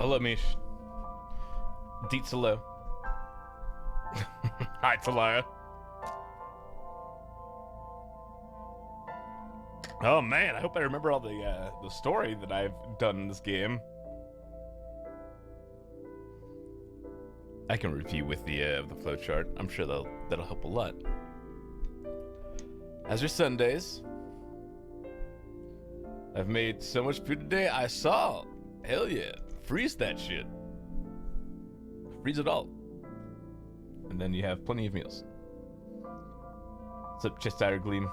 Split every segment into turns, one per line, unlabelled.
Hello, Mish. Deets hello. Hi, Talara. Oh man, I hope I remember all the story that I've done in this game. I can review with the flowchart. I'm sure that'll help a lot. How's your Sundays? I've made so much food today. I saw. Hell yeah. Freeze that shit. Freeze it all. And then you have plenty of meals. What's up, Cheshire Gleam?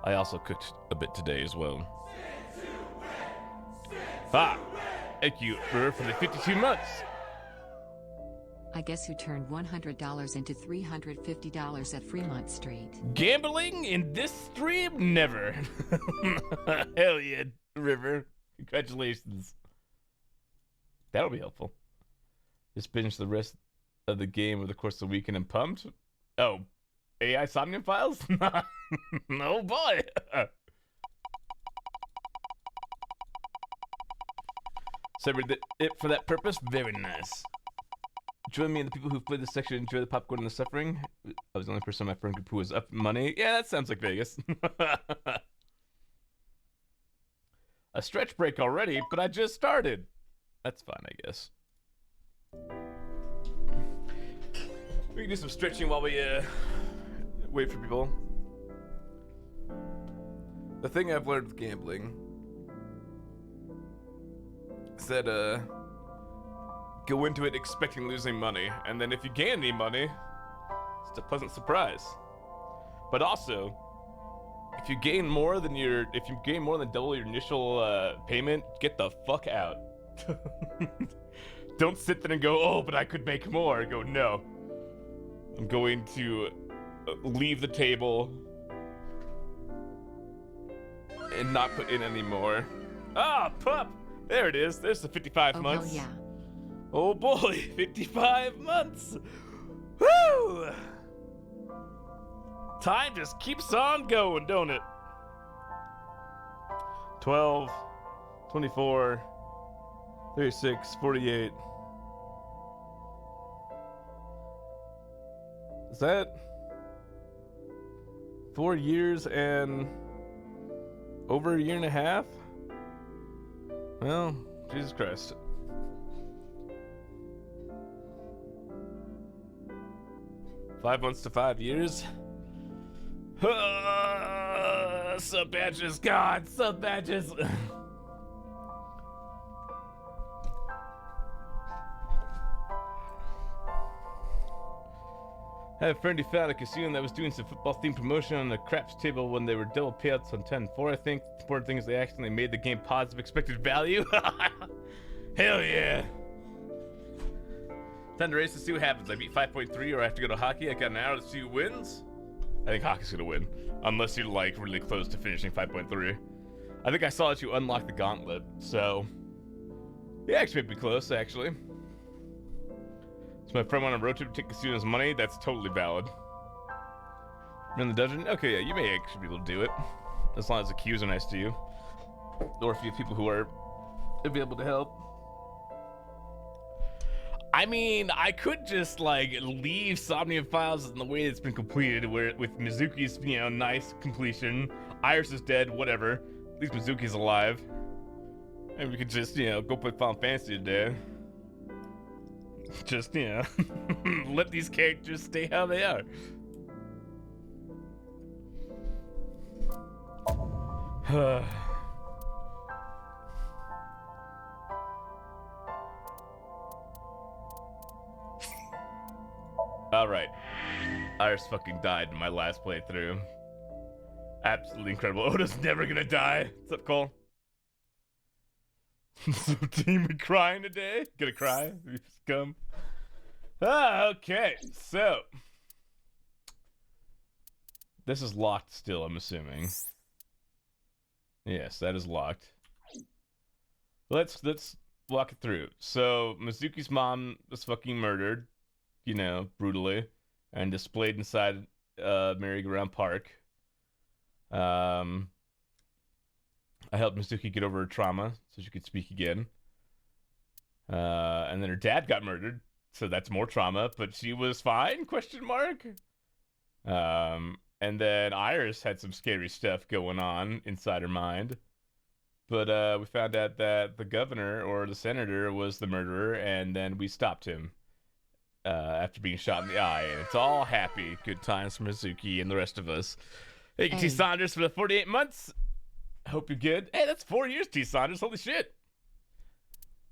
I also cooked a bit today as well. Thank you, for the 52 months.
I guess who turned $100 into $350 at Fremont Street?
Gambling in this stream? Never. Hell yeah, River. Congratulations. That'll be helpful. Just binge the rest of the game over the course of the weekend and pumped. Oh, AI Somnium files? Oh boy. Severed it for that purpose? Very nice. Join me and the people who've played this section enjoy the popcorn and the suffering. I was the only person in my friend group who was up money. Yeah, that sounds like Vegas. A stretch break already, but I just started. That's fine, I guess. We can do some stretching while we wait for people. The thing I've learned with gambling is that go into it expecting losing money, and then if you gain any money, it's a pleasant surprise. But also, if you gain more than double your initial payment, get the fuck out. Don't sit there and go, oh, but I could make more. Go, no. I'm going to leave the table and not put in any more. Ah, pup! There it is. There's the 55 months.
Oh, hell yeah.
Oh boy, 55 months! Woo! Time just keeps on going, don't it? 12, 24, 36, 48. Is that 4 years and over a year and a half? Well, Jesus Christ. Five months to 5 years. Sub badges, God, sub badges. I have a friend who found a casino that was doing some football-themed promotion on the craps table when they were double payouts on 10-4, I think. The important thing is they accidentally made the game positive expected value. Hell yeah. Time to race to see what happens. I beat 5.3 or I have to go to hockey. I got an hour to see who wins. I think hockey's gonna win. Unless you're like really close to finishing 5.3. I think I saw that you unlocked the gauntlet, so yeah, actually might be close, actually. So my friend went on a road trip to take Casino's money. That's totally valid. You're in the dungeon? Okay, yeah, you may actually be able to do it. As long as the queues are nice to you. Or if you have people who are available to help. I mean, I could just like leave Somnium Files in the way it's been completed, where with Mizuki's, nice completion. Iris is dead, whatever. At least Mizuki's alive. And we could just, go play Final Fantasy today. Just, let these characters stay how they are. Alright. Iris fucking died in my last playthrough. Absolutely incredible. Oda's never gonna die. What's up, Cole? So team, we crying today? Gonna cry? You scum. Okay, so this is locked still, I'm assuming. Yes, that is locked. Let's walk it through. So Mizuki's mom was fucking murdered, brutally, and displayed inside merry-go-round park. I helped Mizuki get over her trauma so she could speak again. And then her dad got murdered, so that's more trauma, but she was fine, question mark. And then Iris had some scary stuff going on inside her mind. But we found out that the governor or the senator was the murderer, and then we stopped him after being shot in the eye. And it's all happy, good times for Mizuki and the rest of us. Thank you, T. Saunders, for the 48 months. I hope you're good. Hey, that's 4 years, T. Saunders. Holy shit.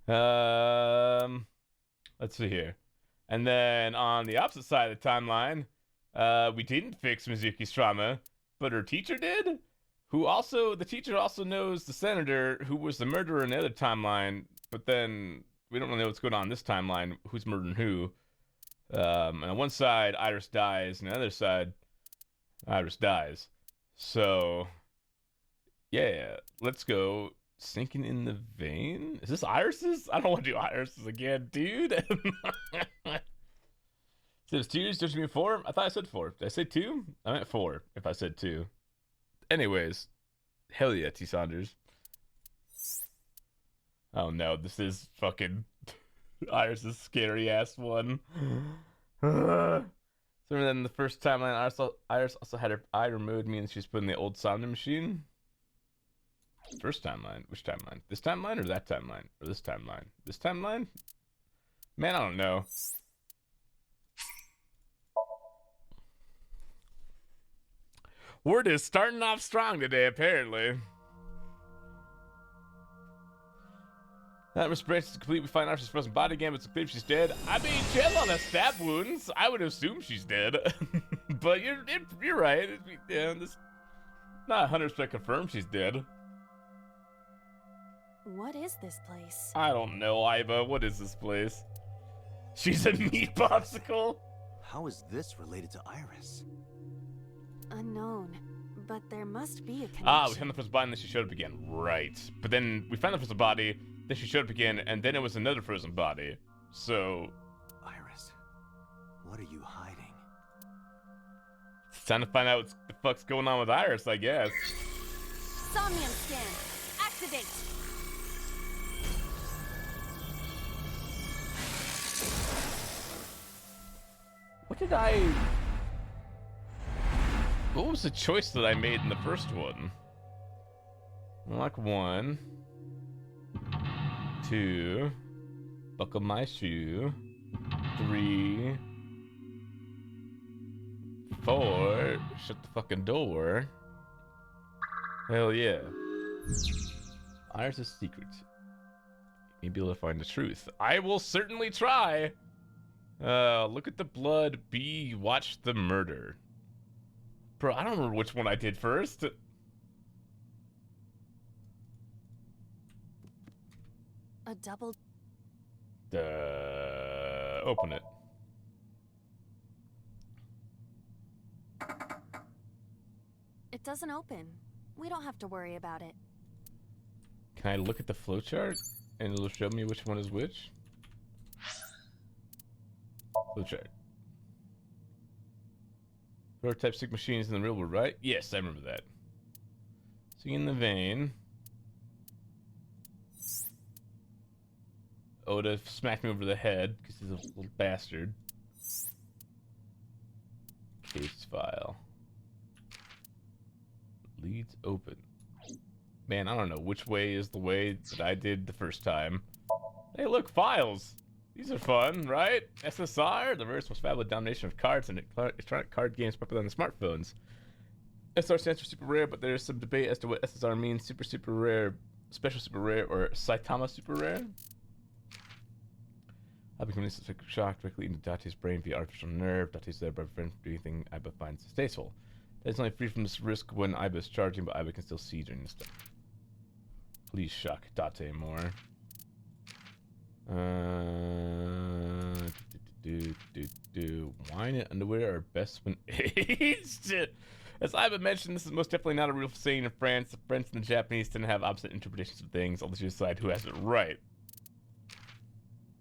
Let's see here. And then on the opposite side of the timeline, we didn't fix Mizuki's trauma, but her teacher did. The teacher also knows the senator who was the murderer in the other timeline, but then we don't really know what's going on in this timeline, who's murdering who. And on one side, Iris dies, and on the other side, Iris dies. So, yeah, let's go. Sinking in the vein? Is this Iris's? I don't want to do Iris's again, dude. Says 2 years, don't you mean 4? I thought I said 4. Did I say 2? I meant 4 if I said 2. Anyways, hell yeah, T. Saunders. Oh no, this is fucking Iris's scary ass one. So then the first timeline, Iris also had her eye removed, meaning she's put in the old Somnium machine. First timeline? Which timeline? This timeline or that timeline? Or this timeline? This timeline? Man, I don't know. Word is starting off strong today, apparently. That respiration is complete. We find Iris' frozen body again, but it's clear she's dead. I mean, she has a lot of stab wounds. I would assume she's dead. But you're right. Yeah, this not 100% confirmed she's dead.
What is this place?
I don't know, Iba. What is this place? She's a meat popsicle?
How is this related to Iris?
Unknown, but there must be a connection.
Ah, we found the frozen body and then she showed up again. Right. But then we found the frozen body, then she showed up again, and then it was another frozen body. So...
Iris, what are you hiding?
It's time to find out what the fuck's going on with Iris, I guess.
Somnium scan, activate!
What was the choice that I made in the first one? Unlock 1. 2. Buckle my shoe. 3. 4. Shut the fucking door. Hell yeah. Iris' secret. You'll be able to find the truth. I will certainly try. Look at the blood. B. Watch the murder. Bro, I don't remember which one I did first.
A double...
Open it.
It doesn't open. We don't have to worry about it.
Can I look at the flowchart and it'll show me which one is which? Flowchart. Prototype sick machines in the real world, right? Yes, I remember that. So in the vein. Oda smacked me over the head because he's a little bastard. Case file. Leads open. Man, I don't know which way is the way that I did the first time. Hey, look, files. These are fun, right? SSR, the verse most valuable domination of cards and electronic card games popular on the smartphones. SR stands for super rare, but there's some debate as to what SSR means. Super rare, special super rare, or Saitama super rare. I'll become shocked directly into Date's brain via artificial nerve. Date's there by preventing anything Aiba finds distasteful. Date's only free from this risk when Aiba is charging, but Aiba can still see during this stuff. Please shock Date more. Wine and underwear are best when aged. As Aiba mentioned, this is most definitely not a real saying in France. The French and the Japanese tend to have opposite interpretations of things. I'll let you decide who has it right.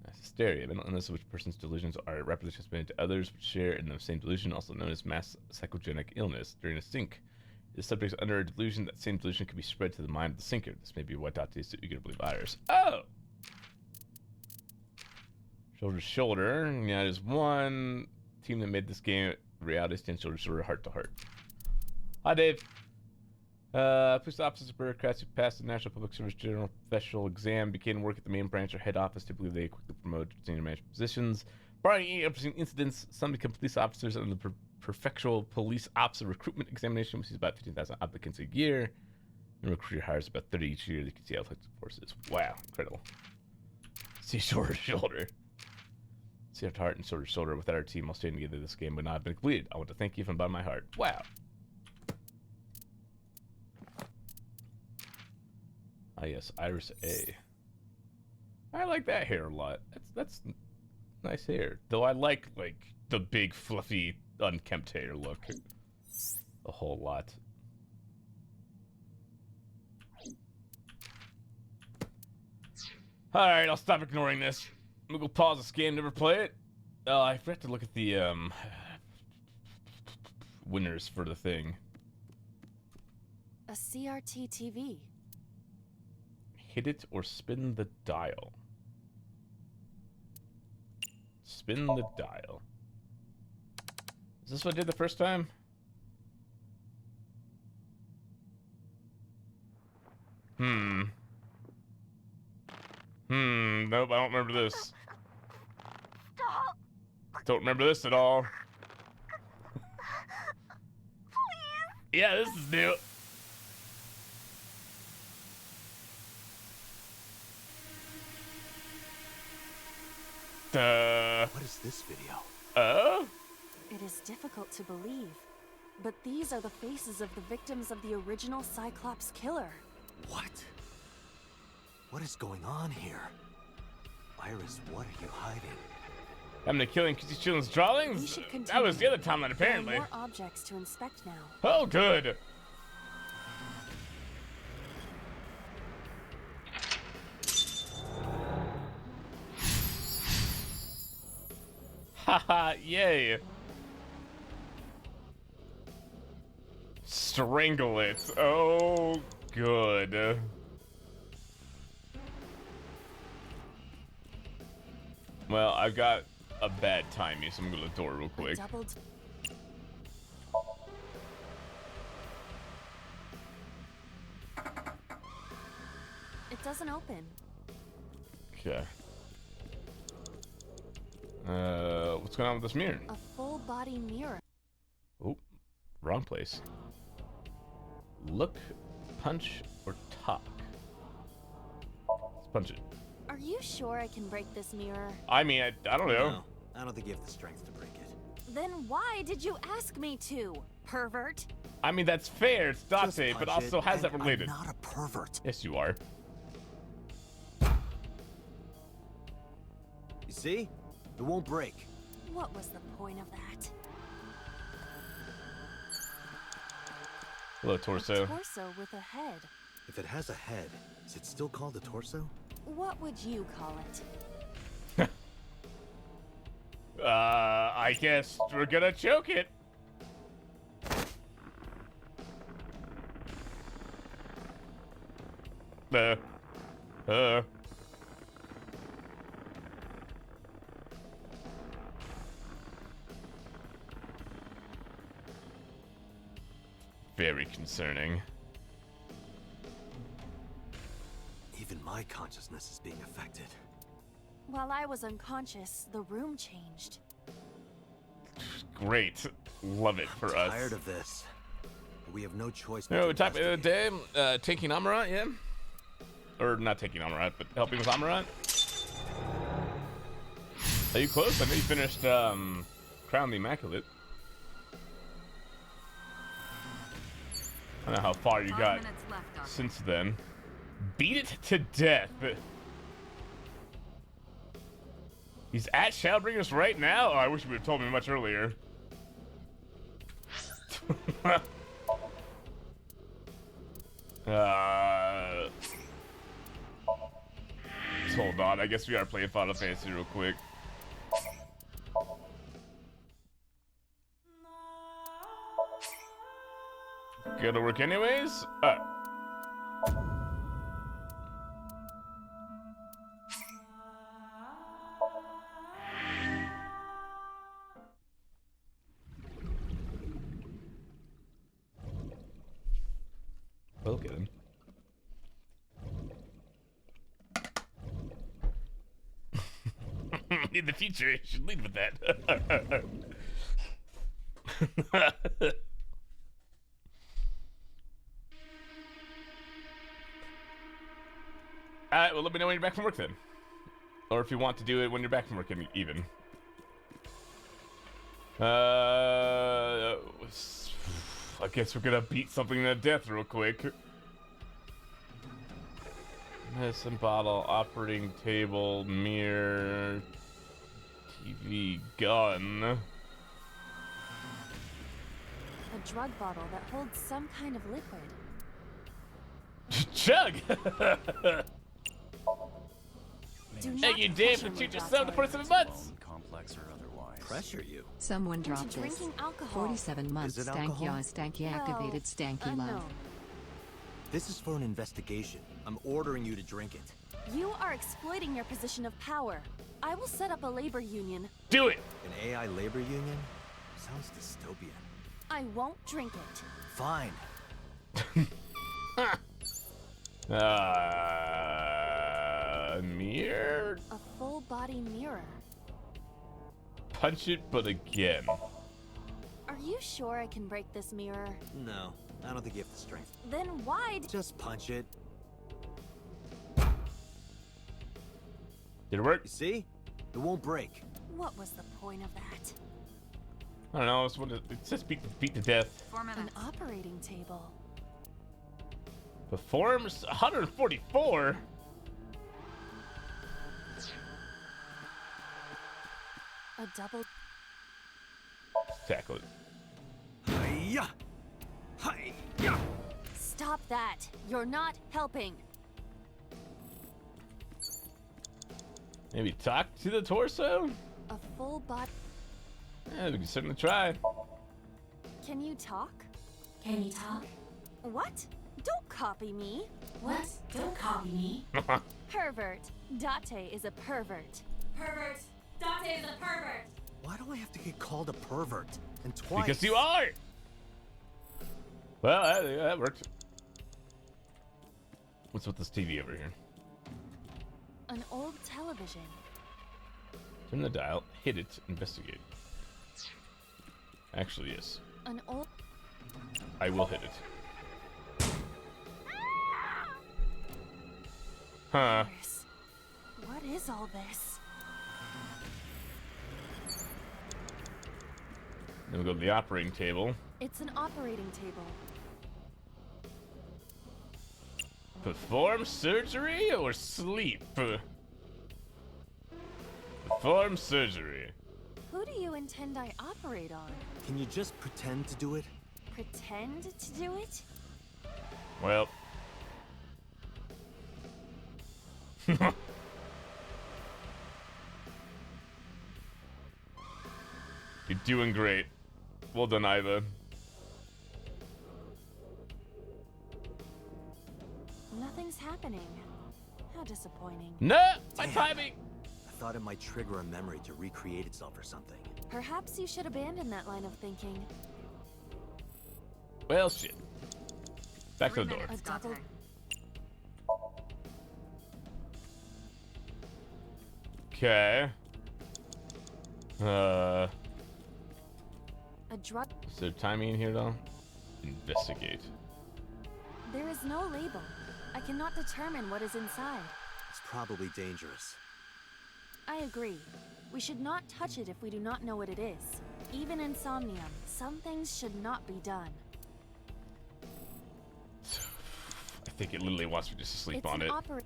That's hysteria. Mental illness, which person's delusions are rapidly transmitted to others, which share in the same delusion, also known as mass psychogenic illness. During a sync The subject is under a delusion. That same delusion can be spread to the mind of the sinker. This may be what Dot is eager to believe Iris. Oh! Shoulder to shoulder. Yeah, there's one team that made this game reality stand shoulder to shoulder, heart to heart. Hi, Dave. Police officers and bureaucrats who passed the National Public Service General Professional Exam begin work at the main branch or head office. Typically, they quickly promote to senior management positions. Barring any unforeseen incidents, some become police officers under the Prefectural Police Officer Recruitment Examination, which is about 15,000 applicants a year. And recruiter hires about 30 each year. They can see how effective the force is. Wow, incredible. See shoulder to shoulder. See heart to heart and shoulder to shoulder. Without our team, all staying together, this game would not have been completed. I want to thank you from the bottom of my heart. Wow. Ah, yes, Iris A. I like that hair a lot. That's nice hair. Though I like the big, fluffy, unkempt hair look a whole lot. Alright, I'll stop ignoring this. I'm gonna go pause this game, never play it. I forgot to look at the winners for the thing.
A CRT TV.
Hit it or spin the dial. Spin the dial. Is this what I did the first time? Nope, I don't remember this.
Stop.
Don't remember this at all.
Please.
Yeah, this is new.
What is this video?
Oh?
It is difficult to believe, but these are the faces of the victims of the original Cyclops killer.
What? What is going on here? Iris, what are you hiding?
I'm the killing these children's
We
drawings?
should continue.
That was the other timeline, apparently.
There are more objects to inspect now.
Oh, good. Haha, yay. Strangle it. Oh, good. Well, I've got a bad timing, so I'm gonna door real quick.
It doesn't open.
Okay. What's going on with this mirror?
A full body mirror.
Oh, wrong place. Look, punch, or talk. Let's punch it.
Are you sure I can break this mirror?
I mean, I don't know.
No, I don't think you have the strength to break it.
Then why did you ask me to, pervert?
I mean, that's fair. It's
Just
Date, but
punch
also
it,
how's that
and
related?
I'm not a pervert.
Yes, you are.
You see? It won't break.
What was the point of that?
Hello, torso.
A torso with a head.
If it has a head, is it still called a torso?
What would you call it?
I guess we're gonna choke it. Very concerning.
Even my consciousness is being affected.
While I was unconscious, the room changed.
Great. Love it for us.
Tired of this. We have no choice.
No,
but to
top of the
investigate.
day, taking Amarat, yeah? Or not taking Amarat, but helping with Amarat. Are you close? I know you finished Crown the Immaculate. I don't know how far you got since then. Beat it to death. He's at Shadowbringers right now? Oh, I wish you would have told me much earlier. Hold on, I guess we are playing Final Fantasy real quick. Go to work anyways? We'll get him. In the future, you should lead with that. Alright, well, let me know when you're back from work then. Or if you want to do it when you're back from work, even. I guess we're gonna beat something to death real quick. Medicine bottle, operating table, mirror, TV, gun.
A drug bottle that holds some kind of liquid.
Chug!
Do
Hey,
not
you did
pressure
the
me,
teacher
Dr.
7 for 7 months!
Complex or otherwise. Pressure you.
Someone
Into
dropped this.
drinking alcohol.
47 months.
Is it
Stanky
alcohol?
on stanky activated stanky love.
Unknown.
This is for an investigation. I'm ordering you to drink it.
You are exploiting your position of power. I will set up a labor union.
Do it!
An AI labor union? Sounds dystopian.
I won't drink it.
Fine.
Mirror?
A full body mirror.
Punch it, but again.
Are you sure I can break this mirror?
No, I don't think you have the strength.
Then why
Just punch it.
Did it work?
You see? It won't break.
What was the point of that?
I don't know, it says beat to death.
An operating table.
Performs 144?
A double.
Tackle it.
Hiya! Hiya!
Stop that. You're not helping.
Maybe talk to the torso?
A full body.
Yeah, we can certainly try.
Can you talk?
Can you talk?
What? Don't copy me.
What? Don't copy me.
Pervert. Date is a pervert.
Pervert. Dante is a pervert.
Why do I have to get called a pervert? And twice?
Because you are! Well, that worked. What's with this TV over here?
An old television.
Turn the dial, hit it, investigate. Actually, yes.
An old.
I will hit it. Huh.
What is all this?
Then we go to the operating table.
It's an operating table.
Perform surgery or sleep? Perform surgery.
Who do you intend I operate on?
Can you just pretend to do it?
Pretend to do it?
Well. You're doing great. Well done, Iva.
Nothing's happening. How disappointing.
No! My
Damn.
timing!
I thought it might trigger a memory to recreate itself or something.
Perhaps you should abandon that line of thinking.
Well, shit. Back to the door.
A double.
Okay.
A drug.
Is there timing in here though? Investigate.
There is no label. I cannot determine what is inside.
It's probably dangerous.
I agree. We should not touch it if we do not know what it is. Even in Somnium, some things should not be done.
I think it literally wants me just to sleep
It's
on
an
it.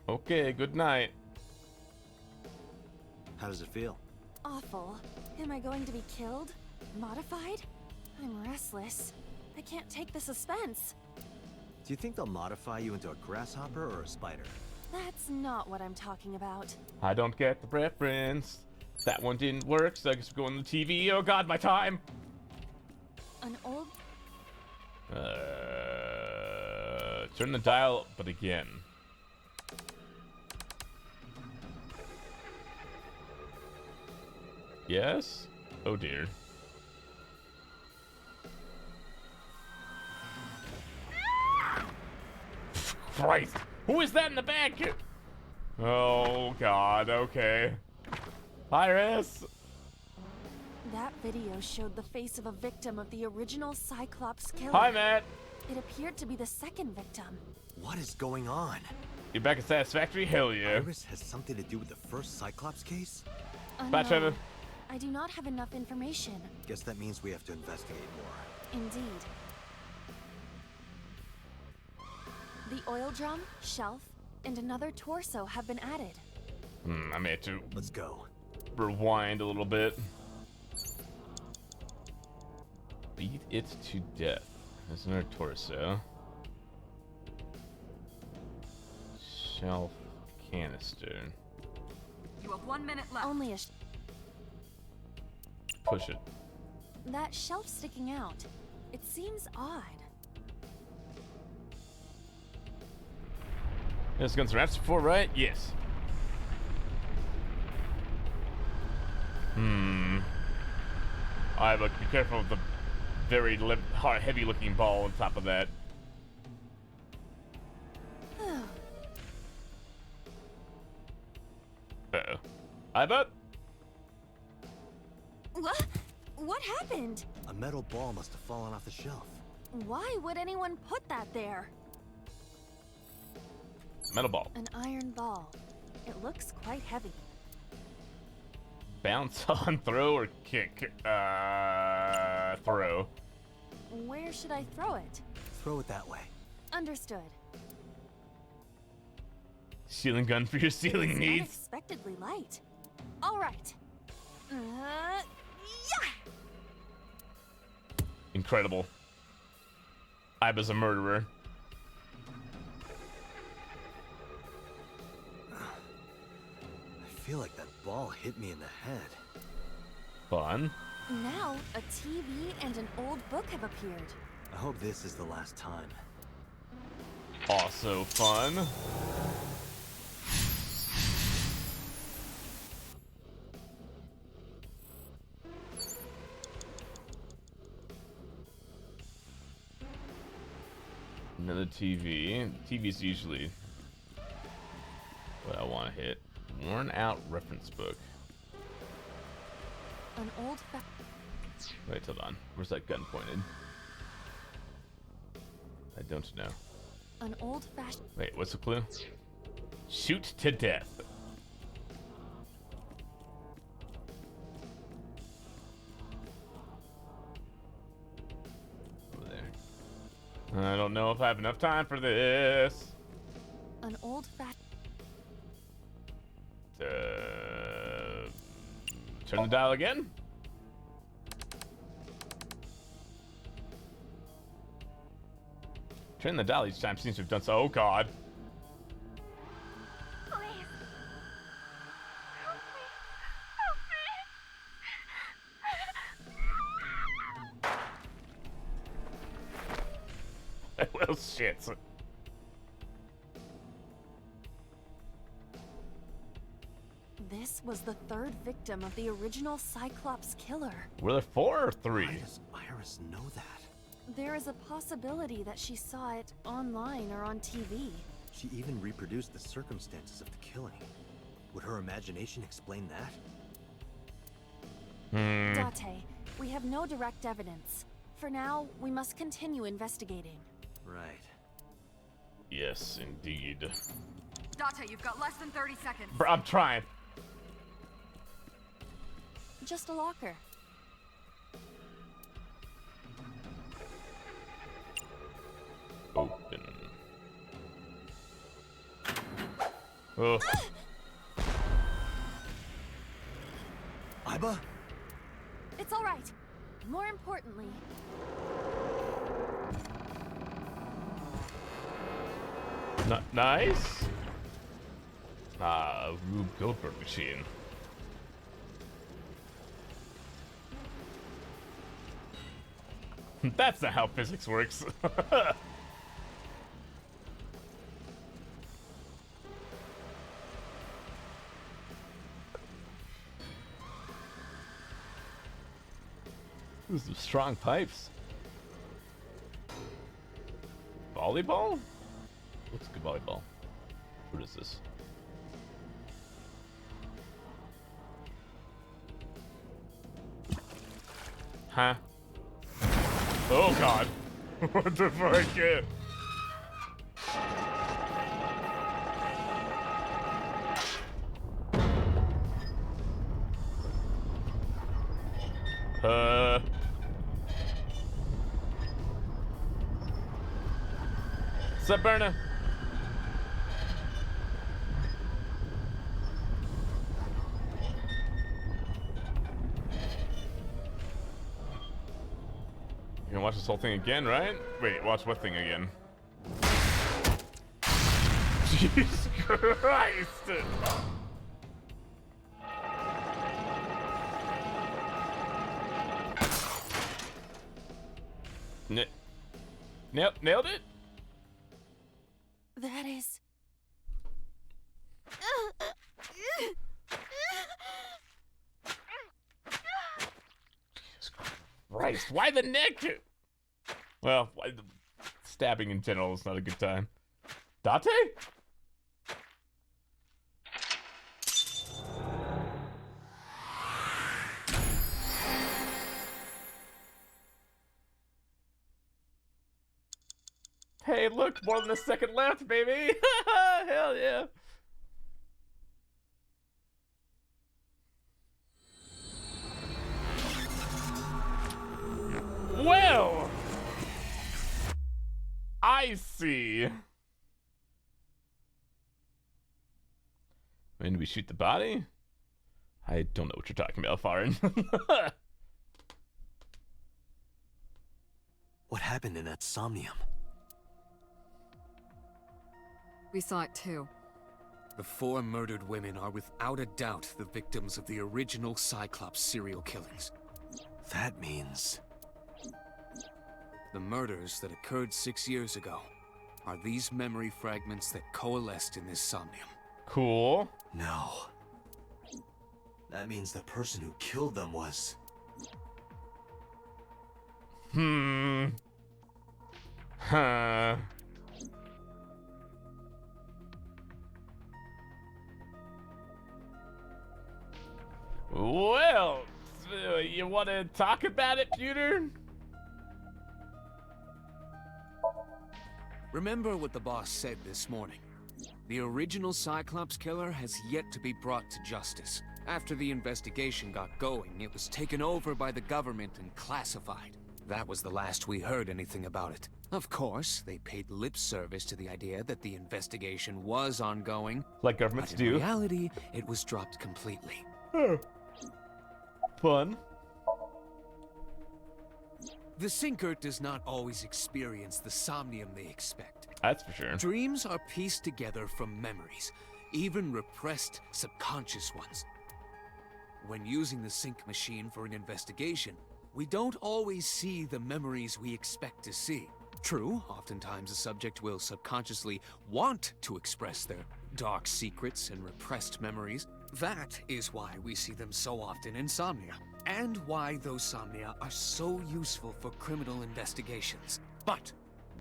Okay, good night.
How does it feel?
Awful. Am I going to be killed? Modified? I'm restless. I can't take the suspense.
Do you think they'll modify you into a grasshopper or a spider?
That's not what I'm talking about.
I don't get the preference. That one didn't work, so I guess we're going to the TV. Oh god, my time!
An old.
Turn the dial, but again. Yes? Oh dear. Christ! Who is that in the back? Oh god, okay. Iris!
That video showed the face of a victim of the original Cyclops killer.
Hi, Matt!
It appeared to be the second victim.
What is going on?
You back at Satisfactory? Hell yeah.
Iris has something to do with the first Cyclops case?
Bye,
No,
Trevor.
I do not have enough information.
Guess that means we have to investigate more.
Indeed. The oil drum, shelf, and another torso have been added.
I may have to
Let's go.
rewind a little bit. Beat it to death. There's another torso. Shelf canister.
You have 1 minute left.
Only a.
Push it.
That shelf sticking out. It seems odd.
This guns wraps before, right? Yes. Alright, but be careful of the very heavy-looking ball on top of that. Uh-oh. I bet.
What? What happened?
A metal ball must have fallen off the shelf.
Why would anyone put that there?
Metal ball.
An iron ball. It looks quite heavy.
Bounce on, throw, or kick? Throw.
Where should I throw it?
Throw it that way.
Understood.
Sealing gun for your sealing
It's
needs.
unexpectedly light. All right. Yeah!
Incredible. Iba's a murderer.
I feel like that ball hit me in the head.
Fun.
Now, a TV and an old book have appeared.
I hope this is the last time.
Also fun. Another TV. TV's usually what I want to hit. Worn out reference book.
An old
Wait, hold on. Where's that gun pointed? I don't know.
An old-fashioned.
Wait, what's the clue? Shoot to death. Over there. I don't know if I have enough time for this.
An old-fashioned.
Turn the dial again. Turn the dial each time seems to have done so. Oh god.
Please. Help me.
Well, shit.
This was the third victim of the original Cyclops killer.
Were there 4 or 3?
Why does Iris know that?
There is a possibility that she saw it online or on TV.
She even reproduced the circumstances of the killing. Would her imagination explain that?
Date, we have no direct evidence. For now, we must continue investigating.
Right.
Yes, indeed.
Date, you've got less than 30 seconds.
I'm trying.
Just a locker.
Open. Oh.
Iba?
It's all right. More importantly,
Nice. Ah, a Rube Goldberg machine. That's not how physics works. Those are strong pipes. Volleyball? Looks good volleyball. What is this? Huh? Oh god. What the fuck? What's up, Berna? You gonna watch this whole thing again, right? Wait, watch what thing again? Jesus Christ! Nailed it?
That is.
Jesus Christ, why the neck? Well, stabbing in general is not a good time. Date? Hey, look, more than a second left, baby! Hell yeah! Well, I see. When do we shoot the body? I don't know what you're talking about, Farin.
What happened in that Somnium?
We saw it too.
The 4 murdered women are without a doubt the victims of the original Cyclops serial killings.
That means...
The murders that occurred 6 years ago are these memory fragments that coalesced in this Somnium.
Cool.
No. That means the person who killed them was...
Huh. Well, you want to talk about it, Pewter?
Remember what the boss said this morning. The original Cyclops killer has yet to be brought to justice. After the investigation got going, it was taken over by the government and classified. That was the last we heard anything about it. Of course, they paid lip service to the idea that the investigation was ongoing.
Like governments
but in
do.
reality, it was dropped completely.
Fun.
The Sinker does not always experience the Somnium they expect.
That's for sure.
Dreams are pieced together from memories, even repressed subconscious ones. When using the sync machine for an investigation, we don't always see the memories we expect to see. True, oftentimes a subject will subconsciously want to express their dark secrets and repressed memories. That is why we see them so often in Somnia, and why those Somnia are so useful for criminal investigations. But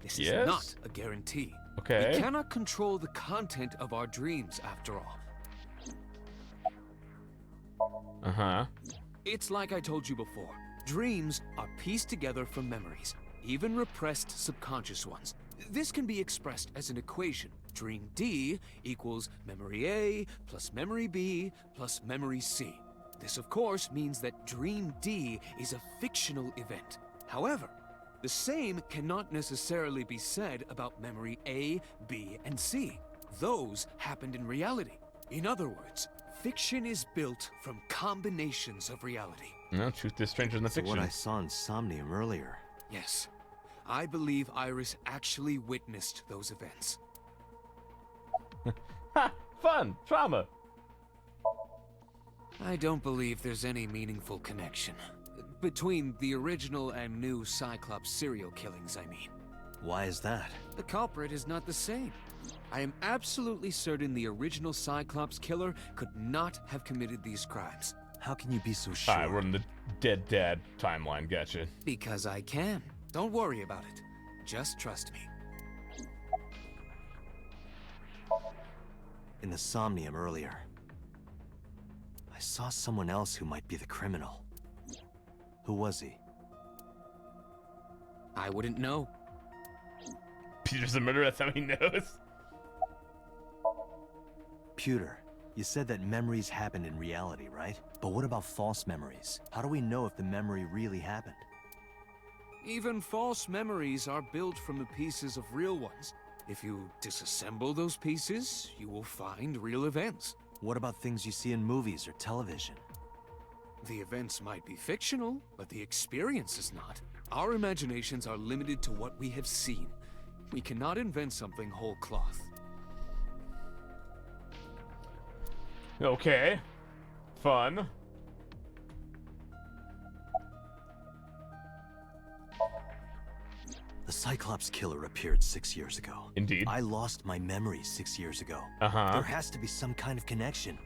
this is not a guarantee.
Okay.
We cannot control the content of our dreams, after all.
Uh-huh.
It's like I told you before. Dreams are pieced together from memories, even repressed subconscious ones. This can be expressed as an equation. Dream D equals memory A plus memory B plus memory C. This, of course, means that Dream D is a fictional event. However, the same cannot necessarily be said about memory A, B, and C. Those happened in reality. In other words, fiction is built from combinations of reality.
No, truth is stranger than fiction.
What I saw in Somnium earlier.
Yes. I believe Iris actually witnessed those events.
Ha! Fun! Trauma!
I don't believe there's any meaningful connection. Between the original and new Cyclops serial killings, I mean.
Why is that?
The culprit is not the same. I am absolutely certain the original Cyclops killer could not have committed these crimes.
How can you be so sure?
Alright, we're in the dead dad timeline, gotcha.
Because I can. Don't worry about it. Just trust me.
In the Somnium earlier, I saw someone else who might be the criminal. Who was he?
I wouldn't know.
Peter's a murderer, that's how he knows.
Pewter, you said that memories happen in reality, right? But what about false memories? How do we know if the memory really happened?
Even false memories are built from the pieces of real ones. If you disassemble those pieces, you will find real events.
What about things you see in movies or television?
The events might be fictional, but the experience is not. Our imaginations are limited to what we have seen. We cannot invent something whole cloth.
Okay. Fun.
The Cyclops killer appeared 6 years ago.
Indeed.
I lost my memory 6 years ago.
Uh-huh.
There has to be some kind of connection.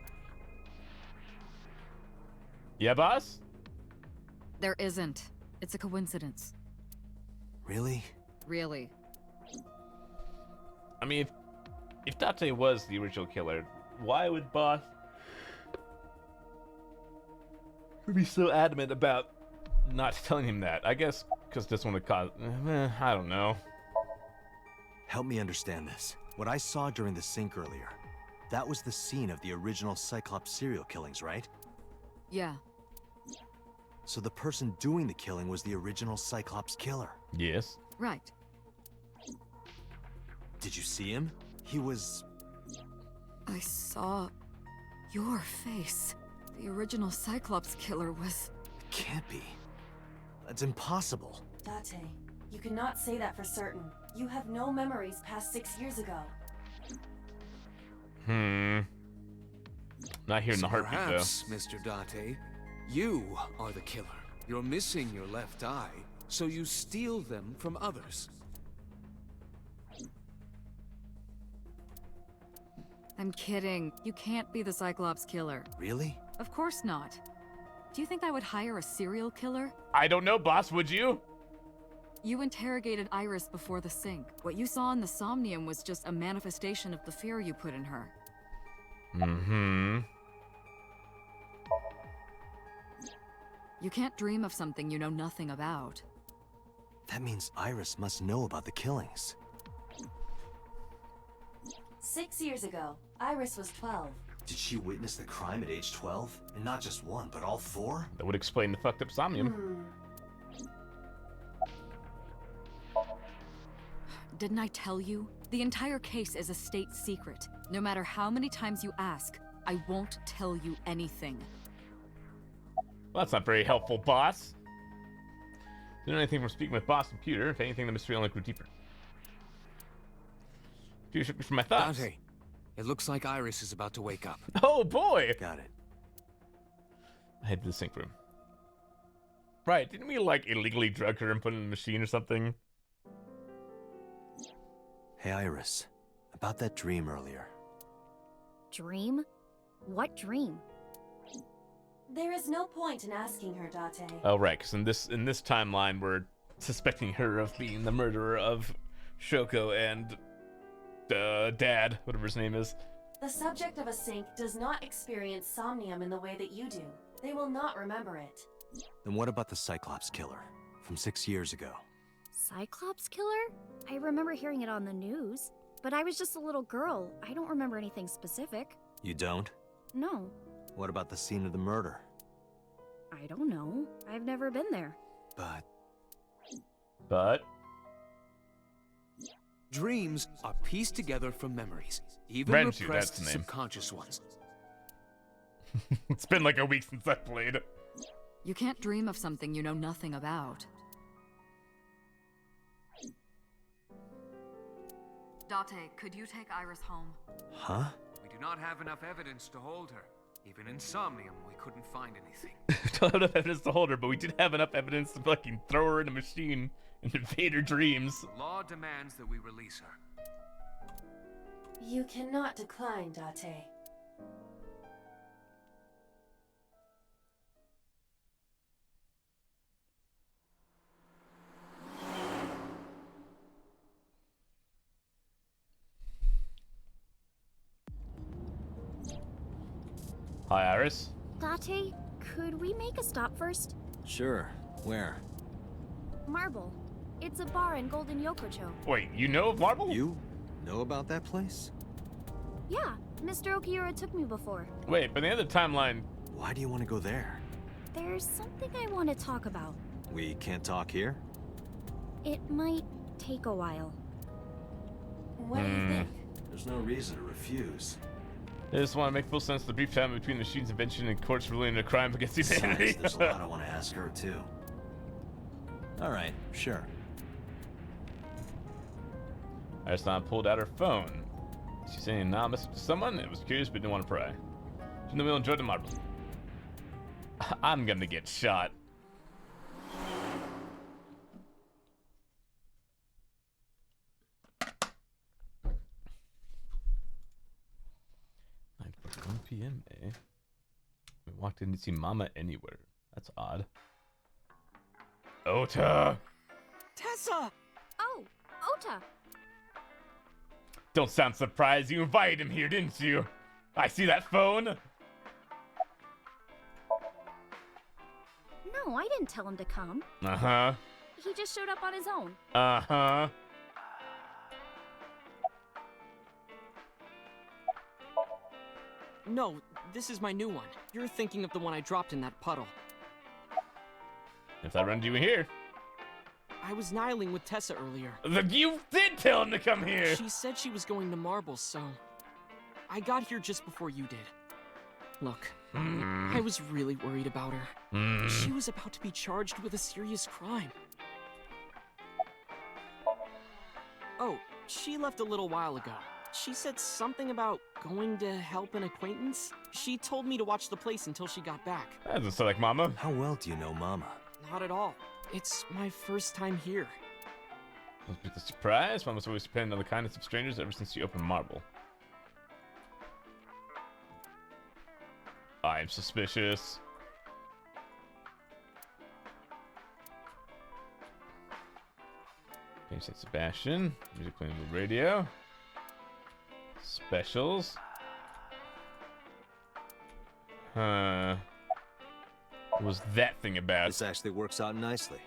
Yeah, boss?
There isn't. It's a coincidence.
Really?
Really.
I mean, if Date was the original killer, why would boss be so adamant about not telling him that? I guess because this one would cause... I don't know.
Help me understand this. What I saw during the sink earlier, that was the scene of the original Cyclops serial killings, right?
Yeah.
So the person doing the killing was the original Cyclops killer.
Yes.
Right.
Did you see him? He was...
I saw your face. The original Cyclops killer was...
Can't be. That's impossible.
Date, you cannot say that for certain. You have no memories past 6 years ago.
Not hearing
So
the heartbeat,
perhaps, Mr. Date, you are the killer. You're missing your left eye, so you steal them from others.
I'm kidding. You can't be the Cyclops killer.
Really?
Of course not. Do you think I would hire a serial killer?
though. I don't know, boss, would you?
You interrogated Iris before the sink. What you saw in the Somnium was just a manifestation of the fear you put in her.
Mm-hmm.
You can't dream of something you know nothing about.
That means Iris must know about the killings.
6 years ago, Iris was 12.
Did she witness the crime at age 12? And not just one, but all four?
That would explain the fucked up Somnium.
Didn't I tell you? The entire case is a state secret. No matter how many times you ask, I won't tell you anything.
Well, that's not very helpful, boss. Didn't know anything from speaking with boss and Pewter. If anything, the mystery only grew deeper. Pewter shook me from my thoughts.
Dante, it looks like Iris is about to wake up.
Oh boy!
Got it.
I head to the sink room. Right, didn't we like illegally drug her and put her in the machine or something?
Hey, Iris. About that dream earlier.
Dream? What dream?
There is no point in asking her, Date.
Oh right, because in this timeline we're suspecting her of being the murderer of Shoko and Dad, whatever his name is.
The subject of a sink does not experience somnium in the way that you do. They will not remember it.
Then what about the Cyclops killer from 6 years ago?
Cyclops killer? I remember hearing it on the news, but I was just a little girl. I don't remember anything specific.
You don't?
No,
What about the scene of the murder?
I don't know. I've never been there.
But
Dreams are pieced together from memories, even
Renju,
repressed
that's the name.
subconscious ones.
it's been like a week since I played.
You can't dream of something you know nothing about. Date, could you take Iris home?
Huh?
We do not have enough evidence to hold her. Even in Somnium, we couldn't find anything.
Don't have enough evidence to hold her, but we did have enough evidence to fucking throw her in a machine and invade her dreams.
The law demands that we release her.
You cannot decline, Date.
Hi, Iris.
Date, could we make a stop first?
Sure. Where?
Marble. It's a bar in Golden Yokocho.
Wait, you know of Marble?
You know about that place?
Yeah, Mr. Okiura took me before.
Wait, but in the other timeline...
Why do you want to go there?
There's something I want to talk about.
We can't talk here?
It might take a while.
What do you think?
There's no reason to refuse.
I just want to make full sense of the brief time between the machine's invention and courts ruling a crime against humanity.
Besides, there's a lot I want to ask her, too. All right, sure.
Iris pulled out her phone. She's saying anonymous to someone. It was curious, but didn't want to pry. She knew we'll enjoy the marble. I'm gonna get shot. At 1 p.m. eh? We walked in to see Mama anywhere. That's odd. Ota!
Tessa!
Oh, Ota!
Don't sound surprised. You invited him here, didn't you? I see that phone.
No, I didn't tell him to come.
Uh-huh.
He just showed up on his own.
Uh-huh.
No, this is my new one. You're thinking of the one I dropped in that puddle.
If I run you in here.
I was nihiling with Tessa earlier.
You did tell him to come here!
She said she was going to Marbles, so... I got here just before you did. Look, I was really worried about her. She was about to be charged with a serious crime. Oh, she left a little while ago. She said something about going to help an acquaintance. She told me to watch the place until she got back.
That doesn't sound like Mama.
How well do you know Mama?
Not at all. It's my first time here.
Let's be the surprise. Mama's always depended on the kindness of strangers ever since she opened Marble. I'm suspicious. Okay, St. Sebastian. Music playing on the radio. Specials. Huh. What was that thing about?
This actually works out nicely.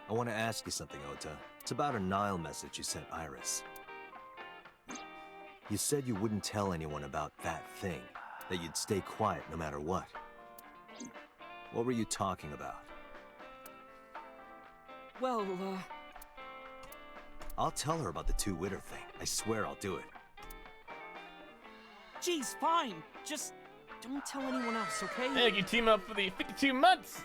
I want to ask you something, Ota. It's about a Nile message you sent Iris. You said you wouldn't tell anyone about that thing, that you'd stay quiet no matter what. What were you talking about?
Well,
I'll tell her about the two-witter thing. I swear I'll do it.
geez, fine. Just don't tell anyone else, okay?
Hey, you team up for the 52 months!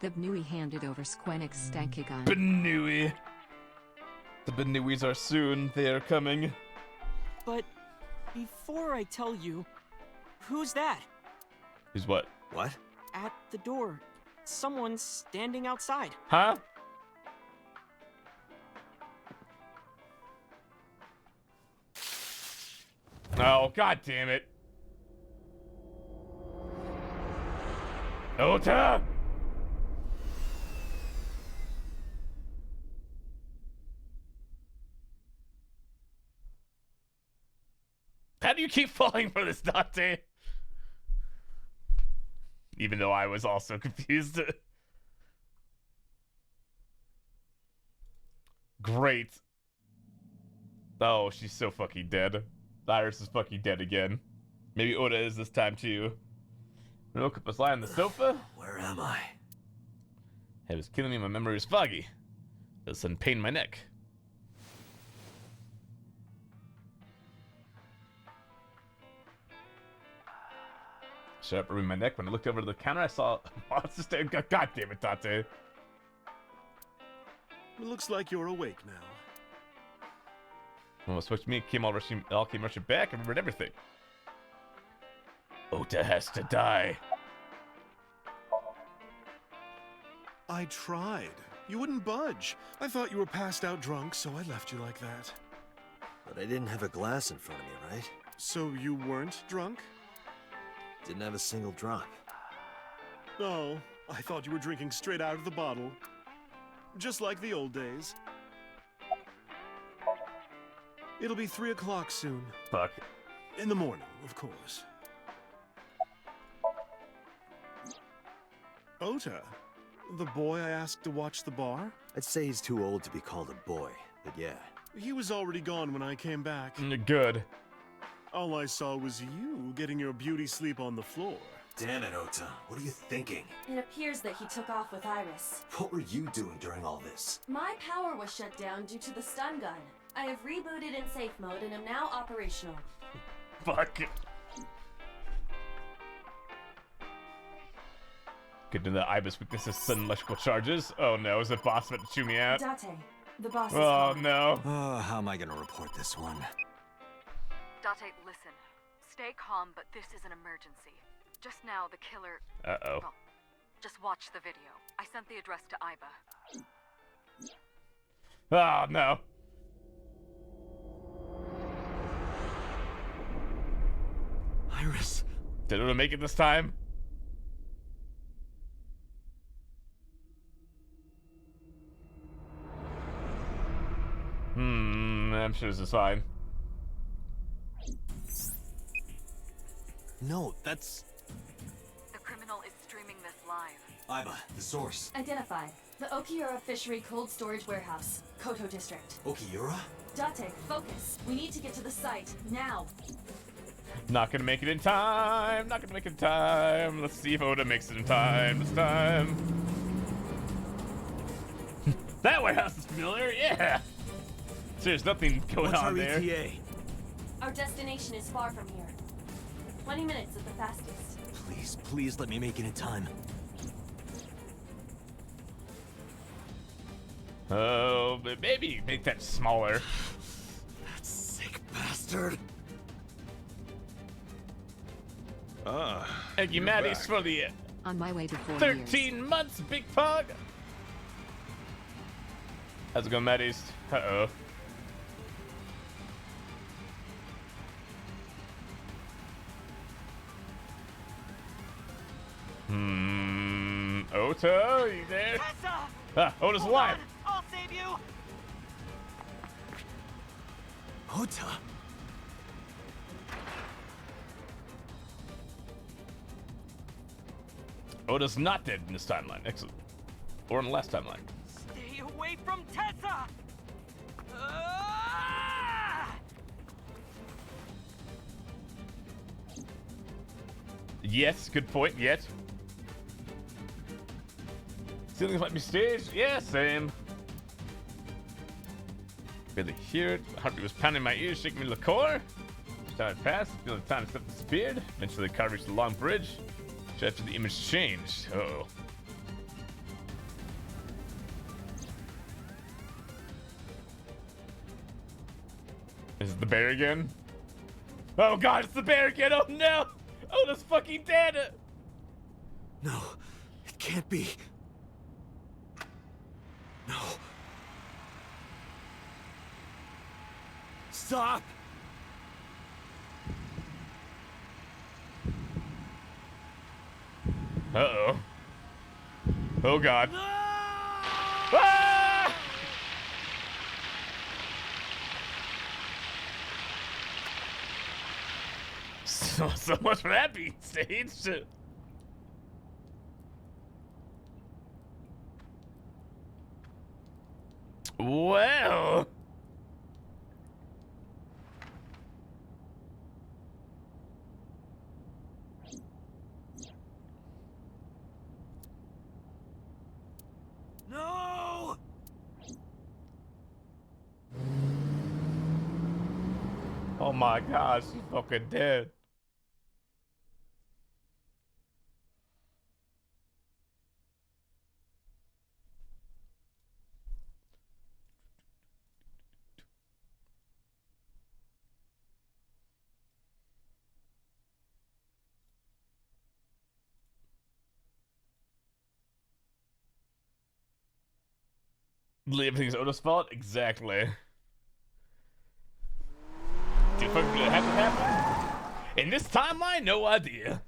The Bnui handed over Squenix's stanky gun.
Bnui. The Bnuis are soon. They are coming.
But before I tell you, who's that?
Who's what?
What?
At the door. Someone's standing outside.
Huh? Oh, god damn it. Ota! How do you keep falling for this, Dante? Even though I was also confused. Great. Oh, she's so fucking dead. Iris is fucking dead again. Maybe Oda is this time too. Rokup was lying on the sofa.
Where am I?
It was killing me, my memory was foggy. It was pain in my neck. Shut up, ruined my neck. When I looked over to the counter, I saw a monster stand. God damn it, Tate.
It looks like you're awake now.
When it was switched to me, all came rushing back. I remembered everything. Ota has to die.
I tried. You wouldn't budge. I thought you were passed out drunk, so I left you like that.
But I didn't have a glass in front of me, right?
So you weren't drunk?
Didn't have a single drop.
Oh, I thought you were drinking straight out of the bottle. Just like the old days. It'll be 3 o'clock soon.
Fuck.
In the morning, of course. Ota, the boy I asked to watch the bar?
I'd say he's too old to be called a boy, but yeah.
He was already gone when I came back.
Good.
All I saw was you getting your beauty sleep on the floor.
Damn it, Ota. What are you thinking?
It appears that he took off with Iris.
What were you doing during all this?
My power was shut down due to the stun gun. I have rebooted in safe mode and am now operational.
Fuck. Good to know the Ibis weakness is sudden electrical charges. Oh no, is the boss about to chew me out?
Date, the boss is
Oh
calling.
no.
Oh, how am I gonna report this one?
Date, listen. Stay calm, but this is an emergency. Just now, the killer...
Uh-oh.
Well, just watch the video. I sent the address to Iba.
Oh no.
Iris.
Did it make it this time? I'm sure this is fine.
No, that's...
The criminal is streaming this live.
Iba, the source.
Identified. The Okiura Fishery Cold Storage Warehouse, Koto District.
Okiura?
Date, focus. We need to get to the site, now.
Not gonna make it in time. Not gonna make it in time. Let's see if Oda makes it in time this time. That warehouse is familiar, yeah. So there's nothing going
What's
on
our
there.
ETA?
Our destination is far from here. 20 minutes at the fastest.
Please, please let me make it in time.
Oh, but maybe make that smaller.
That sick bastard.
Thank you, Maddie's, for the
On my way to 4 years.
13 months, Big Pug. How's it going, Maddie's? Uh-oh. Ota, you there?
Tessa!
Ah, Ota's alive.
I'll save you!
Ota?
Ota's not dead in this timeline. Excellent. Or in the last timeline.
Stay away from Tessa! Ah!
Yes, good point. Yet. Ceilings might be staged. Yeah, same. Barely hear it. My heartbeat was pounding my ears, shaking me to the core. Time had passed. Feeling the time stuff disappeared. Eventually, the car reached the long bridge. Just after the image changed. Uh-oh. Is it the bear again? Oh god, it's the bear again! Oh no! Oh, that's fucking dead!
No, it can't be. No. Stop!
Uh-oh. Oh god. Ah! So much for that beat stage. Well.
No!
Oh my gosh, she's fucking dead. Everything's Oda's fault? Exactly. Did fucking have to happen? In this timeline, no idea.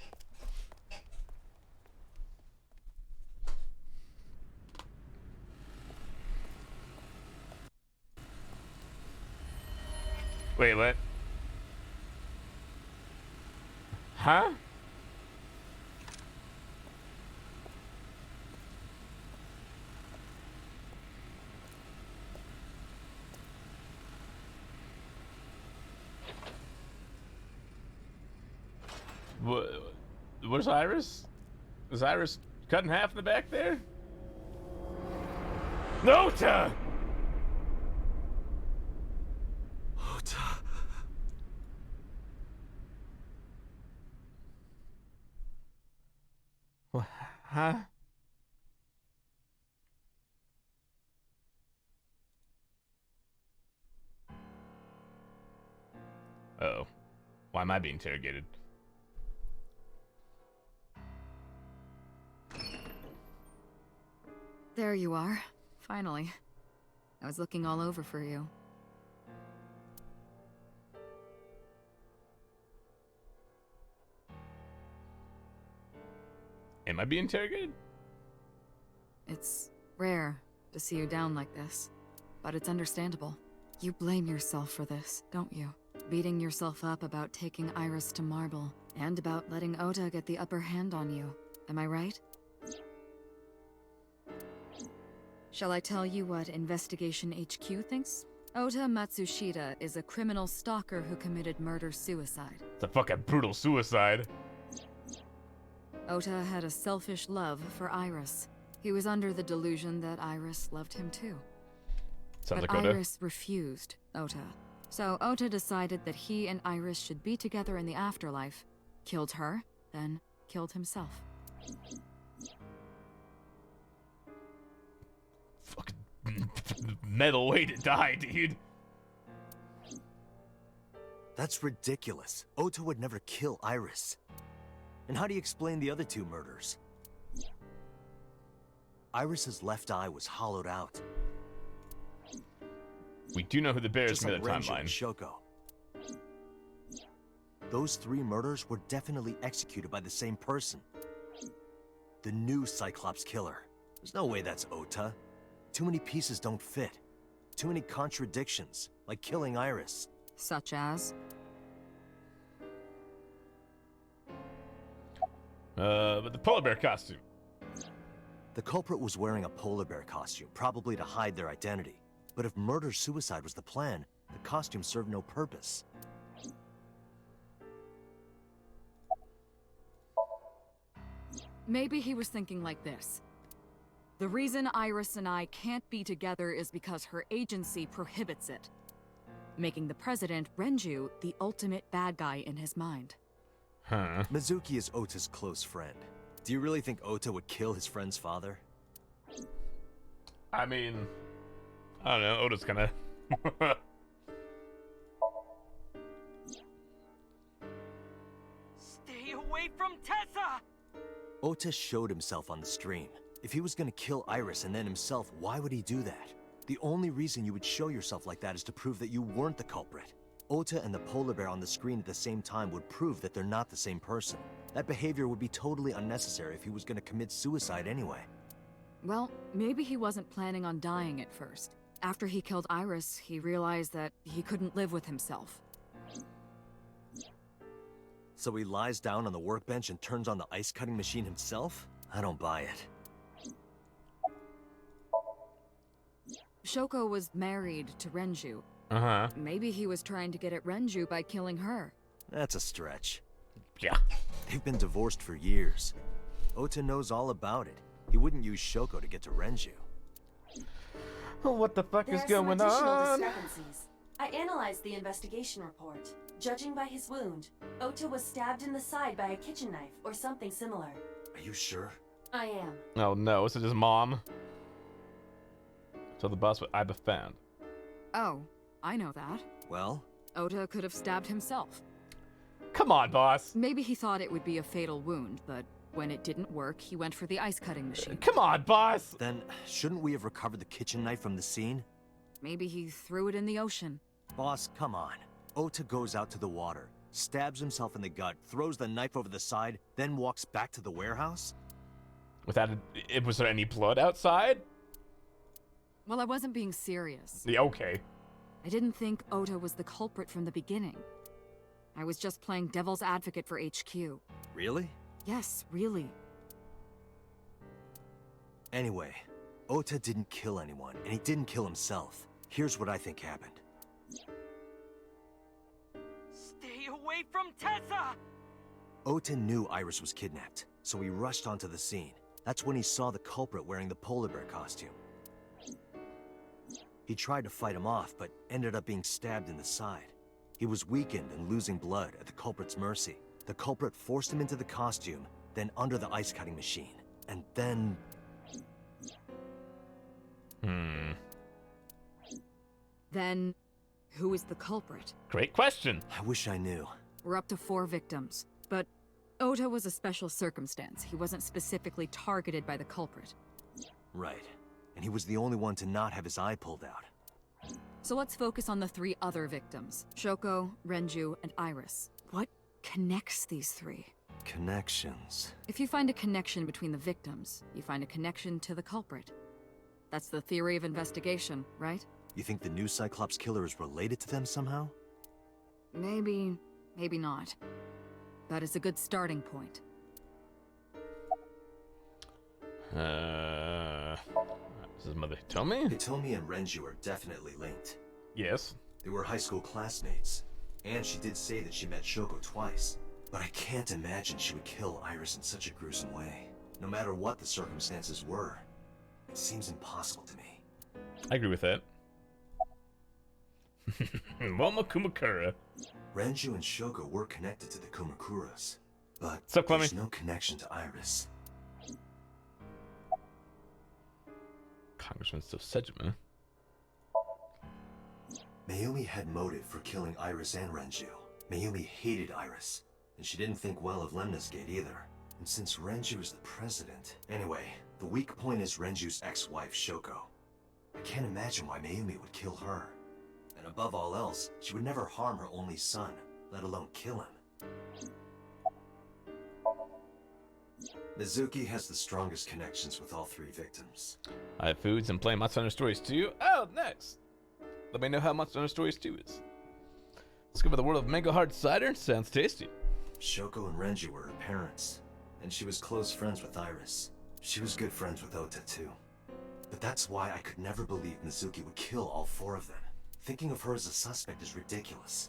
Wait, what? Huh? Where's Iris? Is Iris cut in half in the back there? Nota!
Ota.
Huh? Uh-oh. Why am I being interrogated?
There you are. Finally. I was looking all over for you.
Am I being interrogated?
It's rare to see you down like this, but it's understandable. You blame yourself for this, don't you? Beating yourself up about taking Iris to Marble, and about letting Ota get the upper hand on you. Am I right? Shall I tell you what Investigation HQ thinks? Ota Matsushita is a criminal stalker who committed murder-suicide.
It's a fucking brutal suicide.
Ota had a selfish love for Iris. He was under the delusion that Iris loved him too.
Sounds
but
like Ota.
Iris refused Ota. So Ota decided that he and Iris should be together in the afterlife, killed her, then killed himself.
Fucking metal way to die, dude.
That's ridiculous. Ota would never kill Iris. And how do you explain the other two murders? Iris's left eye was hollowed out.
We do know who the bears
Just
from
like
the
Renju and
timeline.
Shoko. Those three murders were definitely executed by the same person. The new Cyclops killer. There's no way that's Ota. Too many pieces don't fit. Too many contradictions, like killing Iris.
Such as?
But the polar bear costume.
The culprit was wearing a polar bear costume, probably to hide their identity. But if murder-suicide was the plan, the costume served no purpose.
Maybe he was thinking like this. The reason Iris and I can't be together is because her agency prohibits it, making the president, Renju, the ultimate bad guy in his mind.
Huh.
Mizuki is Ota's close friend. Do you really think Ota would kill his friend's father?
I mean, I don't know. Ota's kind of.
Stay away from Tessa!
Ota showed himself on the stream. If he was gonna kill Iris and then himself, why would he do that? The only reason you would show yourself like that is to prove that you weren't the culprit. Ota and the polar bear on the screen at the same time would prove that they're not the same person. That behavior would be totally unnecessary if he was gonna commit suicide anyway.
Well, maybe he wasn't planning on dying at first. After he killed Iris, he realized that he couldn't live with himself.
So he lies down on the workbench and turns on the ice-cutting machine himself? I don't buy it.
Shoko was married to Renju.
Uh-huh.
Maybe he was trying to get at Renju by killing her.
That's a stretch.
Yeah.
They've been divorced for years. Ota knows all about it. He wouldn't use Shoko to get to Renju.
What the fuck
There
is
are some
going
additional
on?
discrepancies. I analyzed the investigation report. Judging by his wound, Ota was stabbed in the side by a kitchen knife or something similar.
Are you sure?
I am.
Oh no, is it his mom? So the boss what Iba found.
Oh, I know that.
Well?
Ota could have stabbed himself.
Come on, boss.
Maybe he thought it would be a fatal wound, but when it didn't work, he went for the ice cutting machine.
Come on, boss.
Then, shouldn't we have recovered the kitchen knife from the scene?
Maybe he threw it in the ocean.
Boss, come on. Ota goes out to the water, stabs himself in the gut, throws the knife over the side, then walks back to the warehouse?
Without was there any blood outside?
Well, I wasn't being serious.
Yeah, okay.
I didn't think Ota was the culprit from the beginning. I was just playing devil's advocate for HQ.
Really?
Yes, really.
Anyway, Ota didn't kill anyone, and he didn't kill himself. Here's what I think happened.
Stay away from Tessa!
Ota knew Iris was kidnapped, so he rushed onto the scene. That's when he saw the culprit wearing the polar bear costume. He tried to fight him off, but ended up being stabbed in the side. He was weakened and losing blood at the culprit's mercy. The culprit forced him into the costume, then under the ice cutting machine. And then...
Then, who is the culprit?
Great question.
I wish I knew.
We're up to 4 victims, but Ota was a special circumstance. He wasn't specifically targeted by the culprit.
Right. And he was the only one to not have his eye pulled out.
So let's focus on the 3 other victims. Shoko, Renju, and Iris. What connects these 3?
Connections.
If you find a connection between the victims, you find a connection to the culprit. That's the theory of investigation, right?
You think the new Cyclops killer is related to them somehow?
Maybe, maybe not. But it's a good starting point.
Does his mother tell me?
Hitomi and Renju are definitely linked.
Yes.
They were high school classmates. And she did say that she met Shoko twice. But I can't imagine she would kill Iris in such a gruesome way. No matter what the circumstances were. It seems impossible to me.
I agree with that. Momo Kumakura.
Renju and Shoko were connected to the Kumakuras. But
What's up, Clemmy?
there's no connection to Iris.
Congressman Sejima.
Mayumi had motive for killing Iris and Renju. Mayumi hated Iris, and she didn't think well of Lemnis Gate either. And since Renju is the president... Anyway, the weak point is Renju's ex-wife, Shoko. I can't imagine why Mayumi would kill her. And above all else, she would never harm her only son, let alone kill him. Mizuki has the strongest connections with all 3 victims.
I have foods and play Monster Hunter Stories 2. Oh, next. Let me know how Monster Hunter Stories 2 is. Discover the world of mango hard cider. Sounds tasty.
Shoko and Renju were her parents, and she was close friends with Iris. She was good friends with Ota too. But that's why I could never believe Mizuki would kill all 4 of them. Thinking of her as a suspect is ridiculous.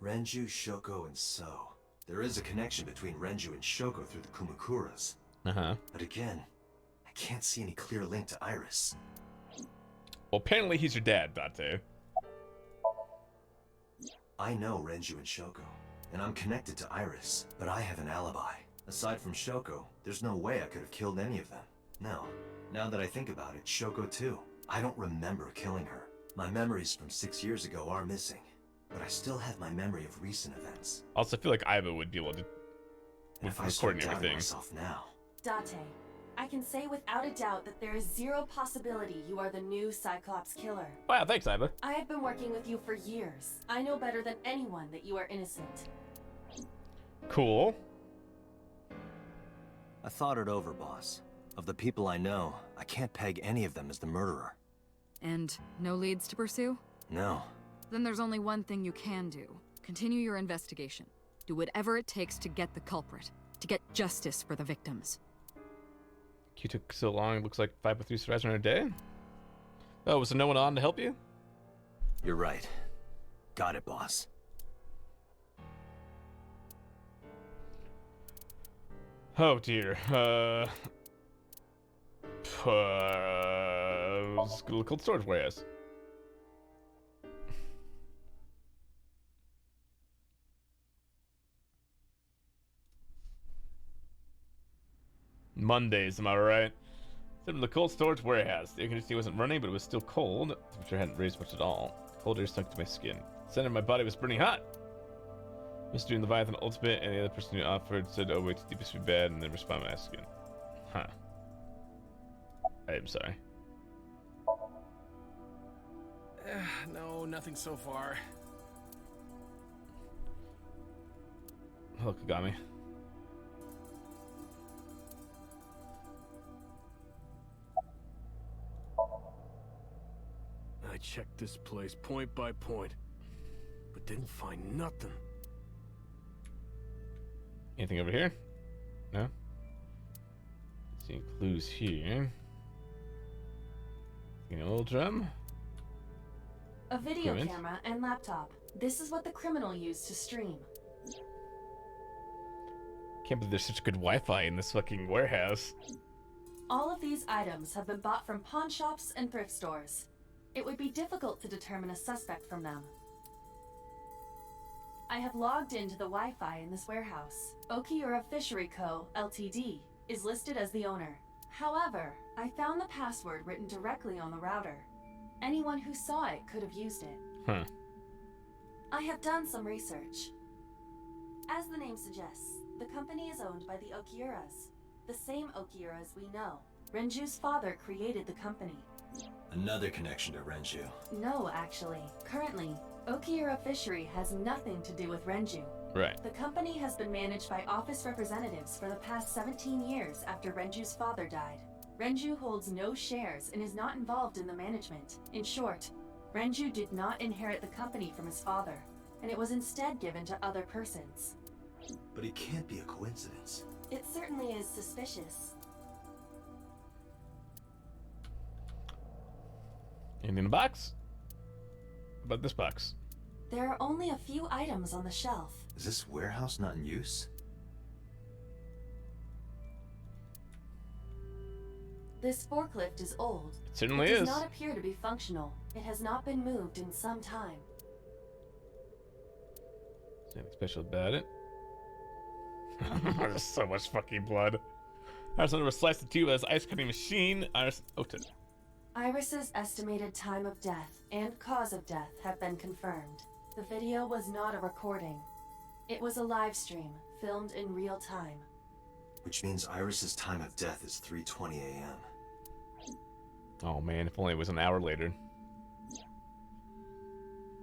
Renju, Shoko, and So. There is a connection between Renju and Shoko through the Kumakuras.
Uh-huh.
But again, I can't see any clear link to Iris.
Well, apparently he's your dad, Dante.
I know Renju and Shoko, and I'm connected to Iris, but I have an alibi. Aside from Shoko, there's no way I could have killed any of them. No. Now that I think about it, Shoko too. I don't remember killing her. My memories from 6 years ago are missing, but I still have my memory of recent events.
Also, I feel like Iva would be able to
And if I
record
start
and
doubting
everything.
myself now,
Date, I can say without a doubt that there is 0 possibility you are the new Cyclops killer.
Wow, thanks, Iva.
I have been working with you for years. I know better than anyone that you are innocent.
Cool.
I thought it over, boss. Of the people I know, I can't peg any of them as the murderer.
And no leads to pursue?
No.
Then there's only one thing you can do. Continue your investigation. Do whatever it takes to get the culprit. To get justice for the victims.
You took so long, it looks like 5 or 3 survives in a day? Oh, was there no one on to help you?
You're right. Got it, boss.
Oh dear. Let's go look at storage warehouse. Mondays, am I right? Sitting in the cold storage warehouse. The air conditioning wasn't running, but it was still cold. The temperature hadn't raised much at all. Cold air sunk to my skin. Center of my body was burning hot. Mr. and Leviathan ultimate, and the other person who offered said, "Oh wait, the deepest would be bad," and then respond by asking. Huh. I am sorry.
No, nothing so far.
Hello, Kagami.
I checked this place point by point, but didn't find nothing.
Anything over here? No? Let's see, clues here. An old drum?
A video
Equipment.
camera and laptop. This is what the criminal used to stream.
Can't believe there's such good Wi-Fi in this fucking warehouse.
All of these items have been bought from pawn shops and thrift stores. It would be difficult to determine a suspect from them. I have logged into the Wi-Fi in this warehouse. Okiura Fishery Co., Ltd. is listed as the owner. However, I found the password written directly on the router. Anyone who saw it could have used it.
Huh.
I have done some research. As the name suggests, the company is owned by the Okiuras. The same Okiuras we know. Renju's father created the company.
Another connection to Renju.
No, actually. Currently, Okiura Fishery has nothing to do with Renju.
Right.
The company has been managed by office representatives for the past 17 years after Renju's father died. Renju holds no shares and is not involved in the management. In short, Renju did not inherit the company from his father, and it was instead given to other persons.
But it can't be a coincidence.
It certainly is suspicious.
Anything in the box? How about this box?
There are only a few items on the shelf.
Is this warehouse not in use?
This forklift is old.
It certainly
It does
is.
not appear to be functional. It has not been moved in some time.
Is there anything special about it? There's so much fucking blood. Iris was sliced in two by this ice cutting machine. Iris Ota.
Iris's estimated time of death and cause of death have been confirmed. The video was not a recording. It was a live stream, filmed in real time.
Which means Iris's time of death is 3:20 a.m.
Oh man, if only it was an hour later.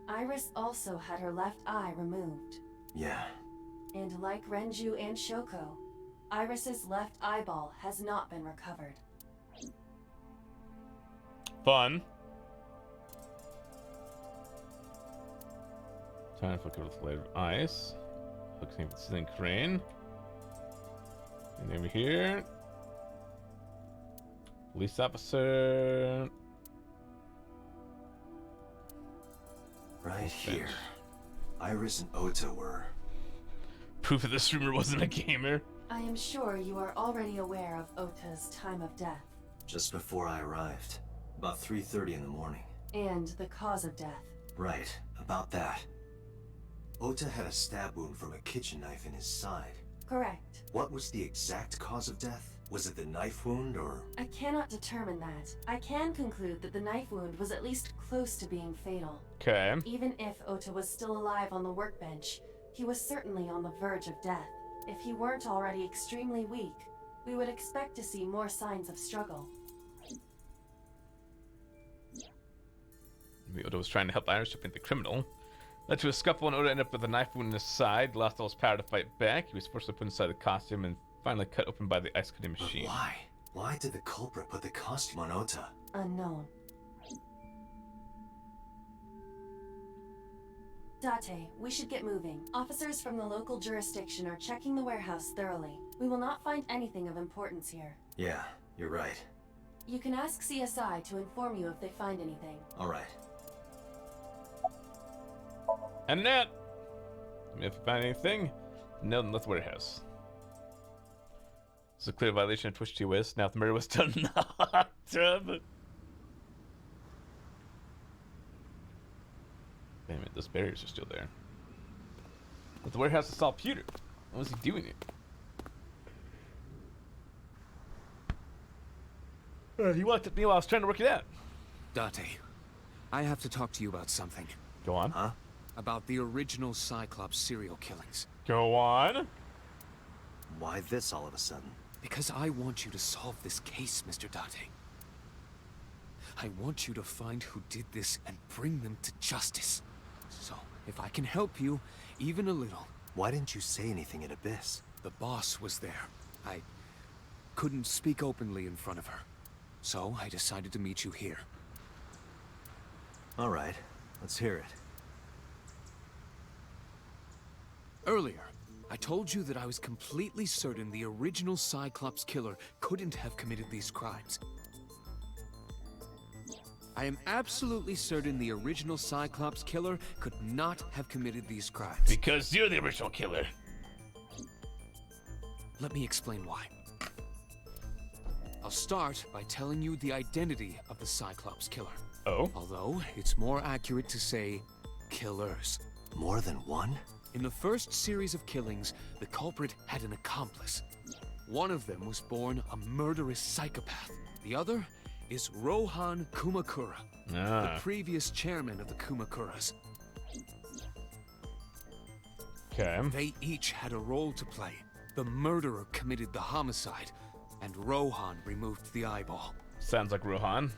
Iris also had her left eye removed.
Yeah.
And like Renju and Shoko, Iris's left eyeball has not been recovered.
Fun. Time for a layer of ice. Looks like the ceiling crane. And over here. Police officer.
Right here. Iris and Ota were.
Proof that this rumor wasn't a gamer.
I am sure you are already aware of Ota's time of death.
Just before I arrived. About 3:30 in the morning.
And the cause of death.
Right, about that. Ota had a stab wound from a kitchen knife in his side.
Correct.
What was the exact cause of death? Was it the knife wound or...
I cannot determine that. I can conclude that the knife wound was at least close to being fatal.
Okay.
Even if Ota was still alive on the workbench, he was certainly on the verge of death. If he weren't already extremely weak, we would expect to see more signs of struggle.
Maybe Oda was trying to help Iris to prevent the criminal. Led to a scuffle, and Oda ended up with a knife wound in his side. Lost all his power to fight back. He was forced to put inside the costume and finally cut open by the ice cutting machine.
But why? Why did the culprit put the costume on Ota?
Unknown. Date, we should get moving. Officers from the local jurisdiction are checking the warehouse thoroughly. We will not find anything of importance here.
Yeah, you're right.
You can ask CSI to inform you if they find anything.
All right.
And that. If you find anything, no, in the warehouse. It's a clear violation of Twitch TOS. Now, if the murder was done in the hot tub. Damn it, those barriers are still there. But the warehouse is all pewter. What was he doing it? He walked up to me while I was trying to work it out.
Date, I have to talk to you about something.
Go on.
Huh?
about the original Cyclops serial killings.
Go on.
Why this all of a sudden?
Because I want you to solve this case, Mr. Date. I want you to find who did this and bring them to justice. So, if I can help you, even a little...
Why didn't you say anything at Abyss?
The boss was there. I couldn't speak openly in front of her. So, I decided to meet you here.
All right, let's hear it.
Earlier, I told you that I was completely certain the original Cyclops killer couldn't have committed these crimes. I am absolutely certain the original Cyclops killer could not have committed these crimes.
Because you're the original killer.
Let me explain why. I'll start by telling you the identity of the Cyclops killer.
Oh?
Although, it's more accurate to say, killers.
More than one?
In the first series of killings, the culprit had an accomplice. One of them was born a murderous psychopath. The other is Rohan Kumakura, the previous chairman of the Kumakuras.
Okay.
They each had a role to play. The murderer committed the homicide, and Rohan removed the eyeball.
Sounds like Rohan.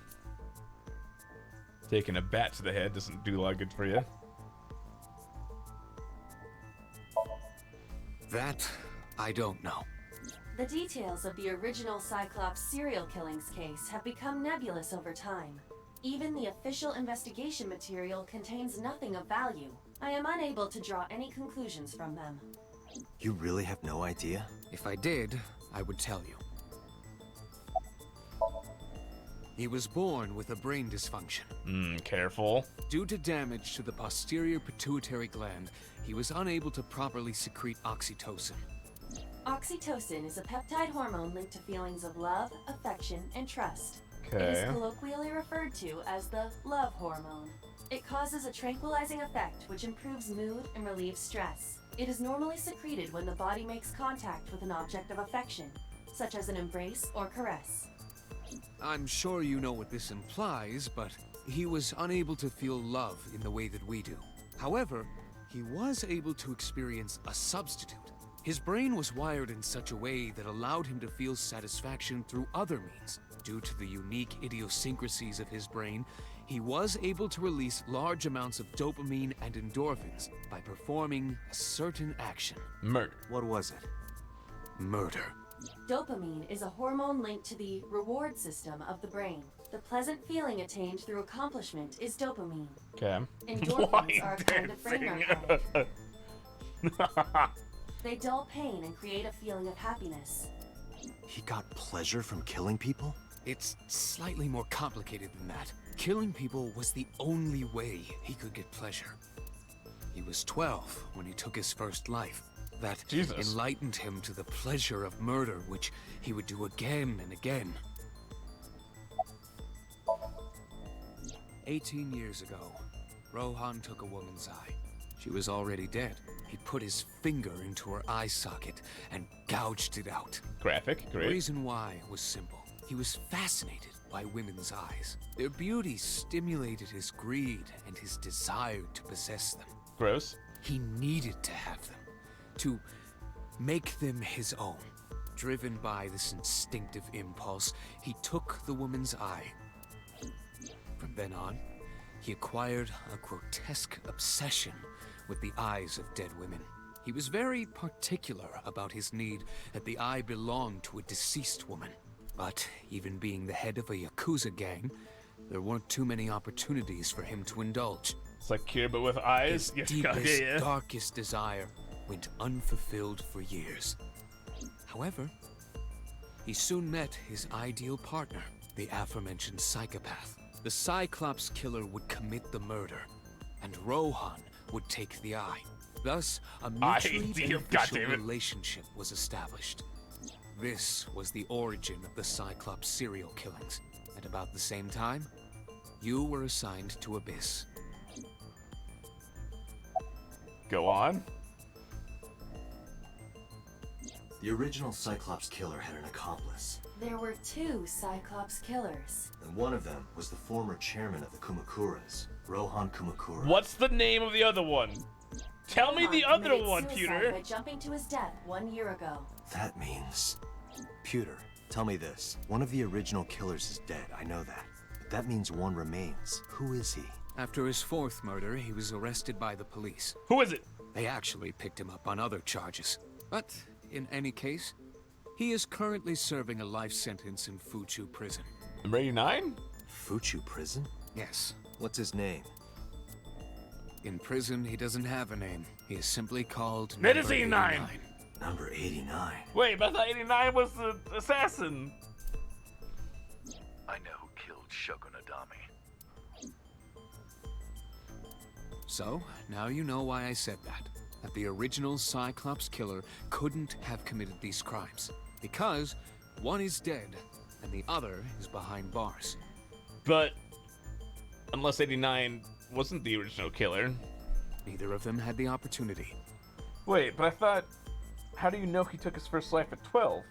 Taking a bat to the head doesn't do a lot of good for you.
That, I don't know.
The details of the original Cyclops serial killings case have become nebulous over time. Even the official investigation material contains nothing of value. I am unable to draw any conclusions from them.
You really have no idea?
If I did, I would tell you. He was born with a brain dysfunction.
Careful.
Due to damage to the posterior pituitary gland, he was unable to properly secrete oxytocin.
Oxytocin is a peptide hormone linked to feelings of love, affection, and trust.
Okay.
It is colloquially referred to as the love hormone. It causes a tranquilizing effect which improves mood and relieves stress. It is normally secreted when the body makes contact with an object of affection, such as an embrace or caress.
I'm sure you know what this implies, but he was unable to feel love in the way that we do. However, he was able to experience a substitute. His brain was wired in such a way that allowed him to feel satisfaction through other means. Due to the unique idiosyncrasies of his brain, he was able to release large amounts of dopamine and endorphins by performing a certain action.
Murder.
What was it?
Murder.
Dopamine is a hormone linked to the reward system of the brain. The pleasant feeling attained through accomplishment is dopamine.
Okay.
Endorphins are a kind of brain narcotic. They dull pain and create a feeling of happiness.
He got pleasure from killing people?
It's slightly more complicated than that. Killing people was the only way he could get pleasure. He was 12 when he took his first life. That enlightened him to the pleasure of murder, which he would do again and again. 18 years ago, Rohan took a woman's eye. She was already dead. He put his finger into her eye socket and gouged it out.
Graphic, great.
The reason why was simple. He was fascinated by women's eyes. Their beauty stimulated his greed and his desire to possess them.
Gross.
He needed to have them, to make them his own. Driven by this instinctive impulse, he took the woman's eye. From then on, he acquired a grotesque obsession with the eyes of dead women. He was very particular about his need that the eye belonged to a deceased woman. But even being the head of a Yakuza gang, there weren't too many opportunities for him to indulge.
It's like Kira, but with eyes.
His deepest, darkest desire went unfulfilled for years. However, he soon met his ideal partner, the aforementioned psychopath. The Cyclops killer would commit the murder, and Rohan would take the eye. Thus, a mutually beneficial relationship was established. This was the origin of the Cyclops serial killings. At about the same time, you were assigned to Abyss.
Go on.
The original Cyclops killer had an accomplice.
There were two Cyclops killers.
And one of them was the former chairman of the Kumakuras. Rohan Kumakura.
What's the name of the other one? Tell me the
Rohan
other
committed
one,
suicide
Pewter.
by jumping to his death 1 year ago.
That means... Pewter, tell me this. One of the original killers is dead, I know that. But that means one remains. Who is he?
After his fourth murder, he was arrested by the police.
Who is it?
They actually picked him up on other charges. But, in any case, he is currently serving a life sentence in Fuchu prison.
Number 89?
Fuchu prison?
Yes.
What's his name?
In prison, he doesn't have a name. He is simply called
It is 89.
Number 89.
Wait, but I thought 89 was the assassin.
I know who killed Shogun Adami.
So, now you know why I said that. That the original Cyclops killer couldn't have committed these crimes. Because one is dead, and the other is behind bars.
But, unless 89 wasn't the original killer.
Neither of them had the opportunity.
Wait, but I thought... How do you know he took his first life at 12?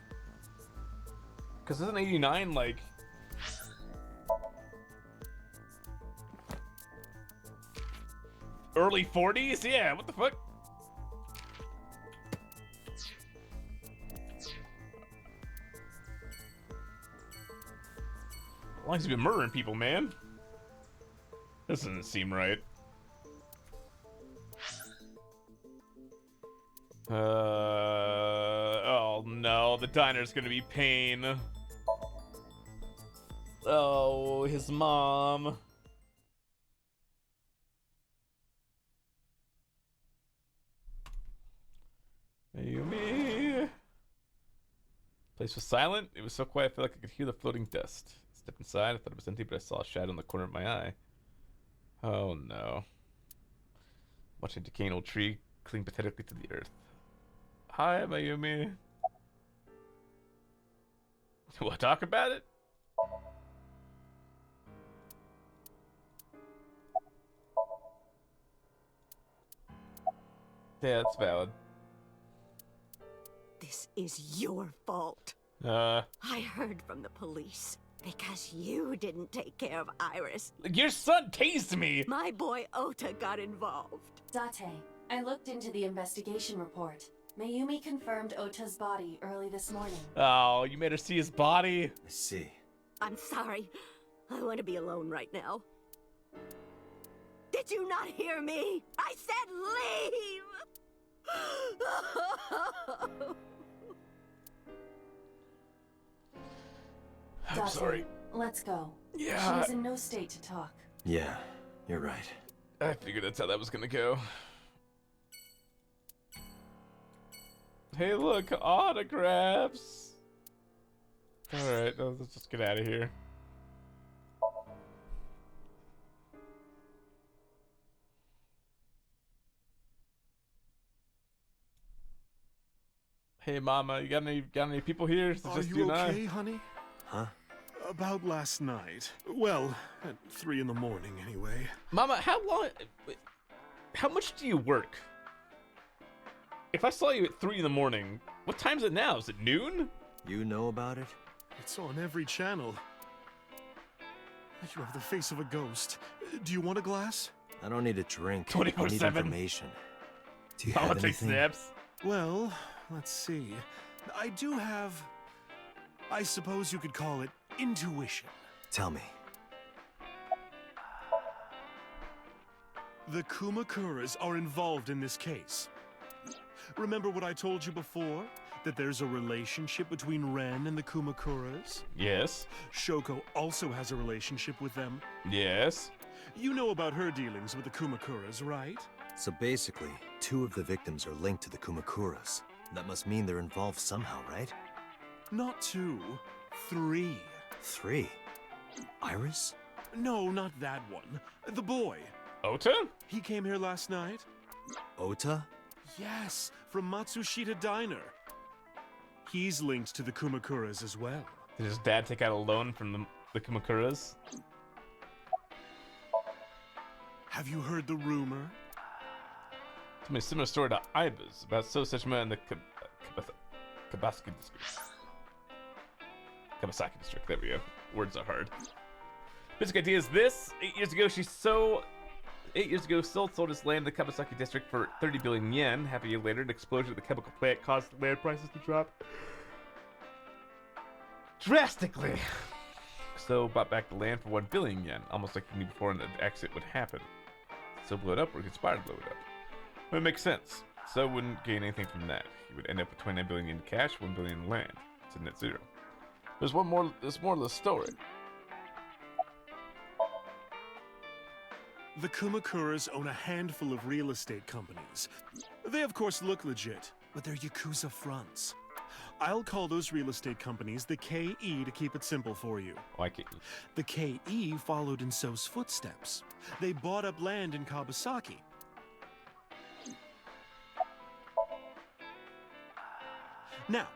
Because isn't 89 like... early 40s? Yeah, what the fuck? How long has he been murdering people, man? This doesn't seem right. Oh no, the diner's gonna be pain. Oh, his mom. Mayumi. Place was silent. It was so quiet I felt like I could hear the floating dust. I stepped inside. I thought it was empty, but I saw a shadow in the corner of my eye. Oh no. Watching a decaying old tree cling pathetically to the earth. Hi, Mayumi. Want to talk about it? Yeah, that's valid.
This is your fault.
I
heard from the police. Because you didn't take care of Iris.
Your son tased me!
My boy Ota got involved.
Date, I looked into the investigation report. Mayumi confirmed Ota's body early this morning.
Oh, you made her see his body?
I see.
I'm sorry. I want to be alone right now. Did you not hear me? I said leave!
I'm
Date,
sorry.
Let's go.
Yeah.
She's in no state to talk.
Yeah, you're right.
I figured that's how that was gonna go. Hey, look, autographs. Alright, let's just get out of here. Hey, Mama, you got any people here? Is it
Are
just
you
and I?
okay, honey?
Huh?
About last night. Well, at 3 in the morning, anyway.
Mama, how much do you work? If I saw you at 3 in the morning, what time is it now? Is it noon?
You know about it?
It's on every channel. You have the face of a ghost. Do you want a glass?
I don't need a drink.
24/7.
I need information. Do you
Mama
have
takes
anything?
snaps.
Well, let's see. I do have... I suppose you could call it intuition.
Tell me.
The Kumakuras are involved in this case. Remember what I told you before? That there's a relationship between Ren and the Kumakuras?
Yes.
Shoko also has a relationship with them.
Yes.
You know about her dealings with the Kumakuras, right?
So basically, 2 of the victims are linked to the Kumakuras. That must mean they're involved somehow, right?
Not 2, 3.
3? Iris?
No, not that one. The boy.
Ota?
He came here last night.
Ota?
Yes, from Matsushita Diner. He's linked to the Kumakuras as well.
Did his dad take out a loan from the Kumakuras?
Have you heard the rumor?
Told me a similar story to Iba's about Sosejima and the Kabasaki district. There we go. Words are hard. Basic idea is this. 8 years ago, she so 8 years ago, Seoul sold his land in the Kabasaki district for 30 billion yen. Half a year later, an explosion at the chemical plant caused land prices to drop drastically. So bought back the land for 1 billion yen, almost like he knew before an exit would happen. So blew it up or conspired to blow it up. But it makes sense. So wouldn't gain anything from that. He would end up with 29 billion in cash, 1 billion in land. It's a net zero. There's more to the story.
The Kumakuras own a handful of real estate companies. They of course look legit, but they're Yakuza fronts. I'll call those real estate companies the KE to keep it simple for you.
Like it.
The KE followed in So's footsteps. They bought up land in Kabasaki. Now,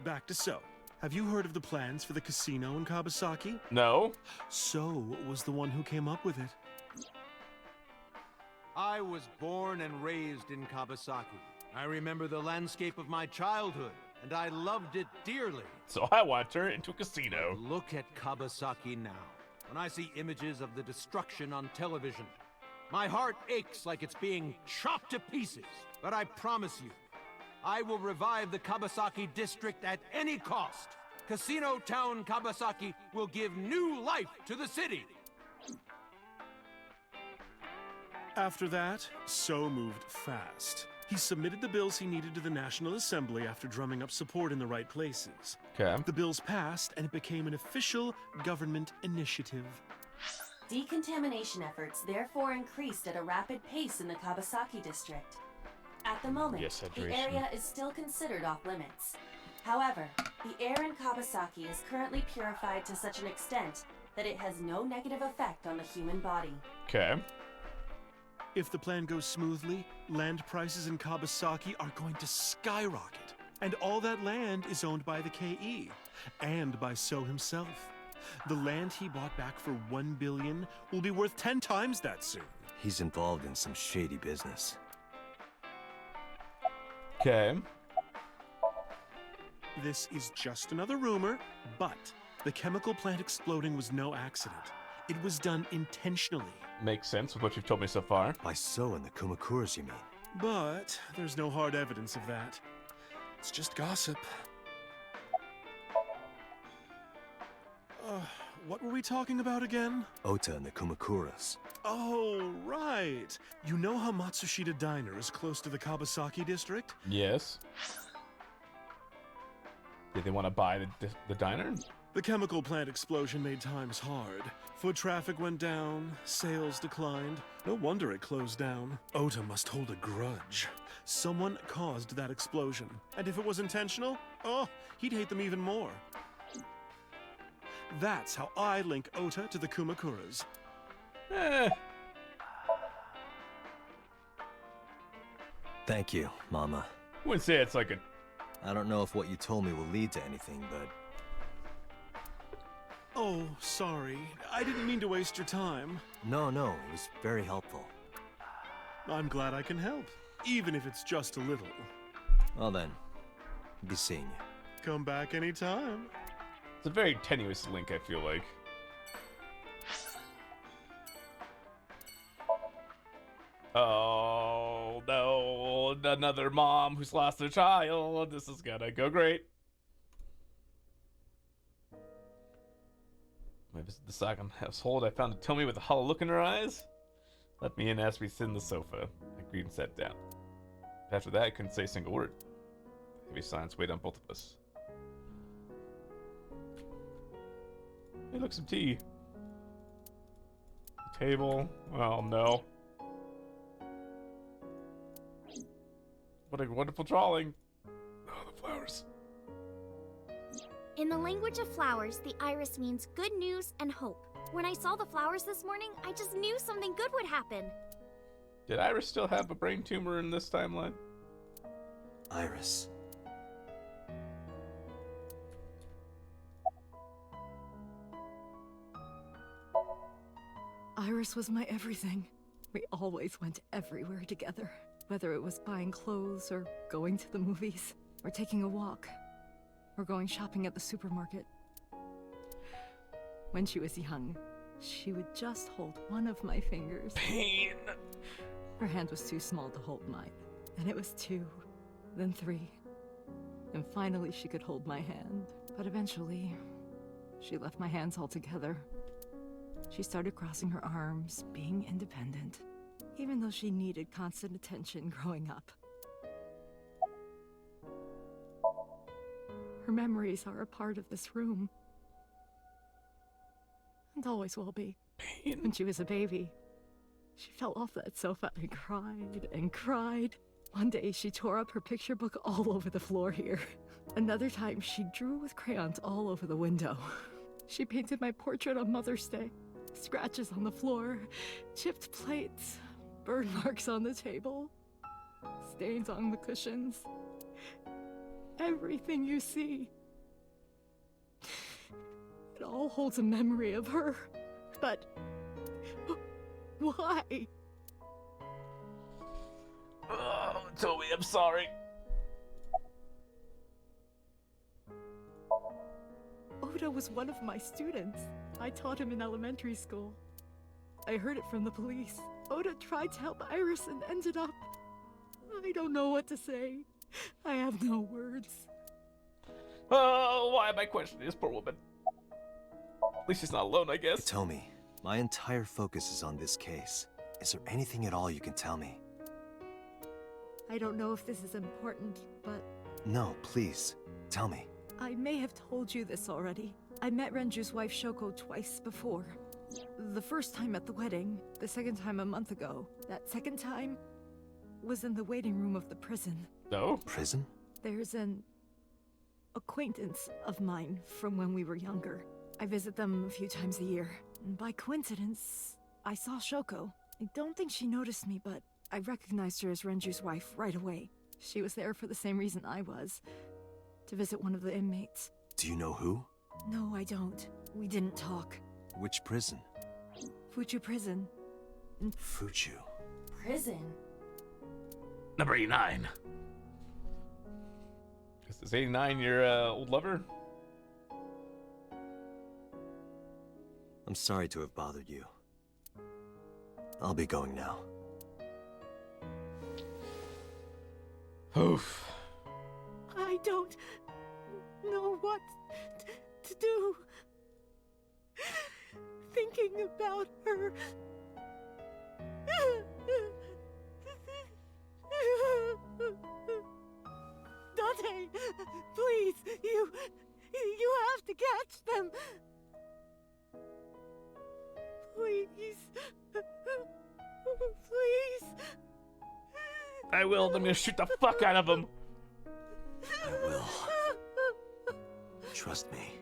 back to So. Have you heard of the plans for the casino in Kabasaki?
No.
So was the one who came up with it.
I was born and raised in Kabasaki. I remember the landscape of my childhood, and I loved it dearly.
So I want to turn it into a casino.
But look at Kabasaki now. When I see images of the destruction on television, my heart aches like it's being chopped to pieces. But I promise you, I will revive the Kabasaki district at any cost. Casino Town Kabasaki will give new life to the city.
After that, So moved fast. He submitted the bills he needed to the National Assembly after drumming up support in the right places.
Okay.
The bills passed, and it became an official government initiative.
Decontamination efforts therefore increased at a rapid pace in the Kabasaki district. At the moment,
Yes,
the
hydration.
area is still considered off limits. However, the air in Kabasaki is currently purified to such an extent that it has no negative effect on the human body.
Okay.
If the plan goes smoothly, land prices in Kabasaki are going to skyrocket. And all that land is owned by the KE, and by So himself. The land he bought back for 1 billion will be worth 10 times that soon.
He's involved in some shady business.
Okay.
This is just another rumor, but the chemical plant exploding was no accident. It was done intentionally.
Makes sense with what you've told me so far.
By So and the Kumakuras, you mean?
But there's no hard evidence of that. It's just gossip. What were we talking about again?
Ota and the Kumakuras.
Oh, right. You know how Matsushita Diner is close to the Kabasaki district?
Yes. Did they want to buy the diner?
The chemical plant explosion made times hard. Foot traffic went down, sales declined. No wonder it closed down. Ota must hold a grudge. Someone caused that explosion. And if it was intentional, oh, he'd hate them even more. That's how I link Ota to the Kumakuras.
Thank you, Mama.
I wouldn't say it's like a...
I don't know if what you told me will lead to anything, but...
Oh, sorry. I didn't mean to waste your time.
No, it was very helpful.
I'm glad I can help, even if it's just a little.
Well then, be seeing you.
Come back anytime.
It's a very tenuous link, I feel like. Oh, no. Another mom who's lost their child. This is gonna go great. When I visited the Sagan household, I found a Tomi with a hollow look in her eyes. Let me in, asked me to sit in the sofa. I agreed and sat down. After that, I couldn't say a single word. Heavy silence weighed on both of us. Hey, look, some tea. Table. Oh, no. What a wonderful drawing. Oh, the flowers.
In the language of flowers, the iris means good news and hope. When I saw the flowers this morning, I just knew something good would happen.
Did Iris still have a brain tumor in this timeline?
Iris.
Iris was my everything. We always went everywhere together. Whether it was buying clothes, or going to the movies, or taking a walk, or going shopping at the supermarket. When she was young, she would just hold one of my fingers.
Pain.
Her hand was too small to hold mine. Then it was 2, then 3. And finally she could hold my hand. But eventually, she left my hands altogether. She started crossing her arms, being independent, even though she needed constant attention growing up. Her memories are a part of this room. And always will be. When she was a baby, she fell off that sofa and cried and cried. One day she tore up her picture book all over the floor here. Another time she drew with crayons all over the window. She painted my portrait on Mother's Day. Scratches on the floor, chipped plates, burn marks on the table, stains on the cushions. Everything you see. It all holds a memory of her. But why?
Oh, Toby, I'm sorry.
Oda was one of my students. I taught him in elementary school. I heard it from the police. Oda tried to help Iris and ended up... I don't know what to say. I have no words.
Oh, why am I questioning this poor woman? At least she's not alone, I guess.
Hitomi, my entire focus is on this case. Is there anything at all you can tell me?
I don't know if this is important, but...
No, please. Tell me.
I may have told you this already. I met Renju's wife Shoko twice before. The first time at the wedding, the second time a month ago. That second time was in the waiting room of the prison.
No?
Prison?
There's an acquaintance of mine from when we were younger. I visit them a few times a year. And by coincidence, I saw Shoko. I don't think she noticed me, but I recognized her as Renju's wife right away. She was there for the same reason I was. To visit one of the inmates.
Do you know who?
No, I don't. We didn't talk.
Which prison?
Fuchu prison.
Fuchu.
Prison?
Number 89. Is 89 your old lover?
I'm sorry to have bothered you. I'll be going now.
Oof.
I don't know what to do. Thinking about her. Dante, please, you have to catch them. Please. Please.
I will. I'm gonna shoot the fuck out of him.
I will. Trust me.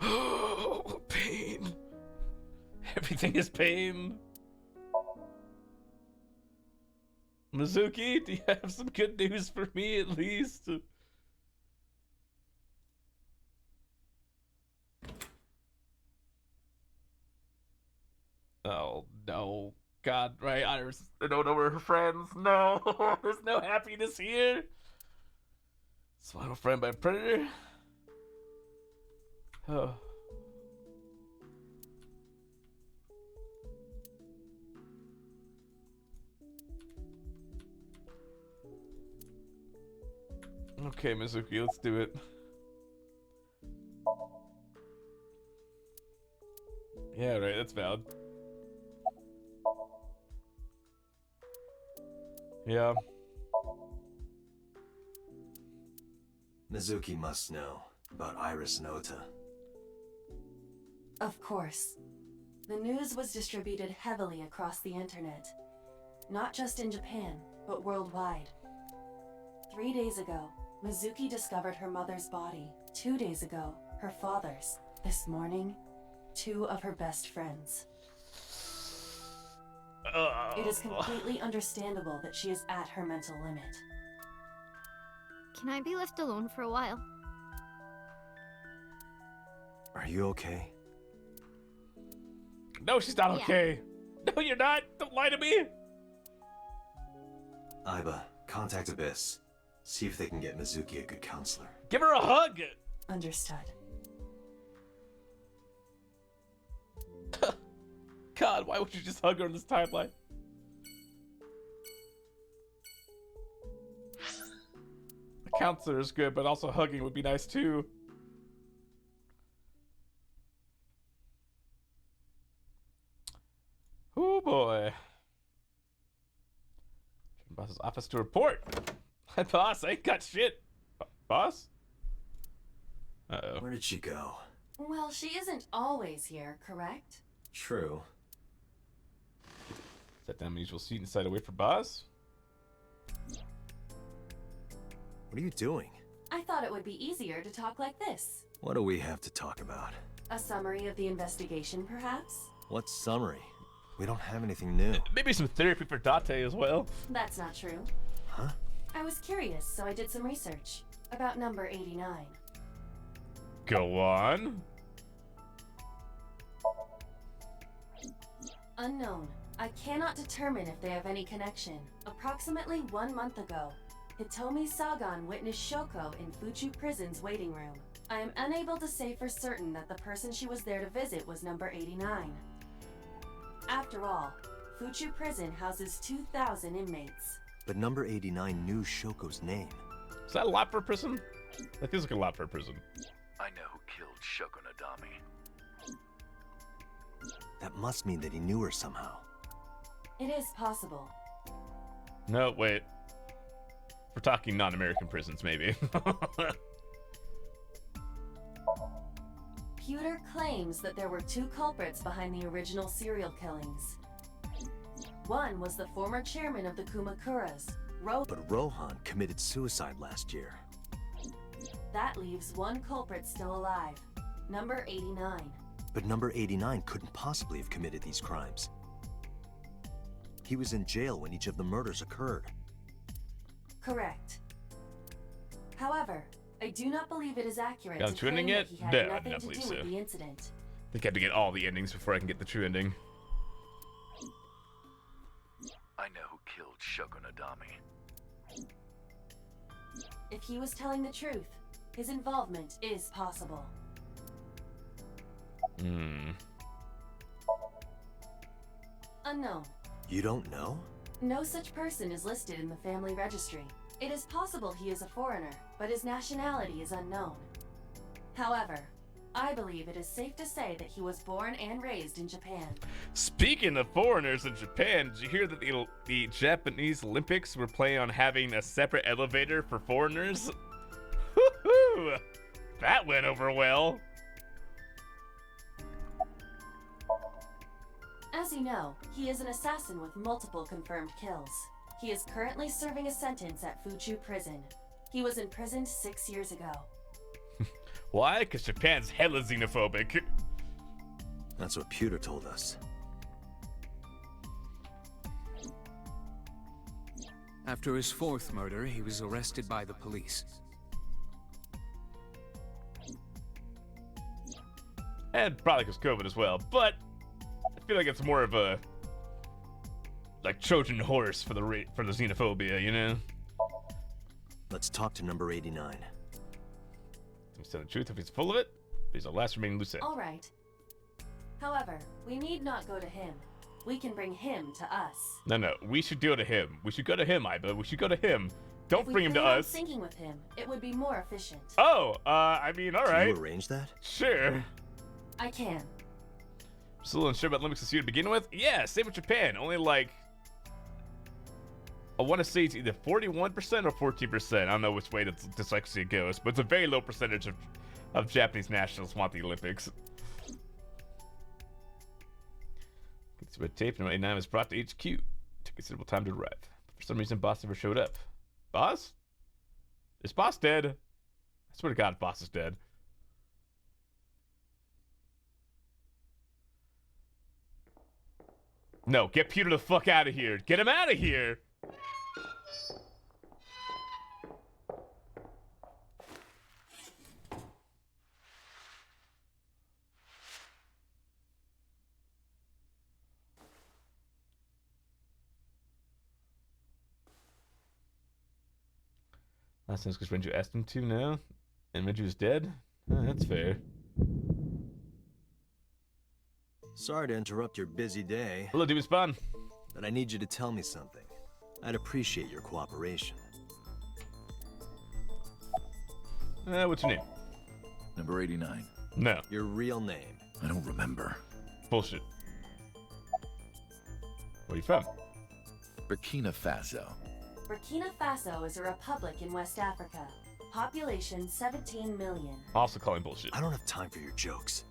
Oh, pain. Everything is pain. Mizuki, do you have some good news for me at least? Oh, no. God, right? Iris, I don't know where her friends. No, there's no happiness here. Spinal friend by Predator. Oh. Okay, Mizuki, let's do it. Yeah, right, that's valid. Yeah.
Mizuki must know about Iris and Ota.
Of course. The news was distributed heavily across the internet. Not just in Japan, but worldwide. 3 days ago, Mizuki discovered her mother's body. 2 days ago, her father's. This morning, 2 of her best friends. It is completely understandable that she is at her mental limit.
Can I be left alone for a while?
Are you okay?
No, she's not okay. No, you're not. Don't lie to me.
Aiba, Contact Abyss. See if they can get Mizuki a good counselor.
Give her a hug!
Understood.
God, why would you just hug her in this timeline? The counselor is good, but also hugging would be nice too. Oh boy. Boss's office to report. Hi, boss. I ain't got shit. Boss? Uh-oh.
Where did she go?
Well, she isn't always here, correct?
True.
Set down my usual seat and decide to wait for boss.
What are you doing?
I thought it would be easier to talk like this.
What do we have to talk about?
A summary of the investigation, perhaps?
What summary? We don't have anything new.
Maybe some therapy for Date as well.
That's not true.
Huh?
I was curious, so I did some research about number 89.
Go on.
Unknown. I cannot determine if they have any connection. Approximately 1 month ago, Hitomi Sagan witnessed Shoko in Fuchu Prison's waiting room. I am unable to say for certain that the person she was there to visit was number 89. After all, Fuchu Prison houses 2,000 inmates.
But number 89 knew Shoko's name.
Is that a lot for a prison? That feels like a lot for a prison.
I know who killed Shoko Nadami.
That must mean that he knew her somehow.
It is possible.
No, wait. We're talking non-American prisons, maybe.
Pewter claims that there were 2 culprits behind the original serial killings. One was the former chairman of the Kumakuras,
But Rohan committed suicide last year.
That leaves 1 culprit still alive, number 89.
But number 89 couldn't possibly have committed these crimes. He was in jail when each of the murders occurred.
Correct. However, I do not believe it is accurate
Got
to
the true
claim
ending
that
yet?
he had
No, I
nothing
don't
to
believe
do
so.
with the incident.
I think I have to get all the endings before I can get the true ending.
I know who killed Shoko Nadami.
If he was telling the truth, his involvement is possible. Unknown.
You don't know?
No such person is listed in the family registry. It is possible he is a foreigner, but his nationality is unknown. However, I believe it is safe to say that he was born and raised in Japan.
Speaking of foreigners in Japan, did you hear that the Japanese Olympics were planning on having a separate elevator for foreigners? Woohoo! That went over well.
As you know, he is an assassin with multiple confirmed kills. He is currently serving a sentence at Fuchu Prison. He was imprisoned 6 years ago.
Why? Because Japan's hella xenophobic.
That's what Pewter told us.
After his 4th murder, he was arrested by the police.
And probably because COVID as well, but I feel like it's more of a like Trojan horse for the xenophobia, you know?
Let's talk to number 89.
He's telling the truth if he's full of it, but he's the last remaining loose end.
All right. However, we need not go to him. We can bring him to us.
No, we should go to him. We should go to him, Iba. We should go to him. Don't bring him to us.
If we syncing with him, it would be more efficient.
Oh, I mean, all right.
Can you arrange that?
Sure.
I can.
Still a little unsure about Olympics this year to begin with? Yeah, same with Japan. Only like, I want to say it's either 41% or 14%. I don't know which way the dyslexia goes, but it's a very low percentage of Japanese nationals want the Olympics. Gets red tape and 89 was brought to HQ. Took considerable time to arrive. But for some reason, Boss never showed up. Boss? Is Boss dead? I swear to God, Boss is dead. No, get Peter the fuck out of here. Get him out of here. Last time because Renju asked him to, no? And Renju's dead? That's fair.
Sorry to interrupt your busy day.
Hello, Demon Spawn.
But I need you to tell me something. I'd appreciate your cooperation.
What's your name?
Number 89.
No.
Your real name.
I don't remember.
Bullshit. Where are you from?
Burkina Faso.
Burkina Faso is a republic in West Africa. Population 17 million.
Also calling bullshit.
I don't have time for your jokes.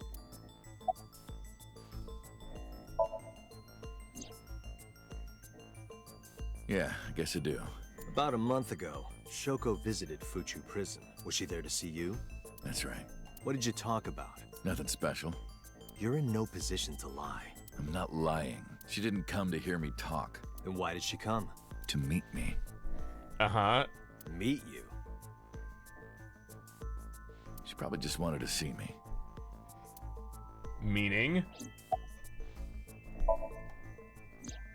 Yeah, I guess I do.
About a month ago, Shoko visited Fuchu prison. Was she there to see you?
That's right.
What did you talk about?
Nothing special.
You're in no position to lie.
I'm not lying. She didn't come to hear me talk.
Then why did she come?
To meet me.
Uh-huh.
Meet you?
She probably just wanted to see me.
Meaning?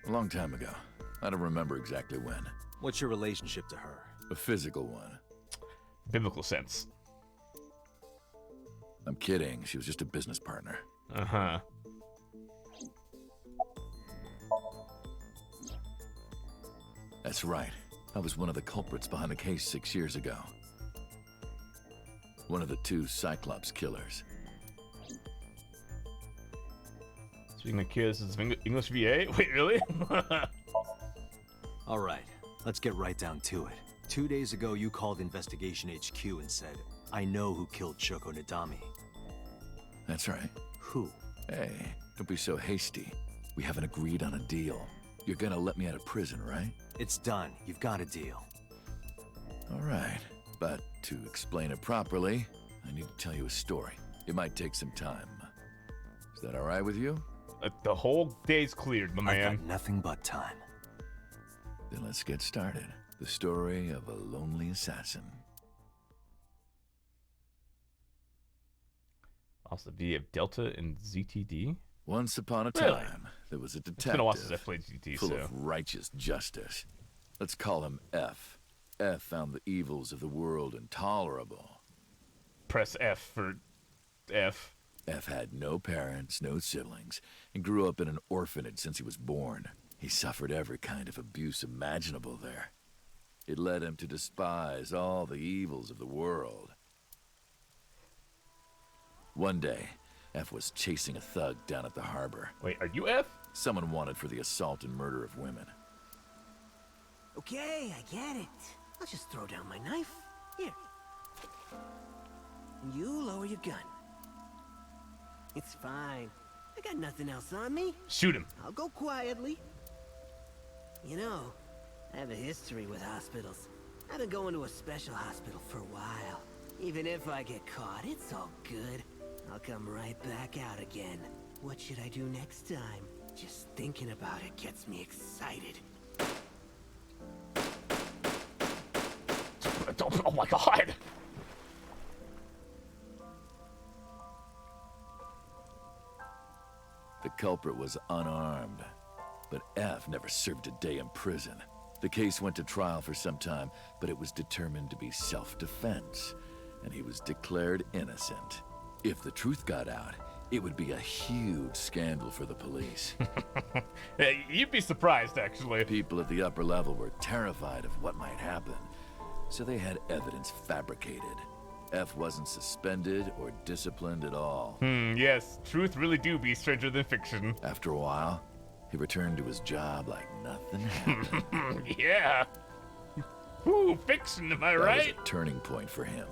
A long time ago. I don't remember exactly when.
What's your relationship to her?
A physical one.
Biblical sense.
I'm kidding. She was just a business partner.
Uh-huh.
That's right. I was one of the culprits behind the case 6 years ago. One of the 2 Cyclops killers.
Speaking of kids, this is English VA? Wait, really?
All right, let's get right down to it. 2 days ago, you called Investigation HQ and said, I know who killed Shoko Nadami.
That's right.
Who?
Hey, don't be so hasty. We haven't agreed on a deal. You're gonna let me out of prison, right?
It's done. You've got a deal.
All right. But to explain it properly, I need to tell you a story. It might take some time. Is that all right with you?
The whole day's cleared, my man.
I've got nothing but time.
Then let's get started. The story of a lonely assassin.
Also, VA of Delta and ZTD.
Once upon a
Really?
time, there was a detective
It's been a while since I played GT,
full
so.
of righteous justice. Let's call him F. F found the evils of the world intolerable.
Press F for F.
F had no parents, no siblings, and grew up in an orphanage since he was born. He suffered every kind of abuse imaginable there. It led him to despise all the evils of the world. One day, F was chasing a thug down at the harbor.
Wait, are you F?
Someone wanted for the assault and murder of women.
Okay, I get it. I'll just throw down my knife. Here. And you lower your gun. It's fine. I got nothing else on me.
Shoot him.
I'll go quietly. You know, I have a history with hospitals. I've been going to a special hospital for a while. Even if I get caught, it's all good. I'll come right back out again. What should I do next time? Just thinking about it gets me excited.
Oh my god!
The culprit was unarmed, but F never served a day in prison. The case went to trial for some time, but it was determined to be self-defense, and he was declared innocent. If the truth got out, it would be a huge scandal for the police.
Hey, you'd be surprised, actually.
People at the upper level were terrified of what might happen, so they had evidence fabricated. F wasn't suspended or disciplined at all.
Yes, truth really do be stranger than fiction.
After a while, he returned to his job like nothing happened.
Yeah. Ooh, fiction, am I right?
That was a turning point for him.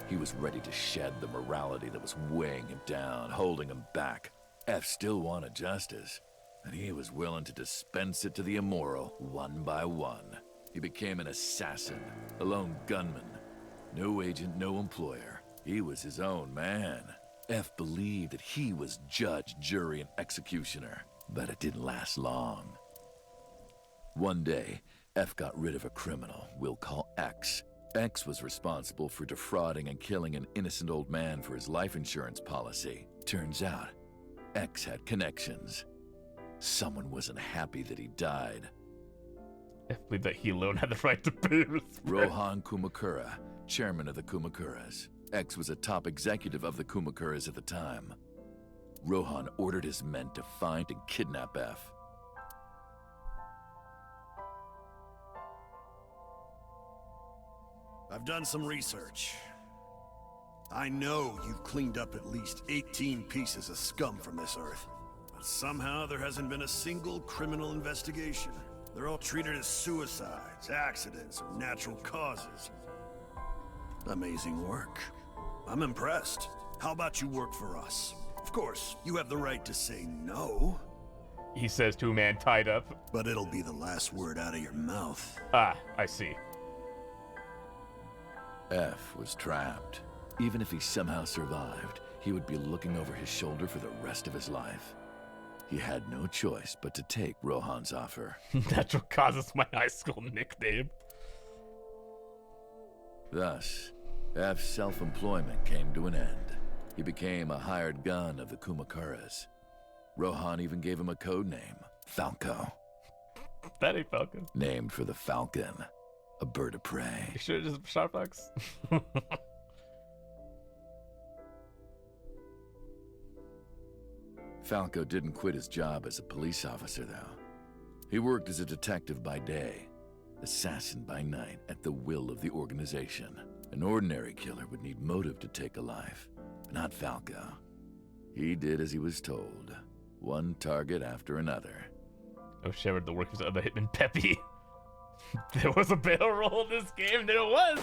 He was ready to shed the morality that was weighing him down, holding him back. F still wanted justice, and he was willing to dispense it to the immoral one by one. He became an assassin, a lone gunman. No agent, no employer. He was his own man. F believed that he was judge, jury, and executioner, but it didn't last long. One day, F got rid of a criminal we'll call X. X was responsible for defrauding and killing an innocent old man for his life insurance policy. Turns out, X had connections. Someone wasn't happy that he died.
I believe that he alone had the right to pay respect.
Rohan Kumakura, chairman of the Kumakuras. X was a top executive of the Kumakuras at the time. Rohan ordered his men to find and kidnap F.
I've done some research. I know you've cleaned up at least 18 pieces of scum from this earth. But somehow there hasn't been a single criminal investigation. They're all treated as suicides, accidents, or natural causes. Amazing work. I'm impressed. How about you work for us? Of course, you have the right to say no.
He says to a man tied up.
But it'll be the last word out of your mouth.
Ah, I see.
F was trapped. Even if he somehow survived, he would be looking over his shoulder for the rest of his life. He had no choice but to take Rohan's offer.
Natural causes my high school nickname.
Thus, F's self-employment came to an end. He became a hired gun of the Kumakuras. Rohan even gave him a code name, Falco.
That ain't Falcon.
Named for the falcon, a bird of prey.
You should have just Sharpfox.
Falco didn't quit his job as a police officer, though. He worked as a detective by day, assassin by night, at the will of the organization. An ordinary killer would need motive to take a life, but not Falco. He did as he was told, one target after another.
Oh, shared the work of the other hitman, Peppy. There was a barrel roll in this game, there was!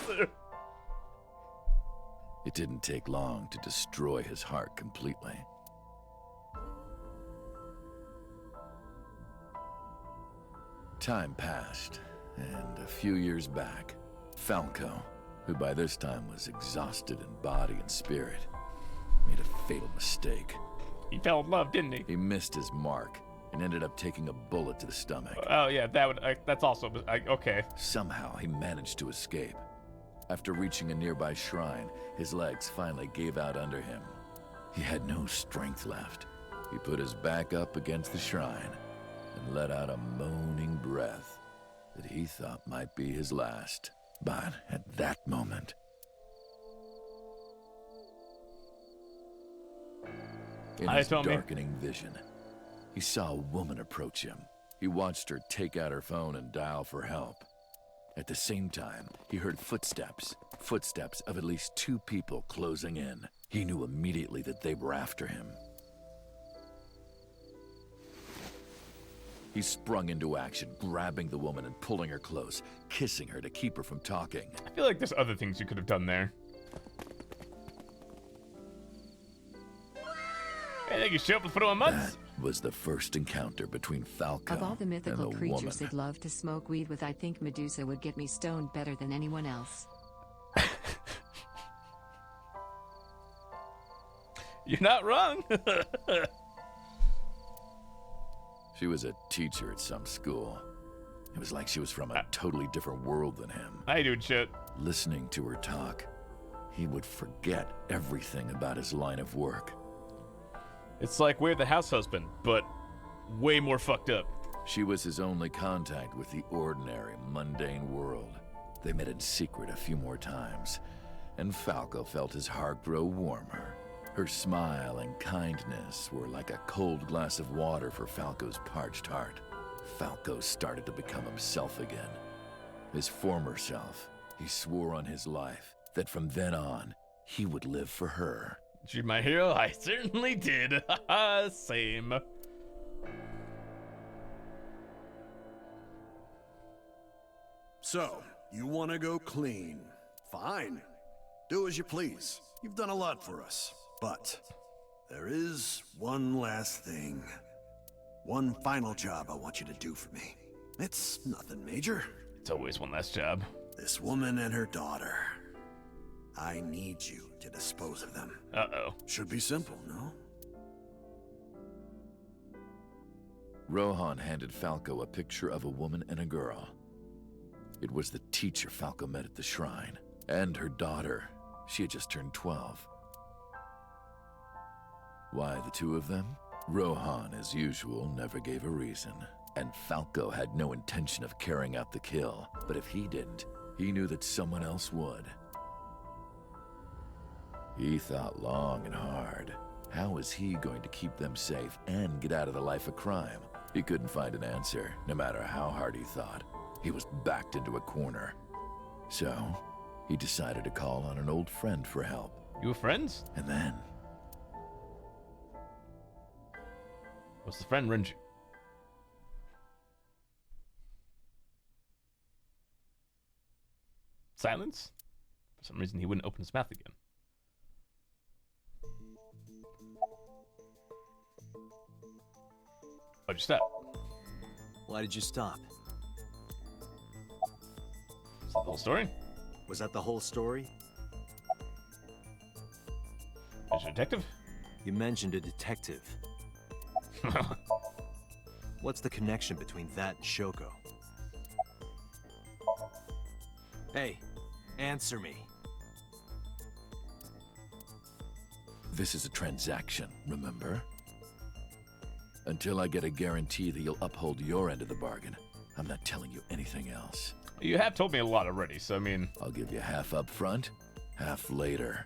It didn't take long to destroy his heart completely. Time passed, and a few years back, Falco, who by this time was exhausted in body and spirit, made a fatal mistake.
He fell in love, didn't he?
He missed his mark and ended up taking a bullet to the stomach.
Oh yeah, that's also okay.
Somehow he managed to escape. After reaching a nearby shrine, his legs finally gave out under him. He had no strength left. He put his back up against the shrine and let out a moaning breath that he thought might be his last. But at that moment, in his darkening vision, he saw a woman approach him. He watched her take out her phone and dial for help. At the same time, he heard footsteps of at least 2 people closing in. He knew immediately that they were after him. He sprung into action, grabbing the woman and pulling her close, kissing her to keep her from talking.
I feel like there's other things you could have done there. Hey, thank you, Shep, for 21 months.
That was the first encounter between Falco
Of all the mythical
and a
creatures
woman.
that love to smoke weed with, I think Medusa would get me stoned better than anyone else.
You're not wrong.
She was a teacher at some school. It was like she was from a totally different world than him.
How you doing, shit?
Listening to her talk, he would forget everything about his line of work.
It's like We're the House Husband, but way more fucked up.
She was his only contact with the ordinary, mundane world. They met in secret a few more times, and Falco felt his heart grow warmer. Her smile and kindness were like a cold glass of water for Falco's parched heart. Falco started to become himself again. His former self. He swore on his life that from then on, he would live for her.
She my hero? I certainly did. Same.
So, you want to go clean? Fine. Do as you please. You've done a lot for us. But there is one last thing. One final job I want you to do for me. It's nothing major.
It's always one last job.
This woman and her daughter. I need you to dispose of them.
Uh-oh.
Should be simple, no?
Rohan handed Falco a picture of a woman and a girl. It was the teacher Falco met at the shrine, and her daughter. She had just turned 12. Why the 2 of them? Rohan, as usual, never gave a reason. And Falco had no intention of carrying out the kill, but if he didn't, he knew that someone else would. He thought long and hard. How was he going to keep them safe and get out of the life of crime? He couldn't find an answer, no matter how hard he thought. He was backed into a corner. So, he decided to call on an old friend for help.
You were friends?
And then...
What's the friend, Renju? Silence? For some reason, he wouldn't open his mouth again. Why'd you stop?
Why did you stop?
Is that the whole story?
Was that the whole story?
Is you a detective?
You mentioned a detective. What's the connection between that and Shoko? Hey, answer me.
This is a transaction, remember? Until I get a guarantee that you'll uphold your end of the bargain, I'm not telling you anything else.
You have told me a lot already, so I mean...
I'll give you half up front, half later.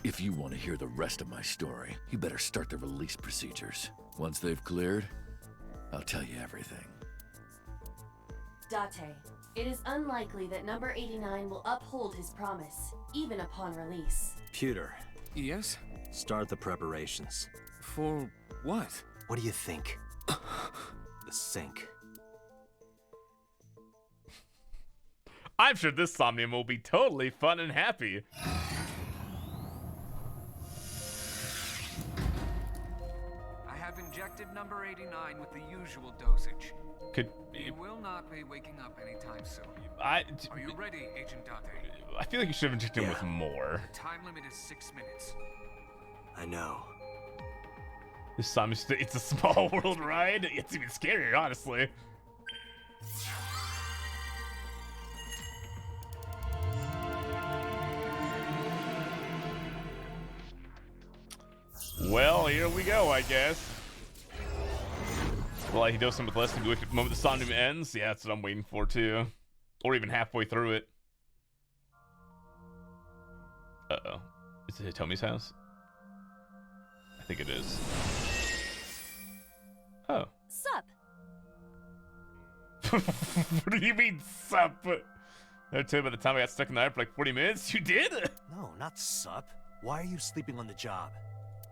If you want to hear the rest of my story, you better start the release procedures. Once they've cleared, I'll tell you everything.
Date, it is unlikely that number 89 will uphold his promise, even upon release.
Pewter.
Yes?
Start the preparations.
For what?
What do you think? The sink.
I'm sure this Somnium will be totally fun and happy.
I have injected number 89 with the usual dosage. He will not be waking up anytime soon. Are you ready, Agent Date?
I feel like you should have injected him with more.
The time limit is 6 minutes.
I know.
This Somnium, it's a small world ride. It's even scarier, honestly. Well, here we go, I guess. Well, he does some with less than the moment the Somnium ends. Yeah, that's what I'm waiting for, too. Or even halfway through it. Uh-oh. Is it Hitomi's house? I think it is. Oh.
Sup?
What do you mean, sup? I tell you, by the time I got stuck in the air for like 40 minutes, you did?
No, not sup. Why are you sleeping on the job?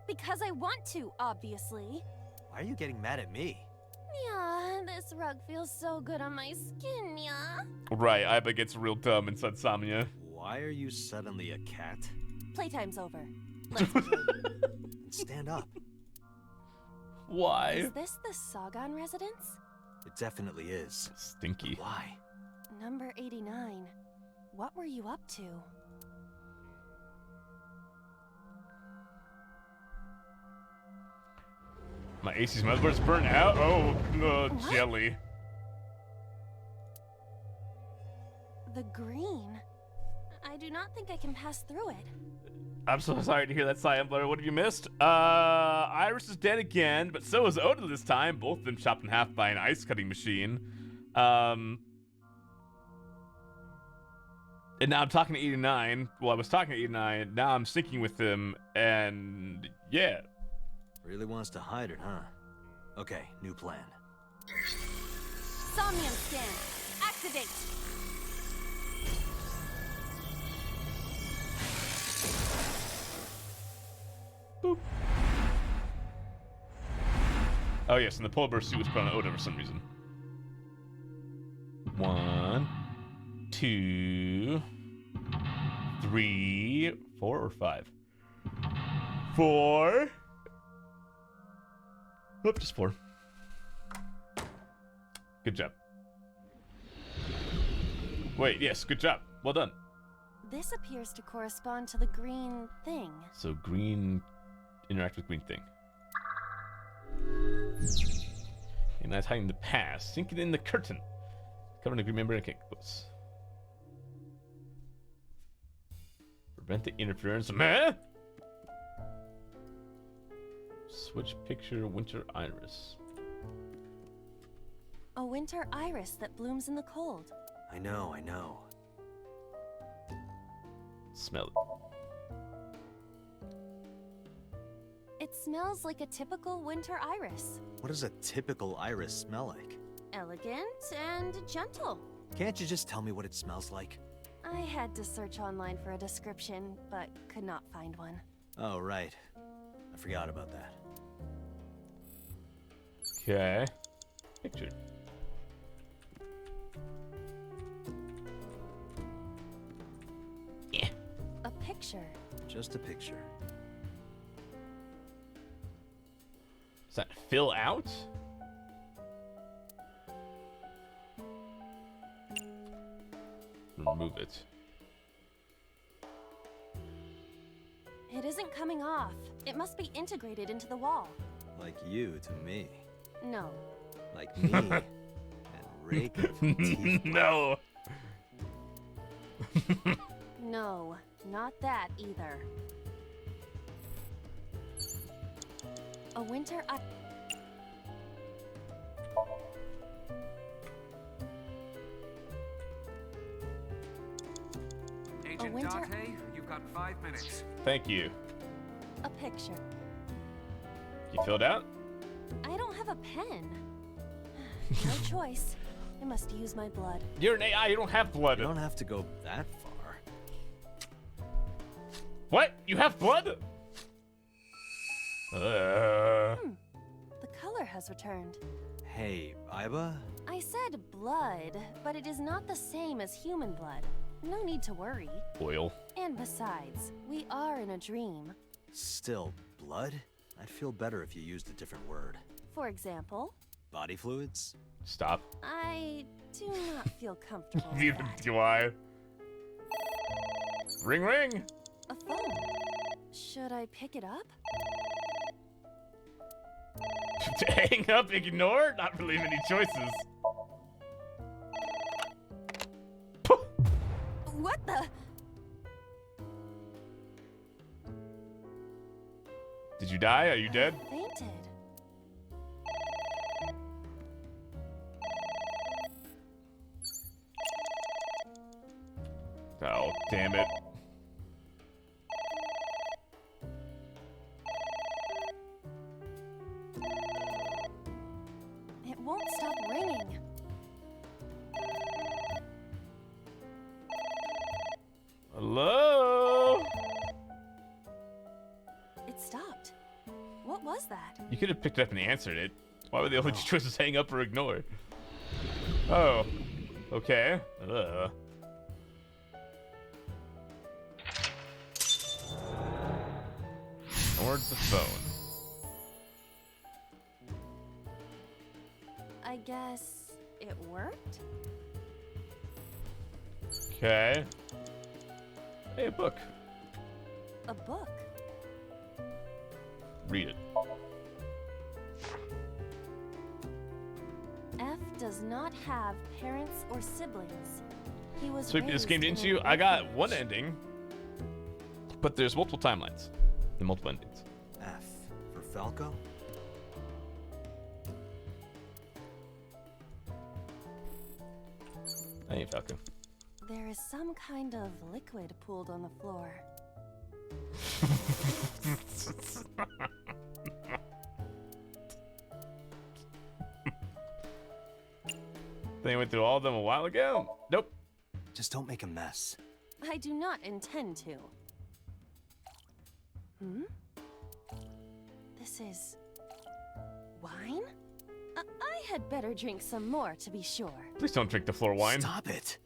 Because I want to, obviously.
Why are you getting mad at me?
Yeah, this rug feels so good on my skin, yeah.
Right, I bet it gets real dumb inside Somnia.
Why are you suddenly a cat?
Playtime's over. Let's play.
Stand up.
Why?
Is this the Sagan residence?
It definitely is.
Stinky.
Why?
Number 89. What were you up to?
My AC's motherboard's burnt out? Oh, no, jelly.
The green? I do not think I can pass through it.
I'm so sorry to hear that, Cyan Blur. What have you missed? Iris is dead again, but so is Oda this time. Both of them chopped in half by an ice cutting machine. And now I'm talking to 89. Well, I was talking to 89. Now I'm syncing with him, and yeah.
Really wants to hide it, huh? Okay, new plan.
Somnium scan. Activate.
Boop. Oh yes, and the polar bear suit was put on Oda for some reason. 1, 2, 3, 4 or 5? 4. Oop, just 4. Good job. Wait, yes, good job. Well done.
This appears to correspond to the green thing.
So green interact with green thing. And that's hiding the past. Sink it in the curtain. Covering the green membrane. Okay, close. Prevent the interference. Meh? Switch picture winter iris.
A winter iris that blooms in the cold.
I know, I know.
Smell it.
It smells like a typical winter iris.
What does a typical iris smell like?
Elegant and gentle.
Can't you just tell me what it smells like?
I had to search online for a description, but could not find one.
Oh, right. I forgot about that.
Okay. Picture. Yeah.
A picture.
Just a picture.
Does that fill out? Remove it.
It isn't coming off. It must be integrated into the wall.
Like you to me.
No.
Like me and Rake of Teeth.
No.
No, not that either. A winter
Agent Date, you've got 5 minutes.
Thank you.
A picture.
You filled out?
I don't have a pen. No choice. I must use my blood.
You're an AI, you don't have blood.
You don't have to go that far.
What? You have blood?
The color has returned.
Hey, Iba?
I said blood, but it is not the same as human blood. No need to worry.
Oil.
And besides, we are in a dream.
Still, blood? I'd feel better if you used a different word.
For example?
Body fluids?
Stop.
I do not feel comfortable with
Neither
that.
do I. Ring ring.
A phone. Should I pick it up?
Hang up, ignore? Not really many choices.
What the?
Did you die? Are you dead?
Fainted.
Oh, damn it.
It won't stop ringing.
Hello?
It stopped. What was that?
You could have picked it up and answered it. Why were the only choices hang up or ignore? Oh. Okay. Ignored the phone.
I guess it worked?
Okay. Hey, a book.
A book?
Read it.
F does not have parents or siblings. He was
So this game
raised
didn't
in
you?
an
I got
orphanage.
one ending, but there's multiple timelines and multiple endings.
F for Falco?
I ain't Falcon.
There is some kind of liquid pooled on the floor.
They went through all of them a while ago? Nope.
Just don't make a mess.
I do not intend to. Hmm? This is... wine? I had better drink some more to be sure.
Please don't drink the floor wine.
Stop it.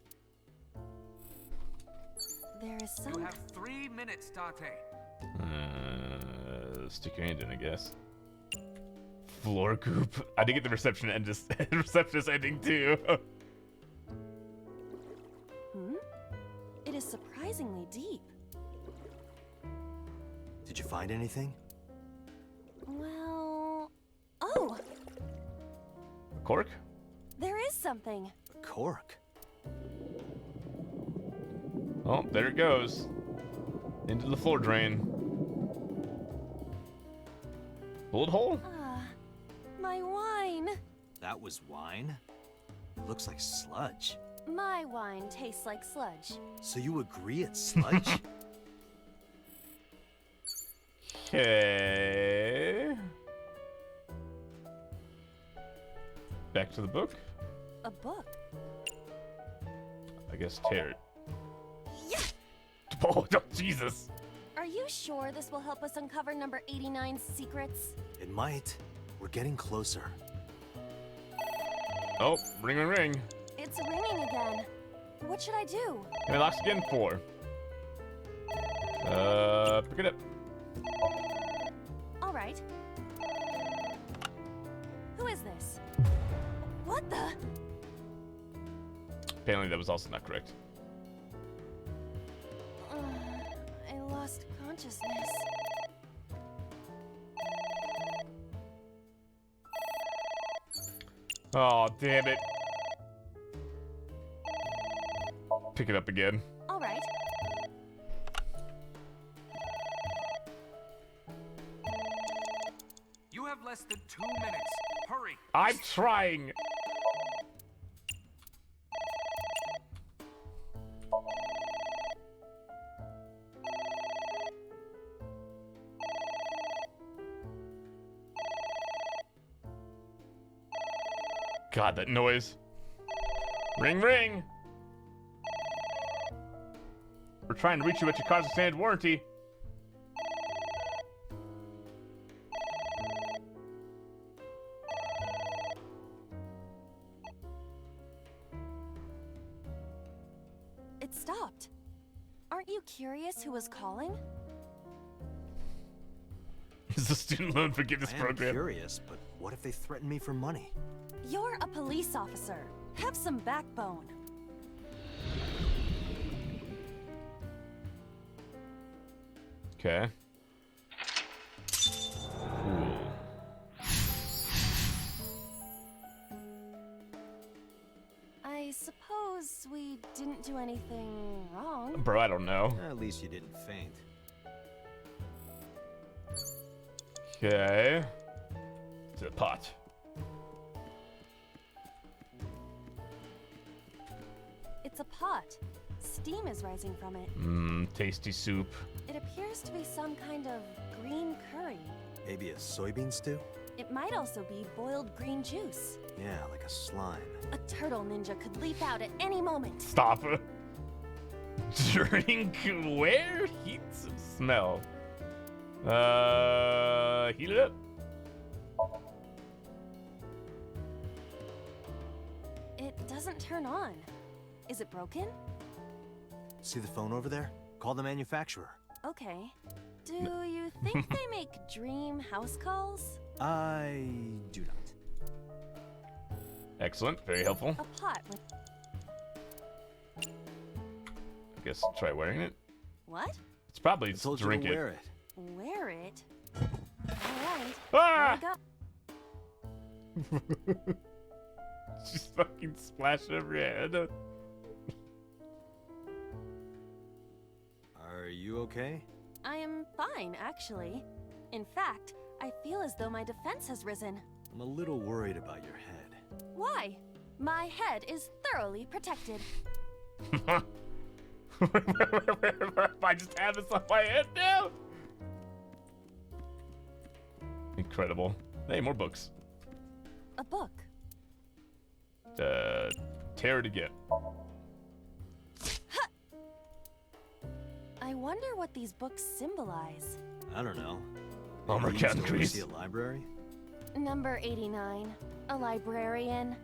There is some...
You have 3 minutes, Date.
Stick your hand in, I guess. Floor goop. I did get the receptionist ending too.
Hmm? It is surprisingly deep.
Did you find anything?
Well... Oh!
Cork?
There is something.
A cork?
Oh, there it goes. Into the floor drain. Bullet hole?
Ah, my wine.
That was wine? looks like sludge.
My wine tastes like sludge.
So you agree it's sludge?
Okay. Back to the book.
A book?
I guess tear it.
Yeah!
Oh, Jesus.
Are you sure this will help us uncover number 89's secrets?
It might. We're getting closer.
Oh, ring, ring, ring.
It's ringing again. What should I do?
And it locks again 4. Pick it up.
All right. Who is this? What the?
Apparently that was also not correct.
I lost consciousness.
Oh, damn it. Pick it up again.
All right.
You have less than 2 minutes. Hurry.
I'm trying. God, that noise. Ring, ring. We're trying to reach you at your car's extended warranty.
It stopped. Aren't you curious who was calling?
It's the student loan forgiveness program.
I'm curious, but what if they threaten me for money?
You're a police officer. Have some backbone.
Okay. Cool.
I suppose we didn't do anything wrong.
Bro, I don't know.
At least you didn't faint.
Okay. To the pot.
It's a pot. Steam is rising from it.
Mmm, tasty soup.
It appears to be some kind of green curry.
Maybe a soybean stew?
It might also be boiled green juice.
Yeah, like a slime.
A turtle ninja could leap out at any moment.
Stop. Drink where? Heat some smell. Heat it up.
It doesn't turn on. Is it broken?
See the phone over there? Call the manufacturer.
Okay. Do you think they make dream house calls?
I do not.
Excellent. Very helpful.
A pot with...
I guess try wearing it.
What?
It's probably
told
drink
you to
it.
wear it.
Wear it? Alright.
Ah!
Here we go.
Just fucking splash it over your head.
Are you okay?
I am fine, actually. In fact, I feel as though my defense has risen.
I'm a little worried about your head.
Why? My head is thoroughly protected.
I just have this on my head now. Incredible. Hey, more books.
A book.
Tear it again.
I wonder what these books symbolize.
I don't know.
Homer
Maybe you used
County
to
Grease.
oversee a library?
Number 89. A librarian.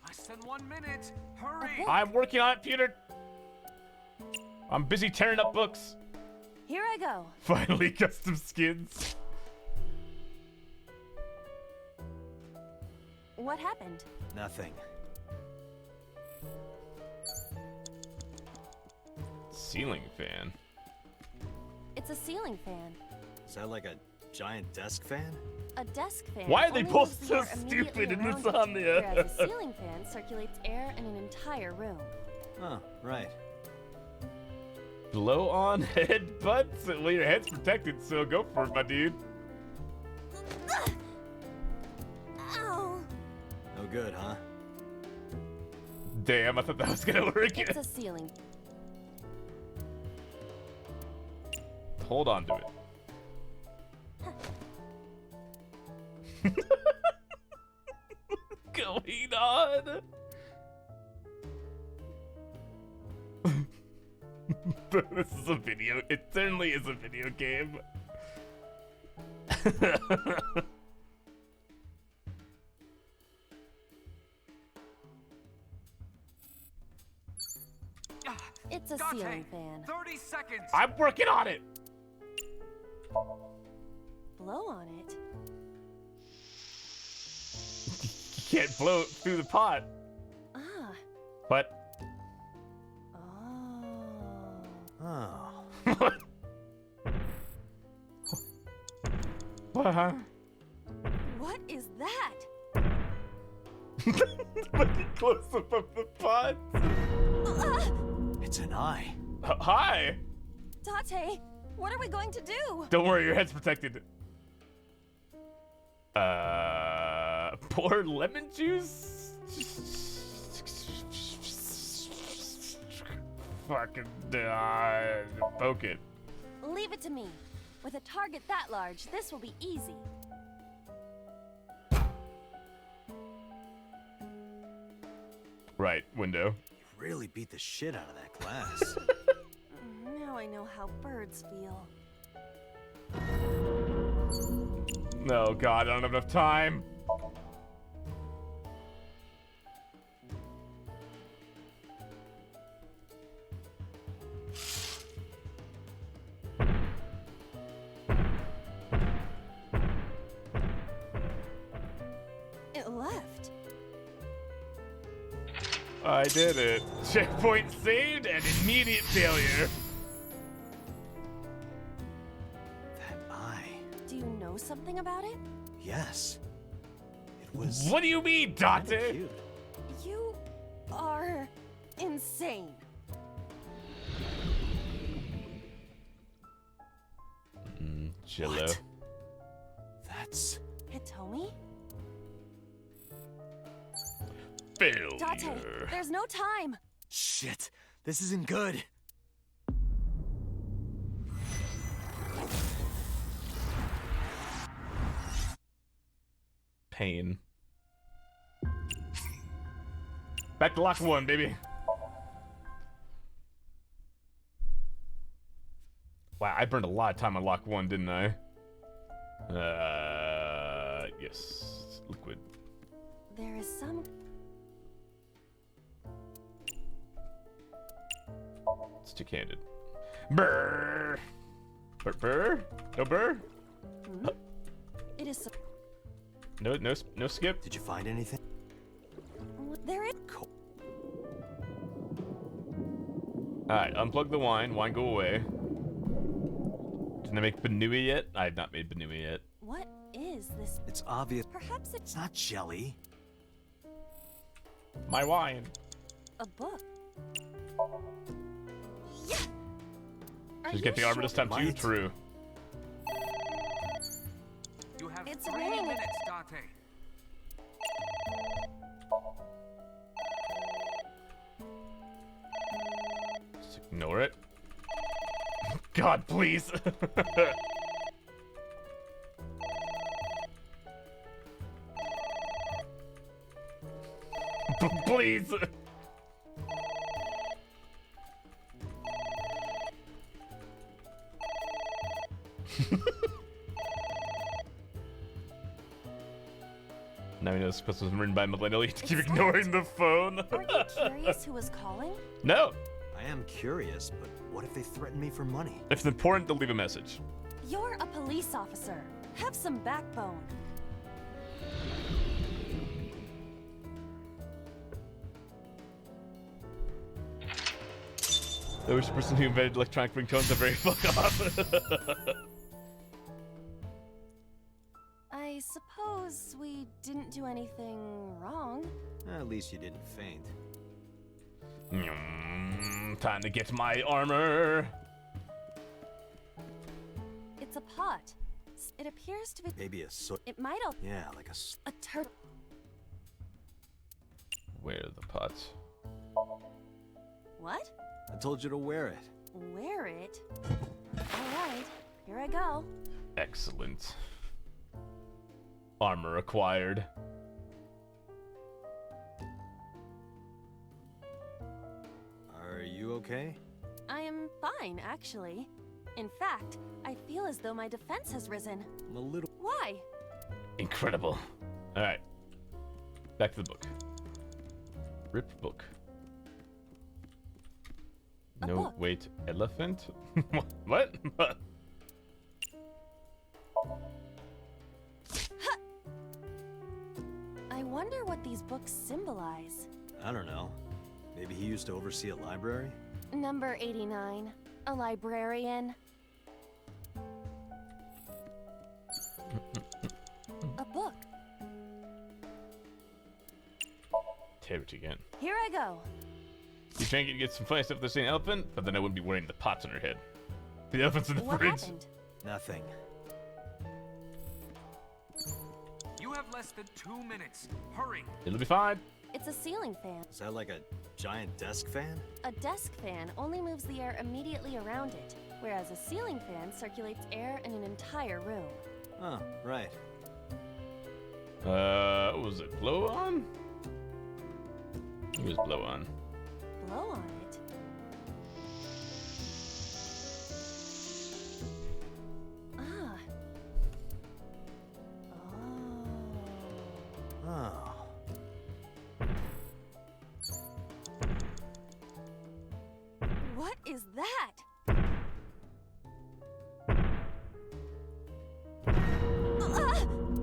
Less than 1 minute. Hurry.
I'm working on it, Peter. I'm busy tearing up books.
Here I go.
Finally, custom skins.
What happened?
Nothing.
Ceiling fan.
It's a ceiling fan.
Is that like a giant desk fan?
A desk fan.
Why are they
only
both
moves the
so
air immediately
stupid in
around it,
Insomnia?
Whereas a ceiling fan circulates air in an entire room.
Oh, right.
Blow on head butts? Well, your head's protected, so go for it, my dude.
Ow!
good, huh?
Damn, I thought that was gonna work.
It's a ceiling.
Hold on to it. Going on. This is a video. It certainly is a video game.
It's a
Dante,
ceiling fan.
30 seconds.
I'm working on it.
Blow on it.
You can't blow it through the pot.
Ah.
What?
Oh.
Oh.
What? Huh?
What is that?
Fucking close up of the pot.
It's an eye.
Hi.
Date, what are we going to do?
Don't worry, your head's protected. Pour lemon juice? Fucking poke it.
Leave it to me. With a target that large, this will be easy.
Right, window.
You really beat the shit out of that glass.
Now I know how birds feel.
No, God, I don't have enough time.
It left.
I did it. Checkpoint saved and immediate failure.
That eye.
Do you know something about it?
Yes. It was.
What do you mean, Dante?
Cute.
You are insane.
Jello.
What? That's.
Hitomi?
Failure.
Date, there's no time.
Shit. This isn't good.
Pain. Back to lock 1, baby. Wow, I burned a lot of time on lock 1, didn't I? Yes. Liquid.
There is some.
It's too candid. Brr. Brr. Brr. No burr.
Hmm? It is.
No skip.
Did you find anything?
There is.
Alright, unplug the wine. Wine go away. Didn't I make Banui yet? I have not made Banui yet.
What is this?
It's obvious.
Perhaps
It's not jelly.
My wine.
a book.
Just get the armor this time too? True.
You have
It's
3
ringing.
minutes, Date.
Just ignore it. God, please. Please. Now he knows this was written by a millennial. You have to keep ignoring the phone.
Aren't you curious who was calling?
No.
I am curious, but what if they threaten me for money?
If it's important, to leave a message.
You're a police officer. Have some backbone.
The worst person who invented electronic ringtones are very fuck off.
I suppose we didn't do anything wrong.
At least you didn't faint.
Time to get my armor.
It's a pot. It appears to be.
Maybe a
It might all.
Yeah, like a.
A turtle.
wear the pot.
What?
I told you to wear it.
Wear it? Alright, here I go.
Excellent. Armor acquired.
Are you okay?
I am fine, actually. In fact, I feel as though my defense has risen.
I'm a little...
Why?
Incredible. Alright. Back to the book. Rip book. No,
book.
wait, elephant? What?
I wonder what these books symbolize.
I don't know. Maybe he used to oversee a library?
Number 89. A librarian. A book.
Tear it again.
Here I go.
You think you'd get some funny stuff with this elephant, but then I wouldn't be wearing the pots on her head. The elephant's in the
What
fridge.
happened?
Nothing.
You have less than 2 minutes. Hurry.
It'll be fine.
It's a ceiling fan.
Is that like a giant desk fan?
A desk fan only moves the air immediately around it, whereas a ceiling fan circulates air in an entire room.
Oh, right.
What was it blow on? It was blow on.
Blow on it. Ah.
Oh.
What is that?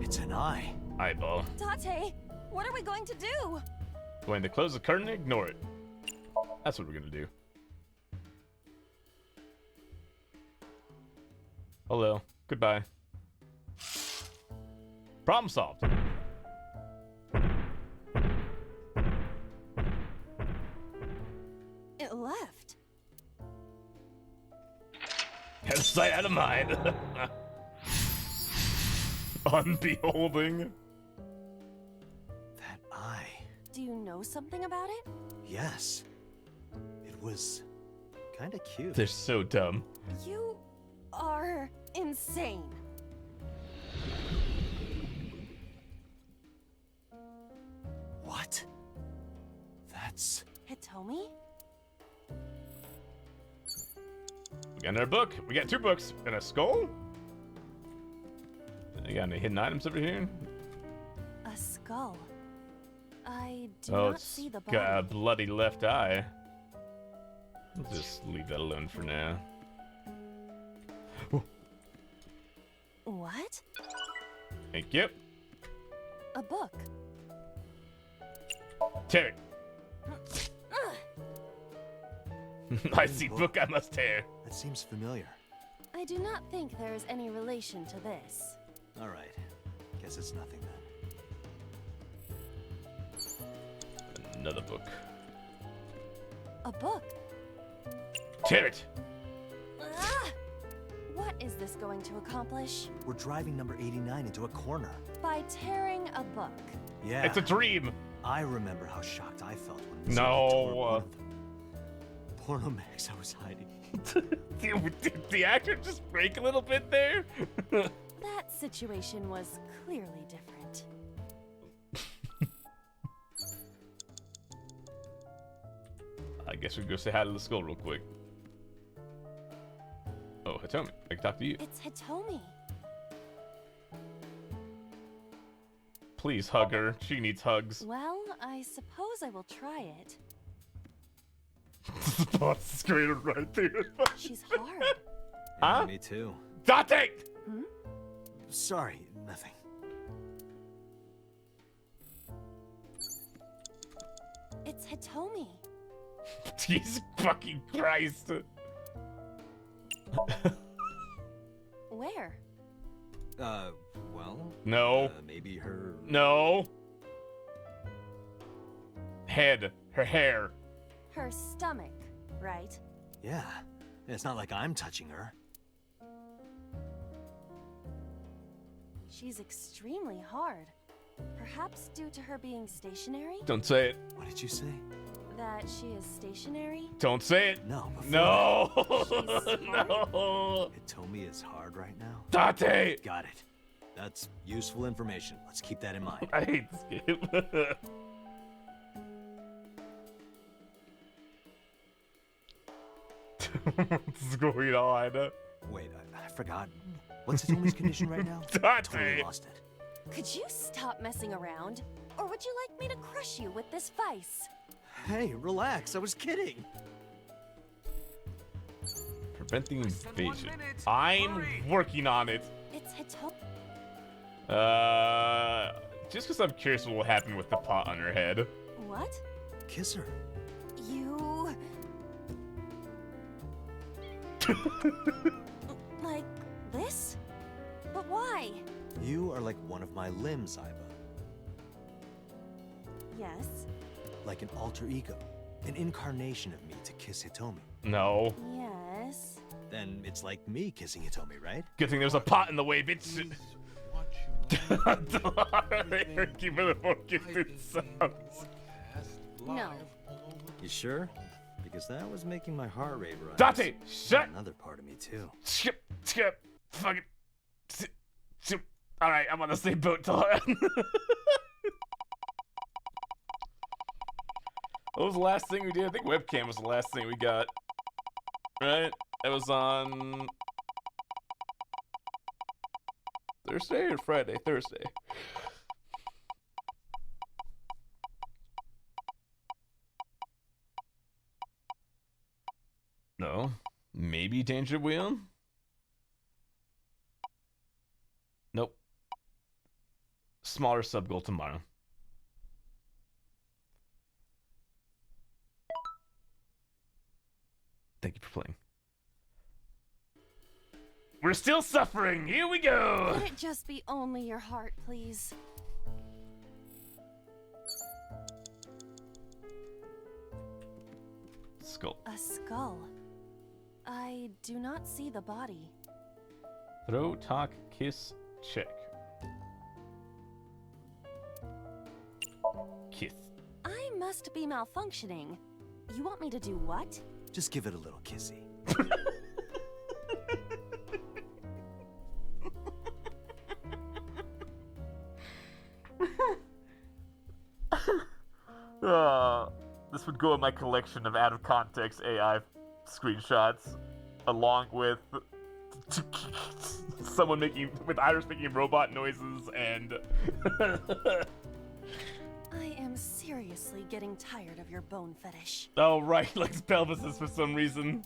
It's an eye.
Eyeball.
Tate, what are we going to do?
Going to close the curtain and ignore it. That's what we're gonna do. Hello. Goodbye. Problem solved.
It left.
Out of sight, out of mind. Unbeholding.
That eye.
Do you know something about it?
Yes. It was kind of cute.
They're so dumb.
You are insane.
What? That's...
Hitomi?
We got another book. We got 2 books and a skull. You got any hidden items over here?
A skull. I do
Oh,
not
it's
see the body.
got a bloody left eye. We'll just leave that alone for now.
What?
Thank you.
A book.
Tear it. I see book I must tear.
That seems familiar.
I do not think there is any relation to this.
All right. Guess it's nothing then.
Another book.
A book?
Tear it.
Ah! What is this going to accomplish?
We're driving number 89 into a corner.
By tearing a book.
Yeah.
It's a dream.
I remember how shocked I felt when
No.
Porno Max I was hiding.
Did the actor just break a little bit there?
That situation was clearly different.
I guess we can go say hi to the skull real quick. Oh, Hitomi, I can talk to you.
It's Hitomi.
Please hug her. She needs hugs.
Well, I suppose I will try it.
The boss screen right there.
She's hard.
Huh?
Me too.
Date!
Hmm?
Sorry, nothing.
It's Hitomi.
Jesus fucking Christ.
Where?
Well...
No.
Maybe her...
No. Head. Her hair.
Her stomach, right?
Yeah. It's not like I'm touching her.
She's extremely hard. Perhaps due to her being stationary?
Don't say it.
What did you say?
That she is stationary?
Don't say it.
No.
No.
No. Hitomi is hard right now.
Date.
Got it. That's useful information. Let's keep that in mind.
I hate this game. What's going on?
Wait, I forgot. What's Hitomi's condition right now? Totally lost it.
Could you stop messing around? Or would you like me to crush you with this vice?
Hey, relax. I was kidding.
Preventing invasion. I'm working on it.
It's Hitomi.
Just because I'm curious what will happen with the pot on her head.
What?
Kiss her.
You... Like this? But why?
You are like one of my limbs, Aiba.
Yes.
Like an alter ego. An incarnation of me to kiss Hitomi.
No.
Yes.
Then it's like me kissing Hitomi, right?
Good thing there's a pot in the way, bitch. Keep it for kissing sounds.
No.
You sure? Because that was making my heart rate rise.
Date! Shut!
Another part of me too.
Skip! Fucking... Alright, I'm on the same boat till then. What was the last thing we did? I think webcam was the last thing we got. Right? That was on... Thursday or Friday? Thursday. No. Maybe Danger Wheel? Nope. Smaller sub goal tomorrow. Thank you for playing. We're still suffering. Here we go.
Let it just be only your heart, please.
Skull.
A skull. I do not see the body.
Throw, talk, kiss, check. Kiss.
I must be malfunctioning. You want me to do what?
Just give it a little kissy.
This would go in my collection of out-of-context AI screenshots, along with someone with Iris making robot noises and...
I am seriously getting tired of your bone fetish.
Oh right, likes pelvises for some reason.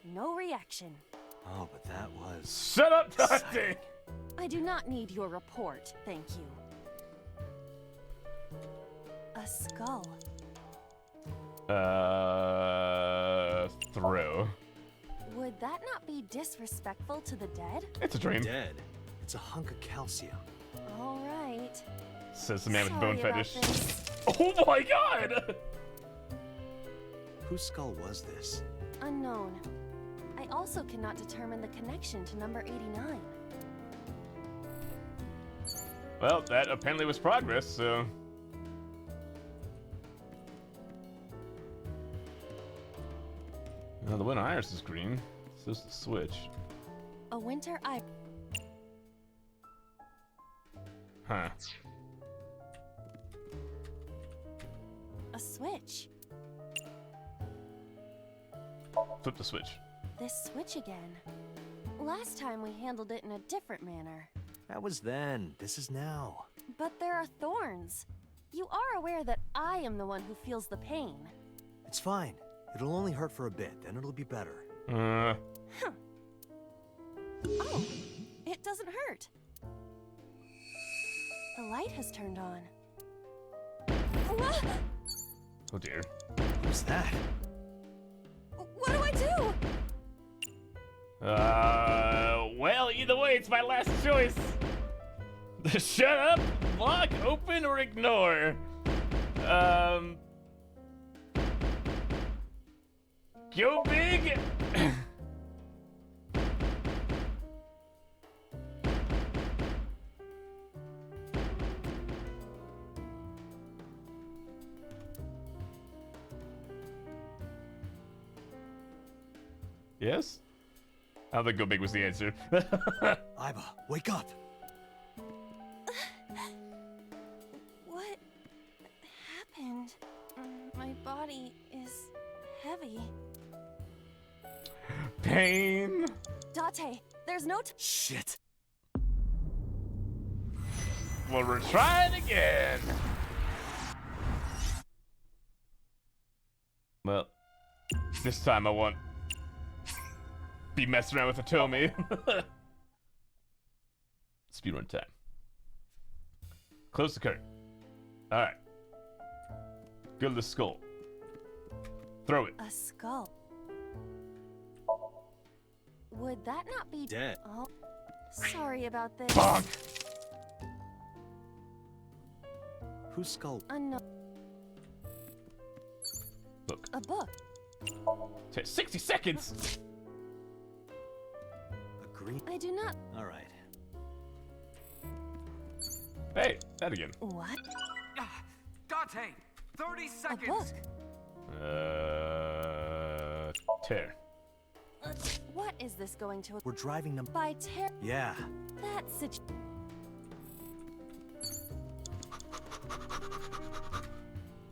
No reaction.
Oh, but that was...
Shut up, Dante!
I do not need your report, thank you. A skull.
Throw.
Would that not be disrespectful to the dead?
It's a dream.
Dead. It's a hunk of calcium.
All right.
Says the man with bone
Sorry
fetish.
about this.
Oh my god!
Whose skull was this?
Unknown. I also cannot determine the connection to number 89.
Well, that apparently was progress, so... Now the one Iris is green. So's the switch.
A winter eye.
Huh.
A switch.
Flip the switch.
This switch again. Last time we handled it in a different manner.
That was then. This is now.
But there are thorns. You are aware that I am the one who feels the pain.
It's fine. It'll only hurt for a bit, then it'll be better.
Huh. Oh, it doesn't hurt. The light has turned on.
Oh dear.
What's that?
What do I do?
Well, either way, it's my last choice. Shut up, block, open, or ignore. Go big. Yes? I don't think go big was the answer.
Iba, wake up!
What happened? My body is heavy.
Pain!
Date, there's no
Shit!
Well, we're trying again! Well, this time I won't be messing around with Atomi. Speedrun time. Close the curtain. Alright. Go to the skull. Throw it.
A skull. Would that not be
dead?
Oh, sorry about this.
Bonk!
Whose skull?
No.
Look.
A book.
60 seconds!
Agree.
I do not.
Alright.
Hey, that again.
What?
Date, 30 seconds.
A book.
Tear.
What is this going to?
We're driving them.
By tear.
Yeah.
That's it.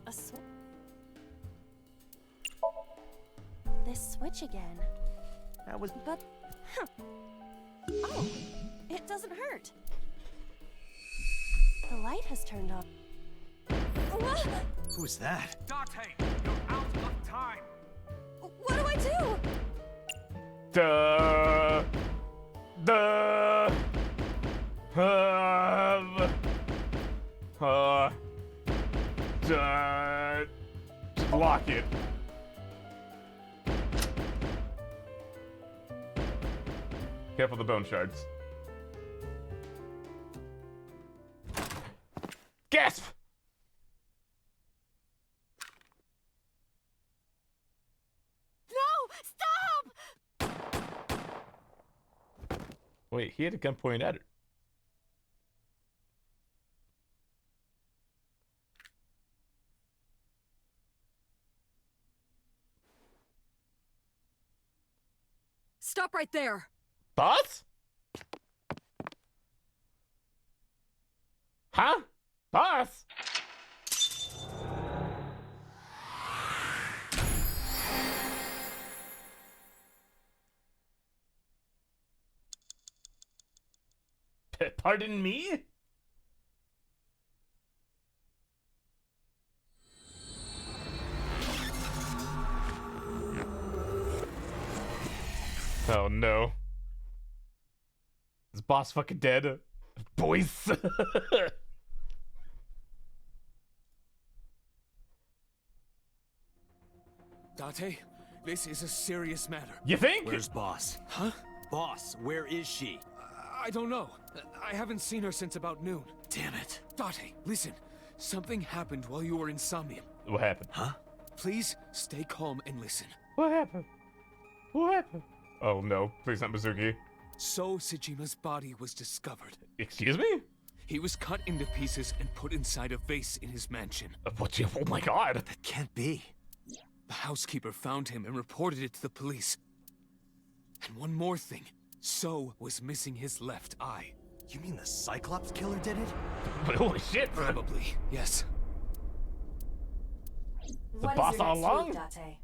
A this switch again.
That was.
But. Huh. Oh, it doesn't hurt. The light has turned on. What?
Who's that?
Date, you're out of time.
What do I do?
Duh. Just lock it. Careful the bone shards. Gasp!
No! Stop!
Wait, he had a gun pointed at her.
Stop right there!
Boss? Huh? Boss? Pardon me? Oh no. Is boss fucking dead? Boys.
Date, this is a serious matter.
You think?
Where's Boss?
Huh?
Boss, where is she?
I don't know. I haven't seen her since about noon.
Damn it.
Date, listen. Something happened while you were in Somnium.
What happened?
Huh?
Please stay calm and listen.
What happened? What happened? Oh no, please not Mizuki.
So Sejima's body was discovered.
Excuse me?
He was cut into pieces and put inside a vase in his mansion.
What? Oh my god.
That can't be.
The housekeeper found him and reported it to the police. And one more thing. So was missing his left eye.
You mean the Cyclops killer did it?
Holy shit.
Probably, yes.
The boss all along?
Date?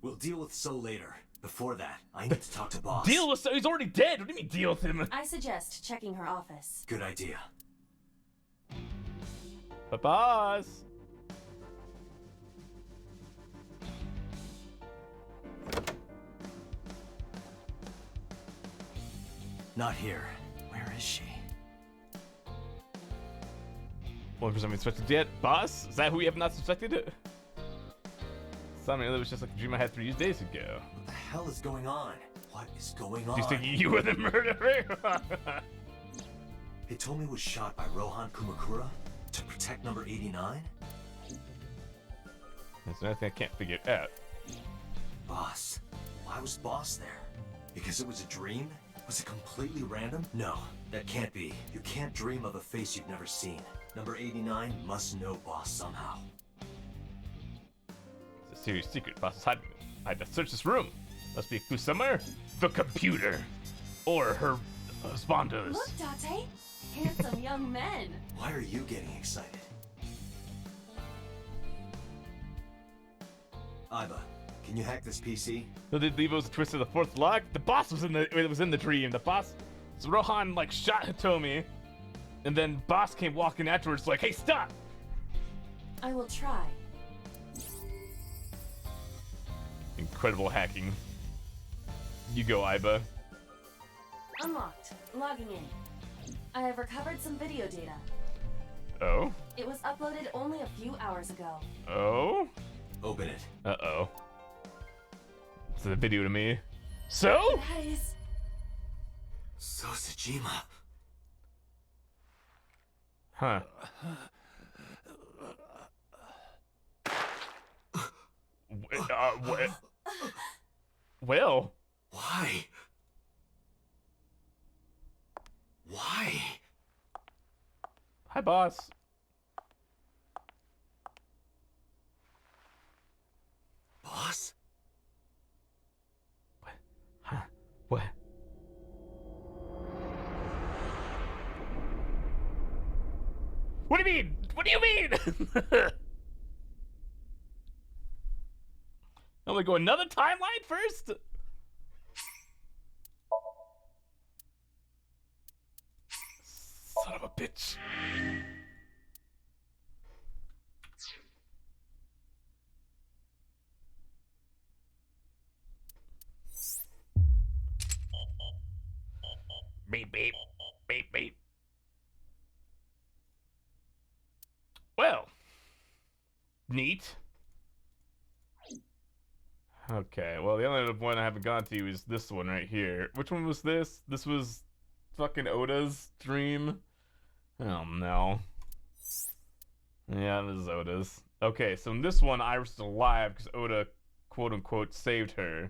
We'll deal with So later. Before that, I need to talk to Boss.
Deal with So? He's already dead. What do you mean deal with him?
I suggest checking her office.
Good idea.
But boss.
Not here. Where is she?
One person we suspected yet. Boss? Is that who we have not suspected? Something that was just like a dream I had 3 days ago.
What the hell is going on? What is going on?
Do you think you were the murderer?
They told me it was shot by Rohan Kumakura to protect number 89?
There's another thing I can't figure out.
Boss. Why was Boss there? Because it was a dream? Was it completely random? No, that can't be. You can't dream of a face you've never seen. Number 89 must know Boss somehow.
It's a serious secret. Boss is hiding it. I had to search this room. Must be a clue somewhere. The computer. Or her husbandos.
Look, Date! Handsome young men.
Why are you getting excited? Iba, can you hack this PC?
So did leave us a twist of the fourth lock? The boss was in the dream. The boss, so Rohan like shot Hitomi, and then boss came walking afterwards like, hey, stop!
I will try.
Incredible hacking. You go, Iba.
Unlocked. Logging in. I have recovered some video data.
Oh?
It was uploaded only a few hours ago.
Oh?
Open it.
Uh-oh. It's a video to me. So?
That is...
So Sejima.
Huh. Well.
Why? Why?
Hi, boss.
Boss?
What? Huh? What? What do you mean? What do you mean? I'm gonna go another timeline first? Son of a bitch. Beep, beep, beep, beep. Well, neat. Okay, well, the only one I haven't gone to is this one right here. Which one was this? This was fucking Oda's dream? Oh, no. Yeah, this is Oda's. Okay, so in this one, Iris is alive because Oda, quote-unquote, saved her.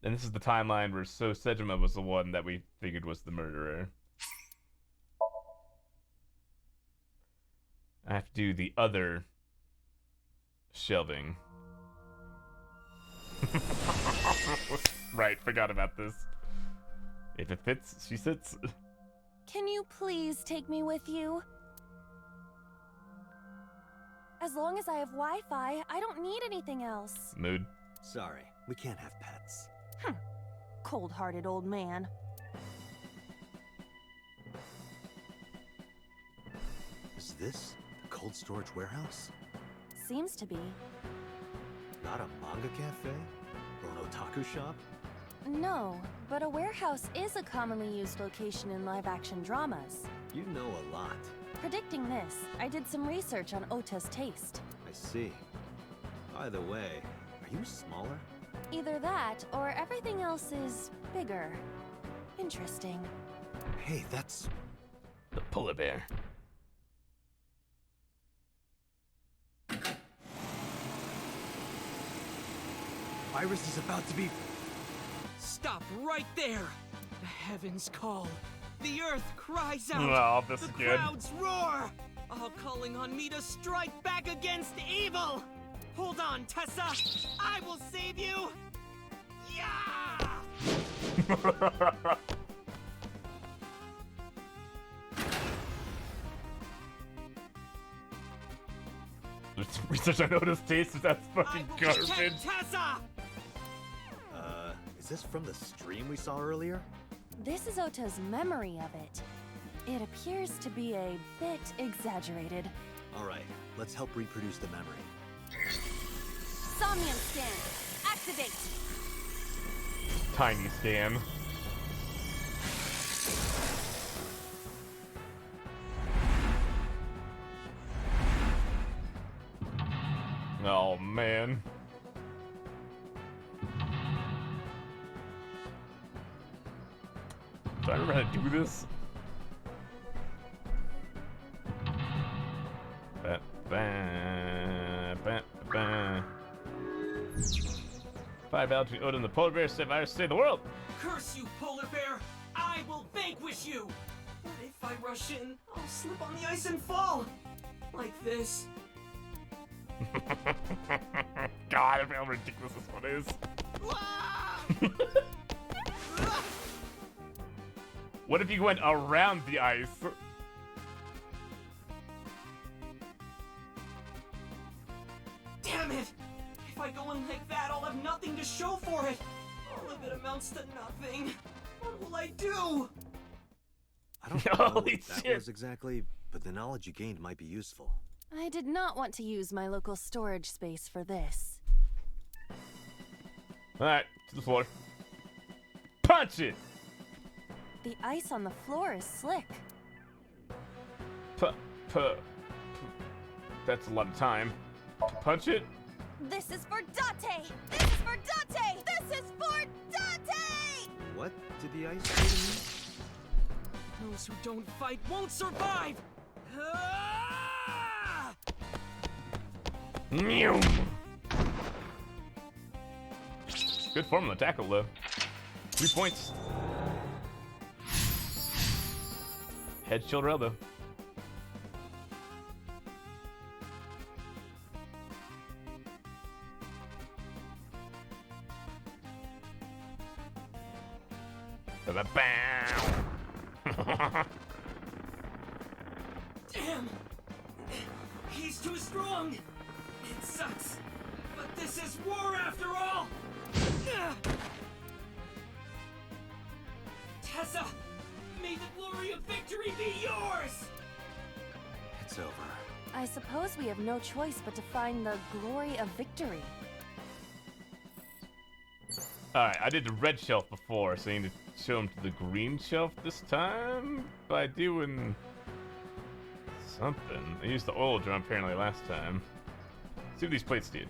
And this is the timeline where So Sejima was the one that we figured was the murderer. I have to do the other shelving. Right, forgot about this. If it fits, she sits.
Can you please take me with you? As long as I have Wi-Fi, I don't need anything else.
Mood.
Sorry, we can't have pets.
Cold-hearted old man.
Is this the cold storage warehouse?
Seems to be.
Not a manga cafe? Or an otaku shop?
No, but a warehouse is a commonly used location in live-action dramas.
You know a lot.
Predicting this, I did some research on Ota's taste.
I see. By the way, are you smaller?
Either that, or everything else is bigger. Interesting.
Hey, that's...
the polar bear.
Iris is about to be...
Stop right there! The heavens call. The earth cries out.
Oh, this
the
is good.
Crowds roar. All calling on me to strike back against evil. Hold on, Tessa. I will save you. Yeah!
Research on Oda's taste, that's fucking garbage.
Tessa!
Is this from the stream we saw earlier?
This is Ota's memory of it. It appears to be a bit exaggerated.
Alright, let's help reproduce the memory.
Somnium scan! Activate!
Tiny scan. Oh, man. Do I remember how to do this? Five battle between Oda and the polar bear, save Iris, save the world!
Curse you, polar bear! I will vanquish you! But if I rush in, I'll slip on the ice and fall! Like this.
God, I forgot how ridiculous this one is.
Ah!
What if you went around the ice?
Damn it! If I go in like that, I'll have nothing to show for it. All of it amounts to nothing. What will I do?
I don't know
Holy
what that
shit.
was exactly, but the knowledge you gained might be useful.
I did not want to use my local storage space for this.
Alright, to the floor. Punch it!
The ice on the floor is slick.
That's a lot of time. Punch it?
This is for Date! This is for Date! This is for Date!
What did the ice do to me?
Those who don't fight won't survive! Ah!
Meow. Good form on the tackle, though. 3 points. Head, shoulder, elbow. Ba-ba-bow.
Damn! He's too strong! It sucks, but this is war after all! Tessa! May the glory of victory be yours!
It's over.
I suppose we have no choice but to find the glory of victory.
Alright, I did the red shelf before, so I need to show him to the green shelf this time by doing something. I used the oil drum apparently last time. See what these plates did.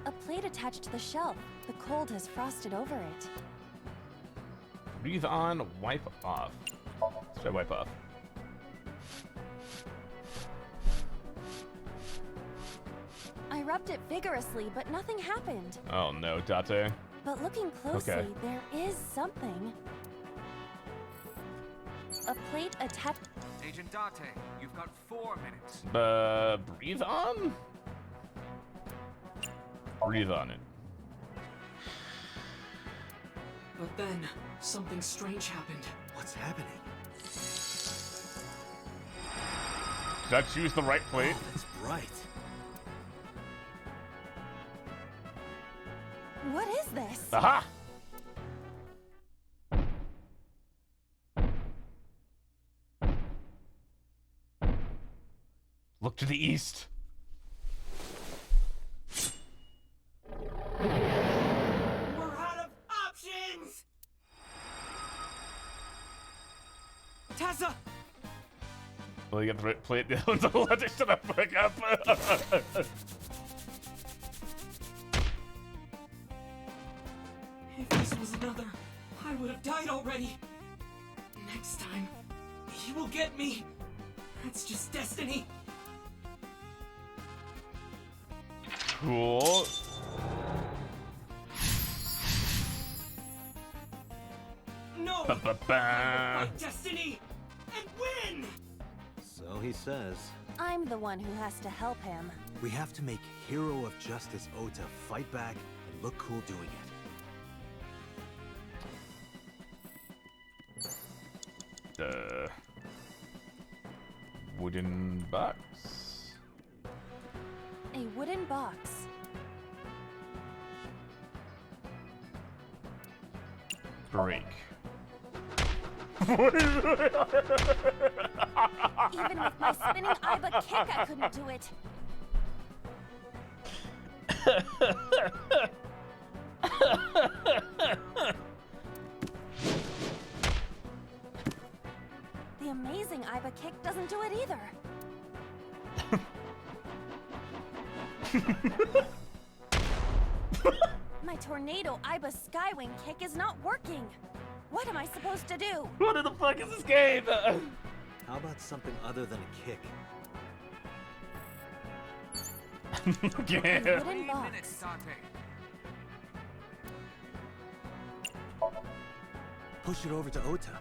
A plate attached to the shelf. The cold has frosted over it.
Breathe on, wipe off. Let's try wipe off.
I rubbed it vigorously, but nothing happened.
Oh no, Date.
But looking closely,
Okay.
there is something. A plate attached.
Agent Date, you've got 4 minutes.
Breathe on? Breathe on it.
But then, something strange happened.
What's happening?
Did I choose the right plate?
Oh, that's right.
What is this?
Aha! Look to the east.
We're out of options! Tessa!
Well, you got the right plate. The other one's allergic to the fuck up.
If this was another, I would have died already. Next time, he will get me. That's just destiny.
Cool.
No!
Ba -ba -ba.
I will fight destiny and win!
So he says.
I'm the one who has to help him.
We have to make Hero of Justice Ota fight back and look cool doing it.
Wooden box.
A wooden box.
Break.
Even with my spinning Iba kick, I couldn't do it. The amazing Iba kick doesn't do it either. My tornado Iba skywing kick is not working. What am I supposed to do?
What in the fuck is this game?
How about something other than a kick?
Yeah.
A wooden box.
Push it over to Ota.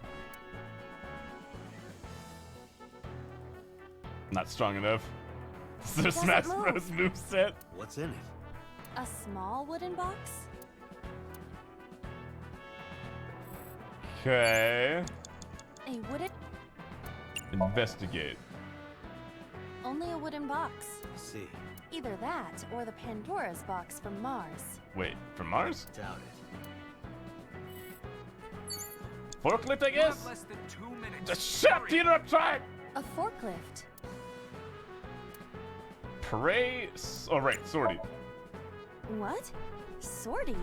Not strong enough. This is
Doesn't
Smash
move.
Bros. Moveset.
What's in it?
A small wooden box?
Okay.
A wooden...
Investigate.
Only a wooden box.
See.
Either that, or the Pandora's box from Mars.
Wait, from Mars?
Doubt it.
Forklift, I guess?
Less than 2 minutes.
Just shut up, Peter, I'm trying!
A forklift.
Pray... Oh, right, sortie.
What? Sortie?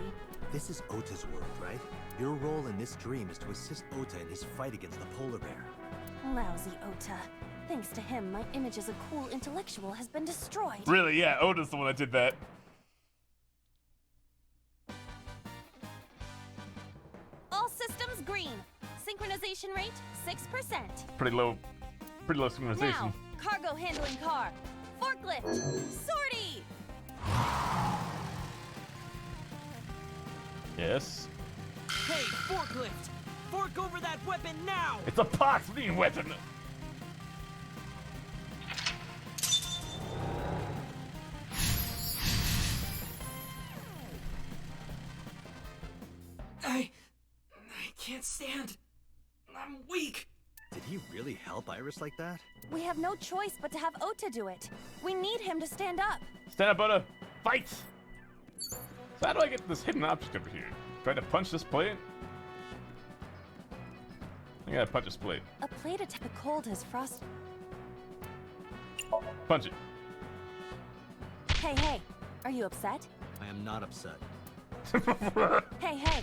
This is Ota's world, right? Your role in this dream is to assist Ota in his fight against the polar bear.
Lousy Ota. Thanks to him, my image as a cool intellectual has been destroyed.
Really, yeah, Ota's the one that did that.
All systems green. Synchronization rate, 6%.
Pretty low synchronization.
Now, cargo handling car. Forklift. Sortie!
Yes.
Hey, forklift! Fork over that weapon now!
It's a pox-beam weapon!
I can't stand. I'm weak.
Did he really help Iris like that?
We have no choice but to have Ota do it. We need him to stand up.
Stand up, Ota! Fight! So how do I get this hidden object over here? Try to punch this plate? I gotta punch this plate.
A plate attack. The cold has frosted.
Punch it.
Hey, hey. Are you upset?
I am not upset.
Hey, hey.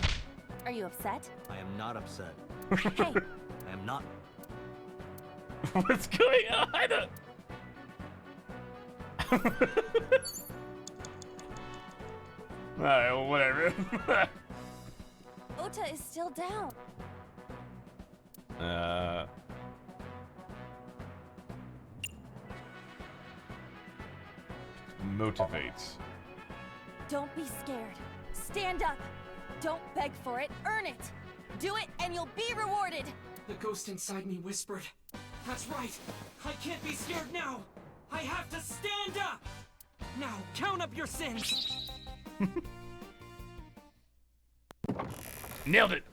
Are you upset?
I am not upset.
Hey.
I am not.
What's going on? Alright, well, whatever.
Ota is still down.
Motivates.
Don't be scared. Stand up. Don't beg for it. Earn it. Do it and you'll be rewarded.
The ghost inside me whispered. That's right. I can't be scared now. I have to stand up. Now, count up your sins.
Nailed it.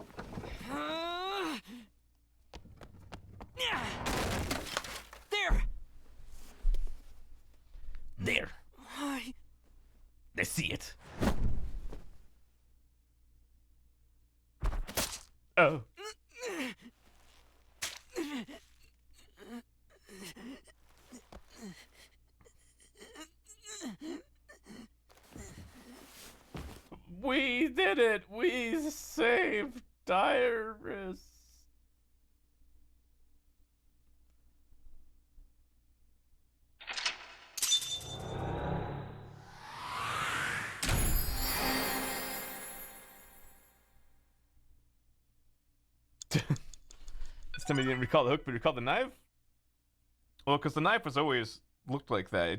There.
There. I see it. Oh. We did it! We saved Iris! This time he didn't recall the hook, but recall the knife? Well, because the knife was always looked like that.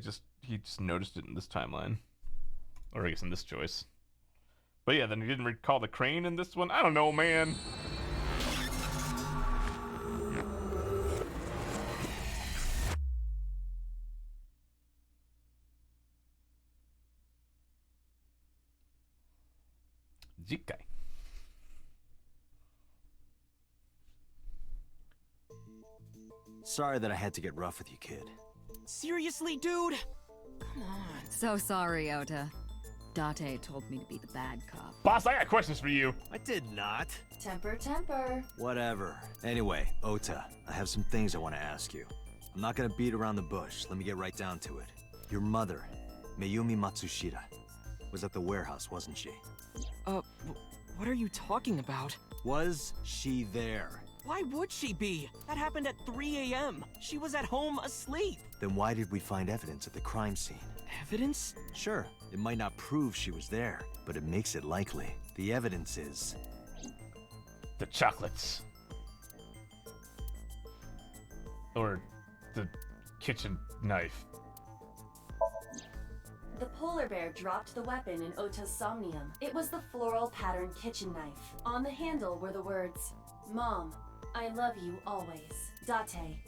He just noticed it in this timeline. Or I guess in this choice. But yeah, then he didn't recall the crane in this one? I don't know, man. Jikai.
Sorry that I had to get rough with you, kid.
Seriously, dude? Come on.
So sorry, Ota. Date told me to be the bad cop.
Boss, I got questions for you.
I did not.
Temper, temper.
Whatever. Anyway, Ota, I have some things I want to ask you. I'm not gonna beat around the bush. Let me get right down to it. Your mother, Mayumi Matsushita, was at the warehouse, wasn't she?
What are you talking about?
Was she there?
Why would she be? That happened at 3 a.m. She was at home asleep.
Then why did we find evidence at the crime scene?
Evidence?
Sure, it might not prove she was there, but it makes it likely. The evidence is...
the chocolates. Or the kitchen knife.
The polar bear dropped the weapon in Ota's Somnium. It was the floral pattern kitchen knife. On the handle were the words, "Mom, I love you always. Date."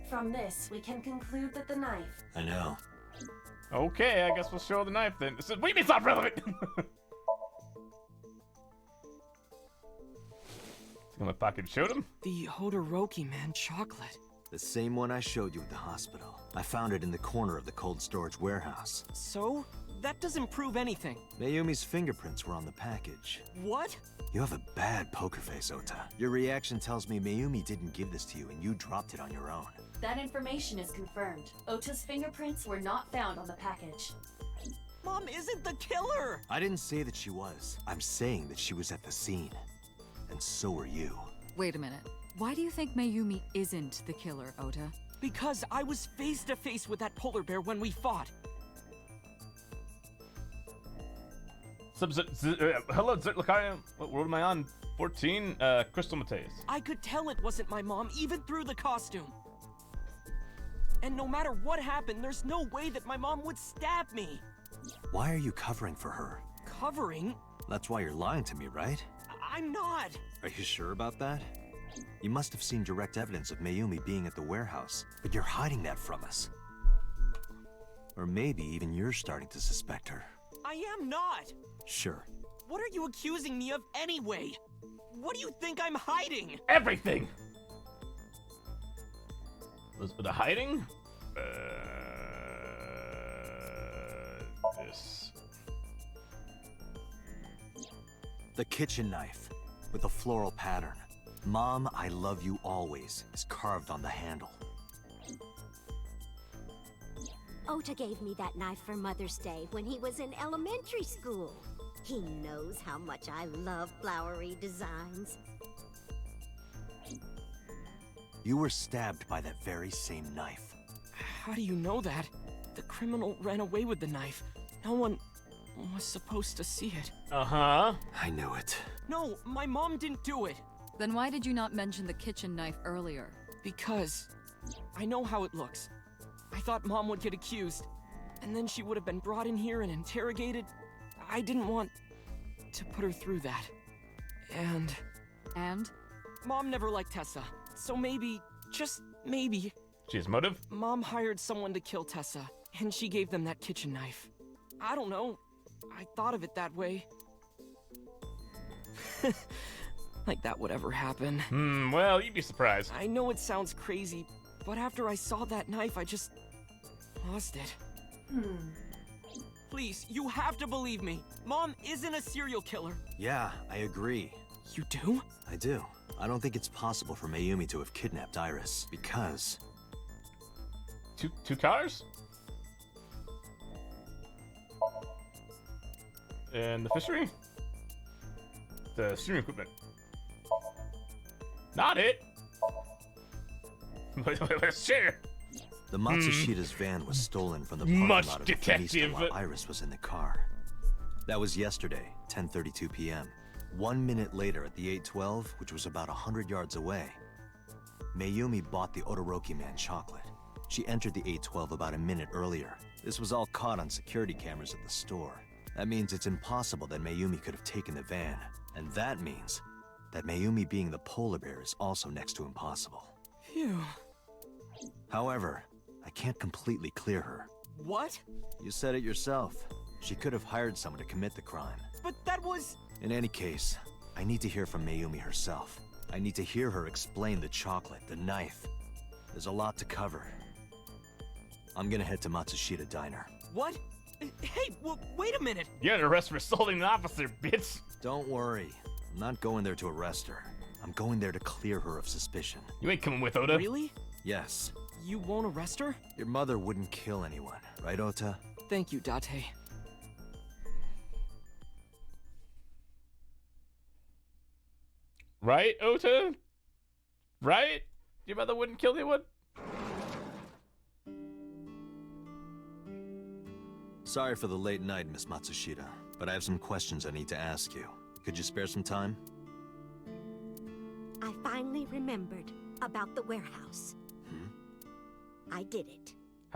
From this, we can conclude that the knife...
I know.
Okay, I guess we'll show the knife then. This is, what do you mean it's not relevant? In my pocket, showed him?
The Hodoroki man chocolate.
The same one I showed you at the hospital. I found it in the corner of the cold storage warehouse.
So? That doesn't prove anything.
Mayumi's fingerprints were on the package.
What?
You have a bad poker face, Ota. Your reaction tells me Mayumi didn't give this to you and you dropped it on your own.
That information is confirmed. Ota's fingerprints were not found on the package.
Mom isn't the killer!
I didn't say that she was. I'm saying that she was at the scene. And so were you.
Wait a minute. Why do you think Mayumi isn't the killer, Ota?
Because I was face to face with that polar bear when we fought.
Hello, Zertlakaya. What world am I on? 14, Crystal Mateus.
I could tell it wasn't my mom, even through the costume. And no matter what happened, there's no way that my mom would stab me.
Why are you covering for her?
Covering?
That's why you're lying to me, right?
I'm not.
Are you sure about that? You must have seen direct evidence of Mayumi being at the warehouse, but you're hiding that from us. Or maybe even you're starting to suspect her.
I am not.
Sure.
What are you accusing me of anyway? What do you think I'm hiding?
Everything! Was it a hiding? This.
The kitchen knife, with a floral pattern. Mom, I love you always, is carved on the handle.
Ota gave me that knife for Mother's Day when he was in elementary school. He knows how much I love flowery designs.
You were stabbed by that very same knife.
How do you know that? The criminal ran away with the knife. No one was supposed to see it.
Uh-huh.
I knew it.
No, my mom didn't do it.
Then why did you not mention the kitchen knife earlier?
Because I know how it looks. I thought Mom would get accused, and then she would have been brought in here and interrogated. I didn't want to put her through that. And? Mom never liked Tessa, so maybe, just maybe...
She has motive?
Mom hired someone to kill Tessa, and she gave them that kitchen knife. I don't know. I thought of it that way. Like that would ever happen.
Well, you'd be surprised.
I know it sounds crazy, but after I saw that knife, I just lost it. Please, you have to believe me. Mom isn't a serial killer.
Yeah, I agree.
You do?
I do. I don't think it's possible for Mayumi to have kidnapped Iris, because...
Two cars? And the fishery? The streaming equipment. Not it! Let's share!
The Matsushida's van was stolen from the parking lot of the Fenista while Iris was in the car. That was yesterday, 10:32 p.m. 1 minute later at the 812, which was about 100 yards away, Mayumi bought the Odoroki man chocolate. She entered the 812 about a minute earlier. This was all caught on security cameras at the store. That means it's impossible that Mayumi could have taken the van. And that means that Mayumi being the polar bear is also next to impossible.
Phew.
However, I can't completely clear her.
What?
You said it yourself. She could have hired someone to commit the crime.
But that was...
In any case, I need to hear from Mayumi herself. I need to hear her explain the chocolate, the knife. There's a lot to cover. I'm gonna head to Matsushita Diner.
What? Hey, wait a minute!
You're under arrest for assaulting an officer, bitch!
Don't worry. I'm not going there to arrest her. I'm going there to clear her of suspicion.
You ain't coming with Ota.
Really?
Yes.
You won't arrest her?
Your mother wouldn't kill anyone, right, Ota?
Thank you, Date.
Right, Ota? Right? Your mother wouldn't kill anyone?
Sorry for the late night, Miss Matsushita, but I have some questions I need to ask you. Could you spare some time?
I finally remembered about the warehouse. I did it.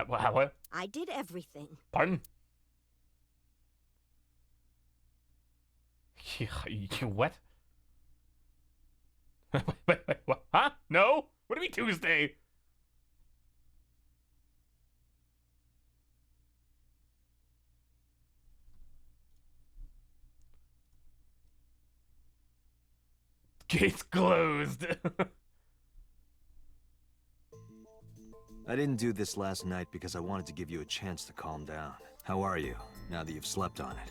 What?
I did everything.
Pardon? You what? wait, what? Huh? No? What do you mean Tuesday? Gates closed.
I didn't do this last night because I wanted to give you a chance to calm down. How are you, now that you've slept on it?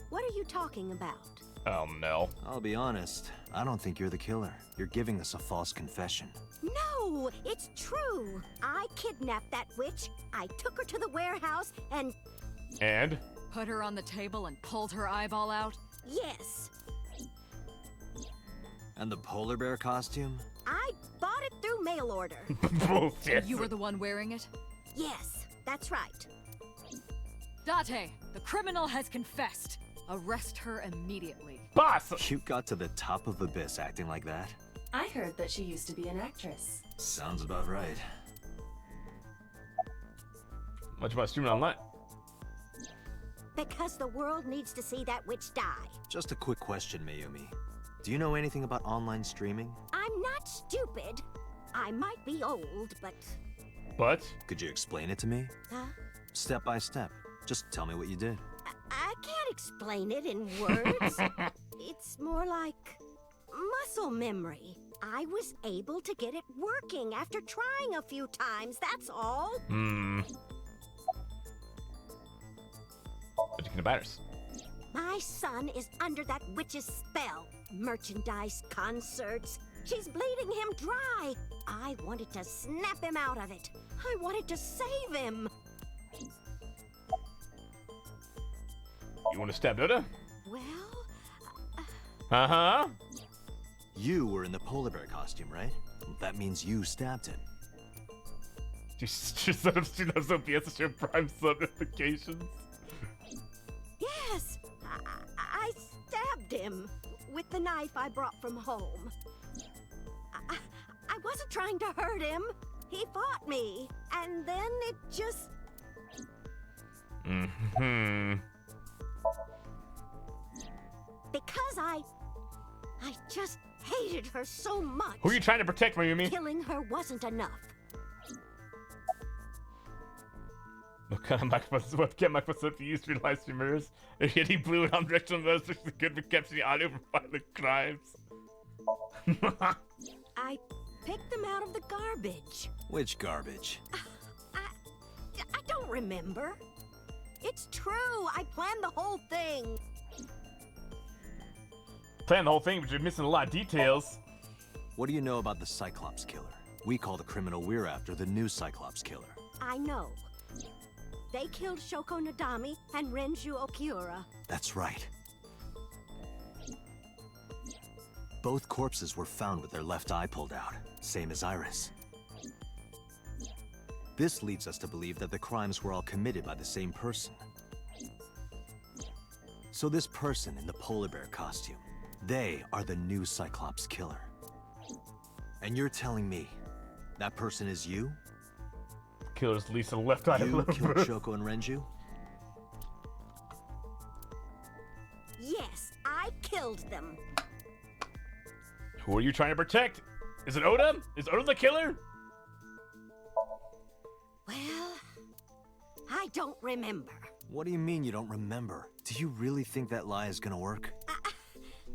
What are you talking about?
Oh no.
I'll be honest, I don't think you're the killer. You're giving us a false confession.
No, it's true. I kidnapped that witch. I took her to the warehouse and...
And?
Put her on the table and pulled her eyeball out?
Yes.
And the polar bear costume?
I bought it through mail order.
Bullshit.
You were the one wearing it?
Yes, that's right.
Date, the criminal has confessed. Arrest her immediately.
Boss!
You got to the top of Abyss acting like that?
I heard that she used to be an actress.
Sounds about right.
Much about streaming online?
Because the world needs to see that witch die.
Just a quick question, Mayumi. Do you know anything about online streaming?
I'm not stupid. I might be old, but...
But?
Could you explain it to me?
Huh?
Step by step. Just tell me what you did.
I can't explain it in words. It's more like muscle memory. I was able to get it working after trying a few times, that's all.
What you can about us?
My son is under that witch's spell. Merchandise, concerts. She's bleeding him dry. I wanted to snap him out of it. I wanted to save him.
You want to stab Oda?
Well...
Uh-huh.
You were in the polar bear costume, right? That means you stabbed him.
She set up those OBS to Prime sub notifications.
Yes! I stabbed him with the knife I brought from home. I wasn't trying to hurt him. He fought me, and then it just... Because I just hated her so much.
Who are you trying to protect, Mayumi?
Killing her wasn't enough.
What kind of webcam microphone do you use for your live streamers? If you had any blue and omnidirectional modes, which is good for capturing the audio for violent crimes.
I picked them out of the garbage.
Which garbage?
I don't remember. It's true. I planned the whole thing.
Planned the whole thing, but you're missing a lot of details.
What do you know about the Cyclops killer? We call the criminal we're after the new Cyclops killer.
I know. They killed Shoko Nadami and Renju Okiura.
That's right. Both corpses were found with their left eye pulled out, same as Iris. This leads us to believe that the crimes were all committed by the same person. So this person in the polar bear costume, they are the new Cyclops killer. And you're telling me that person is you?
Killer's Lisa left eye.
You killed Shoko and Renju?
Yes, I killed them.
Who are you trying to protect? Is it Oda? Is Oda the killer?
Well, I don't remember.
What do you mean you don't remember? Do you really think that lie is gonna work?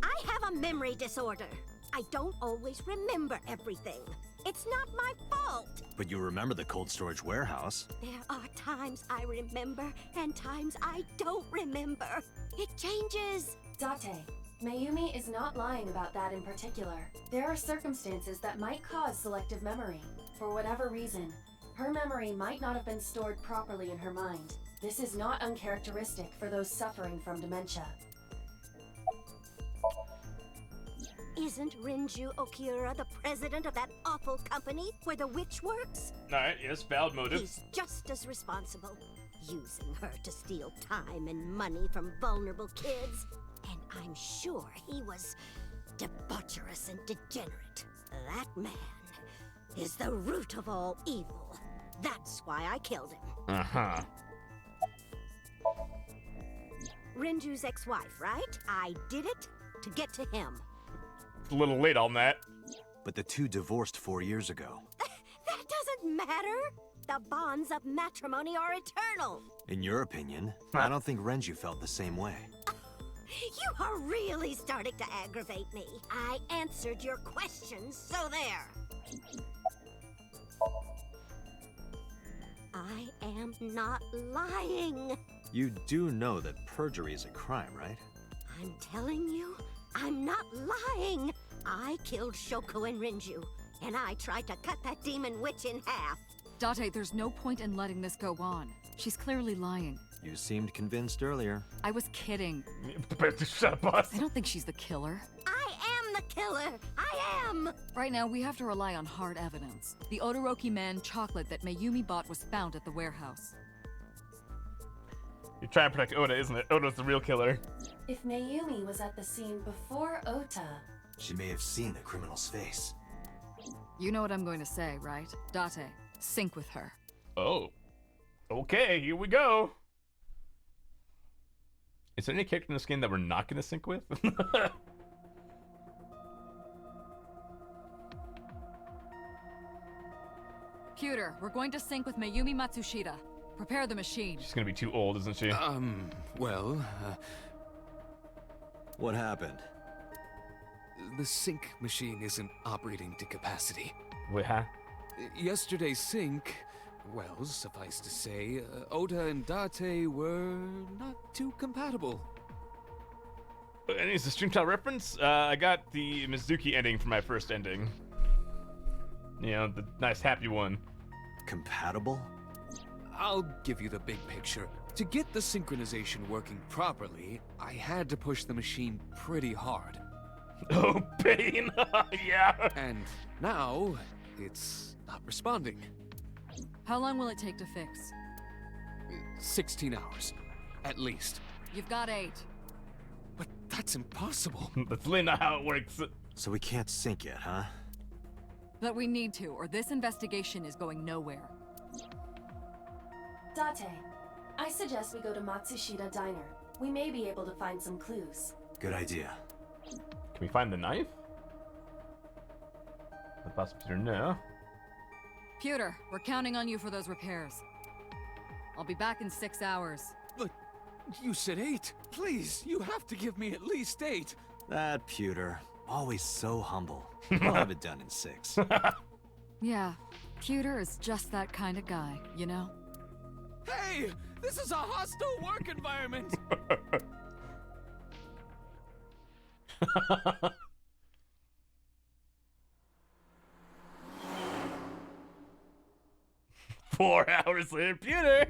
I have a memory disorder. I don't always remember everything. It's not my fault.
But you remember the cold storage warehouse.
There are times I remember and times I don't remember. It changes.
Date, Mayumi is not lying about that in particular. There are circumstances that might cause selective memory. For whatever reason, her memory might not have been stored properly in her mind. This is not uncharacteristic for those suffering from dementia.
Isn't Renju Okiura the president of that awful company where the witch works?
Alright, yes, valid motive.
He's just as responsible, using her to steal time and money from vulnerable kids. And I'm sure he was debaucherous and degenerate. That man is the root of all evil. That's why I killed him.
Uh-huh.
Renju's ex-wife, right? I did it to get to him.
It's a little late on that.
But the two divorced 4 years ago.
That doesn't matter. The bonds of matrimony are eternal.
In your opinion, I don't think Renju felt the same way.
You are really starting to aggravate me. I answered your questions, so there. I am not lying.
You do know that perjury is a crime, right?
I'm telling you, I'm not lying. I killed Shoko and Renju, and I tried to cut that demon witch in half.
Date, there's no point in letting this go on. She's clearly lying.
You seemed convinced earlier.
I was kidding.
Shut up, boss.
I don't think she's the killer.
I am the killer! I am!
Right now, we have to rely on hard evidence. The Odoroki Man chocolate that Mayumi bought was found at the warehouse.
You're trying to protect Oda, isn't it? Oda's the real killer.
If Mayumi was at the scene before Ota...
She may have seen the criminal's face.
You know what I'm going to say, right? Date, sync with her.
Oh. Okay, here we go. Is there any character in this game that we're not going to sync with?
Pewter, we're going to sync with Mayumi Matsushita. Prepare the machine.
She's going to be too old, isn't she?
What happened?
The sync machine isn't operating to capacity.
Wait, huh?
Yesterday's sync, well, suffice to say, Ota and Date were not too compatible.
And it's a Streamtile reference. I got the Mizuki ending for my first ending. You know, the nice happy one.
Compatible?
I'll give you the big picture. To get the synchronization working properly, I had to push the machine pretty hard.
Oh, pain! Yeah!
And now, it's not responding.
How long will it take to fix?
16 hours, at least.
You've got 8.
But that's impossible.
That's really not how it works.
So we can't sync it, huh?
But we need to, or this investigation is going nowhere.
Date, I suggest we go to Matsushita Diner. We may be able to find some clues.
Good idea.
Can we find the knife? The prosecutor, no.
Pewter, we're counting on you for those repairs. I'll be back in 6 hours.
But you said 8. Please, you have to give me at least 8.
That Pewter, always so humble. I'll have it done in 6.
Yeah, Pewter is just that kind of guy, you know?
Hey, this is a hostile work environment.
4 hours later, Pewter!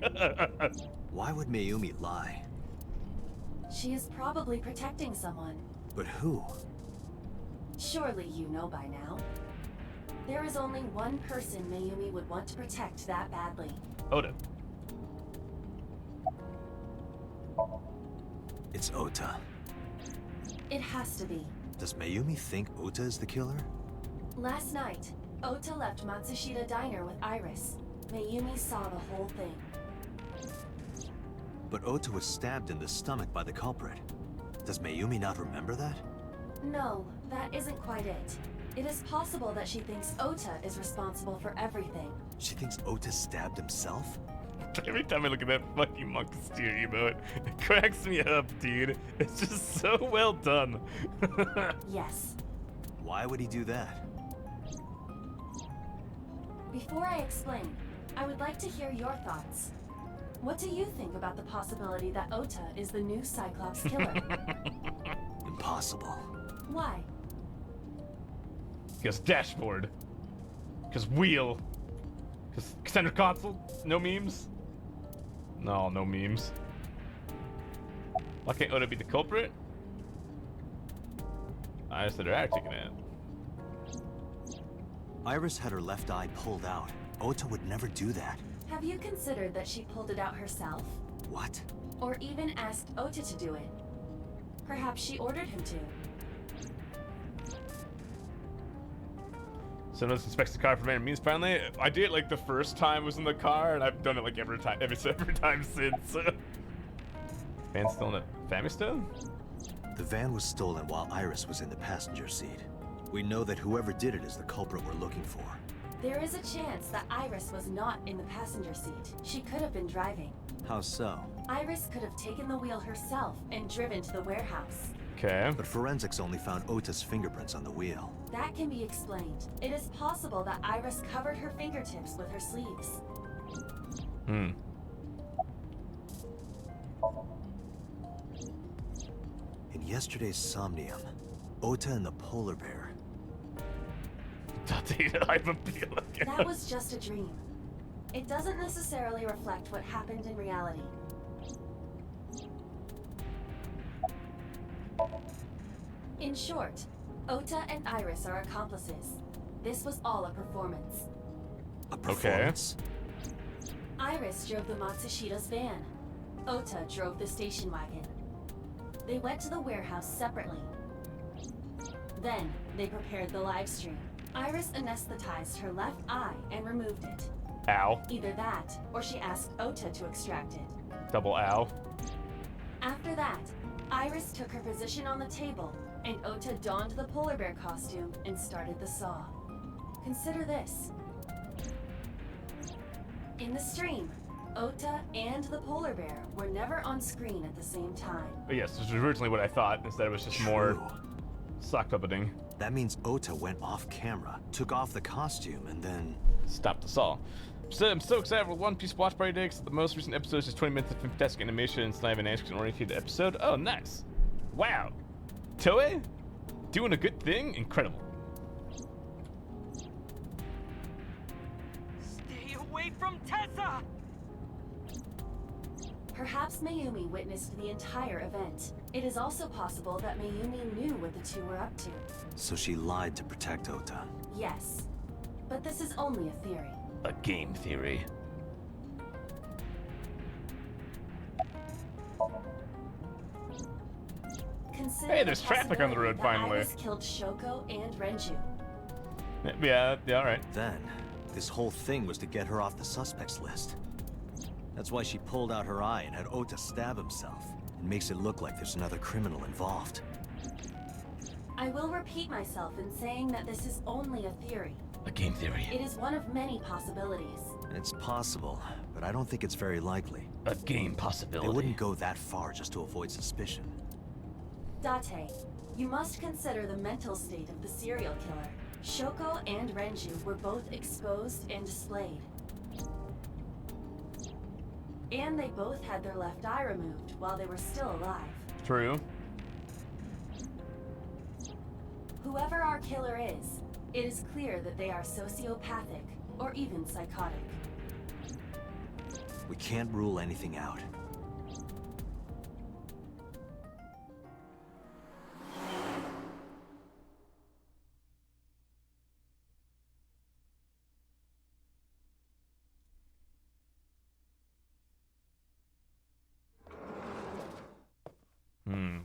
Why would Mayumi lie?
She is probably protecting someone.
But who?
Surely you know by now. There is only one person Mayumi would want to protect that badly.
Oda.
It's Ota.
It has to be.
Does Mayumi think Ota is the killer?
Last night, Ota left Matsushita Diner with Iris. Mayumi saw the whole thing.
But Ota was stabbed in the stomach by the culprit. Does Mayumi not remember that?
No, that isn't quite it. It is possible that she thinks Ota is responsible for everything.
She thinks Ota stabbed himself?
Every time I look at that fucking monkey steer emote, it cracks me up, dude. It's just so well done.
Yes.
Why would he do that?
Before I explain, I would like to hear your thoughts. What do you think about the possibility that Ota is the new Cyclops killer?
Impossible.
Why?
Because dashboard. Because wheel. Because center console. No memes. No memes. Why can't Ota be the culprit? I said they're taking it.
Iris had her left eye pulled out. Ota would never do that.
Have you considered that she pulled it out herself?
What?
Or even asked Ota to do it? Perhaps she ordered him to.
Someone inspects the car for random means. Finally, I did it like the first time I was in the car, and I've done it like every time since. Van still in a family stone?
The van was stolen while Iris was in the passenger seat. We know that whoever did it is the culprit we're looking for.
There is a chance that Iris was not in the passenger seat. She could have been driving.
How so?
Iris could have taken the wheel herself and driven to the warehouse.
Okay.
But forensics only found Ota's fingerprints on the wheel.
That can be explained. It is possible that Iris covered her fingertips with her sleeves.
Hmm.
In yesterday's Somnium, Ota and the polar bear.
That was just a dream. It doesn't necessarily reflect what happened in reality. In short, Ota and Iris are accomplices. This was all a performance.
A performance?
Iris drove the Matsushida's van. Ota drove the station wagon. They went to the warehouse separately. Then, they prepared the live stream. Iris anesthetized her left eye and removed it.
Ow.
Either that, or she asked Ota to extract it.
Double ow.
After that, Iris took her position on the table, and Ota donned the polar bear costume and started the saw. Consider this. In the stream, Ota and the polar bear were never on screen at the same time.
But yes, this was originally what I thought. Instead, it was just more sock puppeting.
That means Ota went off camera, took off the costume, and then
stopped the saw. So I'm so excited for One Piece watch party today. The most recent episode is just 20 minutes of fantastic animation and it's not even an action-oriented episode. Oh, nice. Wow. Toei? Doing a good thing? Incredible.
Stay away from Tessa!
Perhaps Mayumi witnessed the entire event. It is also possible that Mayumi knew what the two were up to.
So she lied to protect Ota.
Yes. But this is only a theory.
A game theory.
Consider
hey, there's traffic on the road finally.
Iris killed Shoko and Renju.
Yeah, alright.
Then, this whole thing was to get her off the suspects list. That's why she pulled out her eye and had Ota stab himself. It makes it look like there's another criminal involved.
I will repeat myself in saying that this is only a theory.
A game theory.
It is one of many possibilities.
It's possible, but I don't think it's very likely.
A game possibility.
They wouldn't go that far just to avoid suspicion.
Date, you must consider the mental state of the serial killer. Shoko and Renju were both exposed and displayed. And they both had their left eye removed while they were still alive.
True.
Whoever our killer is, it is clear that they are sociopathic or even psychotic.
We can't rule anything out.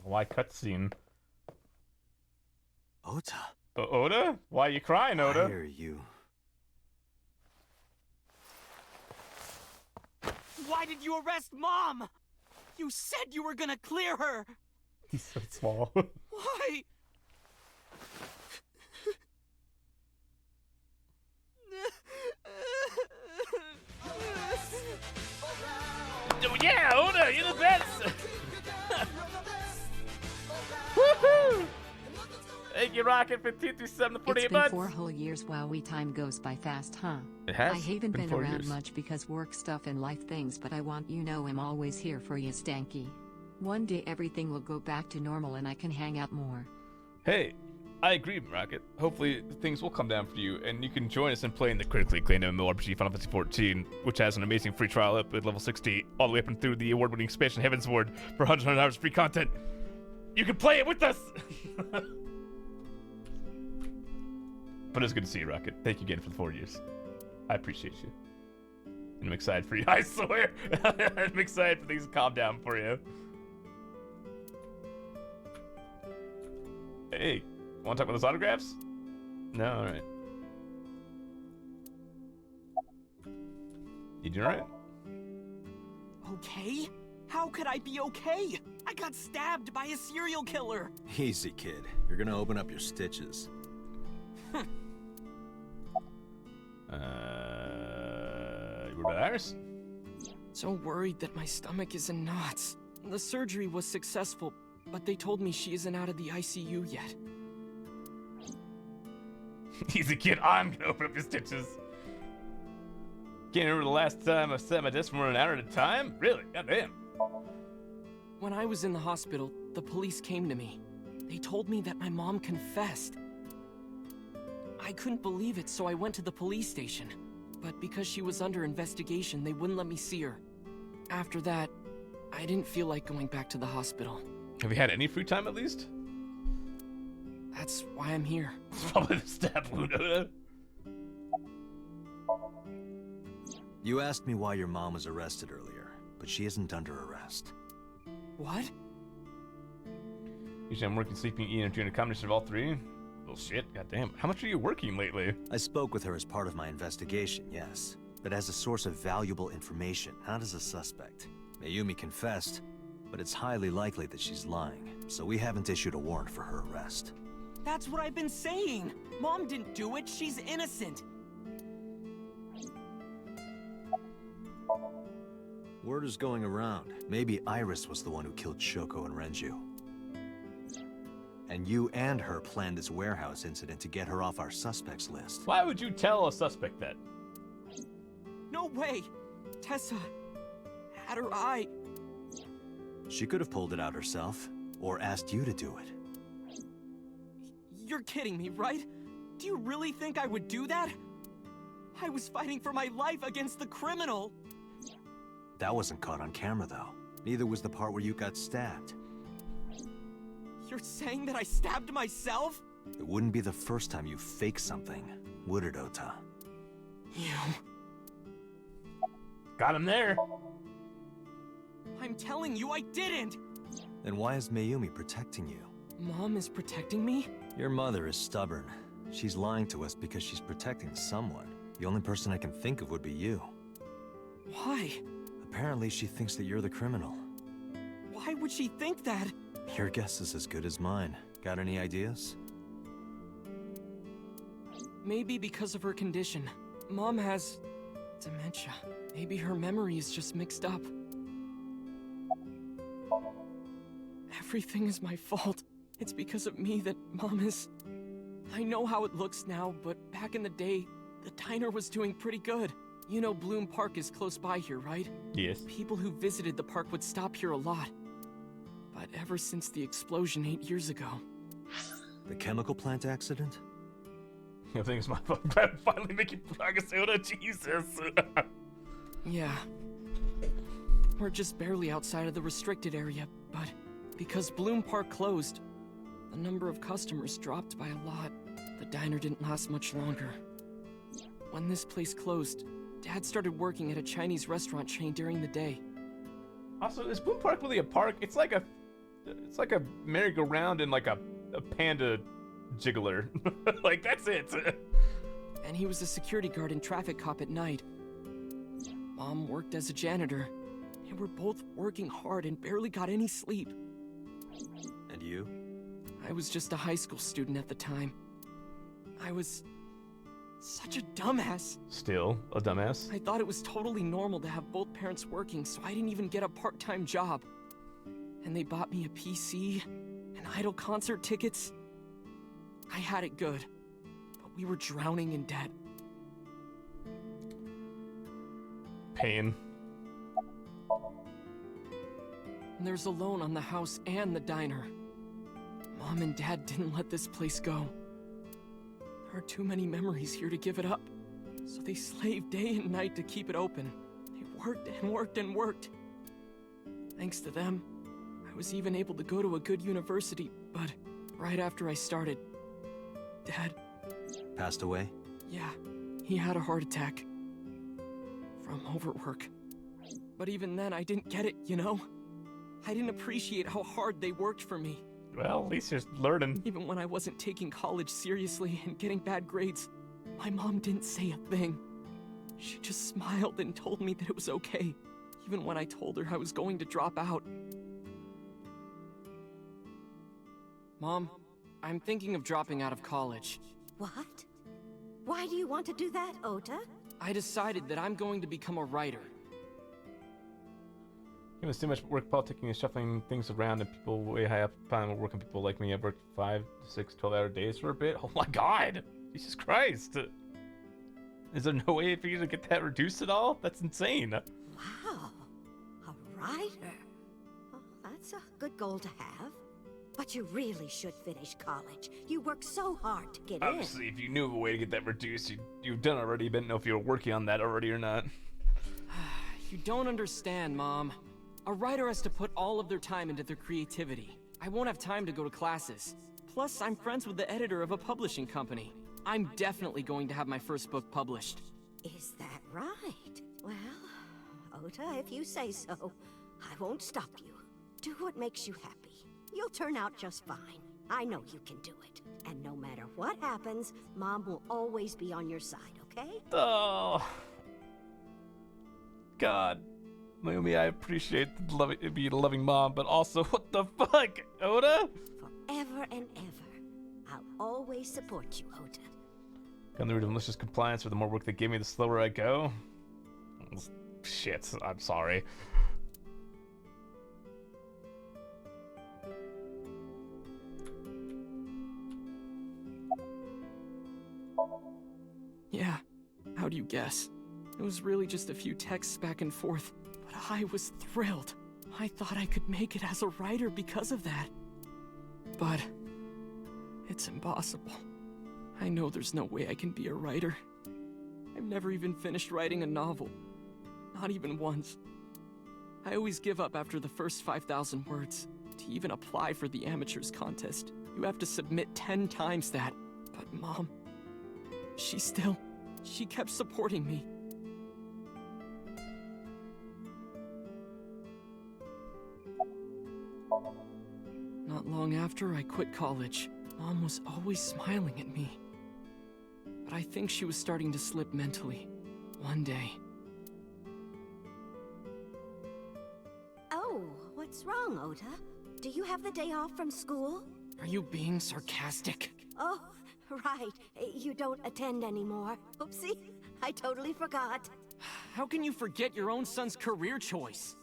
Why cutscene?
Ota?
Oda? Why are you crying, Oda?
I hear you.
Why did you arrest Mom? You said you were gonna clear her!
He's so small.
Why?
Yeah, Oda, you're the best! Woohoo! Thank you, Rocket, for 237 to 48
It's been
months.
4 whole years. Wowie, time goes by fast, huh?
It has
I haven't
been
been
4
around
years.
much because work stuff and life things, but I want you know I'm always here for you, Stanky. One day everything will go back to normal and I can hang out more.
Hey, I agree, Rocket. Hopefully things will come down for you, and you can join us in playing the critically acclaimed MMORPG Final Fantasy XIV, which has an amazing free trial up at level 60, all the way up and through the award-winning expansion Heavensward for 100 hours of free content. You can play it with us! But it's good to see you, Rocket. Thank you again for the 4 years. I appreciate you. And I'm excited for you. I swear! I'm excited for things to calm down for you. Hey, want to talk about those autographs? No, alright. You doing alright?
Okay? How could I be okay? I got stabbed by a serial killer!
Easy, kid. You're gonna open up your stitches.
You were Iris?
So worried that my stomach is in knots. The surgery was successful, but they told me she isn't out of the ICU yet.
Easy, kid. I'm gonna open up your stitches. Can't remember the last time I sat at my desk for more than an hour at a time? Really? Goddamn.
When I was in the hospital, the police came to me. They told me that my mom confessed. I couldn't believe it, so I went to the police station. But because she was under investigation, they wouldn't let me see her. After that, I didn't feel like going back to the hospital.
Have you had any free time at least?
That's why I'm here.
It's probably the stab wound.
You asked me why your mom was arrested earlier, but she isn't under arrest.
What?
Usually I'm working, sleeping, eating, and doing a combination of all three. Bullshit, goddamn. How much are you working lately?
I spoke with her as part of my investigation, yes. But as a source of valuable information, not as a suspect. Mayumi confessed, but it's highly likely that she's lying, so we haven't issued a warrant for her arrest.
That's what I've been saying! Mom didn't do it, she's innocent!
Word is going around. Maybe Iris was the one who killed Shoko and Renju. And you and her planned this warehouse incident to get her off our suspects list.
Why would you tell a suspect that?
No way! Tessa had her eye.
She could have pulled it out herself, or asked you to do it.
You're kidding me, right? Do you really think I would do that? I was fighting for my life against the criminal!
That wasn't caught on camera, though. Neither was the part where you got stabbed.
You're saying that I stabbed myself?
It wouldn't be the first time you faked something, would it, Ota?
You...
Got him there.
I'm telling you, I didn't!
Then why is Mayumi protecting you?
Mom is protecting me?
Your mother is stubborn. She's lying to us because she's protecting someone. The only person I can think of would be you.
Why?
Apparently she thinks that you're the criminal.
Why would she think that?
Your guess is as good as mine. Got any ideas?
Maybe because of her condition. Mom has... dementia. Maybe her memory is just mixed up. Everything is my fault. It's because of me that Mom is... I know how it looks now, but back in the day, the diner was doing pretty good. You know Bloom Park is close by here, right?
Yes.
People who visited the park would stop here a lot. But ever since the explosion 8 years ago...
The chemical plant accident?
I think it's my fault. Finally making progress, Oda. Jesus.
Yeah. We're just barely outside of the restricted area, but because Bloom Park closed, the number of customers dropped by a lot. The diner didn't last much longer. When this place closed, Dad started working at a Chinese restaurant chain during the day.
Also, is Bloom Park really a park? It's like a merry-go-round and like a panda jiggler. Like, that's it.
And he was a security guard and traffic cop at night. Mom worked as a janitor. They were both working hard and barely got any sleep.
And you?
I was just a high school student at the time. I was such a dumbass.
Still a dumbass?
I thought it was totally normal to have both parents working, so I didn't even get a part-time job. And they bought me a PC and Idol concert tickets. I had it good, but we were drowning in debt.
Pain.
And there's a loan on the house and the diner. Mom and Dad didn't let this place go. There are too many memories here to give it up. So they slaved day and night to keep it open. They worked and worked and worked. Thanks to them, I was even able to go to a good university, but right after I started, Dad...
Passed away?
Yeah, he had a heart attack. From overwork. But even then, I didn't get it, you know? I didn't appreciate how hard they worked for me.
Well, at least you're learning.
Even when I wasn't taking college seriously and getting bad grades, my mom didn't say a thing. She just smiled and told me that it was okay, even when I told her I was going to drop out. Mom, I'm thinking of dropping out of college.
What? Why do you want to do that, Ota?
I decided that I'm going to become a writer.
It was too much work politicking and shuffling things around, and people way high up finally working people like me. I've worked 5, 6, 12-hour days for a bit. Oh my god! Jesus Christ! Is there no way for you to get that reduced at all? That's insane.
Wow, a writer. Oh, that's a good goal to have. But you really should finish college. You work so hard to get
Obviously, if you knew of a way to get that reduced, you've done already. You didn't know if you were working on that already or not.
You don't understand, Mom. A writer has to put all of their time into their creativity. I won't have time to go to classes. Plus, I'm friends with the editor of a publishing company. I'm definitely going to have my first book published.
Is that right? Well, Ota, if you say so, I won't stop you. Do what makes you happy. You'll turn out just fine. I know you can do it. And no matter what happens, Mom will always be on your side, okay?
Oh. God. Maybe I appreciate being a loving mom, but also, what the fuck, Ota?
Forever and ever. I'll always support you, Ota.
Got the root of malicious compliance, or the more work they give me, the slower I go. Shit, I'm sorry.
Yeah, how do you guess? It was really just a few texts back and forth, but I was thrilled. I thought I could make it as a writer because of that. But it's impossible. I know there's no way I can be a writer. I've never even finished writing a novel. Not even once. I always give up after the first 5,000 words. To even apply for the amateurs contest, you have to submit 10 times that. But Mom, she kept supporting me. Not long after I quit college, Mom was always smiling at me. But I think she was starting to slip mentally. One day.
Oh, what's wrong, Ota? Do you have the day off from school?
Are you being sarcastic?
Oh, right. You don't attend anymore. Oopsie, I totally forgot.
How can you forget your own son's career choice?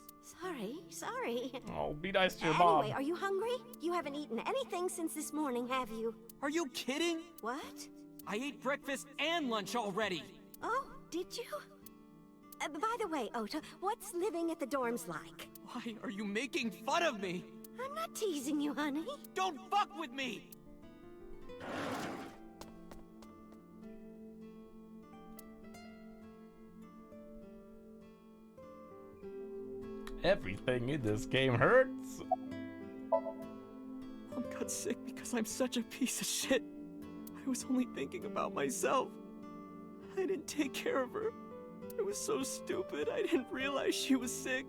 Sorry.
Oh, be nice to your mom.
Anyway, are you hungry? You haven't eaten anything since this morning, have you?
Are you kidding?
What?
I ate breakfast and lunch already.
Oh, did you? By the way, Ota, what's living at the dorms like?
Why are you making fun of me?
I'm not teasing you, honey.
Don't fuck with me!
Everything in this game hurts.
Mom got sick because I'm such a piece of shit. I was only thinking about myself. I didn't take care of her. I was so stupid, I didn't realize she was sick.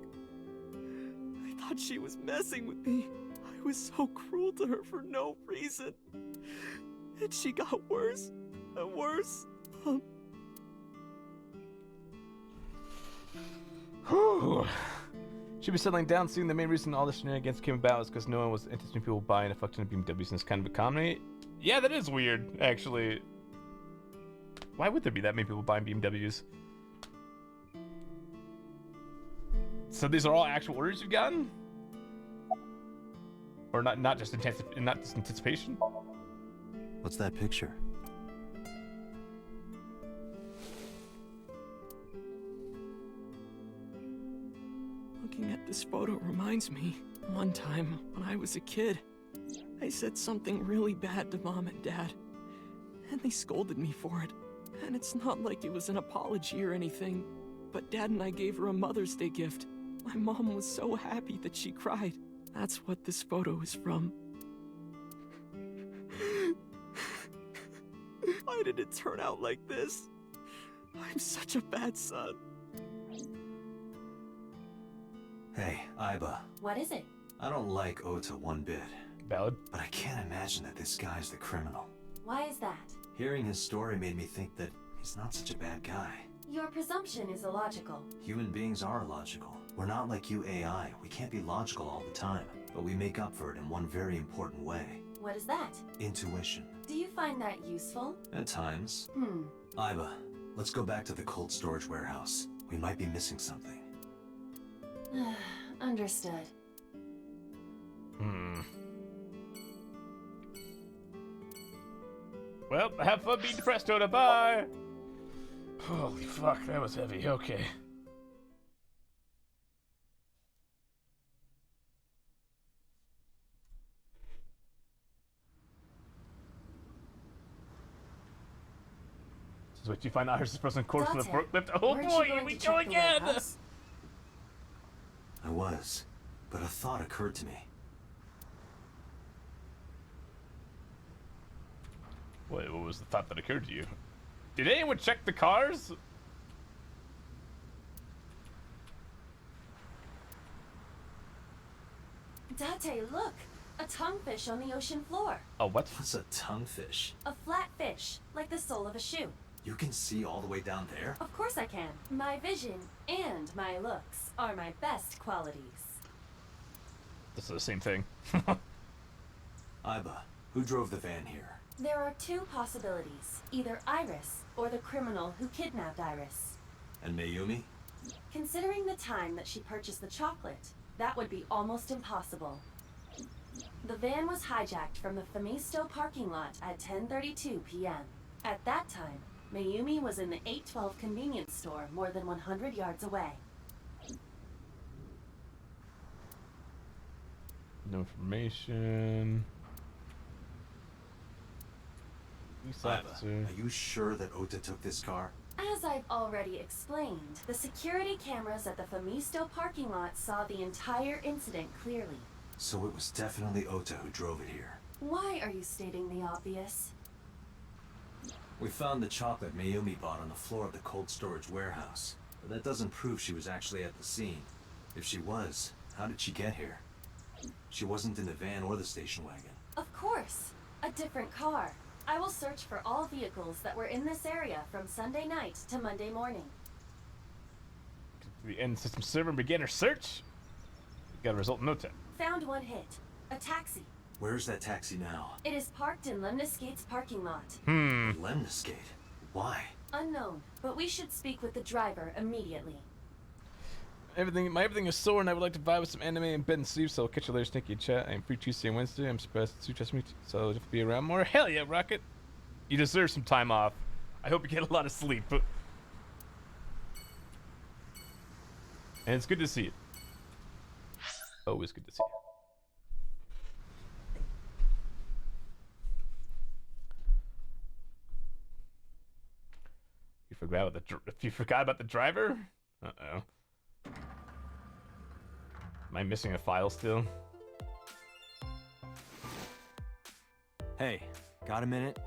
I thought she was messing with me. I was so cruel to her for no reason. And she got worse and worse.
Should be settling down soon. The main reason all this shenanigans came about is because no one was anticipating people buying a fuck ton of BMWs in this kind of economy. Yeah, that is weird, actually. Why would there be that many people buying BMWs? So these are all actual orders you've gotten? Or not just anticipation?
What's that picture?
Looking at this photo reminds me, one time when I was a kid, I said something really bad to Mom and Dad, and they scolded me for it. And it's not like it was an apology or anything, but Dad and I gave her a Mother's Day gift. My mom was so happy that she cried. That's what this photo is from. Why did it turn out like this? I'm such a bad son.
Hey, Aiba.
What is it?
I don't like Ota one bit.
Valid.
But I can't imagine that this guy's the criminal.
Why is that?
Hearing his story made me think that he's not such a bad guy.
Your presumption is illogical.
Human beings are illogical. We're not like you AI. We can't be logical all the time. But we make up for it in one very important way.
What is that?
Intuition.
Do you find that useful?
At times. Iba, let's go back to the cold storage warehouse. We might be missing something.
Understood.
Well, have fun being depressed, Oda. Bye! Holy fuck, that was heavy. Okay. This is what you find out Iris' frozen corpse from the forklift. Oh boy, here we go again!
I was, but a thought occurred to me.
Wait, what was the thought that occurred to you? Did anyone check the cars?
Date, look! A tonguefish on the ocean floor.
A what?
What's a tonguefish?
A flat fish, like the sole of a shoe.
You can see all the way down there?
Of course I can. My vision and my looks are my best qualities.
This is the same thing.
Iba, who drove the van here?
There are two possibilities. Either Iris, or the criminal who kidnapped Iris.
And Mayumi?
Considering the time that she purchased the chocolate, that would be almost impossible. The van was hijacked from the Famisto parking lot at 10:32 p.m. At that time, Mayumi was in the 812 convenience store more than 100 yards away.
No information.
Iba, are you sure that Ota took this car?
As I've already explained, the security cameras at the Famisto parking lot saw the entire incident clearly.
So it was definitely Ota who drove it here.
Why are you stating the obvious?
We found the chocolate Mayumi bought on the floor of the cold storage warehouse. But that doesn't prove she was actually at the scene. If she was, how did she get here? She wasn't in the van or the station wagon.
Of course! A different car. I will search for all vehicles that were in this area from Sunday night to Monday morning.
The end system server and begin her search. Got a result in no time.
Found one hit. A taxi.
Where's that taxi now?
It is parked in Lemniscate's parking lot.
Lemniscate? Why?
Unknown, but we should speak with the driver immediately.
Everything is sore, and I would like to vibe with some anime and bed and sleep, so I'll catch you later, Stinky Chat. I'm free Tuesday and Wednesday. I'm surprised to trust me, so if be around more. Hell yeah, Rocket! You deserve some time off. I hope you get a lot of sleep. And it's good to see you. Always good to see you. You forgot about the driver? Uh-oh. Am I missing a file still?
Hey, got a minute?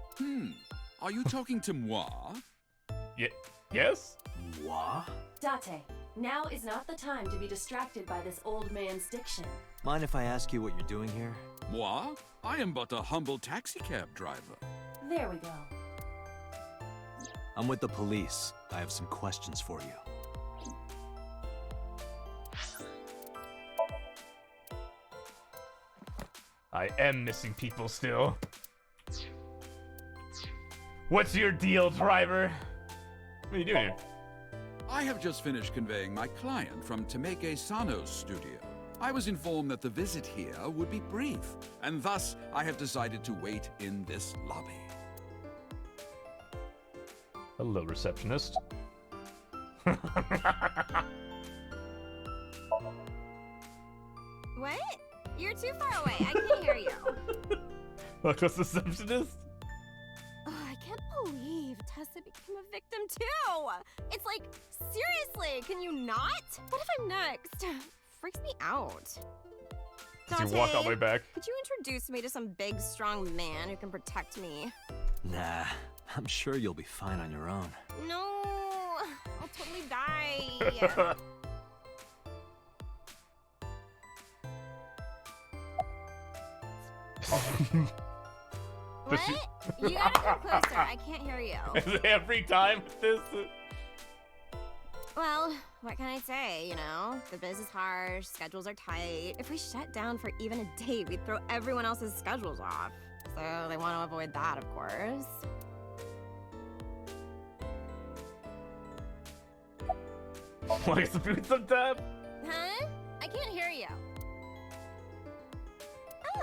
Are you talking to moi?
Yes?
Moi?
Date, now is not the time to be distracted by this old man's diction.
Mind if I ask you what you're doing here?
Moi? I am but a humble taxicab driver.
There we go.
I'm with the police. I have some questions for you.
I am missing people still. What's your deal, driver? What are you doing here?
I have just finished conveying my client from Temeke Sano's studio. I was informed that the visit here would be brief, and thus I have decided to wait in this lobby.
Hello, receptionist.
What? You're too far away. I can't hear you.
Look, what's receptionist?
Oh, I can't believe Tessa became a victim too. It's like, seriously, can you not? What if I'm next? Freaks me out.
Does he walk all the way back?
Could you introduce me to some big, strong man who can protect me?
Nah, I'm sure you'll be fine on your own.
No, I'll totally die. What? You gotta come closer. I can't hear you.
Every time with this.
Well, what can I say, you know? The biz is harsh, schedules are tight. If we shut down for even a day, we'd throw everyone else's schedules off. So they want to avoid that, of course.
Like some food sometime?
Huh? I can't hear you.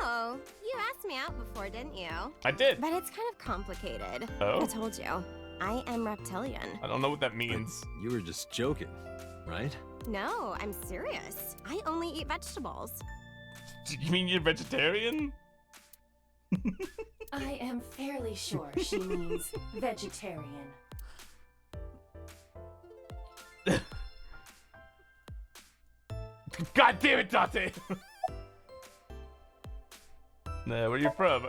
Oh, you asked me out before, didn't you?
I did.
But it's kind of complicated.
Oh?
I told you. I am reptilian.
I don't know what that means.
You were just joking, right?
No, I'm serious. I only eat vegetables.
You mean you're vegetarian?
I am fairly sure she means vegetarian.
God damn it, Dante! Where are you from?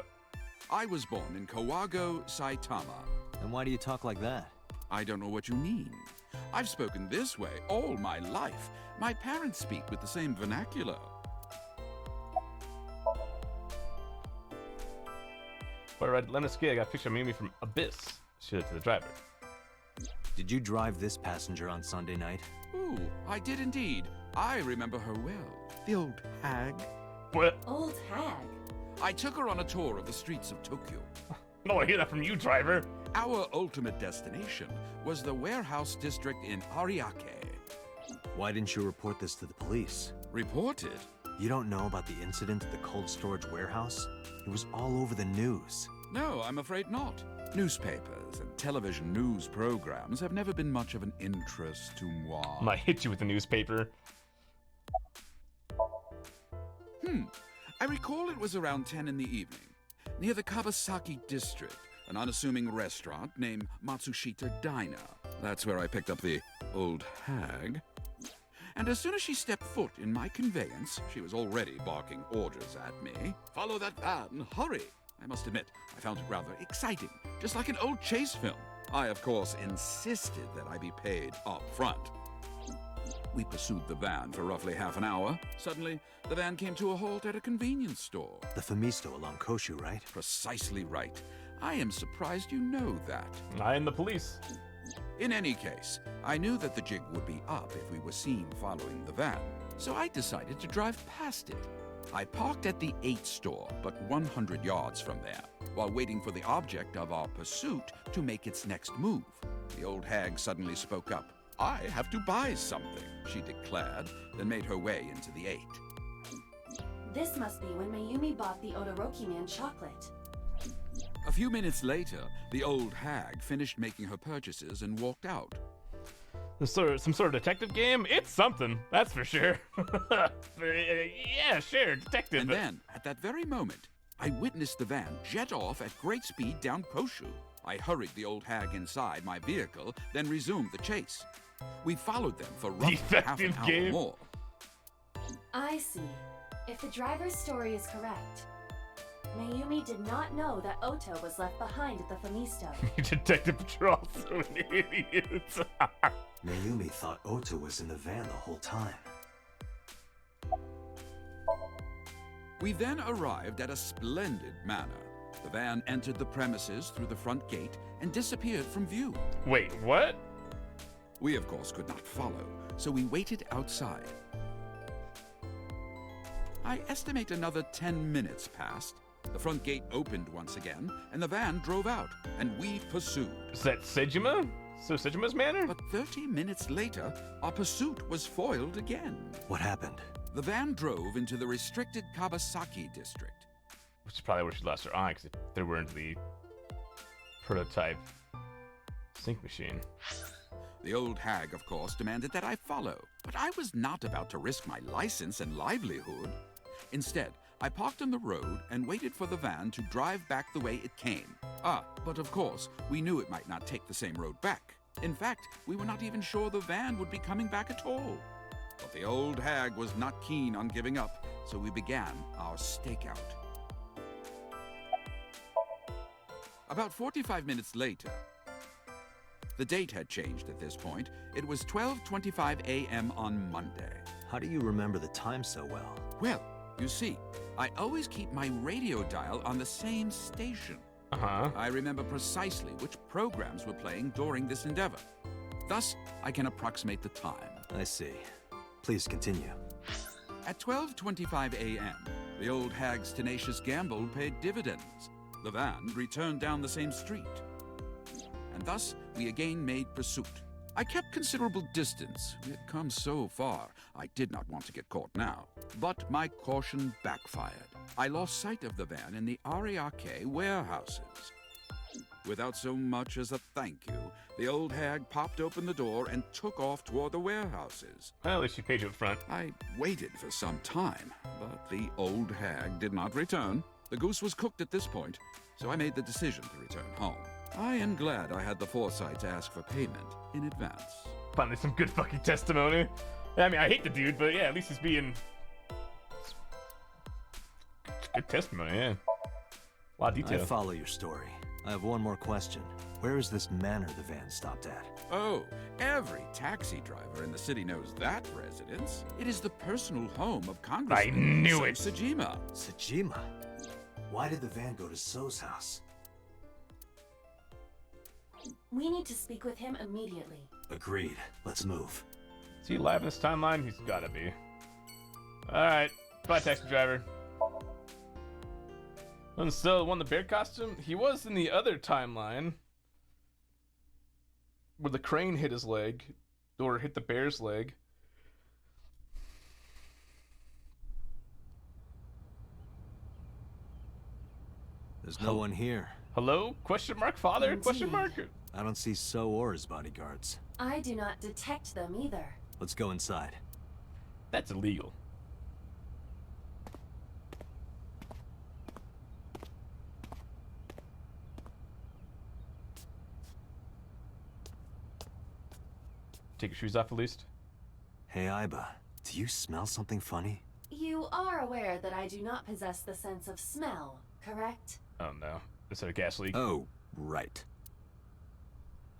I was born in Kawago, Saitama.
And why do you talk like that?
I don't know what you mean. I've spoken this way all my life. My parents speak with the same vernacular.
Where I let us ski, I got a picture of Mimi from Abyss. Showed it to the driver.
Did you drive this passenger on Sunday night?
Ooh, I did indeed. I remember her well. The old hag.
What?
Old hag?
I took her on a tour of the streets of Tokyo.
No, I hear that from you, driver.
Our ultimate destination was the warehouse district in Ariake.
Why didn't you report this to the police?
Reported?
You don't know about the incident at the cold storage warehouse? It was all over the news.
No, I'm afraid not. Newspapers and television news programs have never been much of an interest to moi.
Might hit you with a newspaper.
I recall it was around 10 in the evening, near the Kawasaki district, an unassuming restaurant named Matsushita Diner. That's where I picked up the old hag. And as soon as she stepped foot in my conveyance, she was already barking orders at me. Follow that van, hurry! I must admit, I found it rather exciting, just like an old chase film. I, of course, insisted that I be paid up front. We pursued the van for roughly half an hour. Suddenly, the van came to a halt at a convenience store.
The Famisto along Koshu, right?
Precisely right. I am surprised you know that.
I am the police.
In any case, I knew that the jig would be up if we were seen following the van, so I decided to drive past it. I parked at the 8 store, but 100 yards from there, while waiting for the object of our pursuit to make its next move. The old hag suddenly spoke up. I have to buy something, she declared, then made her way into the 8.
This must be when Mayumi bought the Odoroki Man chocolate.
A few minutes later, the old hag finished making her purchases and walked out.
Some sort of detective game? It's something, that's for sure. Yeah, sure, detective.
And then, at that very moment, I witnessed the van jet off at great speed down Koshu. I hurried the old hag inside my vehicle, then resumed the chase. We followed them for roughly half an hour more.
I see. If the driver's story is correct, Mayumi did not know that Oto was left behind at the Famisto.
Detective Patrol, so an idiot.
Mayumi thought Oto was in the van the whole time.
We then arrived at a splendid manor. The van entered the premises through the front gate and disappeared from view.
Wait, what?
We, of course, could not follow, so we waited outside. I estimate another 10 minutes passed. The front gate opened once again, and the van drove out, and we pursued.
Is that Sejima? So Sejima's manor?
But 30 minutes later, our pursuit was foiled again.
What happened?
The van drove into the restricted Kawasaki district.
Which is probably where she lost her eye, because they were into the prototype sync machine.
The old hag, of course, demanded that I follow, but I was not about to risk my license and livelihood. Instead, I parked on the road and waited for the van to drive back the way it came. But of course, we knew it might not take the same road back. In fact, we were not even sure the van would be coming back at all. But the old hag was not keen on giving up, so we began our stakeout. About 45 minutes later, the date had changed at this point. It was 12:25 a.m. on Monday.
How do you remember the time so well?
Well, you see, I always keep my radio dial on the same station. I remember precisely which programs were playing during this endeavor. Thus, I can approximate the time.
I see. Please continue.
At 12:25 a.m., the old hag's tenacious gamble paid dividends. The van returned down the same street. And thus, we again made pursuit. I kept considerable distance. We had come so far, I did not want to get caught now. But my caution backfired. I lost sight of the van in the Ariake warehouses. Without so much as a thank you, the old hag popped open the door and took off toward the warehouses.
Well, at least she paid you up front.
I waited for some time, but the old hag did not return. The goose was cooked at this point, so I made the decision to return home. I am glad I had the foresight to ask for payment in advance.
Finally, some good fucking testimony. I mean, I hate the dude, but yeah, at least he's being... Good testimony, yeah. A lot of detail.
I follow your story. I have one more question. Where is this manor the van stopped at?
Oh, every taxi driver in the city knows that residence. It is the personal home of Congressman
I knew it.
Sajima.
Sajima? Why did the van go to So's house?
We need to speak with him immediately.
Agreed. Let's move.
Is he alive in this timeline? He's gotta be. Alright. Bye, taxi driver. And so, won the bear costume? He was in the other timeline. Where the crane hit his leg. Or hit the bear's leg.
There's no one here.
Hello? Question mark, father?
Indeed.
Question mark?
I don't see So or his bodyguards.
I do not detect them either.
Let's go inside.
That's illegal. Take your shoes off at least.
Hey, Aiba, do you smell something funny?
You are aware that I do not possess the sense of smell, correct?
Oh no. Is it a gas leak?
Oh, right.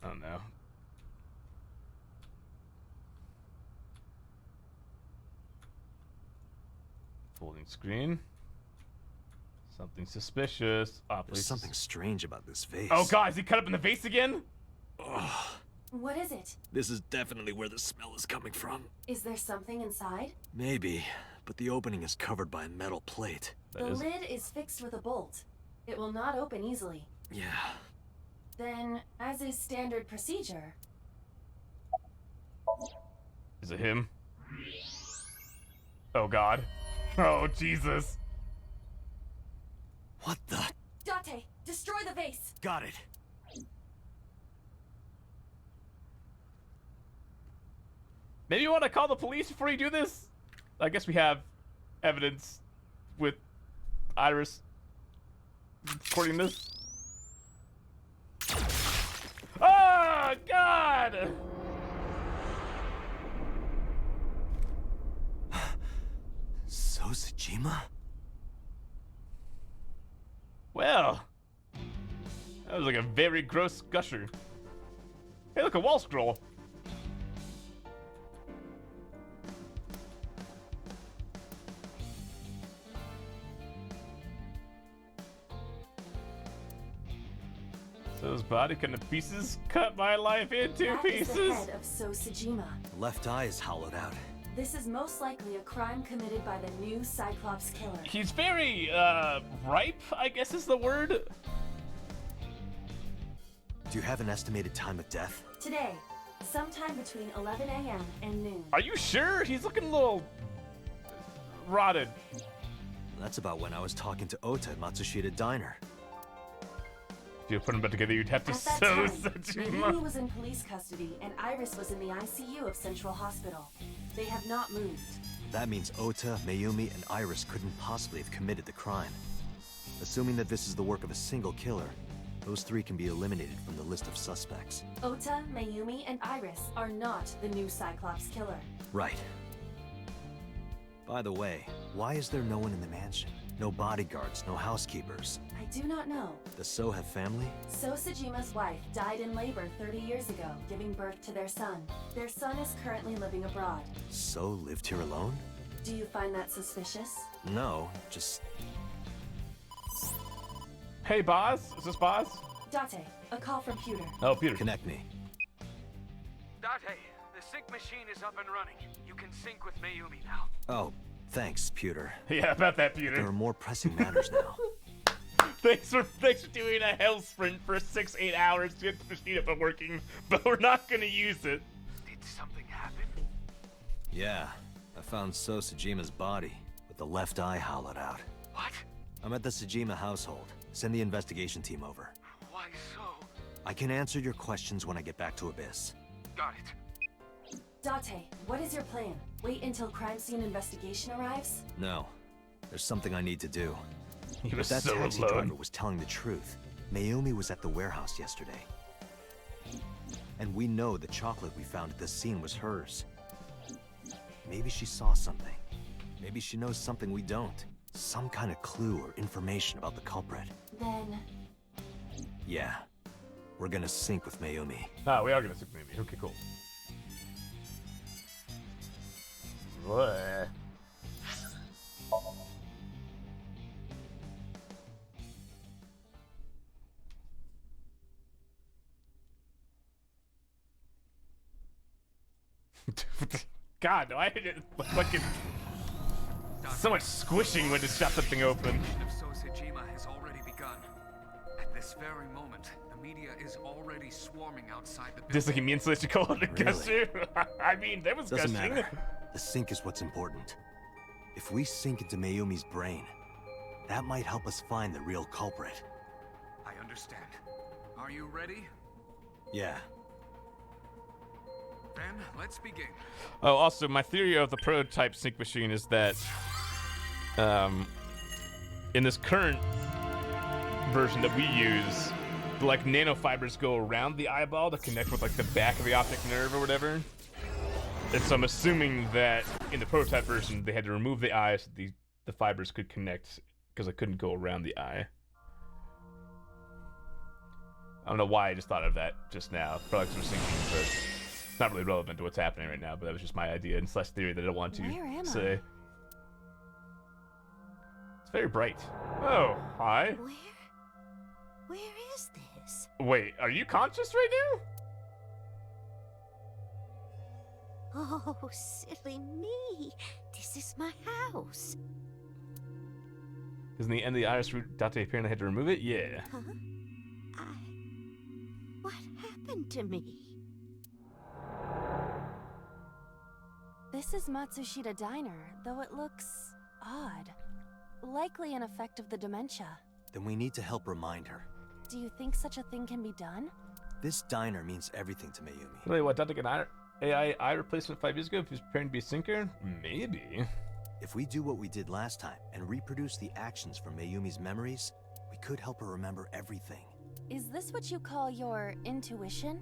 Oh no. Folding screen. Something suspicious. Oh,
There's something strange about this vase.
Oh god, is he cut up in the vase again?
Ugh.
What is it?
This is definitely where the smell is coming from.
Is there something inside?
Maybe, but the opening is covered by a metal plate.
The lid is fixed with a bolt. It will not open easily.
Yeah.
Then, as is standard procedure...
Is it him? Oh god. Oh Jesus.
What the?
Date, destroy the vase!
Got it.
Maybe you want to call the police before you do this? I guess we have evidence with Iris recording this. Oh, God!
So Sajima?
Well, that was like a very gross gusher. Hey, look, a wall scroll. So's body cut into pieces, cut my life into
That is
pieces.
the head of So Sajima.
Left eye is hollowed out.
This is most likely a crime committed by the new Cyclops killer.
He's very, ripe, I guess is the word.
Do you have an estimated time of death?
Today, sometime between 11 a.m. and noon.
Are you sure? He's looking a little rotted.
That's about when I was talking to Ota at Matsushita Diner.
If you put them back together, you'd have to
At that
sew
time,
Sajima.
Mayumi was in police custody and Iris was in the ICU of Central Hospital. They have not moved.
That means Ota, Mayumi, and Iris couldn't possibly have committed the crime. Assuming that this is the work of a single killer, those three can be eliminated from the list of suspects.
Ota, Mayumi, and Iris are not the new Cyclops killer.
Right. By the way, why is there no one in the mansion? No bodyguards, no housekeepers.
I do not know.
Does So have family?
So Sajima's wife died in labor 30 years ago, giving birth to their son. Their son is currently living abroad.
So lived here alone?
Do you find that suspicious?
No, just...
Hey, Boz? Is this Boz?
Date, a call from Pewter.
Oh, Peter.
Connect me.
Date, the sync machine is up and running. You can sync with Mayumi now.
Oh, thanks, Pewter.
Yeah, about that, Pewter.
There are more pressing matters now.
Thanks for doing a hell sprint for 6-8 hours to get the machine up and working, but we're not gonna use it.
Did something happen?
Yeah, I found So Tsujima's body, with the left eye hollowed out.
What?
I'm at the Tsujima household. Send the investigation team over.
Why so?
I can answer your questions when I get back to Abyss.
Got it.
Date, what is your plan? Wait until crime scene investigation arrives?
No. There's something I need to do.
He
If
was
that
so
taxi
alone.
driver was telling the truth, Mayumi was at the warehouse yesterday. And we know the chocolate we found at the scene was hers. Maybe she saw something. Maybe she knows something we don't. Some kind of clue or information about the culprit.
Then...
Yeah. We're gonna sync with Mayumi.
Ah, we are gonna sync with Mayumi. Okay, cool. What? God, no, I did fucking so much squishing when to shut that thing open.
Of So Tsushima has already begun. At this very moment, the media is already swarming outside the building.
Just like he means to call it a gusher. I mean, there was
Doesn't
gushing.
matter. The sync is what's important. If we sink into Mayumi's brain, that might help us find the real culprit.
I understand. Are you ready?
Yeah.
Then let's begin.
Oh, also, my theory of the prototype sync machine is that, in this current version that we use, like nanofibers go around the eyeball to connect with like the back of the optic nerve or whatever. And so I'm assuming that in the prototype version they had to remove the eye so the fibers could connect because it couldn't go around the eye. I don't know why I just thought of that just now. Probably because we're syncing, but it's not really relevant to what's happening right now. But that was just my idea and slash theory that I don't want to say. It's very bright. Oh, hi.
Where is this?
Wait, are you conscious right now?
Oh, silly me. This is my house.
Because in the end of the iris root, Date apparently had to remove it? Yeah.
Huh? What happened to me?
This is Matsushita Diner, though it looks odd. Likely an effect of the dementia.
Then we need to help remind her.
Do you think such a thing can be done?
This diner means everything to Mayumi.
Really, what, Date an AI eye replacement 5 years ago if he was preparing to be a sinker? Maybe.
If we do what we did last time and reproduce the actions from Mayumi's memories, we could help her remember everything.
Is this what you call your intuition?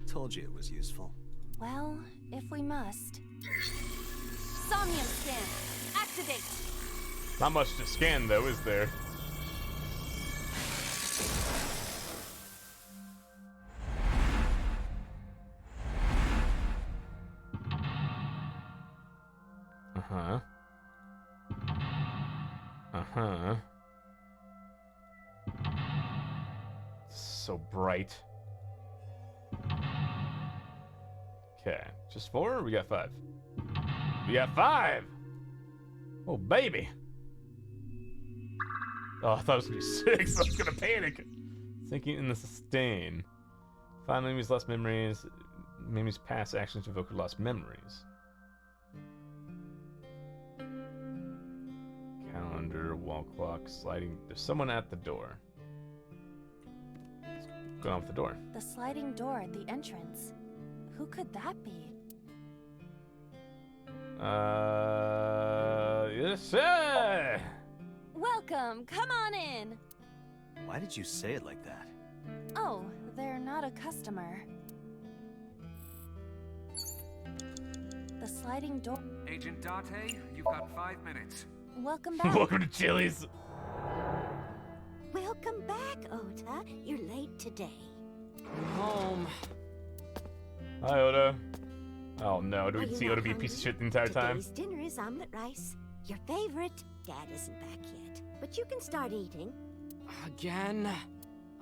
Told you it was useful.
Well, if we must. Somnium scan. Activate.
Not much to scan though, is there? Uh-huh. Uh-huh. So bright. Okay, just 4 or we got 5? We got 5! Oh, baby! Oh, I thought it was gonna be 6. I was gonna panic. Thinking in the sustain. Find Mimi's lost memories. Mimi's past actions evoke her lost memories. Calendar, wall clock, sliding. There's someone at the door. What's going on with the door?
The sliding door at the entrance. Who could that be?
Yes, sir!
Welcome, come on in.
Why did you say it like that?
Oh, they're not a customer. The sliding door.
Agent Date, you've got 5 minutes.
Welcome back.
Welcome to Chili's.
Welcome back, Ota. You're late today.
Home.
Hi, Oda. Oh no, do
Are
we
you
see
not
Oda be a piece of shit the entire time?
Today's dinner is omelet rice. Your favorite. Dad isn't back yet, but you can start eating.
Again?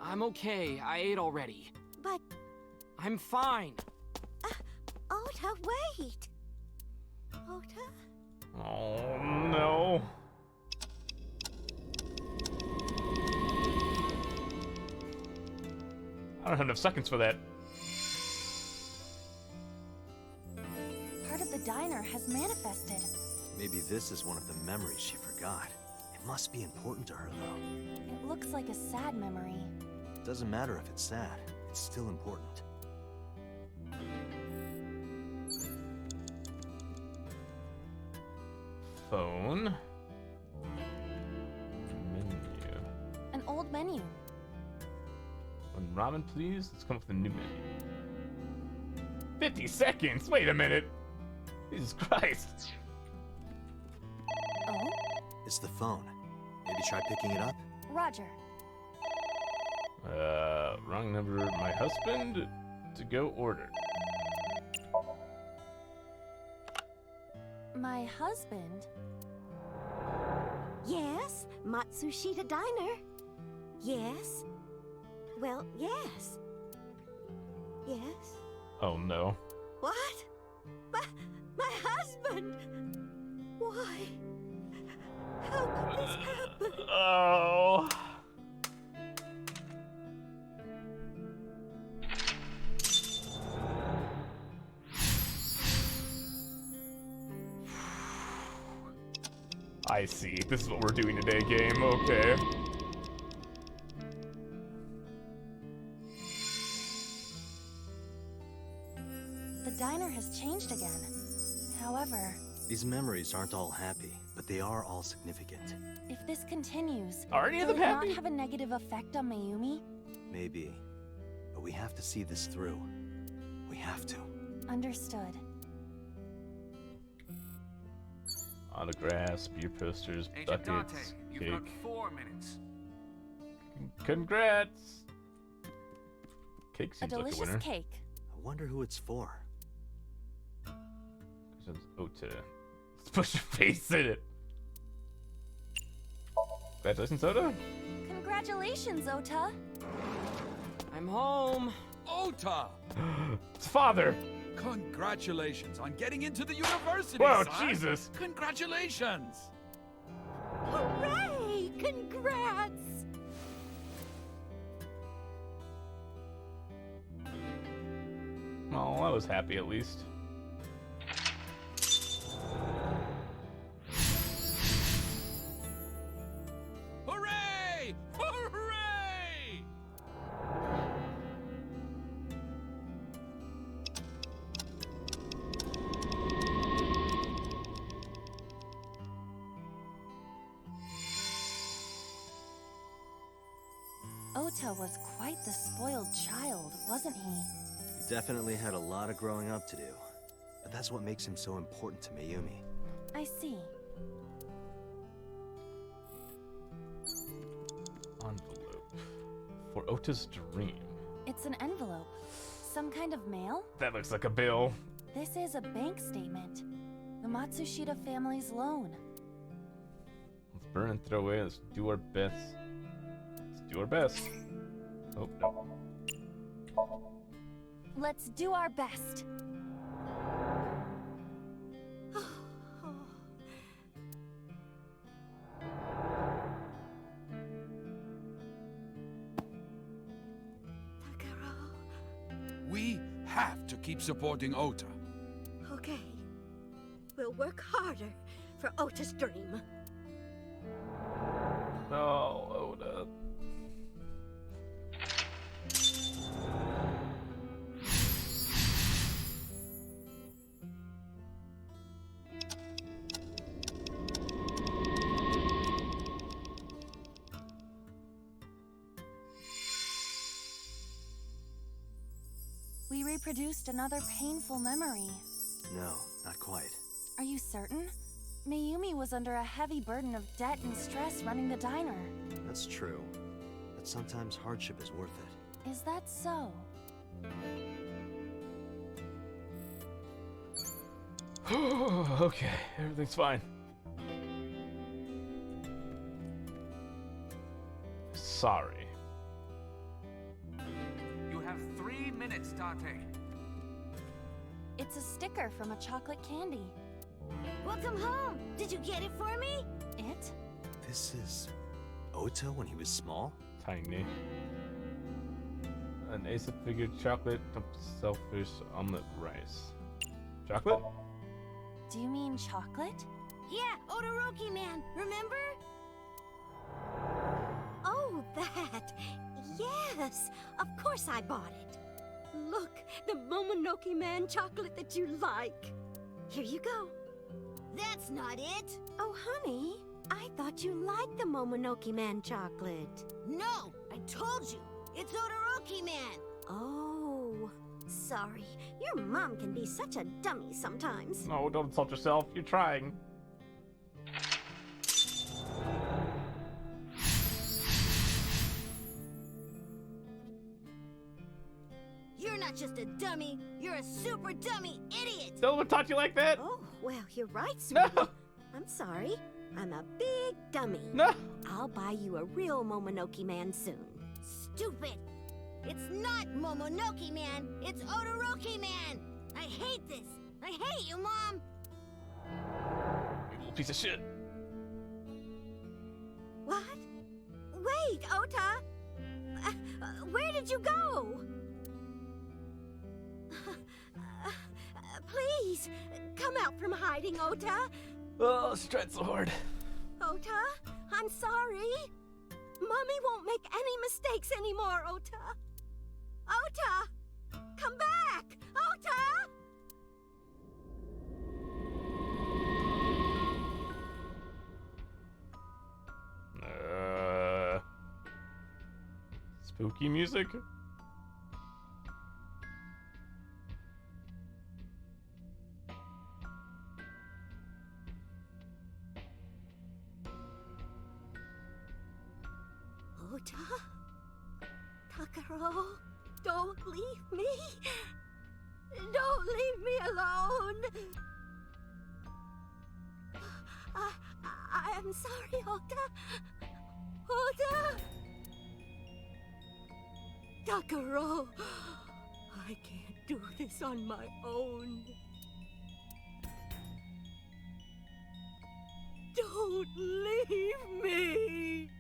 I'm okay. I ate already.
But...
I'm fine.
Ota, wait. Ota?
Oh no. I don't have enough seconds for that.
Part of the diner has manifested.
Maybe this is one of the memories she forgot. It must be important to her, though.
It looks like a sad memory.
Doesn't matter if it's sad. It's still important.
Phone. Menu.
An old menu.
One ramen, please. Let's come up with a new menu. 50 seconds? Wait a minute. Jesus Christ.
Oh?
It's the phone. Maybe try picking it up?
Roger.
Wrong number. My husband. To go order.
My husband?
Yes, Matsushita Diner. Yes. Well, yes. Yes.
Oh no.
What? My husband! Why? How could this happen?
Oh. I see. This is what we're doing today, game. Okay.
The diner has changed again. However,
These memories aren't all happy, but they are all significant.
if this continues,
Are any of
will
them
it
happy?
not have a negative effect on Mayumi?
Maybe. But we have to see this through. We have to.
Understood.
Autographs, beer posters,
Agent Dante,
buckets,
you've
cake.
got 4 minutes.
Congrats! Cake
A
seems like a
delicious
winner.
cake.
I wonder who it's for.
There's Ota. Let's push your face in it. Congratulations, Ota.
Congratulations, Ota.
I'm home.
Ota!
It's father.
Congratulations on getting into the university,
Whoa,
son.
Jesus.
Congratulations!
Hooray! Congrats!
Oh, I was happy at least.
Hooray! Hooray!
Ota was quite the spoiled child, wasn't he?
He definitely had a lot of growing up to do. But that's what makes him so important to Mayumi.
I see.
Envelope. For Ota's dream.
It's an envelope. Some kind of mail?
That looks like a bill.
This is a bank statement. The Matsushita family's loan.
Let's burn and throw away. Let's do our best. Let's do our best. Oh, no.
Let's do our best.
We have to keep supporting Ota.
Okay. We'll work harder for Ota's dream.
No, Ota.
We reproduced another painful memory.
No, not quite.
Are you certain? Mayumi was under a heavy burden of debt and stress running the diner.
That's true. But sometimes hardship is worth it.
Is that so?
Okay, everything's fine. Sorry.
You have 3 minutes, Dante.
It's a sticker from a chocolate candy.
Welcome home! Did you get it for me?
It?
This is Ota when he was small?
Tiny. An Ace figure, chocolate, selfish, omelet, rice. Chocolate?
Do you mean chocolate?
Yeah, Odoroki Man, remember? Oh, that. Yes, of course I bought it. Look, the Momonoke Man chocolate that you like. Here you go. That's not it. Oh, honey, I thought you liked the Momonoke Man chocolate. No, I told you. It's Odoroki Man. Oh, sorry. Your mom can be such a dummy sometimes.
No, don't insult yourself. You're trying.
You're not just a dummy, you're a super dummy idiot!
No one taught you like that?
Oh, well, you're right, sweetie.
No!
I'm sorry. I'm a big dummy.
No!
I'll buy you a real Momonoke Man soon. Stupid! It's not Momonoke Man, it's Odoroki Man! I hate this! I hate you, Mom!
You little piece of shit.
What? Wait, Ota! Where did you go? Please, come out from hiding, Ota.
Oh, she tried so hard.
Ota, I'm sorry. Mommy won't make any mistakes anymore, Ota. Ota! Come back! Ota!
Spooky music?
Ota? Takaro, don't leave me. Don't leave me alone. I am sorry, Ota. Ota! Takaro, I can't do this on my own. Don't leave me!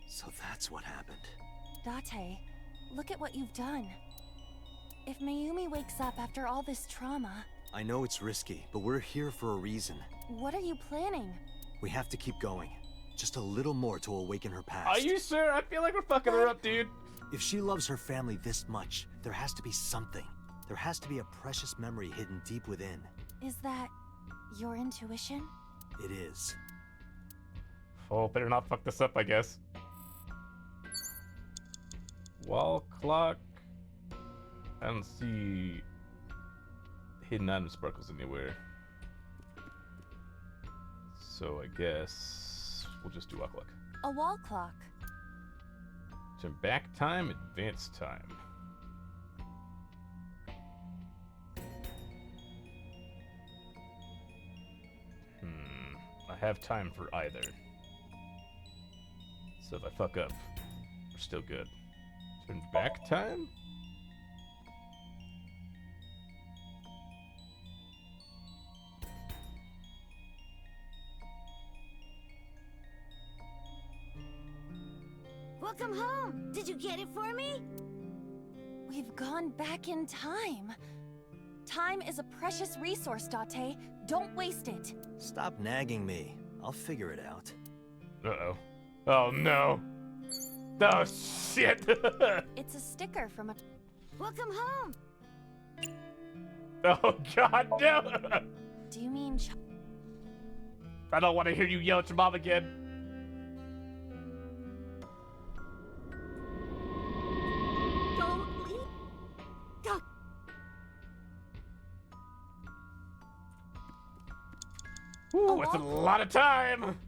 So that's what happened.
Date, look at what you've done. If Mayumi wakes up after all this trauma...
I know it's risky, but we're here for a reason.
What are you planning?
We have to keep going. Just a little more to awaken her past.
Are you sure? I feel like we're fucking her up, dude.
If she loves her family this much, there has to be something. There has to be a precious memory hidden deep within.
Is that your intuition?
It is.
Oh, better not fuck this up, I guess. Wall clock. I don't see hidden item sparkles anywhere. So I guess we'll just do wall clock.
A wall clock.
Turn back time, advance time. I have time for either. So if I fuck up, we're still good. Turn back time?
Welcome home! Did you get it for me?
We've gone back in time. Time is a precious resource, Date. Don't waste it.
Stop nagging me. I'll figure it out.
Uh-oh. Oh, no. Oh, shit.
It's a sticker from a...
Welcome home!
Oh, God, no.
Do you mean...
I don't want to hear you yell at your mom again.
Don't leave. Duck.
Ooh, it's a lot of time.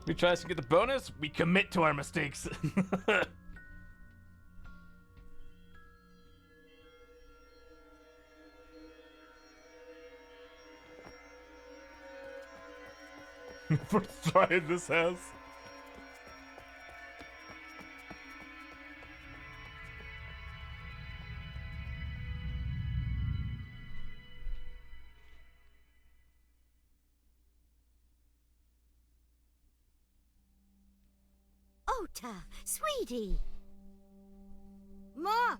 We try to get the bonus, we commit to our mistakes. First try in this house.
Ota, sweetie. Mom!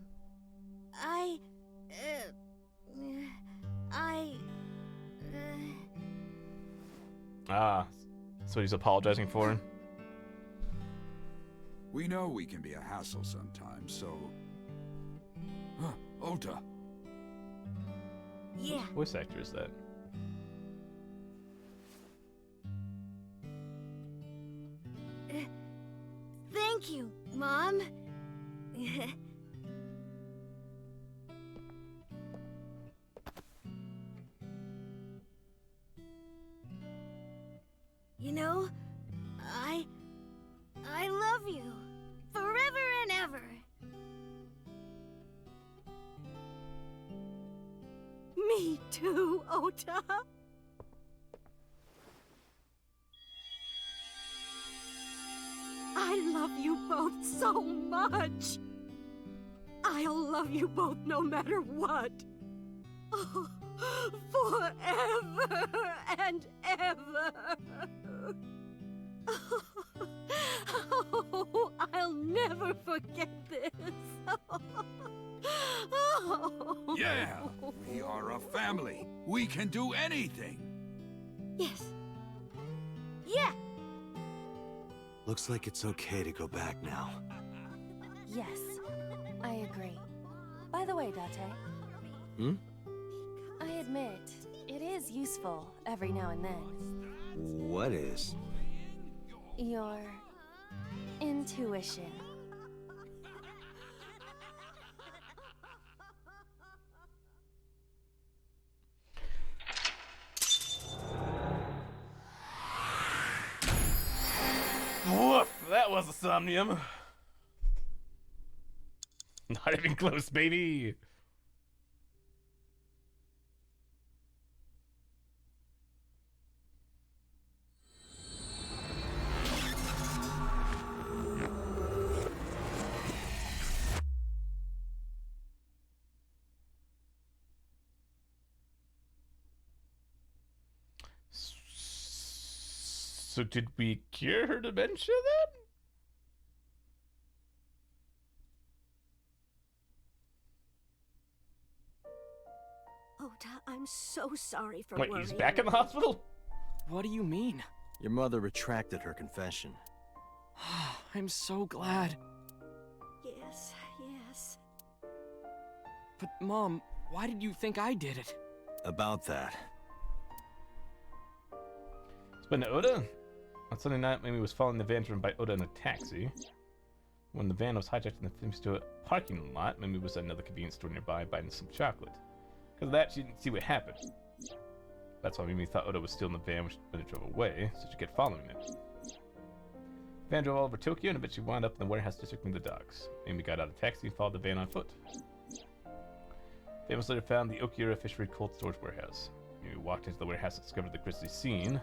Ah, so he's apologizing for him?
We know we can be a hassle sometimes, so... Huh, Ota.
Yeah.
What voice actor is that?
Thank you, Mom. You know, I love you. Forever and ever. Me too, Ota. I love you both so much. I'll love you both no matter what. Oh, forever and ever. Oh, I'll never forget this. Oh.
Yeah, we are a family. We can do anything.
Yes. Yeah.
Looks like it's okay to go back now.
Yes, I agree. By the way, Date.
Hmm?
I admit, it is useful every now and then.
What is?
Your intuition.
Woof! That was a Somnium. Not even close, baby. So did we cure her dementia then?
Ota, I'm so sorry for
Wait,
worrying.
he's back in the hospital?
What do you mean?
Your mother retracted her confession.
I'm so glad.
Yes, yes.
But Mom, why did you think I did it?
About that.
It's been Oda. On Sunday night, Mimi was following the van driven by Oda in a taxi. When the van was hijacked in the film studio parking lot, Mimi was at another convenience store nearby buying some chocolate. Because of that, she didn't see what happened. That's why Mimi thought Oda was still in the van when it drove away, so she kept following it. The van drove all over Tokyo and eventually wound up in the warehouse district near the docks. Mimi got out of the taxi and followed the van on foot. The van was later found in the Okiura Fishery Cold Storage Warehouse. Mimi walked into the warehouse and discovered the grisly scene.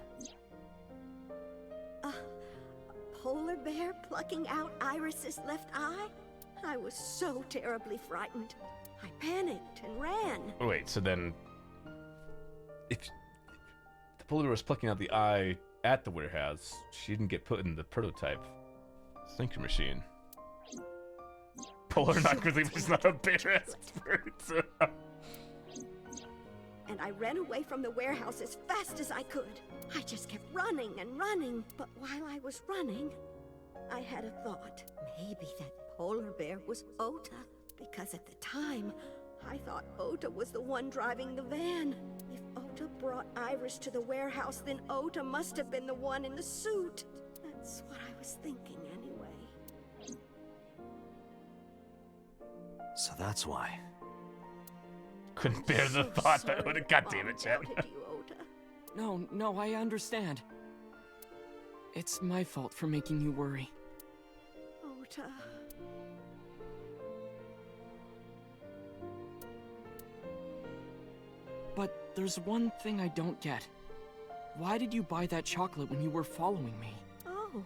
Polar bear plucking out Iris's left eye? I was so terribly frightened. I panicked and ran.
Wait, so then... If the polar bear was plucking out the eye at the warehouse, she didn't get put in the prototype sinker machine. Polar not grizzly, but she's not a bear expert.
And I ran away from the warehouse as fast as I could. I just kept running and running. But while I was running, I had a thought. Maybe that polar bear was Ota. Because at the time, I thought Ota was the one driving the van. If Ota brought Iris to the warehouse, then Ota must have been the one in the suit. That's what I was thinking anyway.
So that's why.
Couldn't bear the thought that would have... God damn it, Chad.
No, I understand. It's my fault for making you worry.
Ota...
But there's one thing I don't get. Why did you buy that chocolate when you were following me?
Oh,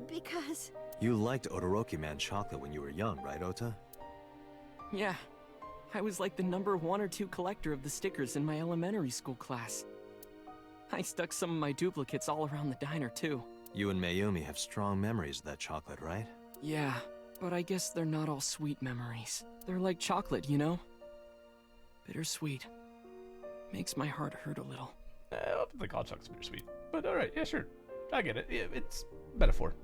because...
You liked Todoroki Man chocolate when you were young, right, Ota?
Yeah. I was like the number 1 or 2 collector of the stickers in my elementary school class. I stuck some of my duplicates all around the diner, too.
You and Mayumi have strong memories of that chocolate, right?
Yeah, but I guess they're not all sweet memories. They're like chocolate, you know? Bittersweet. Makes my heart hurt a little.
I don't think all chocolate's bittersweet. But alright, yeah, sure. I get it. Yeah, it's metaphor.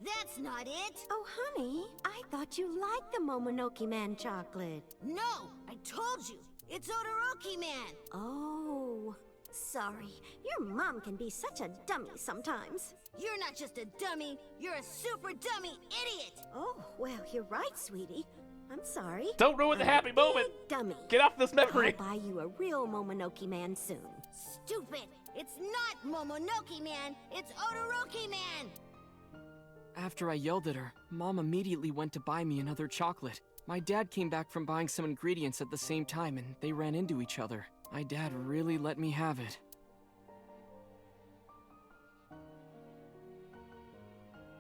That's not it! Oh, honey, I thought you liked the Momonoke Man chocolate. No! I told you! It's Odoroki Man! Oh, sorry. Your mom can be such a dummy sometimes. You're not just a dummy, you're a super dummy idiot! Oh, well, you're right, sweetie. I'm sorry.
Don't ruin the happy moment!
Dummy.
Get off this memory!
I'll buy you a real Momonoke Man soon. Stupid! It's not Momonoke Man, it's Odoroki Man!
After I yelled at her, Mom immediately went to buy me another chocolate. My dad came back from buying some ingredients at the same time and they ran into each other. My dad really let me have it.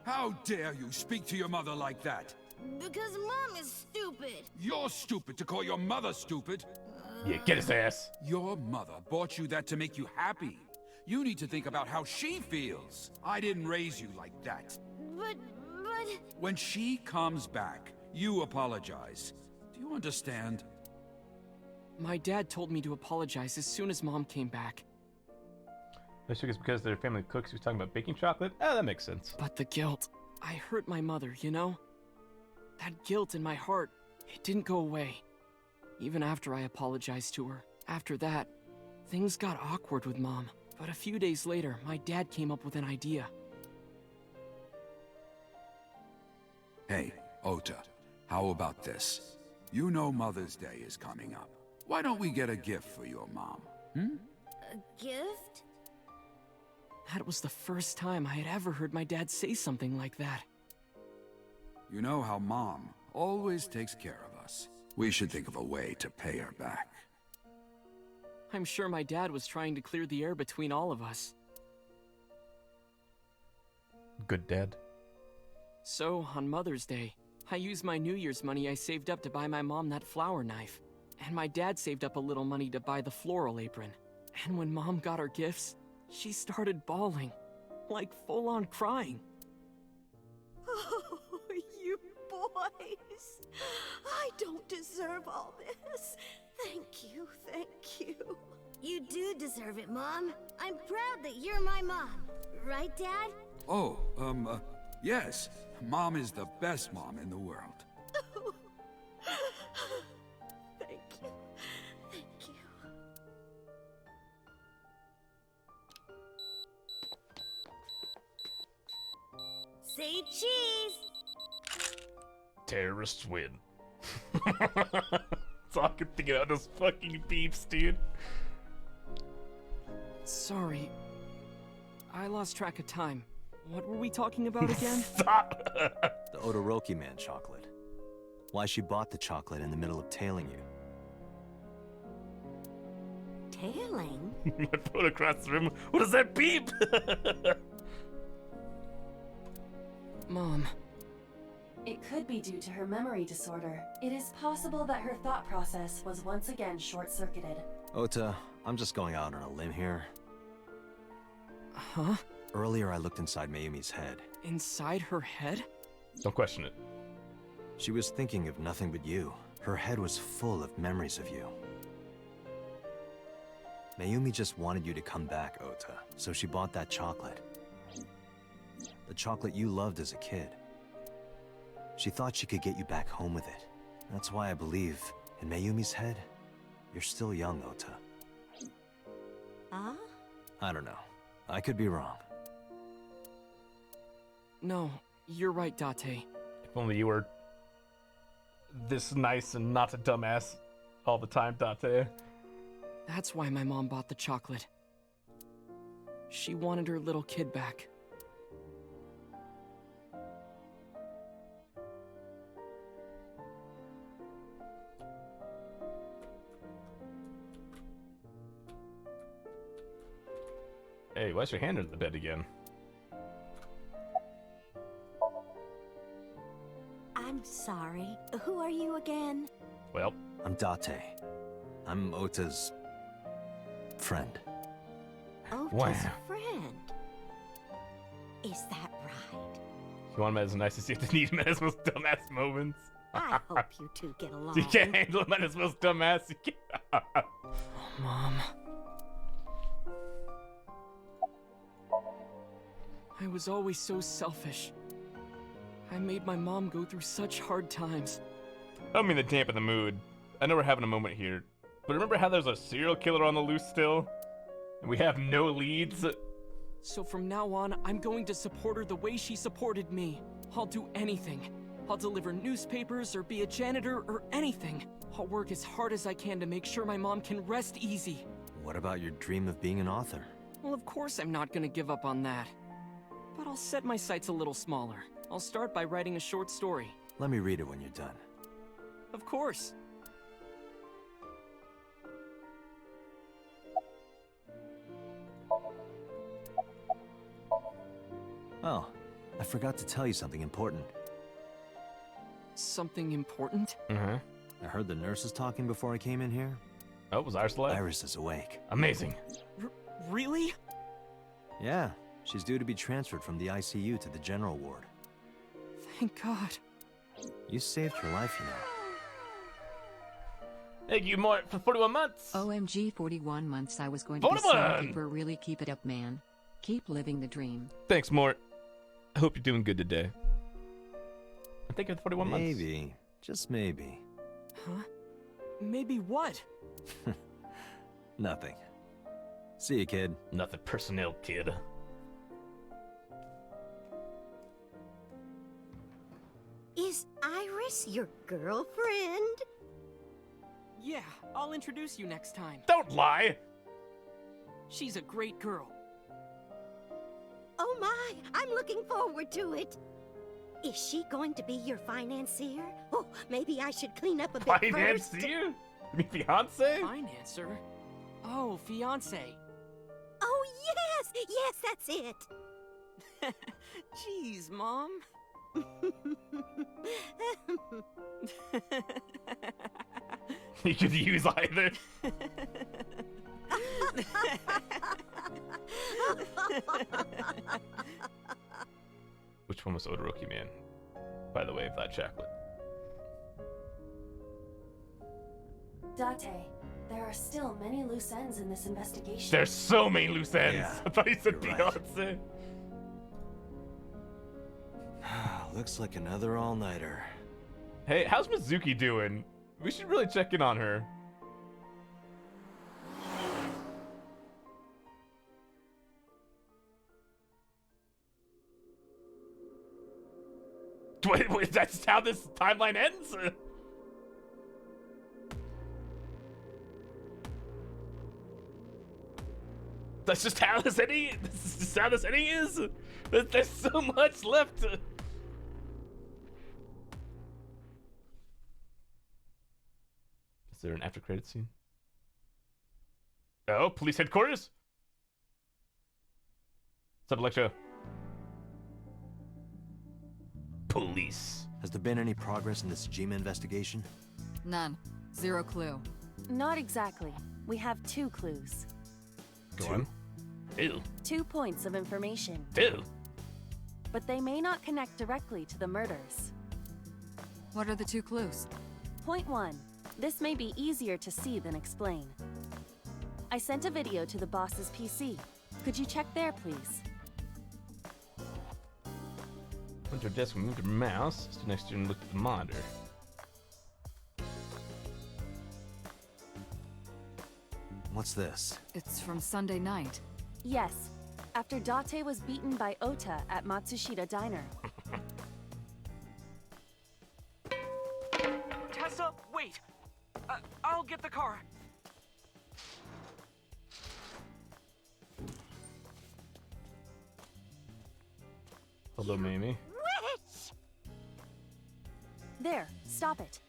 How dare you speak to your mother like that?
Because Mom is stupid.
You're stupid to call your mother stupid.
Yeah, get his ass.
Your mother bought you that to make you happy. You need to think about how she feels. I didn't raise you like that.
But...
When she comes back, you apologize. Do you understand?
My dad told me to apologize as soon as Mom came back.
I think it's because their family cooks. He was talking about baking chocolate. Oh, that makes sense.
But the guilt. I hurt my mother, you know? That guilt in my heart, it didn't go away. Even after I apologized to her. After that, things got awkward with Mom. But a few days later, my dad came up with an idea.
Hey, Ota, how about this? You know Mother's Day is coming up. Why don't we get a gift for your mom?
A gift?
That was the first time I had ever heard my dad say something like that.
You know how Mom always takes care of us. We should think of a way to pay her back.
I'm sure my dad was trying to clear the air between all of us.
Good dad.
So, on Mother's Day, I used my New Year's money I saved up to buy my mom that flower knife. And my dad saved up a little money to buy the floral apron. And when Mom got her gifts, she started bawling. Like full-on crying.
Oh, you boys. I don't deserve all this. Thank you, thank you. You do deserve it, Mom. I'm proud that you're my mom. Right, Dad?
Oh, yes. Mom is the best mom in the world.
Thank you. Thank you. Say cheese!
Terrorists win. That's all I can think about, those fucking beeps, dude.
Sorry. I lost track of time. What were we talking about again?
Stop!
The Odoroki Man chocolate. Why she bought the chocolate in the middle of tailing you.
Tailing?
I put across the room. What is that beep?
Mom.
It could be due to her memory disorder. It is possible that her thought process was once again short-circuited.
Ota, I'm just going out on a limb here.
Huh?
Earlier I looked inside Mayumi's head.
Inside her head?
Don't question it.
She was thinking of nothing but you. Her head was full of memories of you. Mayumi just wanted you to come back, Ota, so she bought that chocolate. The chocolate you loved as a kid. She thought she could get you back home with it. That's why I believe, in Mayumi's head, you're still young, Ota.
Huh?
I don't know. I could be wrong.
No, you're right, Date.
If only you were this nice and not a dumbass all the time, Date.
That's why my mom bought the chocolate. She wanted her little kid back.
Hey, why's your hand under the bed again?
I'm sorry. Who are you again?
Well,
I'm Date. I'm Ota's friend.
Ota's
Wow.
friend. Is that right?
You want him as nice as you have to need him as most dumbass moments.
I hope you two get along.
You can't handle him at his most dumbass. You can't.
Mom. I was always so selfish. I made my mom go through such hard times.
I don't mean to dampen the mood. I know we're having a moment here. But remember how there's a serial killer on the loose still? And we have no leads?
So from now on, I'm going to support her the way she supported me. I'll do anything. I'll deliver newspapers or be a janitor or anything. I'll work as hard as I can to make sure my mom can rest easy.
What about your dream of being an author?
Well, of course I'm not gonna give up on that. But I'll set my sights a little smaller. I'll start by writing a short story.
Let me read it when you're done.
Of course.
Oh, I forgot to tell you something important.
Something important?
Mm-hmm.
I heard the nurses talking before I came in here.
Oh, was Iris alive?
Iris is awake.
Amazing.
Really?
Yeah, she's due to be transferred from the ICU to the general ward.
Thank God.
You saved her life, you know.
Thank you, Mort, for 41 months.
OMG, 41 months. I was going to be
41!
super. Really keep it up, man. Keep living the dream.
Thanks, Mort. I hope you're doing good today. I think it's 41 months.
Maybe. Just maybe.
Huh? Maybe what?
Nothing. See you, kid.
Nothing personnel, kid.
Is Iris your girlfriend?
Yeah, I'll introduce you next time.
Don't lie!
She's a great girl.
Oh my, I'm looking forward to it. Is she going to be your financier? Oh, maybe I should clean up a bit first.
Financier? You mean fiance?
Financer? Oh, fiance.
Oh, yes! Yes, that's it!
Jeez, Mom.
You could use either. Which one was Odoroki Man? By the way, of that chocolate.
Date, there are still many loose ends in this investigation.
There's so many loose ends.
Yeah,
I thought you said
you're
Beyonce.
Looks like another all-nighter.
Hey, how's Mizuki doing? We should really check in on her. Wait, that's how this timeline ends? That's just how this ending. This is just how this ending is. There's so much left. Is there an after credit scene? Oh, police headquarters. What's up, Electro? Police.
Has there been any progress in this Jima investigation?
None. Zero clue.
Not exactly. We have 2 clues.
Go on. 2.
2 points of information.
2.
But they may not connect directly to the murders.
What are the 2 clues?
Point 1. This may be easier to see than explain. I sent a video to the boss's PC. Could you check there, please?
Went to your desk and moved your mouse. Stood next to you and looked at the monitor.
What's this?
It's from Sunday night.
Yes. After Date was beaten by Ota at Matsushita Diner.
Tessa, wait! I'll get the car.
Hello, Mamie.
Witch!
There, stop it.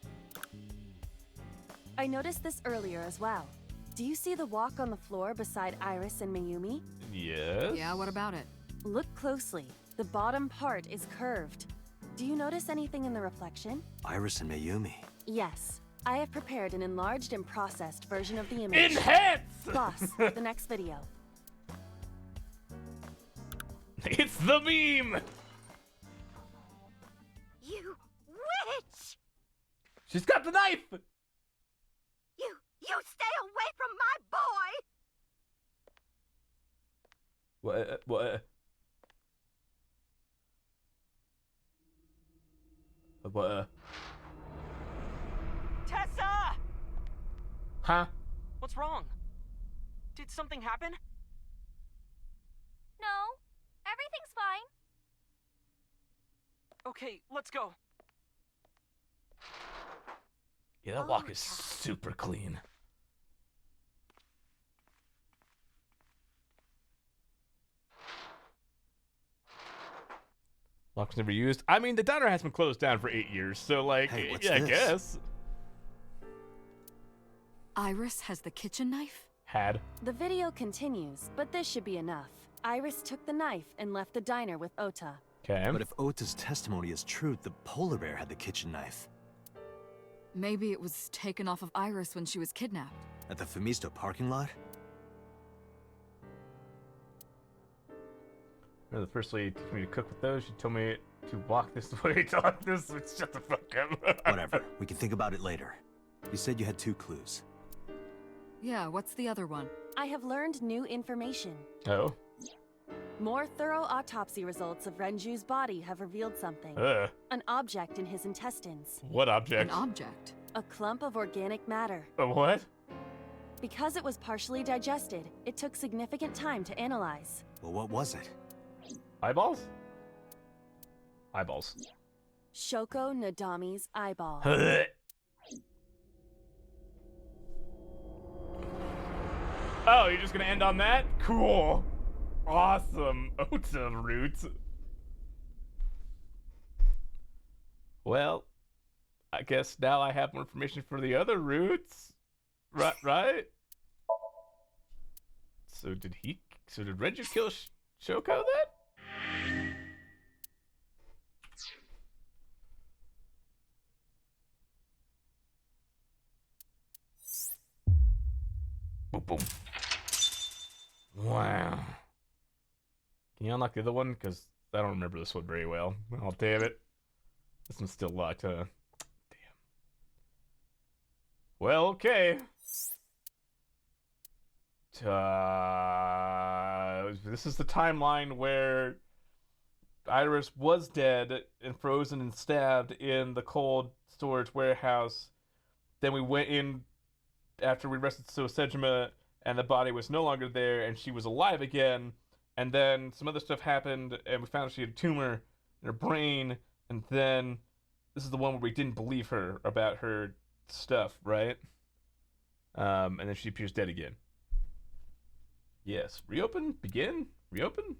I noticed this earlier as well. Do you see the walk on the floor beside Iris and Mayumi?
Yes?
Yeah, what about it?
Look closely. The bottom part is curved. Do you notice anything in the reflection?
Iris and Mayumi.
Yes. I have prepared an enlarged and processed version of the image.
Enhance!
Boss, the next video.
It's the meme!
You witch!
She's got the knife!
You stay away from my boy!
What?
Tessa!
Huh?
What's wrong? Did something happen?
No, everything's fine.
Okay, let's go.
Yeah, that walk is super clean. Lock's never used. I mean, the diner has been closed down for 8 years, so like,
Hey, what's
yeah, I
this?
guess.
Iris has the kitchen knife?
Had.
The video continues, but this should be enough. Iris took the knife and left the diner with Ota.
Okay.
But if Ota's testimony is true, the polar bear had the kitchen knife.
Maybe it was taken off of Iris when she was kidnapped.
At the Femisto parking lot?
The first lady told me to cook with those. She told me to walk this way. Talk this. Shut the fuck up.
Whatever. We can think about it later. You said you had 2 clues.
Yeah, what's the other one?
I have learned new information.
Oh?
More thorough autopsy results of Renju's body have revealed something. An object in his intestines.
What object?
An object?
A clump of organic matter.
A what?
Because it was partially digested, it took significant time to analyze.
Well, what was it?
Eyeballs? Eyeballs.
Shoko Nadami's eyeball.
Oh, you're just gonna end on that? Cool. Awesome. Ota roots. Well, I guess now I have more information for the other roots. Right? So did Renju kill Shoko then? Boom, boom. Wow. Can you unlock the other one? Because I don't remember this one very well. Oh, damn it. This one's still locked, huh? Damn. Well, okay. This is the timeline where Iris was dead and frozen and stabbed in the cold storage warehouse. Then we went in after we rested Sejima, and the body was no longer there, and she was alive again. And then some other stuff happened, and we found she had a tumor in her brain. And then this is the one where we didn't believe her about her stuff, right? And then she appears dead again. Yes. Reopen? Begin? Reopen?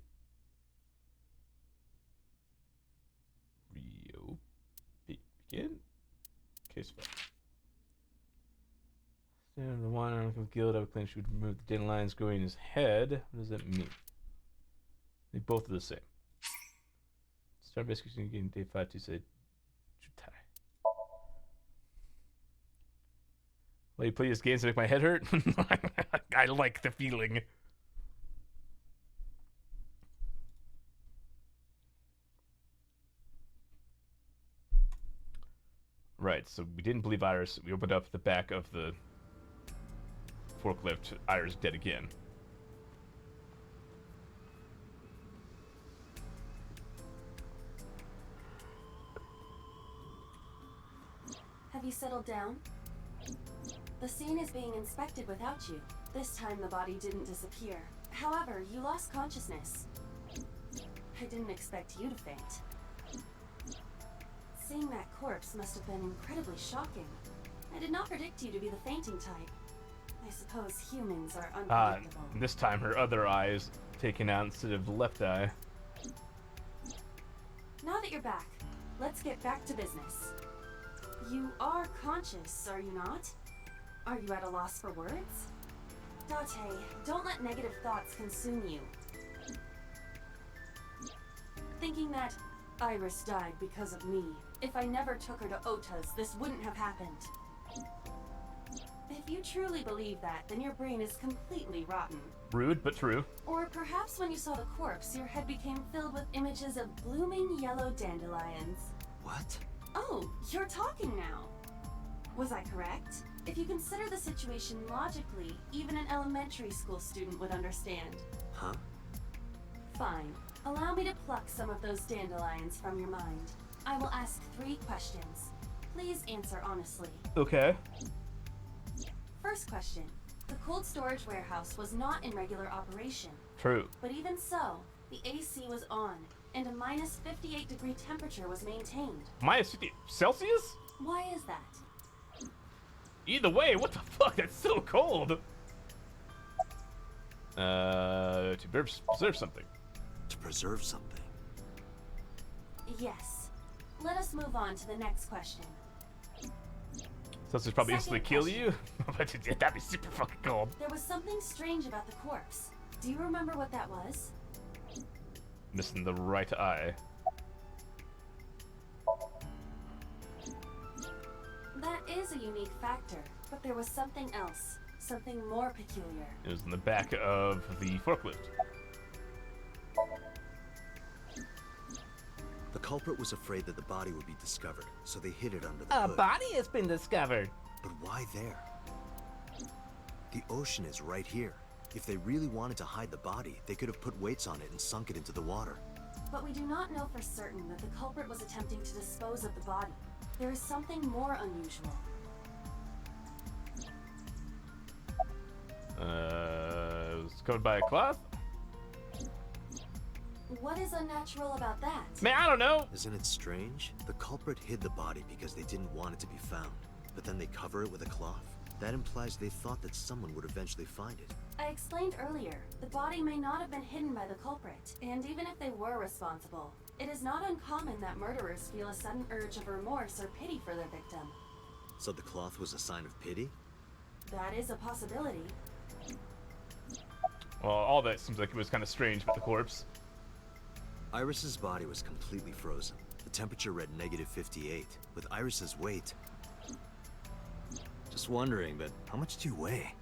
Begin? Case file. The one on guild, I would claim she would remove the dandelions growing in his head. What does that mean? They both are the same. Start basically getting day 5 to say Jutai. Well, you play these games to make my head hurt? I like the feeling. Right, so we didn't believe Iris. We opened up the back of the forklift. Iris dead again.
Have you settled down? The scene is being inspected without you. This time the body didn't disappear. However, you lost consciousness. I didn't expect you to faint. Seeing that corpse must have been incredibly shocking. I did not predict you to be the fainting type. I suppose humans are unpredictable.
This time her other eye is taken out instead of the left eye.
Now that you're back, let's get back to business. You are conscious, are you not? Are you at a loss for words? Date, don't let negative thoughts consume you. Thinking that Iris died because of me. If I never took her to Ota's, this wouldn't have happened. If you truly believe that, then your brain is completely rotten.
Rude, but true.
Or perhaps when you saw the corpse, your head became filled with images of blooming yellow dandelions.
What?
Oh, you're talking now. Was I correct? If you consider the situation logically, even an elementary school student would understand.
Huh?
Fine. Allow me to pluck some of those dandelions from your mind. I will ask 3 questions. Please answer honestly.
Okay.
First question. The cold storage warehouse was not in regular operation.
True.
But even so, the AC was on, and a minus 58-degree temperature was maintained.
Minus 50 Celsius?
Why is that?
Either way, what the fuck? That's so cold. To preserve something.
To preserve something?
Yes. Let us move on to the next question.
Celsius probably instantly kill you? But that'd be super fucking cold.
There was something strange about the corpse. Do you remember what that was?
Missing the right eye.
That is a unique factor, but there was something else. Something more peculiar.
It was in the back of the forklift.
The culprit was afraid that the body would be discovered, so they hid it under the
A
hood.
body has been discovered.
But why there? The ocean is right here. If they really wanted to hide the body, they could have put weights on it and sunk it into the water.
But we do not know for certain that the culprit was attempting to dispose of the body. There is something more unusual.
It was covered by a cloth?
What is unnatural about that?
Man, I don't know.
Isn't it strange? The culprit hid the body because they didn't want it to be found. But then they cover it with a cloth? That implies they thought that someone would eventually find it.
I explained earlier, the body may not have been hidden by the culprit, and even if they were responsible, it is not uncommon that murderers feel a sudden urge of remorse or pity for their victim.
So the cloth was a sign of pity?
That is a possibility.
Well, all that seems like it was kind of strange with the corpse.
Iris's body was completely frozen. The temperature read -58. With Iris's weight... Just wondering, but how much do you weigh?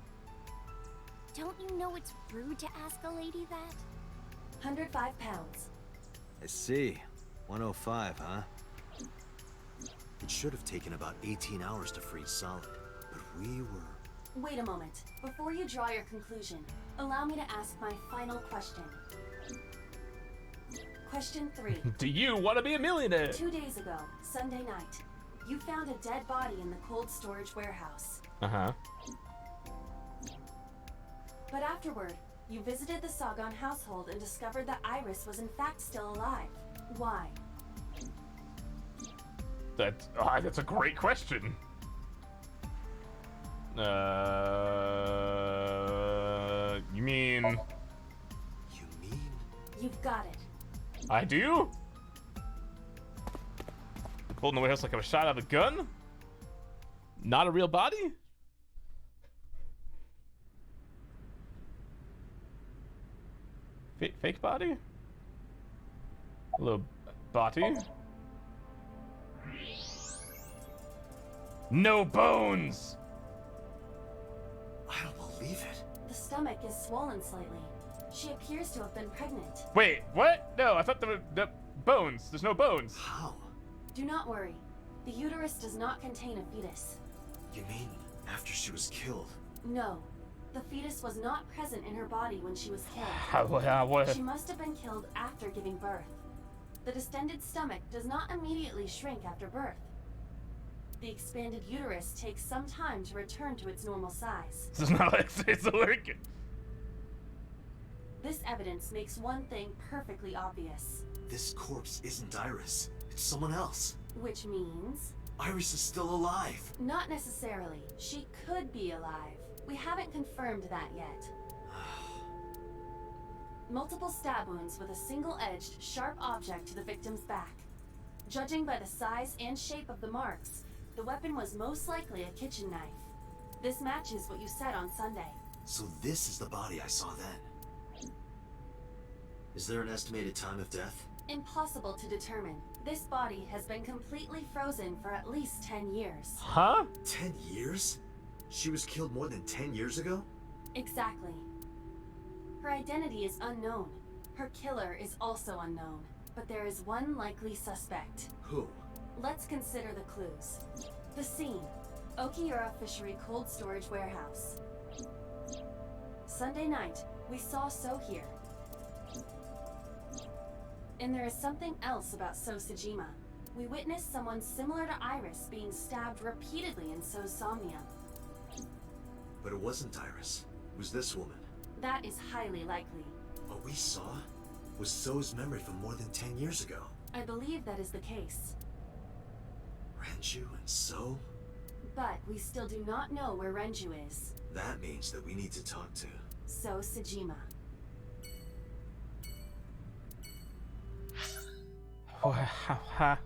Don't you know it's rude to ask a lady that?
105 pounds.
I see. 105, huh? It should have taken about 18 hours to freeze solid, but we were...
Wait a moment. Before you draw your conclusion, allow me to ask my final question. Question 3.
Do you want to be a millionaire?
2 days ago, Sunday night, you found a dead body in the cold storage warehouse.
Uh-huh.
But afterward, you visited the Sagan household and discovered that Iris was in fact still alive. Why?
That's a great question. You mean...
You've got it.
I do? Holding the warehouse like I was shot out of a gun? Not a real body? Fake body? Hello, body? No bones!
I don't believe it.
The stomach is swollen slightly. She appears to have been pregnant.
Wait, what? No, I thought there were the bones. There's no bones.
How?
Do not worry. The uterus does not contain a fetus.
You mean after she was killed?
No. The fetus was not present in her body when she was killed.
What?
She must have been killed after giving birth. The distended stomach does not immediately shrink after birth. The expanded uterus takes some time to return to its normal size.
This is not like it's working.
This evidence makes one thing perfectly obvious.
This corpse isn't Iris. It's someone else.
Which means...
Iris is still alive.
Not necessarily. She could be alive. We haven't confirmed that yet. Multiple stab wounds with a single-edged, sharp object to the victim's back. Judging by the size and shape of the marks, the weapon was most likely a kitchen knife. This matches what you said on Sunday.
So this is the body I saw then. Is there an estimated time of death?
Impossible to determine. This body has been completely frozen for at least 10 years.
Huh?
10 years? She was killed more than 10 years ago?
Exactly. Her identity is unknown. Her killer is also unknown. But there is one likely suspect.
Who?
Let's consider the clues. The scene. Okiura Fishery Cold Storage Warehouse. Sunday night, we saw So here. And there is something else about So Sejima. We witnessed someone similar to Iris being stabbed repeatedly in So's Somnium.
But it wasn't Iris. It was this woman.
That is highly likely.
What we saw was So's memory from more than 10 years ago.
I believe that is the case.
Renju and So?
But we still do not know where Renju is.
That means that we need to talk to
So Sejima.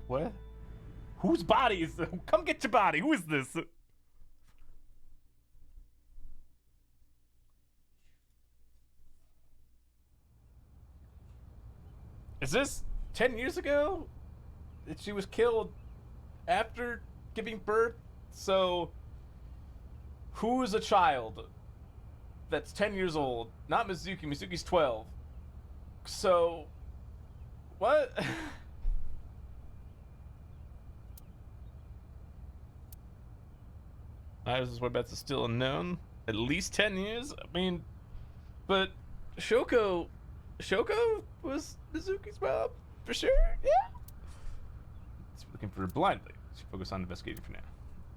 What? Whose body is this? Come get your body. Who is this? Is this 10 years ago that she was killed after giving birth? So, who is a child that's 10 years old? Not Mizuki. Mizuki's 12. So, what? Iris' whereabouts is still unknown. At least 10 years? I mean, but Shoko was Mizuki's mom? For sure? Yeah? She's looking for her blindly. She focus on investigating for now.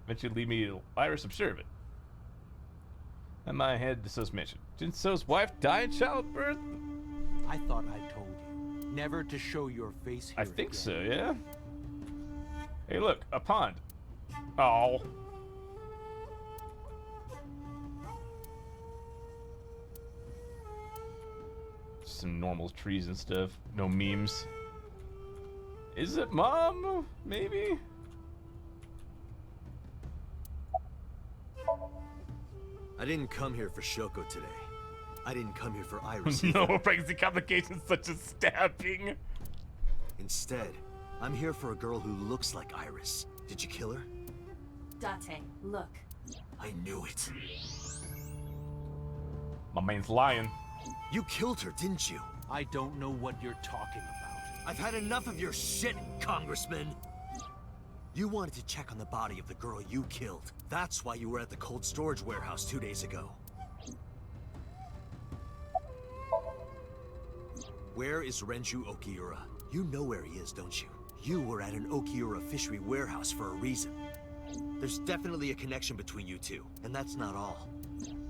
Eventually lead me to Iris observe it. In my head, to So's mention. Didn't So's wife die in childbirth?
I thought I told you never to show your face here
I think
again.
so, yeah. Hey, look, a pond. Oh. Some normal trees and stuff. No memes. Is it Mom? Maybe?
I didn't come here for Shoko today. I didn't come here for Iris.
No pregnancy complications such as stabbing.
Instead, I'm here for a girl who looks like Iris. Did you kill her?
Date, look.
I knew it.
My man's lying.
You killed her, didn't you?
I don't know what you're talking about.
I've had enough of your shit, Congressman. You wanted to check on the body of the girl you killed. That's why you were at the cold storage warehouse 2 days ago. Where is Renju Okiura? You know where he is, don't you? You were at an Okiura fishery warehouse for a reason. There's definitely a connection between you two, and that's not all.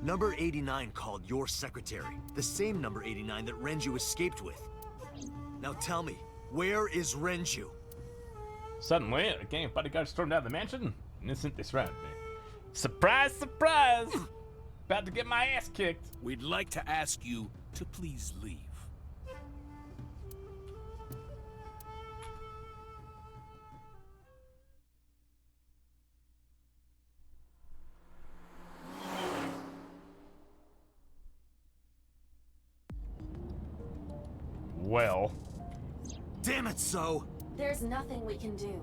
Number 89 called your secretary, the same number 89 that Renju escaped with. Now tell me, where is Renju?
Suddenly, a gang of bodyguards stormed out of the mansion and instantly surrounded me. Surprise, surprise! About to get my ass kicked.
We'd like to ask you to please leave.
Well.
Damn it, So!
There's nothing we can do.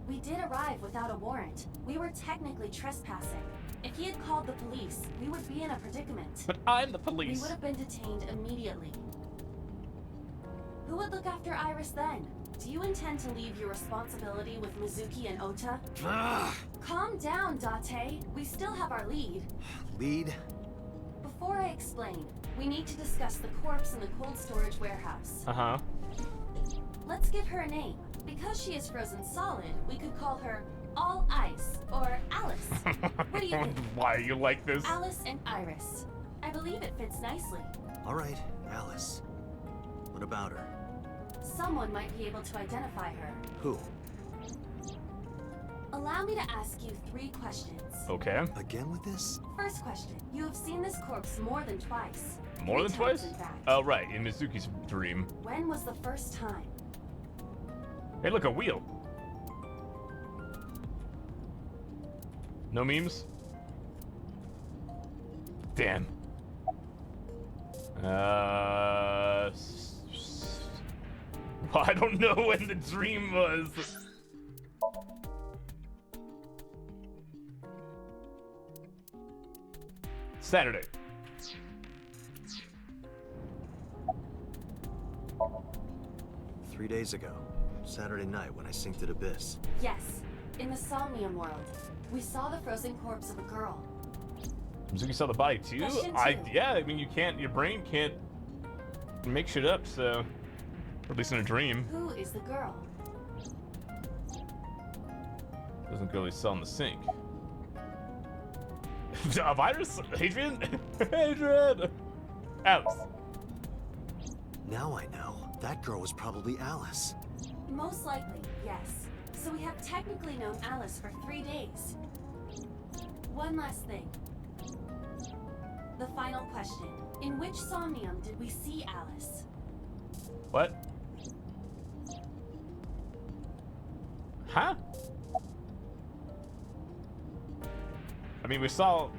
We did arrive without a warrant. We were technically trespassing. If he had called the police, we would be in a predicament.
But I'm the police.
We would have been detained immediately. Who would look after Iris then? Do you intend to leave your responsibility with Mizuki and Ota? Calm down, Date. We still have our lead.
Lead?
Before I explain, we need to discuss the corpse in the cold storage warehouse.
Uh-huh.
Let's give her a name. Because she is frozen solid, we could call her All Ice or Alice. What do you think?
Why are you like this?
Alice and Iris. I believe it fits nicely.
All right, Alice. What about her?
Someone might be able to identify her.
Who?
Allow me to ask you 3 questions.
Okay.
Again with this?
First question. You have seen this corpse more than twice.
More than
3 times,
twice?
in fact.
Oh, right, in Mizuki's dream.
When was the first time?
Hey, look, a wheel. No memes? Damn. I don't know when the dream was. Saturday.
Three days ago, Saturday night when I synced at Abyss.
Yes, in the Somnium world. We saw the frozen corpse of a girl.
Mizuki saw the body too?
Question two.
Yeah, I mean, you can't, your brain can't make shit up, so. Or at least in a dream.
Who is the girl?
Doesn't really sell in the sink. A virus? Adrian? Adrian! Alice.
Now I know. That girl was probably Alice.
Most likely, yes. So we have technically known Alice for 3 days. One last thing. The final question. In which Somnium did we see Alice?
What? Huh? I mean, we saw...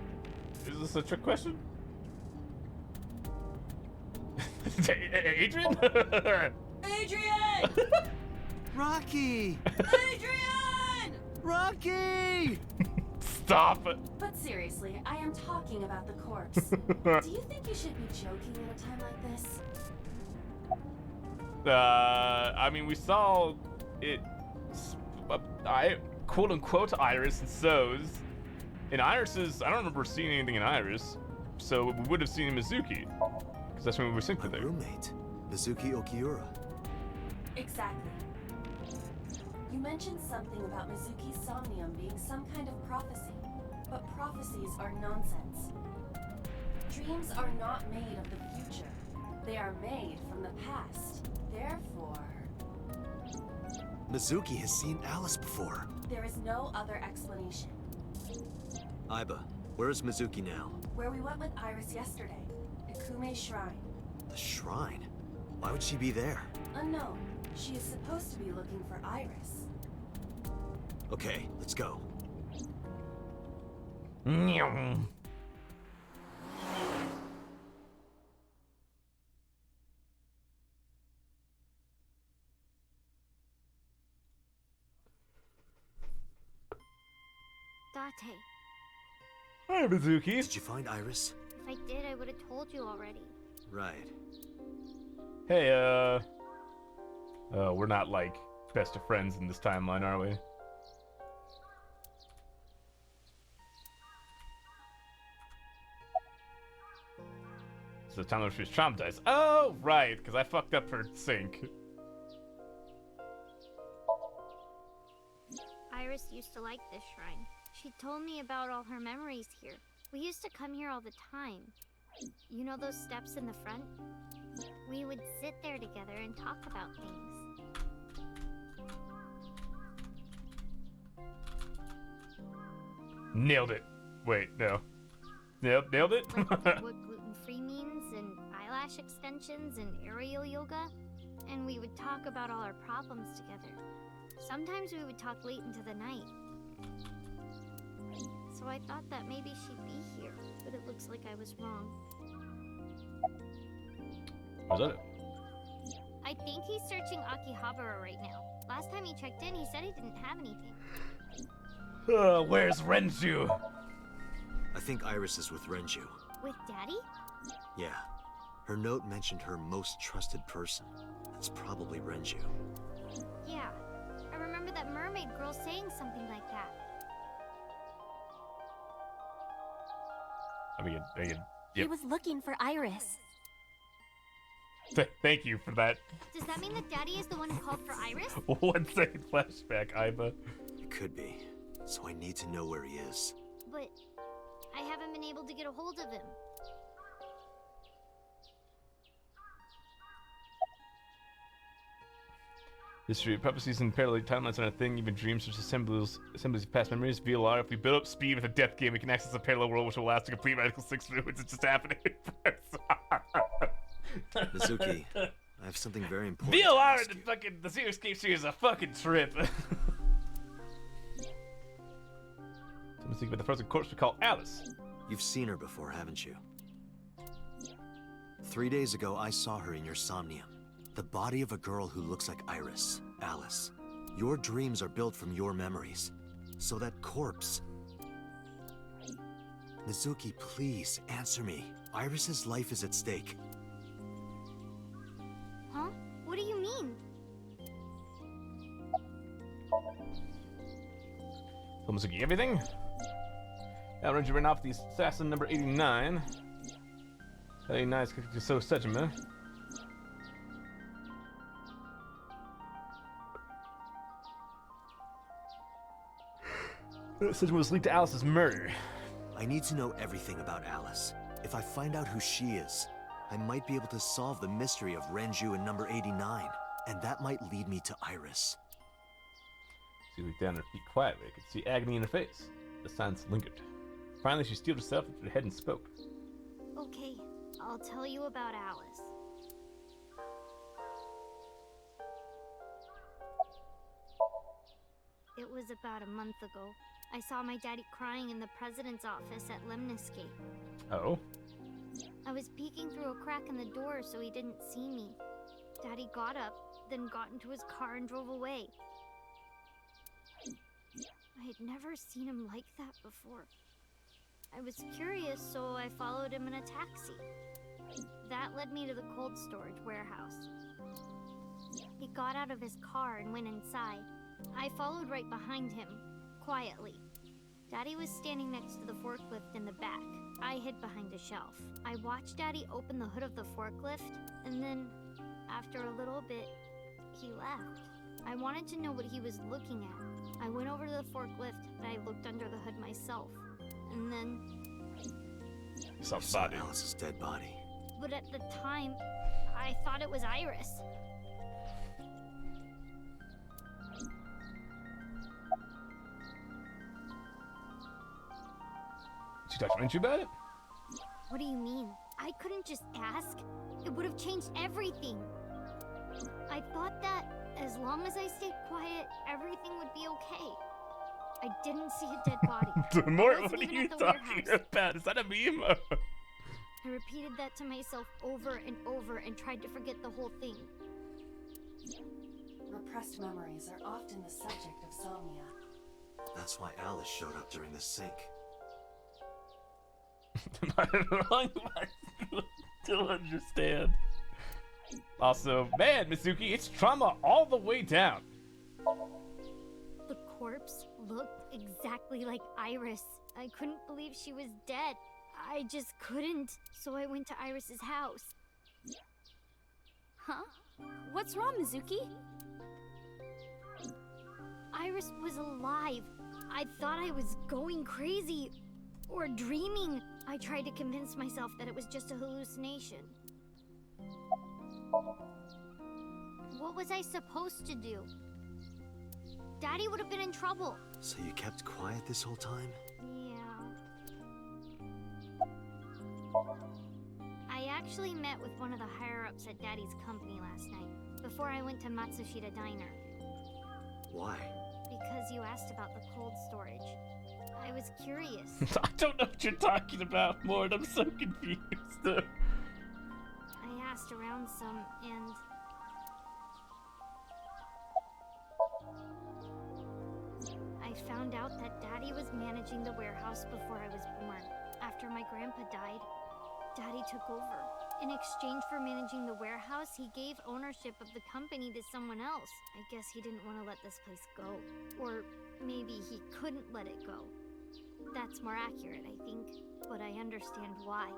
Is this a trick question? Adrian?
Adrian!
Rocky!
Adrian!
Rocky!
Stop it!
But seriously, I am talking about the corpse. Do you think you should be joking at a time like this?
I mean, we saw it... quote unquote Iris and So's. In Iris's, I don't remember seeing anything in Iris, so we would have seen Mizuki, because that's when we were synced with her.
Roommate, Mizuki Okiura.
Exactly. You mentioned something about Mizuki's Somnium being some kind of prophecy, but prophecies are nonsense. Dreams are not made of the future. They are made from the past. Therefore...
Mizuki has seen Alice before.
there is no other explanation.
Aiba, where is Mizuki now?
Where we went with Iris yesterday, Ikume Shrine.
The shrine? Why would she be there?
Unknown. She is supposed to be looking for Iris.
Okay, let's go.
Date.
Hi, Mizuki.
Did you find Iris?
If I did, I would have told you already.
Right.
Hey, we're not like best of friends in this timeline, are we? So the timeline she was traumatized. Oh, right, because I fucked up her sync.
Iris used to like this shrine. She told me about all her memories here. We used to come here all the time. You know those steps in the front? We would sit there together and talk about things.
Nailed it. Wait, no. Yep, nailed it?
Like what gluten-free means, and eyelash extensions, and aerial yoga. And we would talk about all our problems together. Sometimes we would talk late into the night. So I thought that maybe she'd be here, but it looks like I was wrong.
Was that it?
I think he's searching Akihabara right now. Last time he checked in, he said he didn't have anything.
Where's Renju?
I think Iris is with Renju.
With Daddy?
Yeah. Her note mentioned her most trusted person. That's probably Renju.
Yeah. I remember that mermaid girl saying something like that.
I mean,
He
yep.
was looking for Iris.
Thank you for that.
Does that mean that Daddy is the one who called for Iris?
1 second flashback, Aiba.
It could be. So I need to know where he is.
But I haven't been able to get a hold of him.
History, prophecies, and parallel timelines are a thing. Even dreams such as assemblies of past memories. VLR. If we build up speed with a death game, we can access a parallel world which will last a complete radical 6 minutes. It's just happening.
Mizuki, I have something very important.
VLR and the Xenoscape series is a fucking trip. Someone's thinking about the frozen corpse we call Alice.
You've seen her before, haven't you? 3 days ago, I saw her in your Somnium. The body of a girl who looks like Iris, Alice. Your dreams are built from your memories. So that corpse... Mizuki, please, answer me. Iris's life is at stake.
Huh? What do you mean?
So Mizuki, everything? Now Renju ran off the assassin number 89. 89 is so Sejima. Sejima was linked to Alice's murder.
I need to know everything about Alice. If I find out who she is, I might be able to solve the mystery of Renju and number 89, and that might lead me to Iris.
She looked down her feet quietly. I could see agony in her face. The silence lingered. Finally, she steeled herself into her head and spoke.
Okay, I'll tell you about Alice. It was about a month ago. I saw my daddy crying in the president's office at Lemniscape.
Oh?
I was peeking through a crack in the door so he didn't see me. Daddy got up, then got into his car and drove away. I had never seen him like that before. I was curious, so I followed him in a taxi. That led me to the cold storage warehouse. He got out of his car and went inside. I followed right behind him, quietly. Daddy was standing next to the forklift in the back. I hid behind a shelf. I watched Daddy open the hood of the forklift, and then, after a little bit, he left. I wanted to know what he was looking at. I went over to the forklift, and I looked under the hood myself. And then...
You saw Alice's dead body.
But at the time, I thought it was Iris.
She talked to Renju about it?
What do you mean? I couldn't just ask. It would have changed everything. I thought that as long as I stayed quiet, everything would be okay. I didn't see a dead body.
What are you talking about? Is that a meme?
I repeated that to myself over and over and tried to forget the whole thing.
Repressed memories are often the subject of somnia.
That's why Alice showed up during the sync.
Am I wrong? I still understand. Also, man, Mizuki, it's trauma all the way down.
The corpse looked exactly like Iris. I couldn't believe she was dead. I just couldn't, so I went to Iris's house.
Huh? What's wrong, Mizuki?
Iris was alive. I thought I was going crazy or dreaming. I tried to convince myself that it was just a hallucination. What was I supposed to do? Daddy would have been in trouble.
So you kept quiet this whole time?
Yeah. I actually met with one of the higher-ups at Daddy's company last night, before I went to Matsushita Diner.
Why?
Because you asked about the cold storage. I was curious.
I don't know what you're talking about, Mort. I'm so confused.
I asked around some, and... I found out that Daddy was managing the warehouse before I was born. After my grandpa died, Daddy took over. In exchange for managing the warehouse, he gave ownership of the company to someone else. I guess he didn't want to let this place go. Or maybe he couldn't let it go. That's more accurate, I think. But I understand why.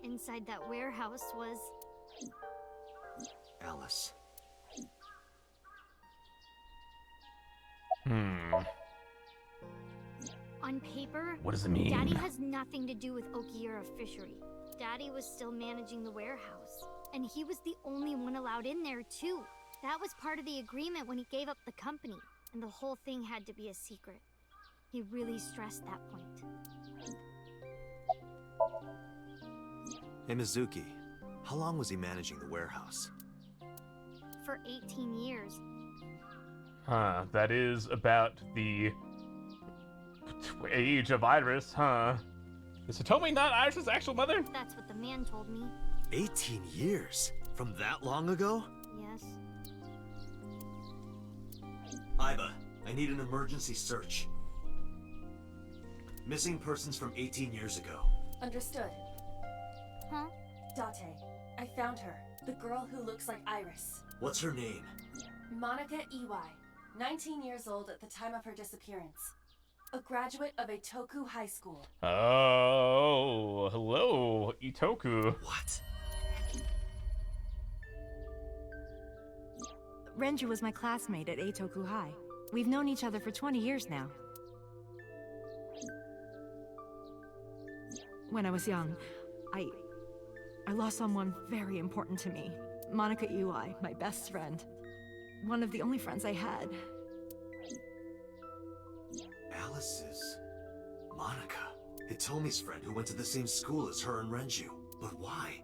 Inside that warehouse was...
Alice.
On paper,
what does it mean?
Daddy has nothing to do with Okiura Fishery. Daddy was still managing the warehouse. And he was the only one allowed in there, too. That was part of the agreement when he gave up the company. And the whole thing had to be a secret. He really stressed that point.
Hey, Mizuki. How long was he managing the warehouse?
For 18 years.
Huh, that is about the age of Iris, huh? Is Hitomi not Iris' actual mother?
That's what the man told me.
18 years? From that long ago?
Yes.
Iba, I need an emergency search. Missing persons from 18 years ago.
Understood.
Huh?
Date, I found her. The girl who looks like Iris.
What's her name?
Monica Ey, 19 years old at the time of her disappearance. A graduate of Itoku High School.
Oh, hello, Itoku.
What?
Renju was my classmate at Eitoku High. We've known each other for 20 years now. When I was young, I lost someone very important to me. Monica Ey, my best friend. One of the only friends I had.
Alice's Monica. Hitomi's friend who went to the same school as her and Renju. But why?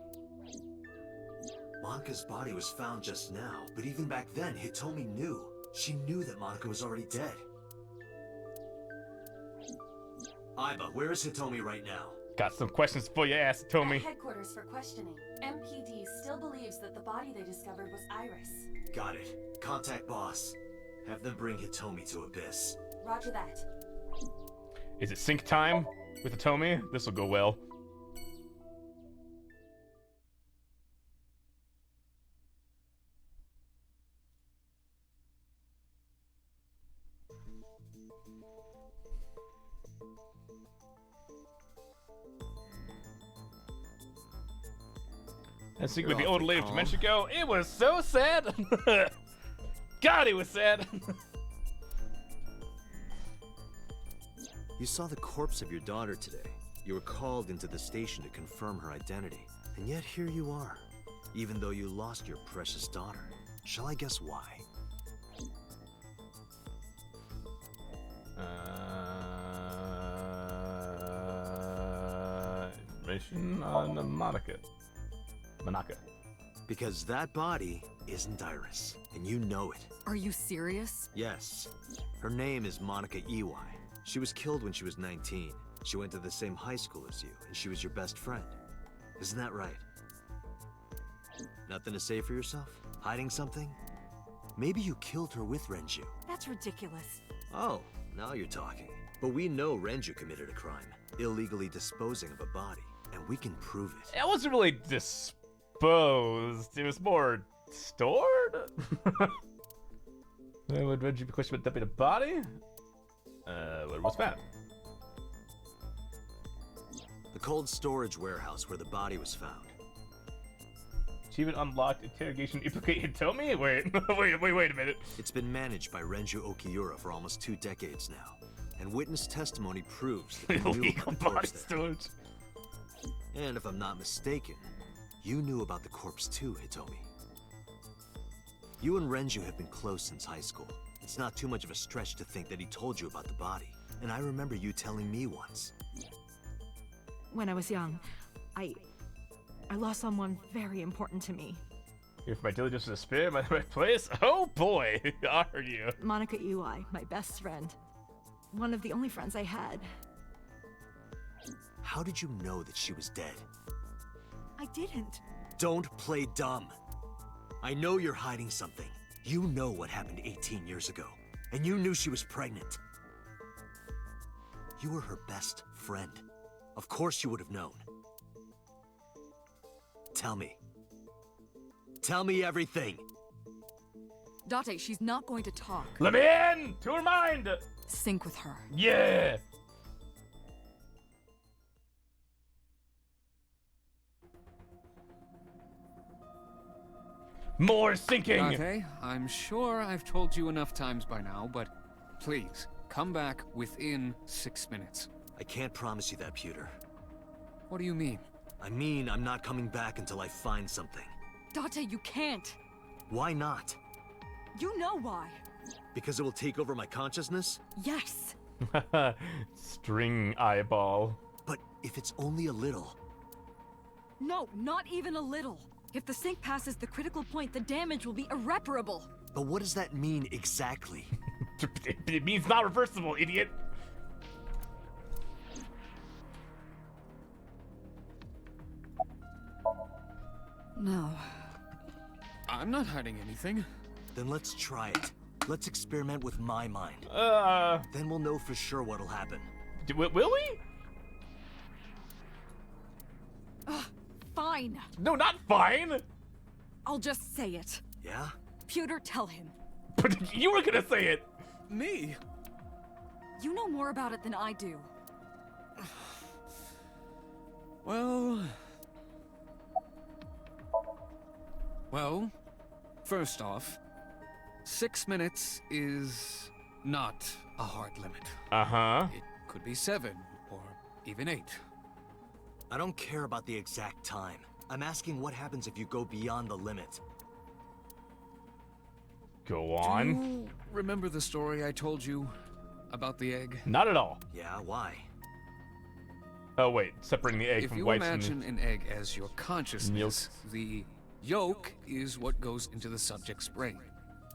Monica's body was found just now, but even back then, Hitomi knew. She knew that Monica was already dead. Aiba, where is Hitomi right now?
Got some questions for your ass, Hitomi.
At headquarters for questioning. MPD still believes that the body they discovered was Iris.
Got it. Contact boss. Have them bring Hitomi to Abyss.
Roger that.
Is it sync time with Hitomi? This will go well. And sync with the old lady of Dementia Go. It was so sad. God, it was sad.
You saw the corpse of your daughter today. You were called into the station to confirm her identity. And yet here you are, even though you lost your precious daughter. Shall I guess why?
Information on Monica.
Because that body isn't Iris, and you know it.
Are you serious?
Yes. Her name is Monica Ey. She was killed when she was 19. She went to the same high school as you, and she was your best friend. Isn't that right? Nothing to say for yourself? Hiding something? Maybe you killed her with Renju.
That's ridiculous.
Oh, now you're talking. But we know Renju committed a crime, illegally disposing of a body, and we can prove it.
It wasn't really disposed. It was more stored? Would Renju be questioned about dumping a body? Where was that?
The cold storage warehouse where the body was found.
Achievement unlocked. Interrogation implicate Hitomi? Wait a minute.
It's been managed by Renju Okiura for almost 2 decades now, and witness testimony proves that they knew about the corpse there. And if I'm not mistaken, you knew about the corpse too, Hitomi. You and Renju have been close since high school. It's not too much of a stretch to think that he told you about the body. And I remember you telling me once.
When I was young, I lost someone very important to me.
If my diligence was a spirit, am I in the right place? Oh boy, are you?
Monica Ey, my best friend. One of the only friends I had.
How did you know that she was dead?
I didn't.
Don't play dumb. I know you're hiding something. You know what happened 18 years ago, and you knew she was pregnant. You were her best friend. Of course you would have known. Tell me. Tell me everything.
Date, she's not going to talk.
Let me in! To her mind!
Sync with her.
Yeah! More sinking!
Date, I'm sure I've told you enough times by now, but please, come back within 6 minutes.
I can't promise you that, Pewter.
What do you mean?
I mean, I'm not coming back until I find something.
Date, you can't.
Why not?
You know why.
Because it will take over my consciousness?
Yes.
String eyeball.
But if it's only a little...
No, not even a little. If the sync passes the critical point, the damage will be irreparable.
But what does that mean exactly?
It means not reversible, idiot.
No.
I'm not hiding anything.
Then let's try it. Let's experiment with my mind. Then we'll know for sure what'll happen.
Will we?
Fine.
No, not fine.
I'll just say it.
Yeah?
Pewter, tell him.
But you were gonna say it.
Me?
You know more about it than I do.
Well, first off, 6 minutes is not a hard limit.
Uh-huh.
It could be 7 or even 8.
I don't care about the exact time. I'm asking what happens if you go beyond the limit.
Go on.
Do you remember the story I told you about the egg?
Not at all.
Yeah, why?
Oh wait, separating the egg
If
from
you
whites
imagine
and
an egg as your consciousness, the yolk is what goes into the subject's brain.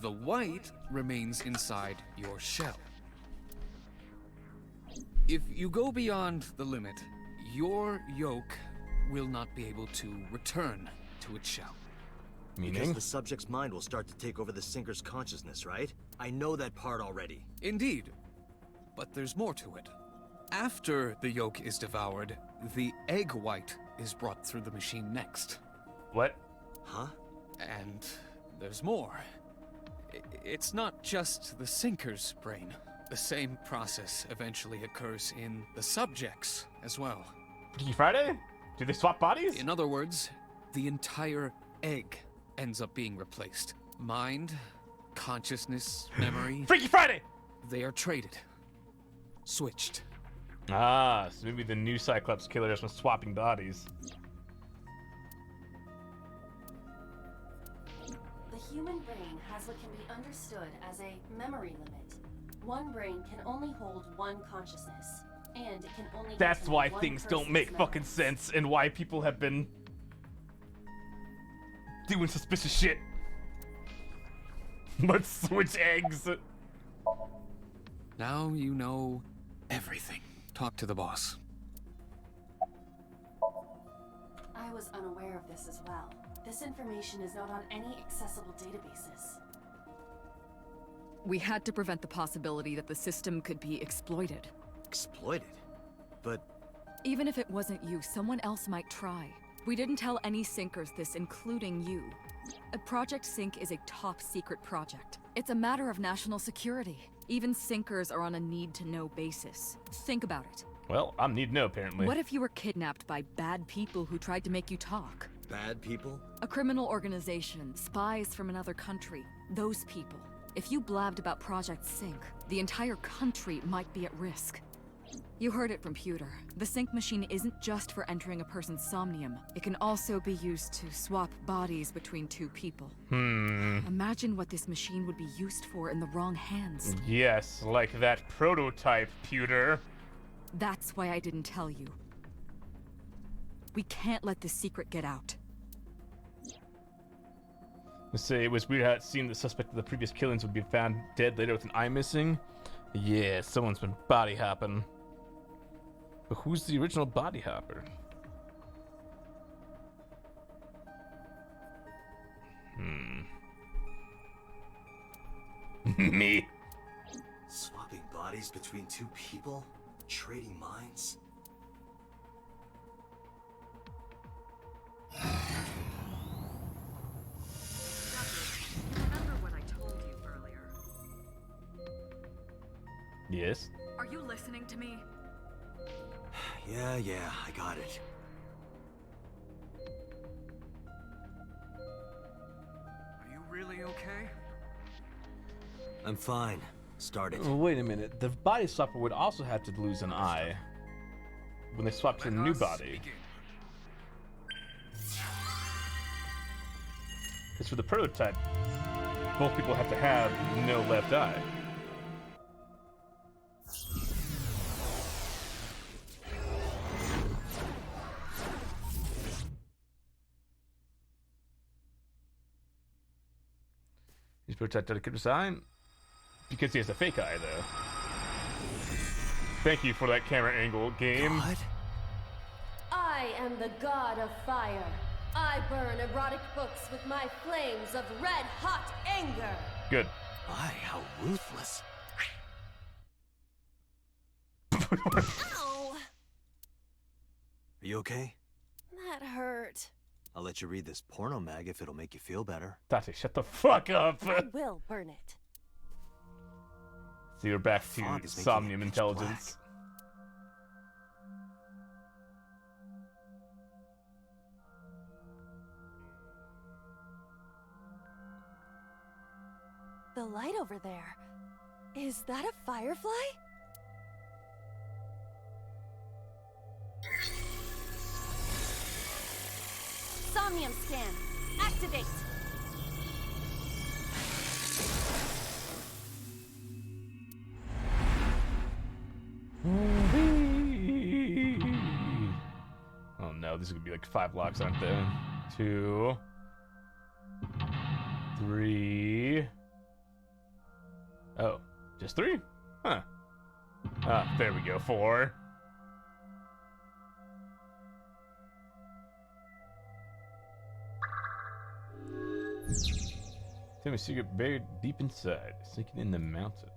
The white remains inside your shell. If you go beyond the limit, your yolk will not be able to return to its shell.
Meaning?
Because the subject's mind will start to take over the sinker's consciousness, right? I know that part already.
Indeed. But there's more to it. After the yolk is devoured, the egg white is brought through the machine next.
What?
Huh?
And there's more. It's not just the sinker's brain. The same process eventually occurs in the subject's as well.
Freaky Friday? Do they swap bodies?
In other words, the entire egg ends up being replaced. Mind, consciousness, memory.
Freaky Friday!
They are traded. Switched.
Ah, so maybe the new Cyclops killer is from swapping bodies.
The human brain has what can be understood as a memory limit. One brain can only hold one consciousness, and it can only.
That's why
one
things don't
person's
make
memories.
fucking sense and why people have been doing suspicious shit. Let's switch eggs.
Now you know everything. Talk to the boss.
I was unaware of this as well. This information is not on any accessible databases.
We had to prevent the possibility that the system could be exploited.
Exploited? But...
Even if it wasn't you, someone else might try. We didn't tell any sinkers this, including you. Project Sync is a top-secret project. It's a matter of national security. Even sinkers are on a need-to-know basis. Think about it.
Well, I'm need to know, apparently.
What if you were kidnapped by bad people who tried to make you talk?
Bad people?
A criminal organization, spies from another country. Those people. If you blabbed about Project Sync, the entire country might be at risk. You heard it from Pewter. The sync machine isn't just for entering a person's somnium. It can also be used to swap bodies between two people. Imagine what this machine would be used for in the wrong hands.
Yes, like that prototype, Pewter.
That's why I didn't tell you. We can't let this secret get out.
Let's say it was weird how it seemed the suspect of the previous killings would be found dead later with an eye missing. Yeah, someone's been body hopping. But who's the original body hopper? Me.
Swapping bodies between two people? Trading minds?
Remember what I told you earlier?
Yes.
Are you listening to me?
Yeah, I got it.
Are you really okay?
I'm fine. Start it.
Oh, wait a minute. The body swapper would also have to lose an eye when they swap to a new body. Because for the prototype, both people have to have no left eye. He's prototype dedicated design because he has a fake eye, though. Thank you for that camera angle, game.
God?
I am the god of fire. I burn erotic books with my flames of red-hot anger.
Good.
My, how ruthless.
Ow!
Are you okay?
That hurt.
I'll let you read this porno mag if it'll make you feel better.
Tati, shut the fuck up.
I will burn it.
So you're back to
Fog is making
Somnium
it pitch
intelligence.
The light over there. Is that a firefly? Somnium scan. Activate.
Oh no, this is gonna be like 5 blocks, aren't they? 2, 3. Oh, just 3? Huh. Ah, there we go. 4. Tell me secret buried deep inside, sinking in the mountain.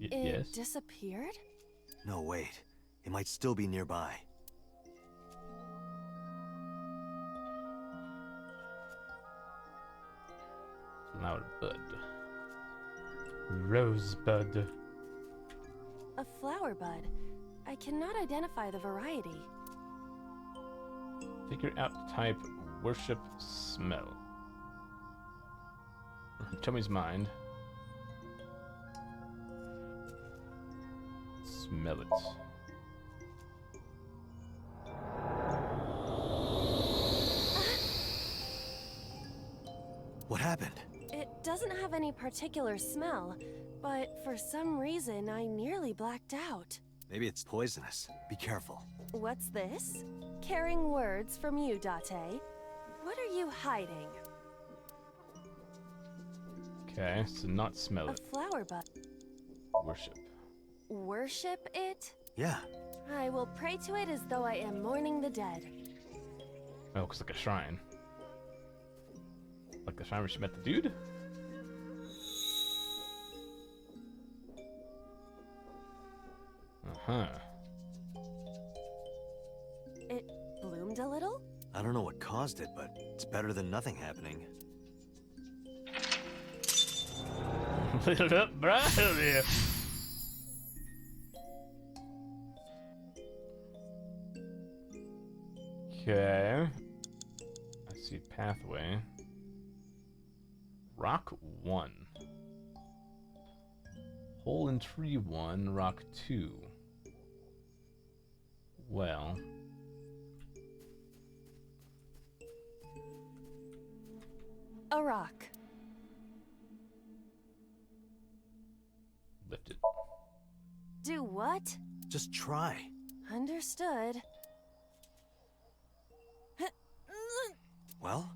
It disappeared?
No, wait. It might still be nearby.
Flower bud. Rosebud.
A flower bud. I cannot identify the variety.
Figure out type, worship, smell. Tommy's mind. Smell it.
What happened?
It doesn't have any particular smell, but for some reason I nearly blacked out.
Maybe it's poisonous. Be careful.
What's this? Caring words from you, Date. What are you hiding?
Okay, so not smell it.
A flower bud.
Worship.
Worship it?
Yeah.
I will pray to it as though I am mourning the dead.
Oh, looks like a shrine. Like the shrine where she met the dude? Uh-huh.
It bloomed a little?
I don't know what caused it, but it's better than nothing happening.
Lit up brightly. Okay. I see pathway. Rock 1. Hole in tree 1, rock 2. Well.
A rock.
Lift it.
Do what?
Just try.
Understood.
Well,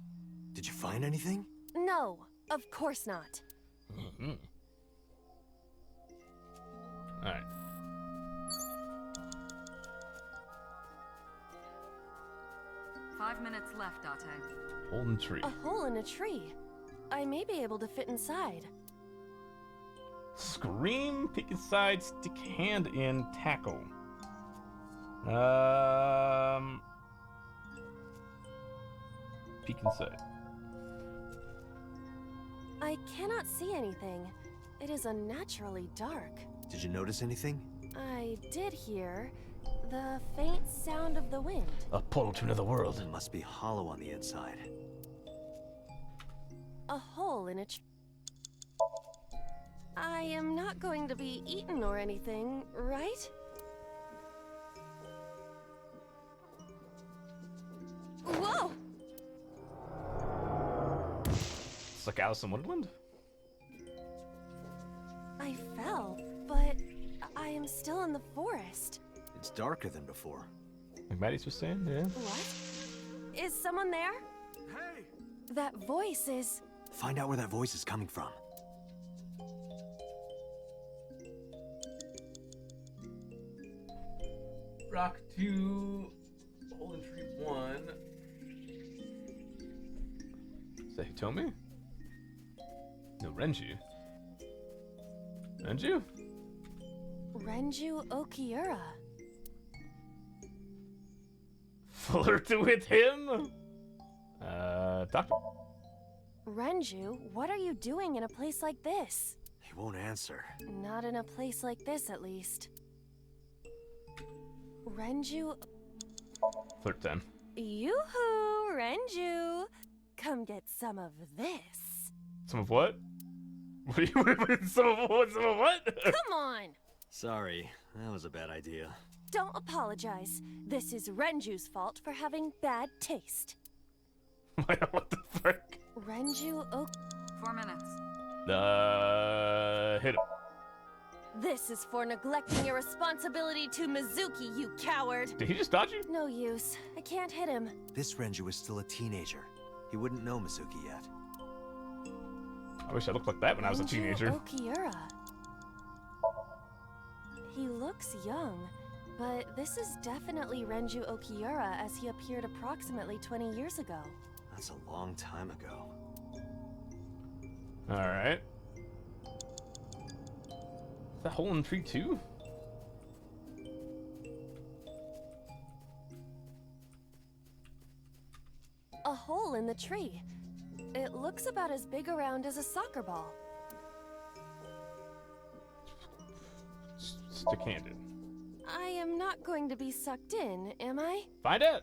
did you find anything?
No, of course not.
Alright.
Five minutes left, Date.
Hole in tree.
A hole in a tree. I may be able to fit inside.
Scream, pick inside, stick hand in, tackle. Peek inside.
I cannot see anything. It is unnaturally dark.
Did you notice anything?
I did hear the faint sound of the wind.
A portal to another world.
It must be hollow on the inside.
A hole in a tree. I am not going to be eaten or anything, right? Whoa!
It's like Alice in Wonderland?
I fell, but I am still in the forest.
It's darker than before.
Like Maddie's was saying, yeah.
What? Is someone there?
Hey!
That voice is...
Find out where that voice is coming from.
Rock 2, hole in tree 1. Is that Hitomi? No, Renju. Renju?
Renju Okiura.
Flirt with him? Doctor.
Renju, what are you doing in a place like this?
He won't answer.
Not in a place like this, at least. Renju...
Flirt then.
Yoo-hoo, Renju! Come get some of this.
Some of what? Some of what? Some of what?
Come on!
Sorry, that was a bad idea.
Don't apologize. This is Renju's fault for having bad taste.
What the frick?
Renju Ok...
4 minutes.
Hit him.
This is for neglecting your responsibility to Mizuki, you coward!
Did he just dodge you?
No use. I can't hit him.
This Renju is still a teenager. He wouldn't know Mizuki yet.
I wish I looked like that when I was a teenager.
Okiura. He looks young, but this is definitely Renju Okiura as he appeared approximately 20 years ago.
That's a long time ago.
Alright. Is that hole in tree 2?
A hole in the tree. It looks about as big around as a soccer ball.
Stick handed.
I am not going to be sucked in, am I?
Find out.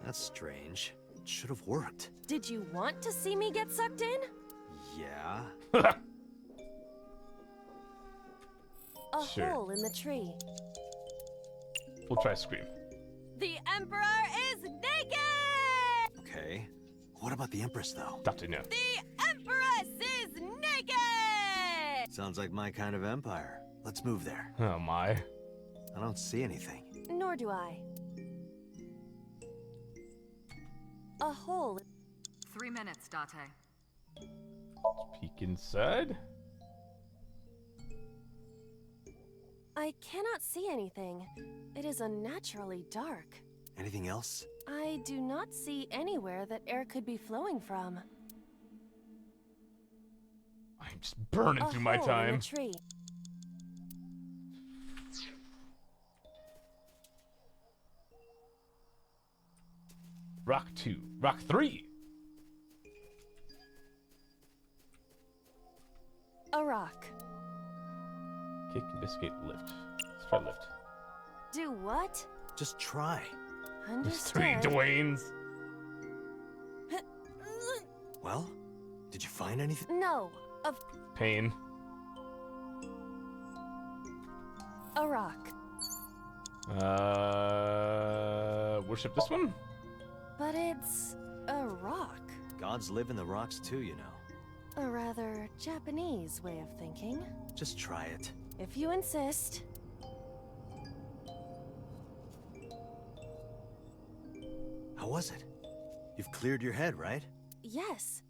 That's strange. It should have worked.
Did you want to see me get sucked in?
Yeah.
A
Sure.
hole in the tree.
We'll try scream.
The Emperor is naked!
Okay. What about the Empress, though?
Doctor, no.
The Empress is naked!
Sounds like my kind of empire. Let's move there.
Oh my.
I don't see anything.
Nor do I. A hole.
3 minutes, Date.
Let's peek inside.
I cannot see anything. It is unnaturally dark.
Anything else?
I do not see anywhere that air could be flowing from.
I'm just burning through my
hole
time.
In a tree.
Rock 2. Rock 3.
A rock.
Kick, investigate, lift. Let's try lift.
Do what?
Just try.
There's 3
Understood.
Dwaynes.
Well, did you find anything?
No.
Pain.
A rock.
Worship this one?
But it's a rock.
Gods live in the rocks too, you know.
A rather Japanese way of thinking.
Just try it.
If you insist.
How was it? You've cleared your head, right?
Yes.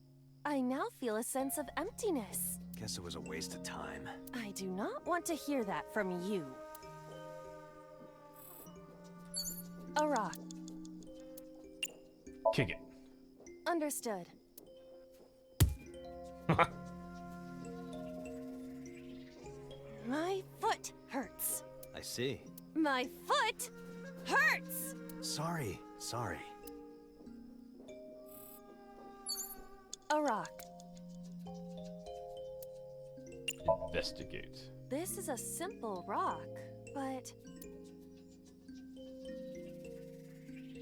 I now feel a sense of emptiness.
Guess it was a waste of time.
I do not want to hear that from you. A rock.
Kick it.
Understood. My foot hurts.
I see.
My foot hurts!
Sorry.
A rock.
Investigate.
This is a simple rock, but...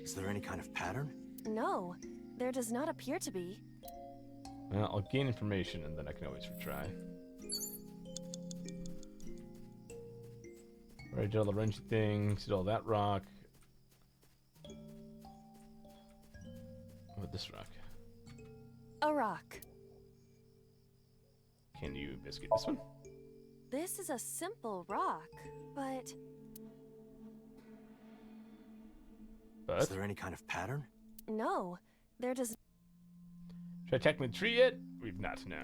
Is there any kind of pattern?
No, there does not appear to be.
Well, I'll gain information and then I can always retry. Alright, did all the wrenchy things, did all that rock. What about this rock?
A rock.
Can you investigate this one?
This is a simple rock, but...
Is there any kind of pattern?
No, there does...
Should I attack the tree yet? We've not, no.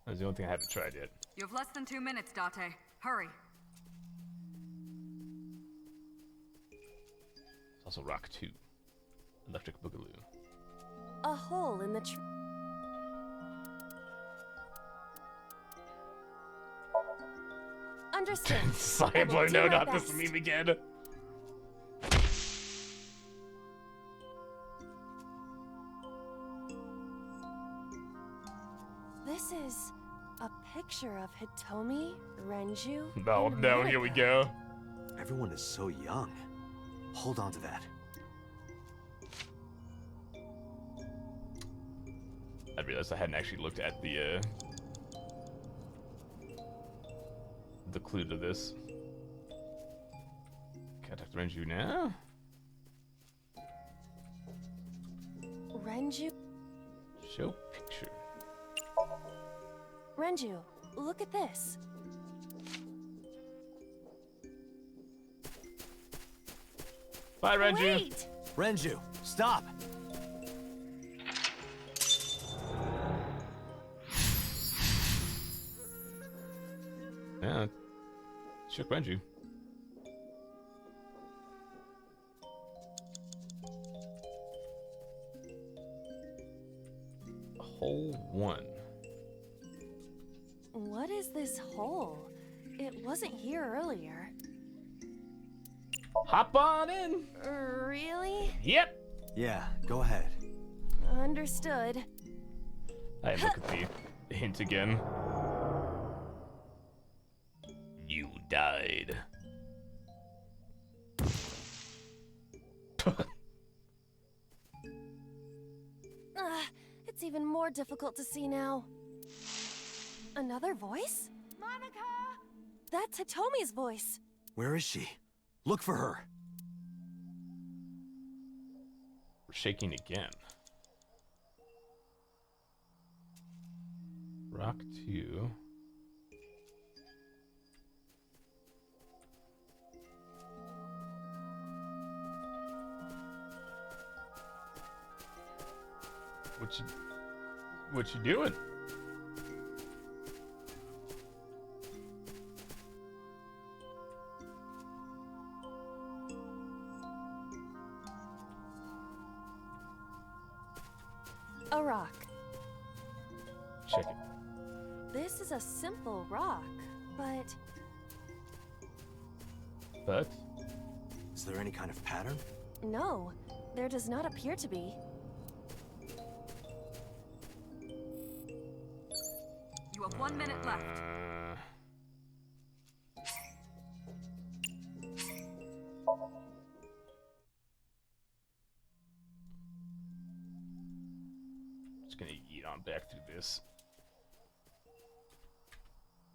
That's the only thing I haven't tried yet.
You have less than 2 minutes, Date. Hurry.
It's also Rock 2. Electric Boogaloo.
A hole in the tree. Understood.
Sorry, Blow, no, not this meme again.
This is a picture of Hitomi, Renju.
No,
and
no, here we go.
Everyone is so young. Hold on to that.
I realized I hadn't actually looked at the clue to this. Contact Renju now.
Renju.
Show picture.
Renju, look at this.
Bye, Renju.
Wait!
Renju, stop!
Yeah, shook Renju. Hole 1.
What is this hole? It wasn't here earlier.
Hop on in.
Really?
Yep.
Yeah, go ahead.
Understood.
I look at the hint again. You died.
It's even more difficult to see now. Another voice?
Monica!
That's Hitomi's voice.
Where is she? Look for her.
We're shaking again. Rock 2. What you doing?
A rock.
Check it.
This is a simple rock, but...
But?
Is there any kind of pattern?
No, there does not appear to be.
You have 1 minute left.
Just gonna yeet on back through this.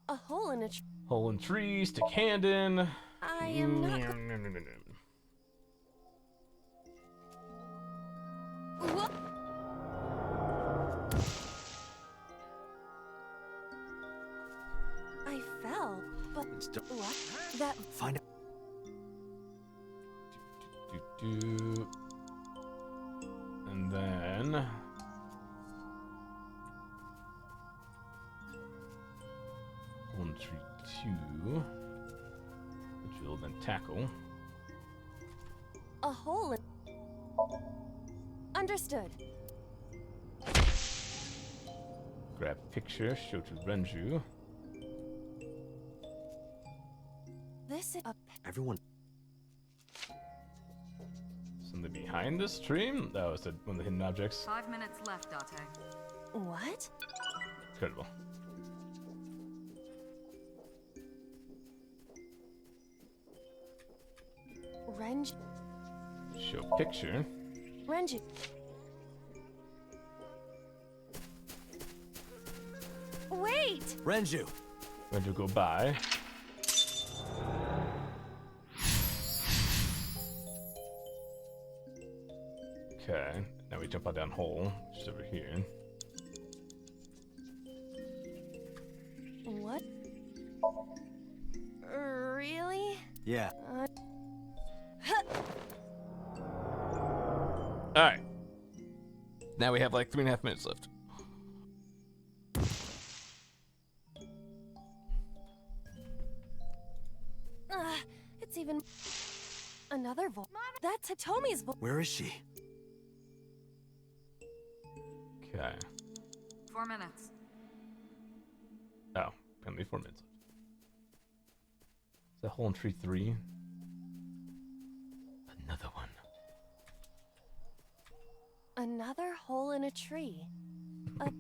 A hole in a tree.
Hole in tree, stick hand in.
I am not. What? I fell, but what? That.
Find out.
And then hole in tree 2, which we'll then tackle.
A hole in. Understood.
Grab picture, show to Renju.
This is a.
Everyone.
Something behind this tree? That was one of the hidden objects.
5 minutes left, Date.
What?
Incredible.
Renju.
Show picture.
Renju. Wait!
Renju.
Renju go by. Okay, now we jump on down hole, just over here.
What? Really?
Yeah.
Alright. Now we have like 3.5 minutes left.
That's even... Another voice. That's Hitomi's voice.
Where is she?
Okay.
4 minutes.
Oh, apparently 4 minutes left. Is that hole in tree 3? Another one.
Another hole in a tree.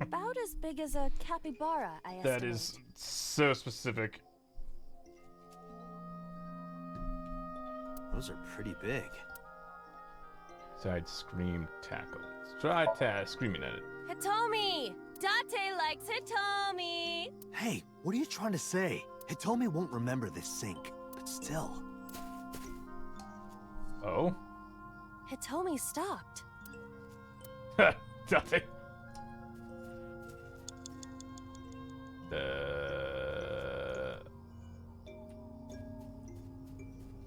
About as big as a capybara, I estimate.
That is so specific.
Those are pretty big.
Side scream tackle. Let's try screaming at it.
Hitomi! Date likes Hitomi!
Hey, what are you trying to say? Hitomi won't remember this sink, but still.
Oh?
Hitomi stopped.
Date.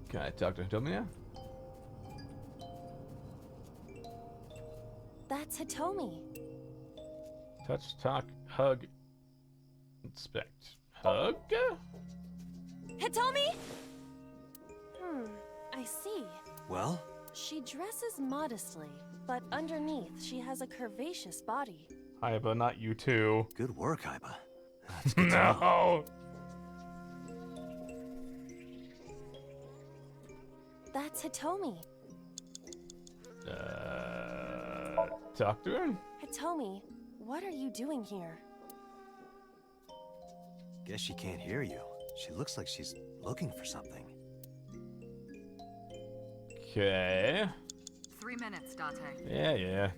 Can I talk to Hitomi now?
That's Hitomi.
Touch, talk, hug, inspect. Hug?
Hitomi? I see.
Well?
She dresses modestly, but underneath she has a curvaceous body.
Aiba, not you too.
Good work, Aiba. That's good to know.
No!
That's Hitomi.
Talk to her?
Hitomi, what are you doing here?
Guess she can't hear you. She looks like she's looking for something.
Okay.
3 minutes, Date.
Yeah.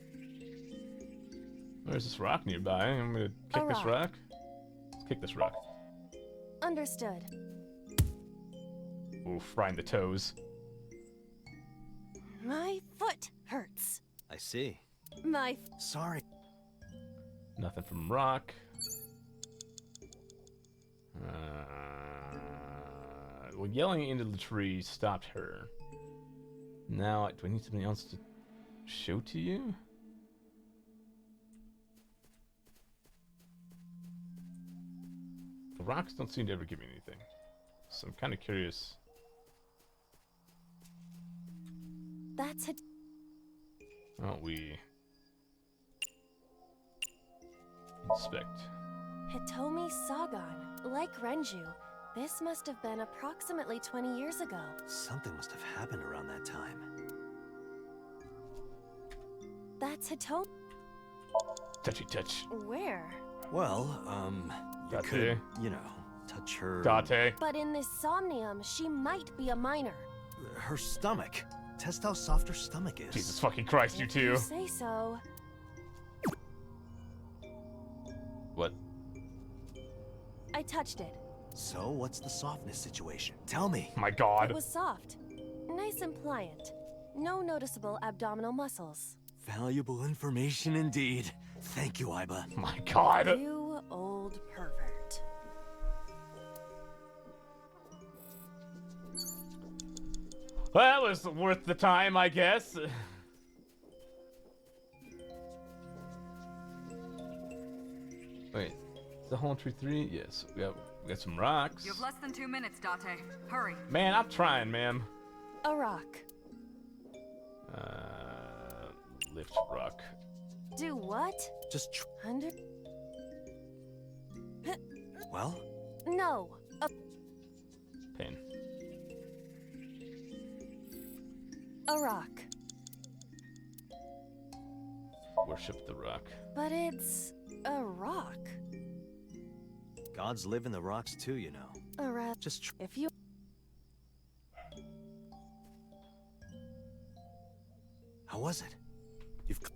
There's this rock nearby. I'm gonna kick this rock. Let's kick this rock.
Understood.
Oof, right in the toes.
My foot hurts.
I see.
Sorry.
Nothing from rock. Well, yelling into the tree stopped her. Now, do I need something else to show to you? The rocks don't seem to ever give me anything. So I'm kind of curious.
That's it.
Why don't we inspect?
Hitomi Sagan. Like Renju, this must have been approximately 20 years ago.
Something must have happened around that time.
That's Hitomi.
Touchy touch.
Where?
Well, you could, you know, touch her...
Date.
But in this Somnium, she might be a minor.
Her stomach. Test how soft her stomach is.
Jesus fucking Christ, you
If
two.
you say so.
What?
I touched it.
So, what's the softness situation? Tell me.
My God.
It was soft. Nice and pliant. No noticeable abdominal muscles.
Valuable information indeed. Thank you, Aiba.
My God.
You old pervert.
Well, that was worth the time, I guess. Wait, is the hole in tree 3? Yes, we got some rocks.
You have less than 2 minutes, Date. Hurry.
Man, I'm trying, ma'am.
A rock.
Lift rock.
Do what?
Just
Under...
Well?
No.
Pain.
A rock.
Worship the rock.
But it's a rock.
Gods live in the rocks too, you know.
A rock.
Just
if you...
How was it?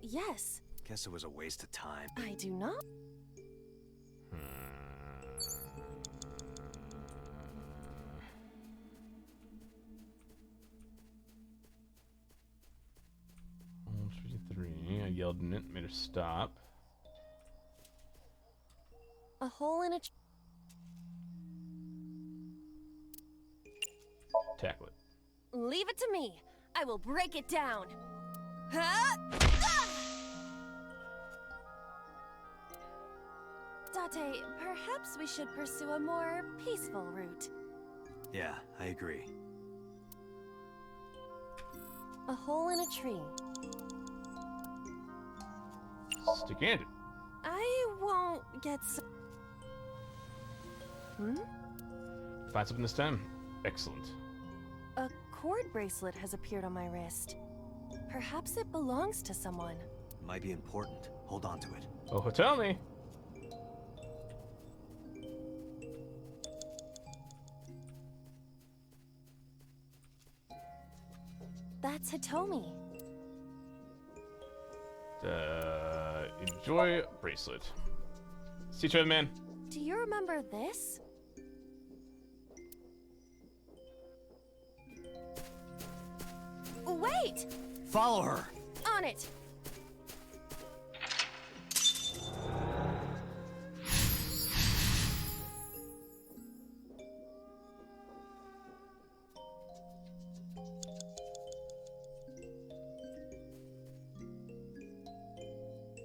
Yes.
Guess it was a waste of time.
I do not.
Hole in tree 3. I yelled in it, made her stop.
A hole in a...
Tackle it.
Leave it to me. I will break it down. Huh? Date, perhaps we should pursue a more peaceful route.
Yeah, I agree.
A hole in a tree.
Stick-handed.
I won't get so...
Find something this time. Excellent.
A cord bracelet has appeared on my wrist. Perhaps it belongs to someone.
Might be important. Hold on to it.
Oh, tell me.
That's Hitomi.
Enjoy bracelet. See you, man.
Do you remember this? Wait!
Follow her.
On it.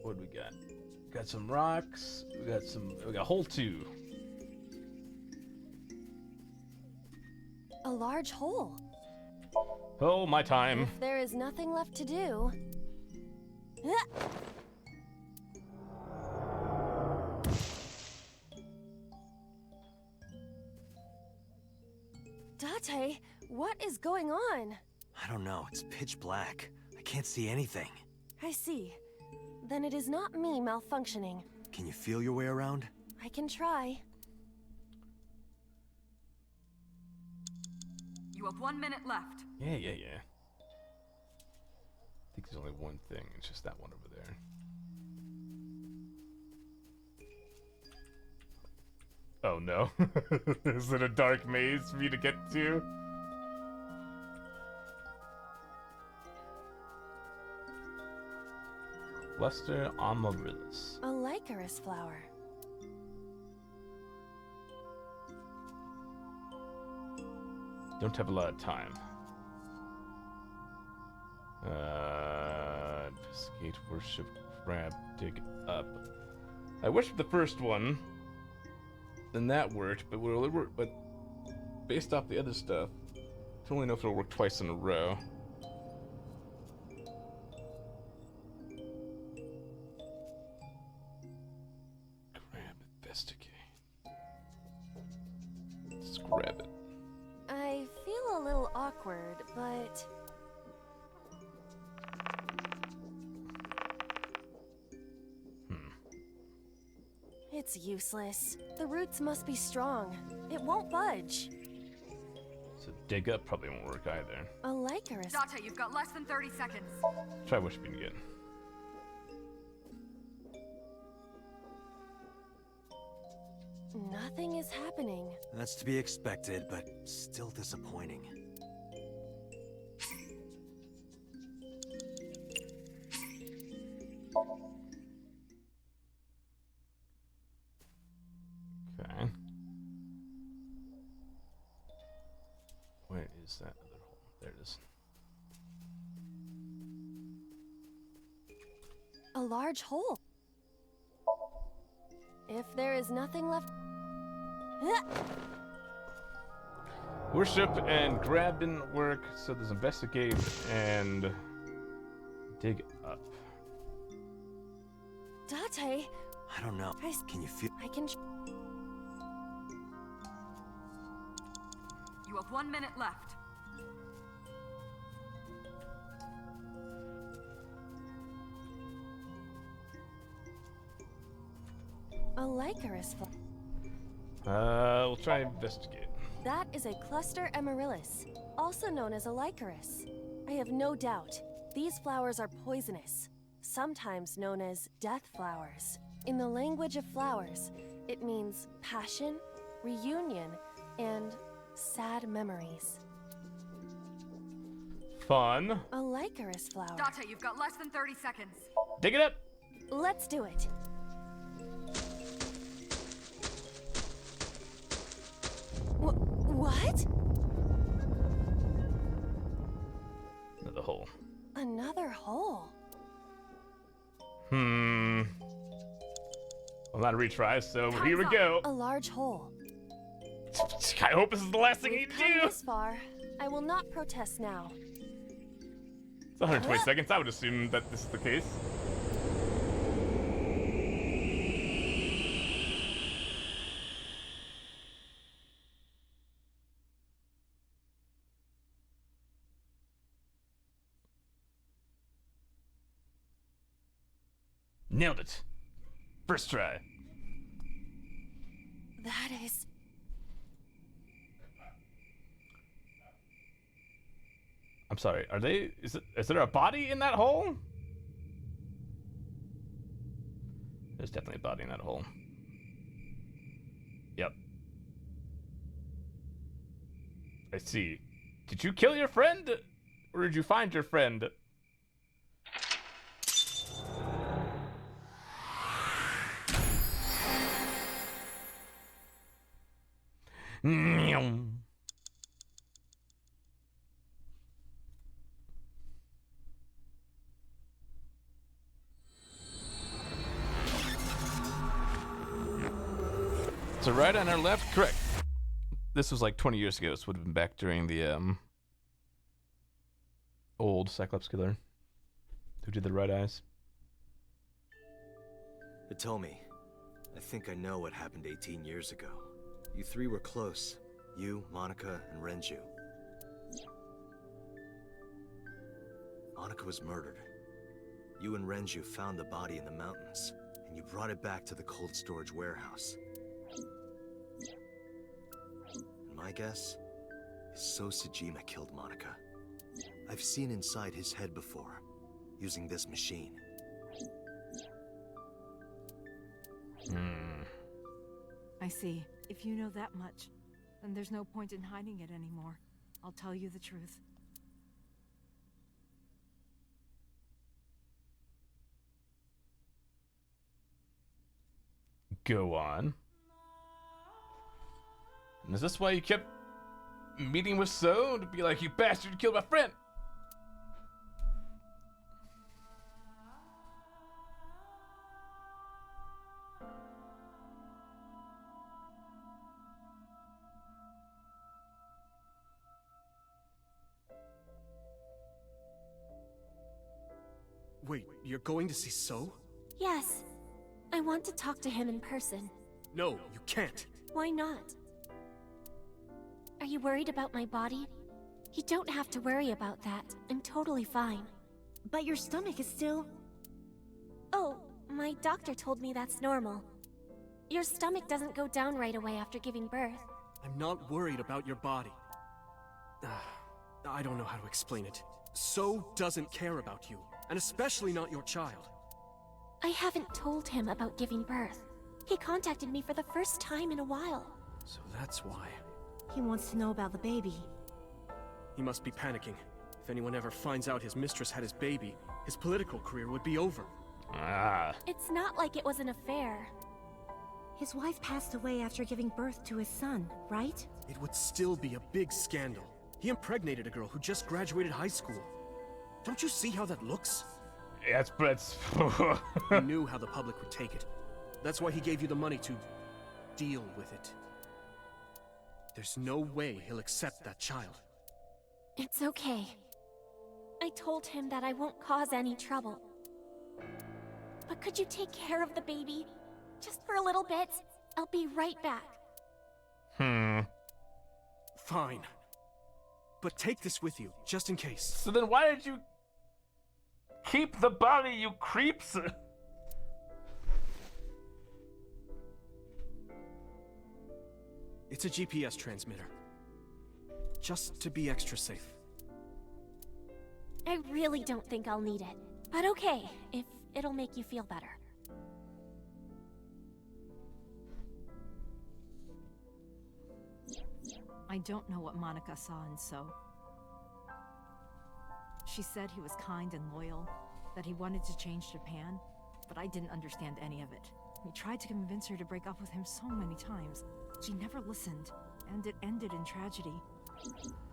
What do we got? Got some rocks. We got hole 2.
A large hole.
Oh, my time.
If there is nothing left to do... Date, what is going on?
I don't know. It's pitch black. I can't see anything.
I see. Then it is not me malfunctioning.
Can you feel your way around?
I can try.
You have 1 minute left.
Yeah. I think there's only one thing. It's just that one over there. Oh no. Is it a dark maze for me to get to? Cluster amaryllis.
A licorice flower.
Don't have a lot of time. Investigate, worship, grab, dig up. I worshiped the first one, then that worked, but based off the other stuff, I don't really know if it'll work twice in a row. Grab, investigate. Let's grab it.
I feel a little awkward, but... It's useless. The roots must be strong. It won't budge.
So dig up probably won't work either.
A licorice.
Date, you've got less than 30 seconds.
Try worshiping again.
Nothing is happening.
That's to be expected, but still disappointing.
Okay. Where is that other hole? There it is.
A large hole. If there is nothing left...
Worship and grab didn't work, so there's investigate and dig up.
Date.
I don't know. Can you feel?
I can...
You have 1 minute left.
A licorice flower.
We'll try and investigate.
That is a cluster amaryllis, also known as a licorice. I have no doubt these flowers are poisonous, sometimes known as death flowers. In the language of flowers, it means passion, reunion, and sad memories.
Fun.
A licorice flower.
Date, you've got less than 30 seconds.
Dig it up.
Let's do it. What?
Another hole.
Another hole.
Well, not a retry, so here we go.
A large hole.
I hope this is the last thing you
We've come
do.
this far. I will not protest now.
It's 120 seconds. I would assume that this is the case. Nailed it. First try.
That is...
I'm sorry, are they... Is there a body in that hole? There's definitely a body in that hole. Yep. I see. Did you kill your friend? Or did you find your friend? So right on our left, correct. This was like 20 years ago, so would have been back during the old Cyclops killer who did the right eyes.
Hitomi, I think I know what happened 18 years ago. You three were close. You, Monica, and Renju. Monica was murdered. You and Renju found the body in the mountains, and you brought it back to the cold storage warehouse. And my guess is So Sejima killed Monica. I've seen inside his head before, using this machine.
I see. If you know that much, then there's no point in hiding it anymore. I'll tell you the truth.
Go on. And is this why you kept meeting with So to be like, you bastard, you killed my friend?
Wait, you're going to see So?
Yes. I want to talk to him in person.
No, you can't.
Why not? Are you worried about my body? You don't have to worry about that. I'm totally fine.
But your stomach is still...
Oh, my doctor told me that's normal. Your stomach doesn't go down right away after giving birth.
I'm not worried about your body. I don't know how to explain it. So doesn't care about you, and especially not your child.
I haven't told him about giving birth. He contacted me for the first time in a while.
So that's why.
He wants to know about the baby.
He must be panicking. If anyone ever finds out his mistress had his baby, his political career would be over.
It's not like it was an affair.
His wife passed away after giving birth to his son, right?
It would still be a big scandal. He impregnated a girl who just graduated high school. Don't you see how that looks?
Yeah, it's
He knew how the public would take it. That's why he gave you the money to deal with it. There's no way he'll accept that child.
It's okay. I told him that I won't cause any trouble. But could you take care of the baby? Just for a little bit? I'll be right back.
Fine. But take this with you, just in case.
So then why did you keep the body, you creeps?
It's a GPS transmitter. Just to be extra safe.
I really don't think I'll need it. But okay, if it'll make you feel better.
I don't know what Monica saw in So. She said he was kind and loyal, that he wanted to change Japan, but I didn't understand any of it. We tried to convince her to break up with him so many times. She never listened, and it ended in tragedy.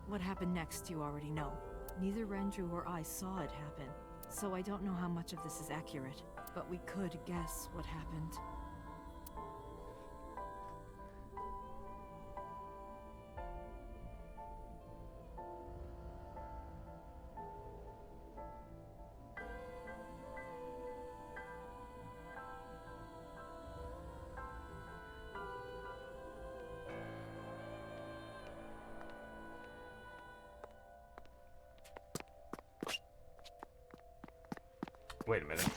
What happened next, you already know. Neither Renju or I saw it happen, so I don't know how much of this is accurate, but we could guess what happened.
Wait a minute.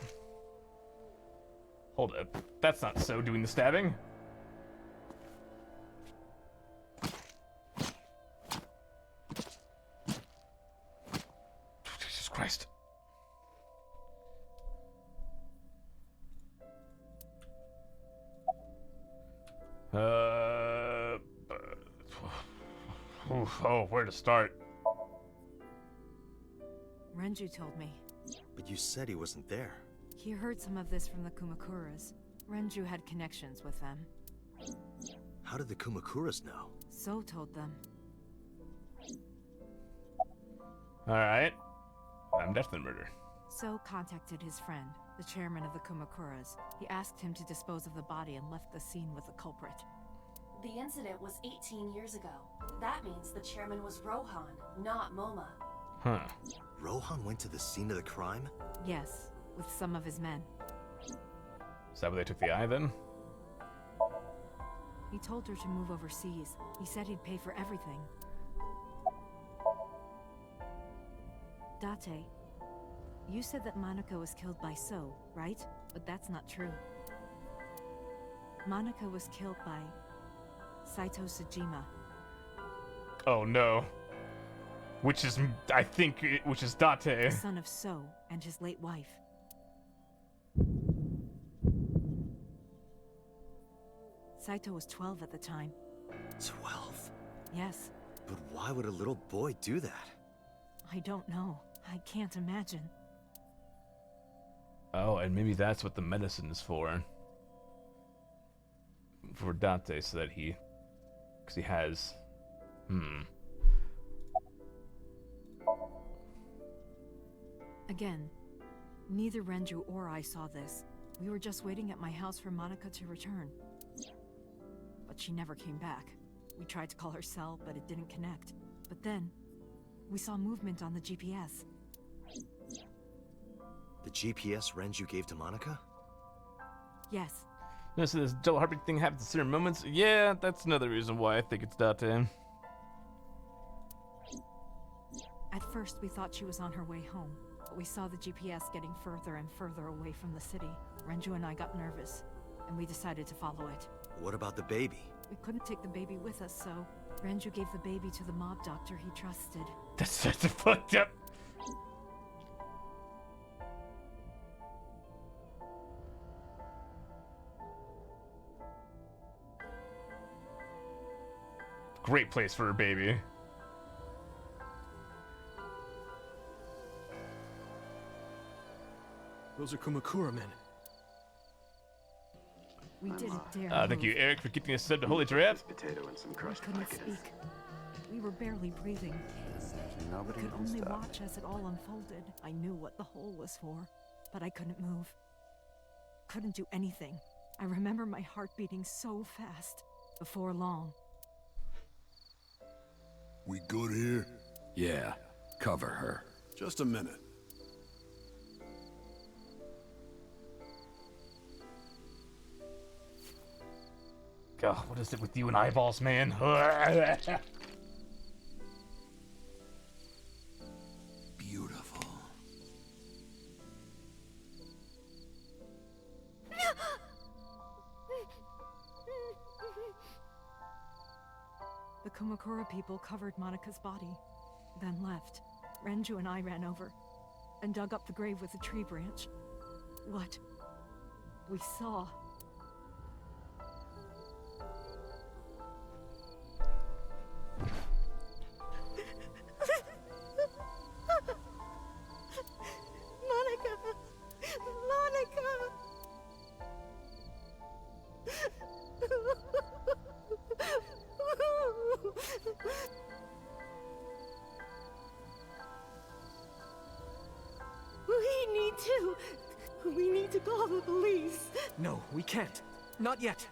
Hold up. That's not So doing the stabbing. Jesus Christ. Oh, where to start?
Renju told me.
But you said he wasn't there.
He heard some of this from the Kumakuras. Renju had connections with them.
How did the Kumakuras know?
So told them.
Alright. I'm definitely murder.
So contacted his friend, the chairman of the Kumakuras. He asked him to dispose of the body and left the scene with the culprit.
The incident was 18 years ago. That means the chairman was Rohan, not Moma.
Huh.
Rohan went to the scene of the crime?
Yes, with some of his men.
Is that where they took the eye then?
He told her to move overseas. He said he'd pay for everything. Date, you said that Monica was killed by So, right? But that's not true. Monica was killed by Saito Sejima.
Oh no. Which is, I think, which is Date.
The son of So and his late wife. Saito was 12 at the time.
12?
Yes.
But why would a little boy do that?
I don't know. I can't imagine.
Oh, and maybe that's what the medicine is for. For Dante, so that he... Because he has...
Again, neither Renju or I saw this. We were just waiting at my house for Monica to return. But she never came back. We tried to call her cell, but it didn't connect. But then, we saw movement on the GPS.
The GPS Renju gave to Monica?
Yes.
This double heartbeat thing happens in certain moments. Yeah, that's another reason why I think it's Date.
At first, we thought she was on her way home, but we saw the GPS getting further and further away from the city. Renju and I got nervous, and we decided to follow it.
What about the baby?
We couldn't take the baby with us, so Renju gave the baby to the mob doctor he trusted.
That's such a fucked up... Great place for a baby.
Those are Kumakura men.
We didn't dare
Thank you, Eric, for keeping us sent to Holy Giraffe.
Potato and some
We
crushed
couldn't
potatoes.
speak. We were barely breathing. We could only watch as it all unfolded. I knew what the hole was for, but I couldn't move. Couldn't do anything. I remember my heart beating so fast. Before long.
We good here?
Yeah, cover her.
Just a minute.
God, what is it with you and eyeballs, man?
Beautiful.
The Kumakura people covered Monica's body, then left. Renju and I ran over and dug up the grave with a tree branch. What we saw. Monica! Monica! We need to call the police.
No, we can't. Not yet.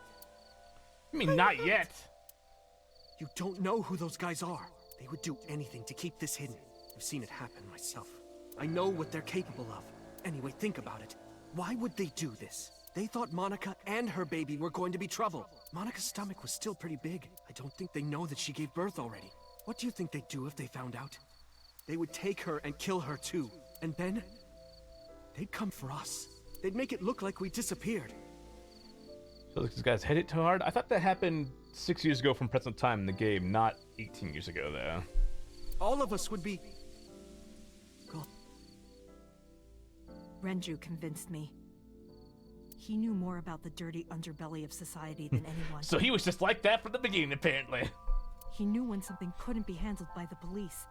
I mean, not yet.
You don't know who those guys are. They would do anything to keep this hidden. I've seen it happen myself. I know what they're capable of. Anyway, think about it. Why would they do this? They thought Monica and her baby were going to be trouble. Monica's stomach was still pretty big. I don't think they know that she gave birth already. What do you think they'd do if they found out? They would take her and kill her too. And then... They'd come for us. They'd make it look like we disappeared.
So this guy's hit it too hard? I thought that happened 6 years ago from present time in the game, not 18 years ago, though.
All of us would be... gone.
Renju convinced me. He knew more about the dirty underbelly of society than anyone.
So he was just like that from the beginning, apparently.
He knew when something couldn't be handled by the police.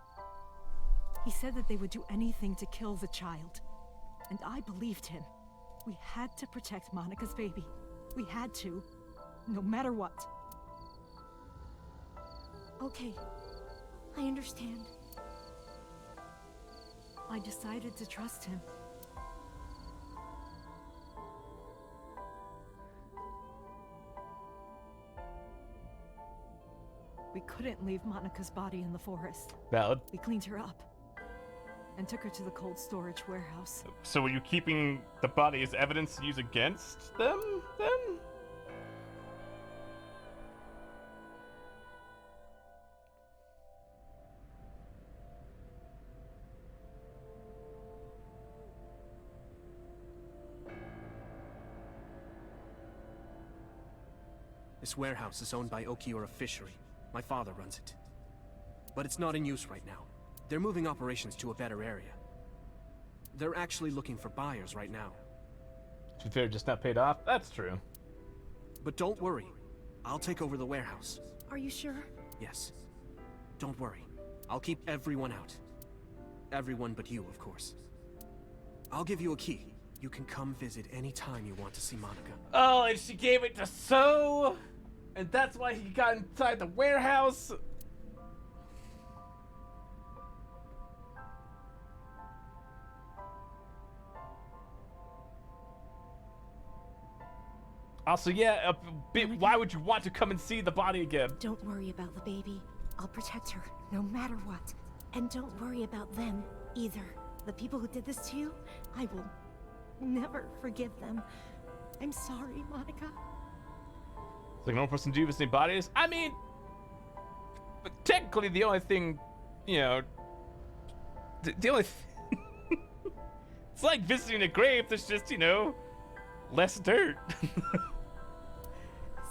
He said that they would do anything to kill the child. And I believed him. We had to protect Monica's baby. We had to, no matter what.
Okay, I understand.
I decided to trust him. We couldn't leave Monica's body in the forest.
Valid.
We cleaned her up and took her to the cold storage warehouse.
So were you keeping the body as evidence to use against them, then?
This warehouse is owned by Okiura Fishery. My father runs it. But it's not in use right now. They're moving operations to a better area. They're actually looking for buyers right now.
To be fair, just not paid off? That's true.
But don't worry. I'll take over the warehouse.
Are you sure?
Yes. Don't worry. I'll keep everyone out. Everyone but you, of course. I'll give you a key. You can come visit any time you want to see Monica.
Oh, and she gave it to So? And that's why he got inside the warehouse? Also, yeah, a bit, why would you want to come and see the body again?
Don't worry about the baby. I'll protect her, no matter what. And don't worry about them, either. The people who did this to you, I will never forgive them. I'm sorry, Monica.
It's like no person do visiting bodies? I mean, but technically the only thing, you know, the only it's like visiting a grave, there's just, you know, less dirt.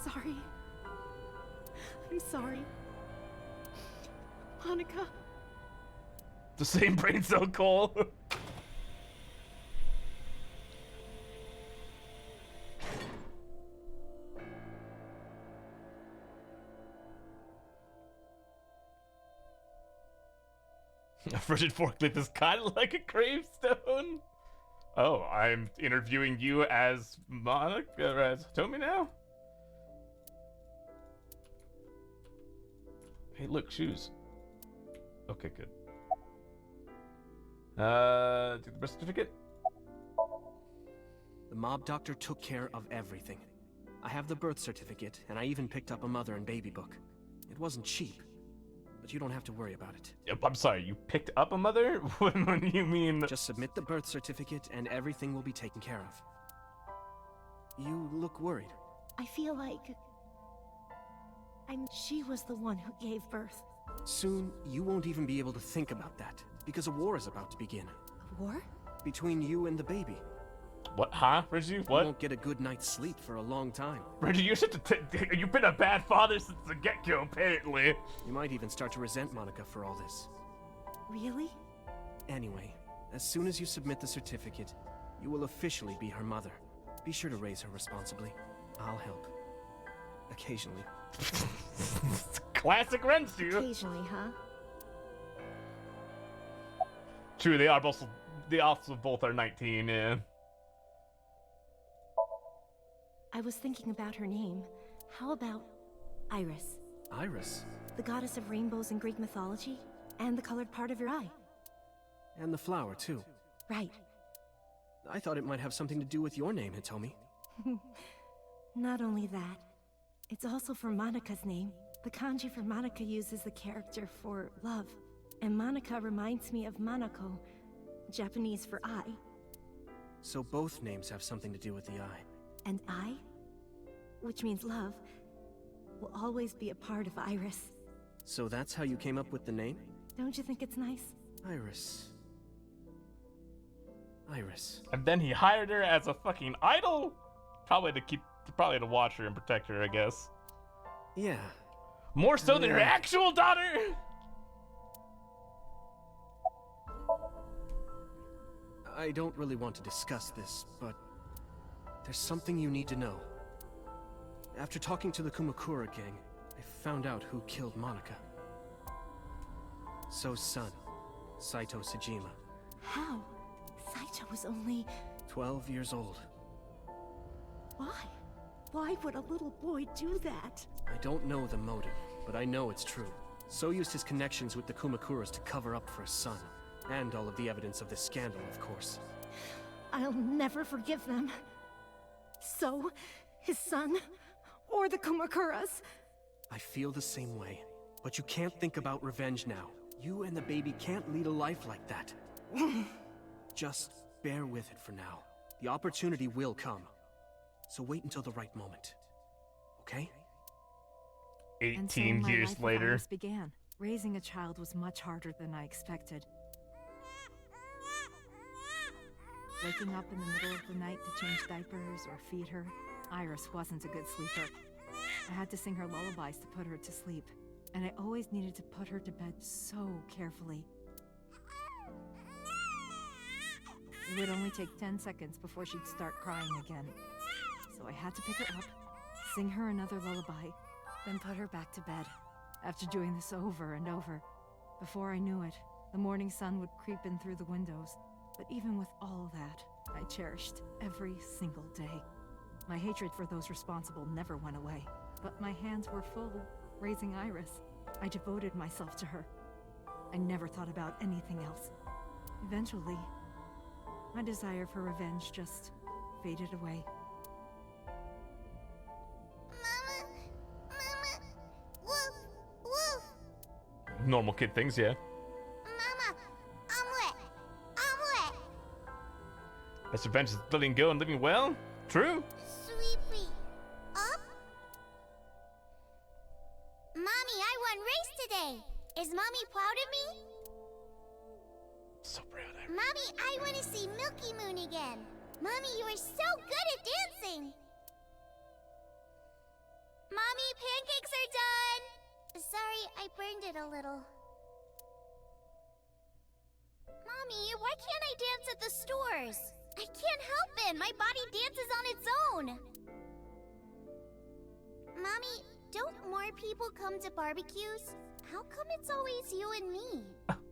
Sorry. I'm sorry. Monica.
The same brain cell call. A frigid forklift is kind of like a gravestone. Oh, I'm interviewing you as Monica, or as Tomi now? Hey, look, shoes. Okay, good. Take the birth certificate?
The mob doctor took care of everything. I have the birth certificate, and I even picked up a mother and baby book. It wasn't cheap, but you don't have to worry about it.
I'm sorry, you picked up a mother? What do you mean?
Just submit the birth certificate, and everything will be taken care of. You look worried.
I feel like... she was the one who gave birth.
Soon, you won't even be able to think about that, because a war is about to begin.
A war?
Between you and the baby.
What? Huh, Reggie? What?
You won't get a good night's sleep for a long time.
Reggie, you've been a bad father since the get-go, apparently.
You might even start to resent Monica for all this.
Really?
Anyway, as soon as you submit the certificate, you will officially be her mother. Be sure to raise her responsibly. I'll help. Occasionally.
Classic Renju.
Occasionally, huh?
True, they also both are 19, yeah.
I was thinking about her name. How about Iris?
Iris?
The goddess of rainbows in Greek mythology, and the colored part of your eye.
And the flower, too.
Right.
I thought it might have something to do with your name, Hitomi.
Not only that, it's also for Monica's name. The kanji for Monica uses the character for love, and Monica reminds me of Manako, Japanese for eye.
So both names have something to do with the eye.
And I, which means love, will always be a part of Iris.
So that's how you came up with the name?
Don't you think it's nice?
Iris. Iris.
And then he hired her as a fucking idol? Probably to watch her and protect her, I guess.
Yeah.
More so than her actual daughter?
I don't really want to discuss this, but there's something you need to know. After talking to the Kumakura gang, I found out who killed Monica. So's son, Saito Sejima.
How? Saito was only
12 years old.
Why? Why would a little boy do that?
I don't know the motive, but I know it's true. So used his connections with the Kumakuras to cover up for his son. And all of the evidence of this scandal, of course.
I'll never forgive them. So, his son, or the Kumakuras.
I feel the same way. But you can't think about revenge now. You and the baby can't lead a life like that. Just bear with it for now. The opportunity will come. So wait until the right moment. Okay?
18 years later.
Began. Raising a child was much harder than I expected. Waking up in the middle of the night to change diapers or feed her, Iris wasn't a good sleeper. I had to sing her lullabies to put her to sleep, and I always needed to put her to bed so carefully. It would only take 10 seconds before she'd start crying again. So I had to pick her up, sing her another lullaby, then put her back to bed. After doing this over and over, before I knew it, the morning sun would creep in through the windows. But even with all that, I cherished every single day. My hatred for those responsible never went away, but my hands were full raising Iris. I devoted myself to her. I never thought about anything else. Eventually, my desire for revenge just faded away.
Normal kid things, yeah. This revenge is letting go and living well? True?
Sweetie, up? Mommy, I won race today. Is Mommy proud of me?
So proud of her.
Mommy, I want to see Milky Moon again. Mommy, you are so good at dancing. Mommy, pancakes are done. Sorry, I burned it a little. Mommy, why can't I dance at the stores? I can't help it. My body dances on its own. Mommy, don't more people come to barbecues? How come it's always you and me?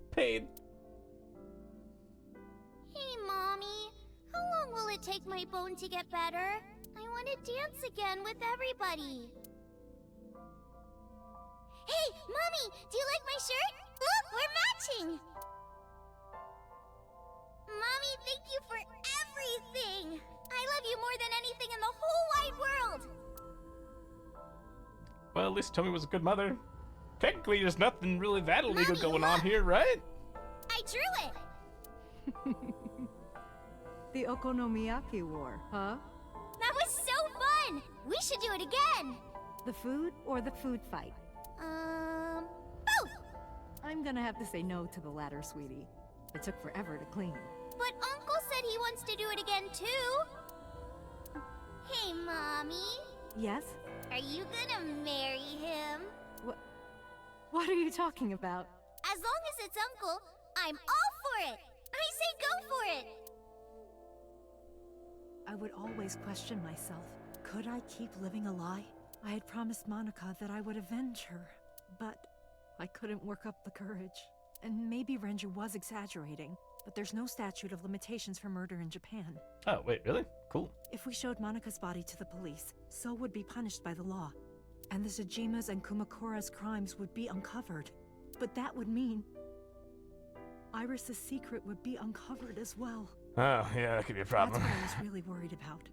Paid.
Hey, Mommy. How long will it take my bone to get better? I want to dance again with everybody. Hey, Mommy, do you like my shirt? Look, we're matching. Mommy, thank you for everything. I love you more than anything in the whole wide world.
Well, at least Tommy was a good mother. Technically, there's nothing really that illegal going on here, right?
I drew it.
The Okonomiyaki War, huh?
That was so fun. We should do it again.
The food or the food fight?
Both.
I'm gonna have to say no to the latter, sweetie. It took forever to clean.
But Uncle said he wants to do it again, too. Hey, Mommy.
Yes?
Are you gonna marry him?
What are you talking about?
As long as it's Uncle, I'm all for it. I say go for it.
I would always question myself. Could I keep living a lie? I had promised Monica that I would avenge her, but I couldn't work up the courage. And maybe Renju was exaggerating, but there's no statute of limitations for murder in Japan.
Oh, wait, really? Cool.
If we showed Monica's body to the police, So would be punished by the law. And the Sejima's and Kumakura's crimes would be uncovered. But that would mean Iris's secret would be uncovered as well.
Oh, yeah, that could be a problem.
That's what I was really worried about.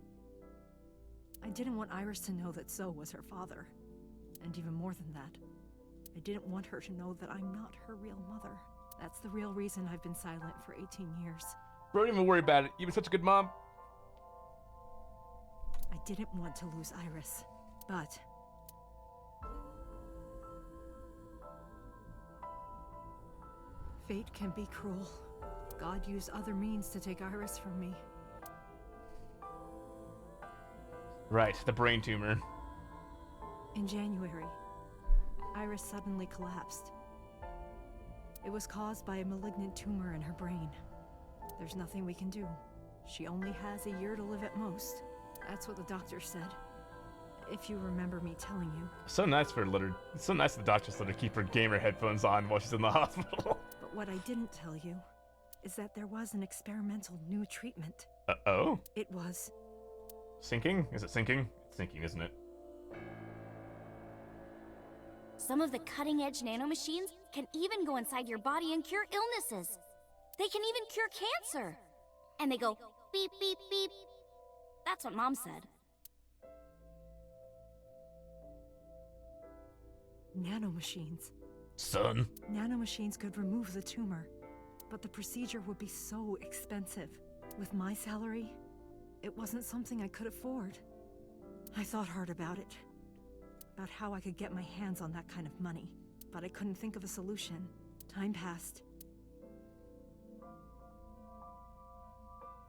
I didn't want Iris to know that So was her father. And even more than that, I didn't want her to know that I'm not her real mother. That's the real reason I've been silent for 18 years.
Bro, don't even worry about it. You've been such a good mom.
I didn't want to lose Iris, but fate can be cruel. God used other means to take Iris from me.
Right, the brain tumor.
In January, Iris suddenly collapsed. It was caused by a malignant tumor in her brain. There's nothing we can do. She only has a year to live at most. That's what the doctor said. If you remember me telling you.
So nice for Litter. It's so nice the doctors let her keep her gamer headphones on while she's in the hospital.
But what I didn't tell you is that there was an experimental new treatment.
Oh?
It was...
Sinking? Is it sinking? It's sinking, isn't it?
Some of the cutting-edge nanomachines can even go inside your body and cure illnesses. They can even cure cancer. And they go beep, beep, beep. That's what Mom said.
Nanomachines.
Son.
Nanomachines could remove the tumor, but the procedure would be so expensive. With my salary, it wasn't something I could afford. I thought hard about it. About how I could get my hands on that kind of money, but I couldn't think of a solution. Time passed.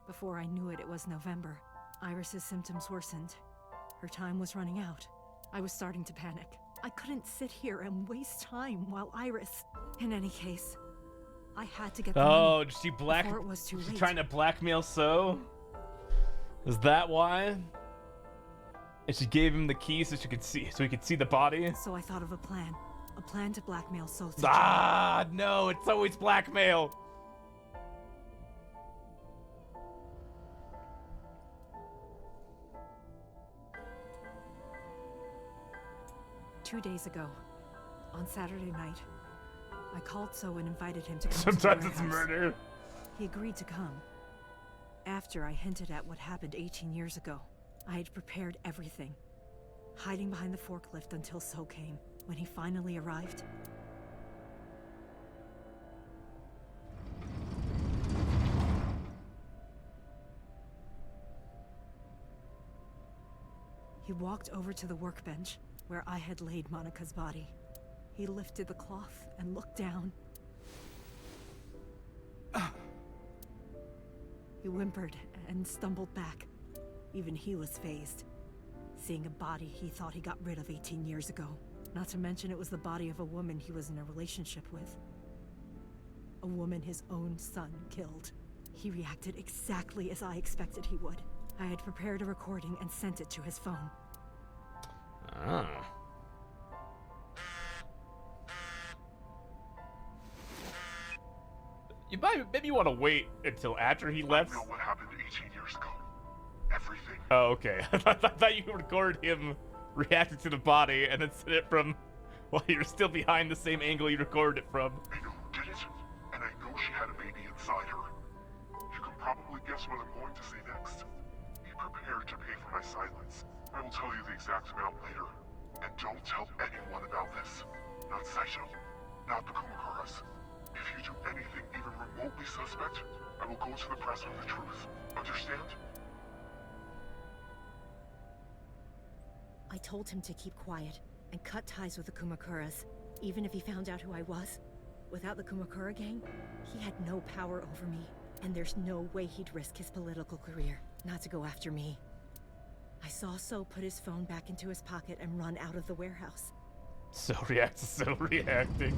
Before I knew it, it was November. Iris's symptoms worsened. Her time was running out. I was starting to panic. I couldn't sit here and waste time while Iris... In any case, I had to get the money
did she black...
before it was too late.
Trying to blackmail So? Is that why? And she gave him the key so he could see the body?
So I thought of a plan. A plan to blackmail So.
No, it's always blackmail.
2 days ago, on Saturday night, I called So and invited him to come
Sometimes
to the
it's
warehouse.
murder.
He agreed to come. After I hinted at what happened 18 years ago, I had prepared everything, hiding behind the forklift until So came. When he finally arrived, he walked over to the workbench where I had laid Monica's body. He lifted the cloth and looked down. He whimpered and stumbled back. Even he was fazed, seeing a body he thought he got rid of 18 years ago. Not to mention it was the body of a woman he was in a relationship with. A woman his own son killed. He reacted exactly as I expected he would. I had prepared a recording and sent it to his phone.
Ah. Maybe you want to wait until after he left.
I know what happened 18 years ago. Everything.
Oh, okay. I thought you recorded him reacting to the body and then sent it from while you're still behind the same angle you recorded it from.
I know who did it, and I know she had a baby inside her. You can probably guess what I'm going to say next. Be prepared to pay for my silence. I will tell you the exact amount later. And don't tell anyone about this. Not Saito. Not the Kumakuras. If you do anything even remotely suspect, I will go to the press with the truth. Understand?
I told him to keep quiet and cut ties with the Kumakuras, even if he found out who I was. Without the Kumakura gang, he had no power over me, and there's no way he'd risk his political career not to go after me. I saw So put his phone back into his pocket and run out of the warehouse.
So reacting.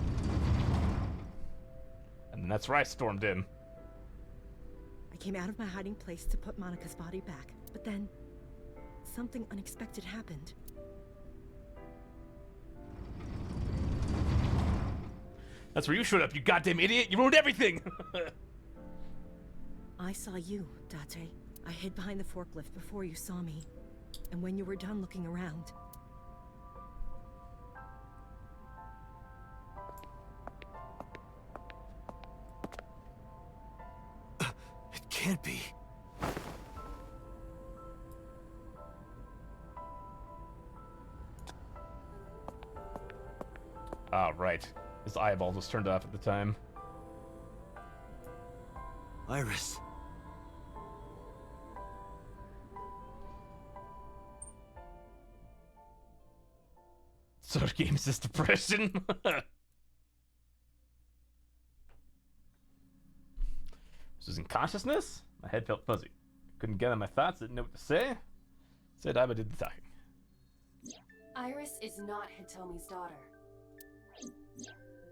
And that's where I stormed in.
I came out of my hiding place to put Monica's body back, but then something unexpected happened.
That's where you showed up, you goddamn idiot! You ruined everything!
I saw you, Date. I hid behind the forklift before you saw me. And when you were done looking around...
It can't be.
Ah, right. His eyeball was turned off at the time.
Iris.
So games is depression. Losing consciousness? My head felt fuzzy. Couldn't gather my thoughts, didn't know what to say. Said Aiba did the talking.
Iris is not Hitomi's daughter.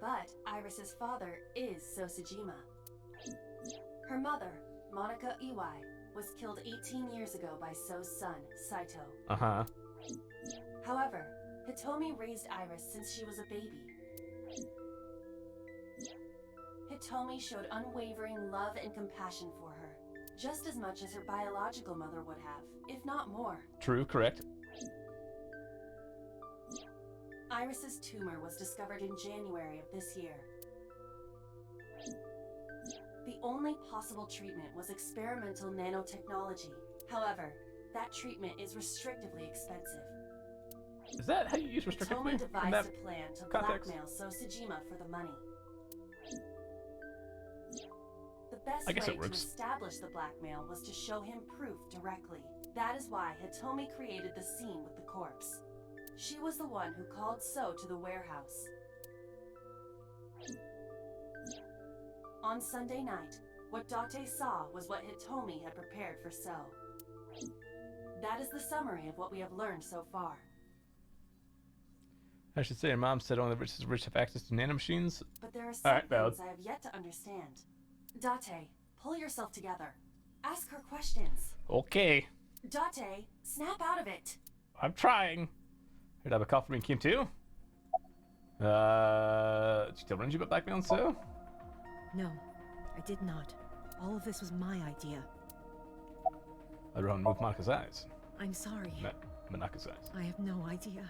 But Iris's father is Sosajima. Her mother, Monica Iwai, was killed 18 years ago by So's son, Saito.
Uh-huh.
However, Hitomi raised Iris since she was a baby. Hitomi showed unwavering love and compassion for her, just as much as her biological mother would have, if not more.
True, correct.
Iris's tumor was discovered in January of this year. The only possible treatment was experimental nanotechnology. However, that treatment is restrictively expensive.
Is that how you use restrictively?
Hitomi devised a plan to blackmail Sosajima for the money. The best way to establish the blackmail was to show him proof directly. That is why Hitomi created the scene with the corpse. She was the one who called So to the warehouse. On Sunday night, what Date saw was what Hitomi had prepared for So. That is the summary of what we have learned so far.
I should say your mom said only the rich have access to nanomachines.
But there are some things I have yet to understand. Date, pull yourself together. Ask her questions.
Okay.
Date, snap out of it.
I'm trying. Heard I have a call from me, Kim too. Did you tell Renji about blackmailing So?
No, I did not. All of this was my idea.
I'd rather move Monika's eyes.
I'm sorry.
Monika's eyes.
I have no idea.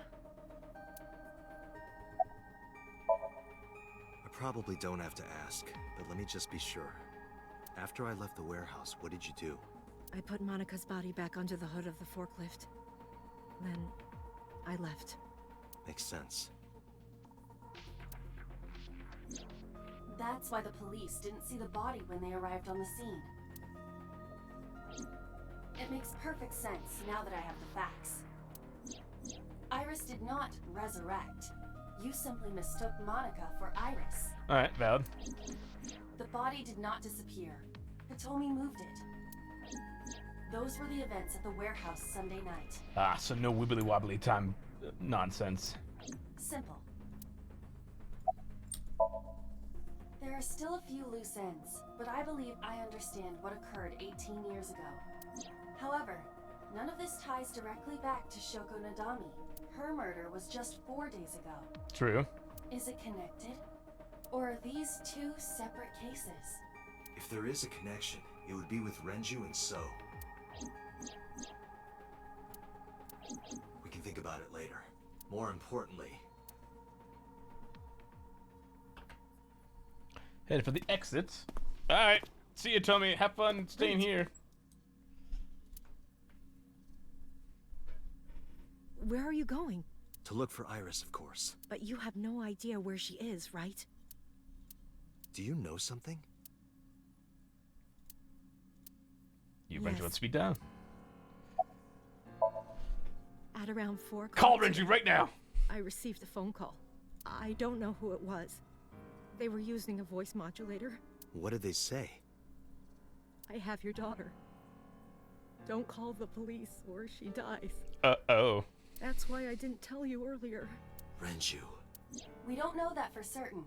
I probably don't have to ask, but let me just be sure. After I left the warehouse, what did you do?
I put Monica's body back under the hood of the forklift. Then I left.
Makes sense.
That's why the police didn't see the body when they arrived on the scene. It makes perfect sense now that I have the facts. Iris did not resurrect. You simply mistook Monica for Iris.
Alright, valid.
The body did not disappear. Hitomi moved it. Those were the events at the warehouse Sunday night.
Ah, so no wibbly wobbly time nonsense.
Simple. There are still a few loose ends, but I believe I understand what occurred 18 years ago. However, none of this ties directly back to Shoko Nadami. Her murder was just 4 days ago.
True.
Is it connected? Or are these two separate cases?
If there is a connection, it would be with Renju and So. We can think about it later. More importantly...
Headed for the exit. Alright. See you, Tommy. Have fun staying here.
Where are you going?
To look for Iris, of course.
But you have no idea where she is, right?
Do you know something?
You Renju on speed down.
At around 4 o'clock.
Call Renju right now!
I received a phone call. I don't know who it was. They were using a voice modulator.
What did they say?
I have your daughter. Don't call the police or she dies.
Uh-oh.
That's why I didn't tell you earlier.
Renju.
We don't know that for certain.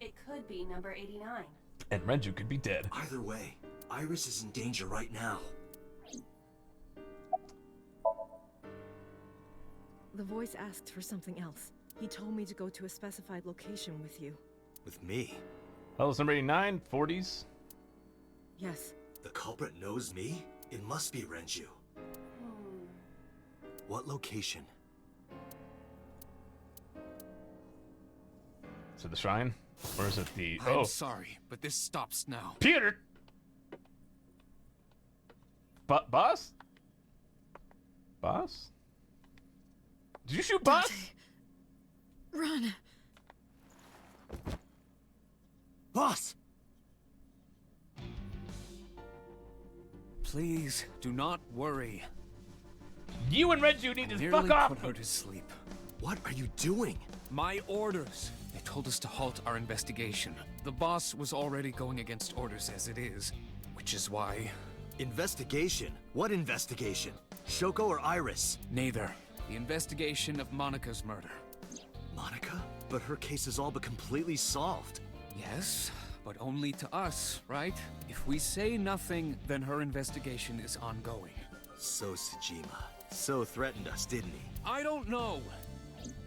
It could be number 89.
And Renju could be dead.
Either way, Iris is in danger right now.
The voice asked for something else. He told me to go to a specified location with you.
With me?
Well, it's number 89, 40s.
Yes.
The culprit knows me? It must be Renju. What location?
Is it the shrine? Or is it the...
I'm sorry, but this stops now.
Peter! Boss? Boss? Did you shoot Boss?
Run!
Boss!
Please, do not worry.
You and Renju need to fuck
Nearly
off!
put her to sleep.
What are you doing?
My orders. They told us to halt our investigation. The boss was already going against orders as it is, which is why...
Investigation? What investigation? Shoko or Iris?
Neither. The investigation of Monica's murder.
Monica? But her case is all but completely solved.
Yes, but only to us, right? If we say nothing, then her investigation is ongoing.
So Tsujima. So threatened us, didn't he?
I don't know.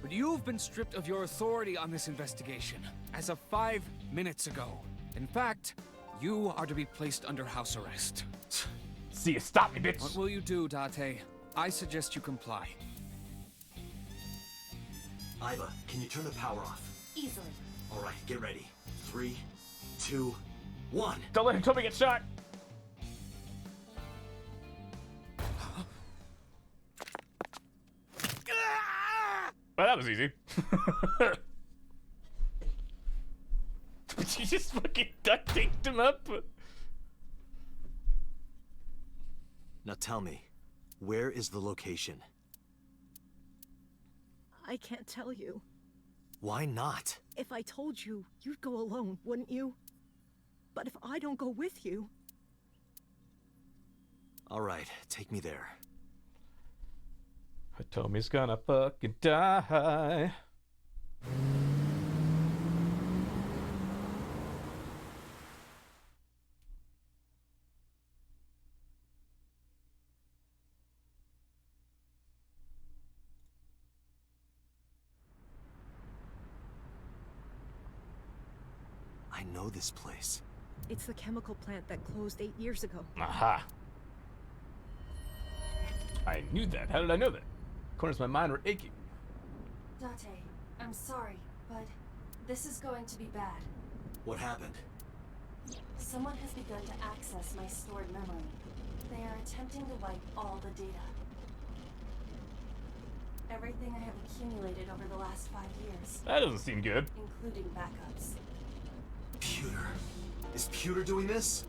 But you've been stripped of your authority on this investigation as of 5 minutes ago. In fact, you are to be placed under house arrest.
See you, stop me, bitch!
What will you do, Date? I suggest you comply.
Iva, can you turn the power off?
Easily.
Alright, get ready. 3, 2, 1.
Don't let him tell me get shot! Well, that was easy. She just fucking duct taped him up.
Now tell me, where is the location?
I can't tell you.
Why not?
If I told you, you'd go alone, wouldn't you? But if I don't go with you...
Alright, take me there.
Hitomi's gonna fucking die.
I know this place.
It's the chemical plant that closed 8 years ago.
Aha. I knew that. How did I know that? Corners of my mind were aching.
Date, I'm sorry, but this is going to be bad.
What happened?
Someone has begun to access my stored memory. They are attempting to wipe all the data. Everything I have accumulated over the last 5 years.
That doesn't seem good.
Including backups.
Pewter. Is Pewter doing this?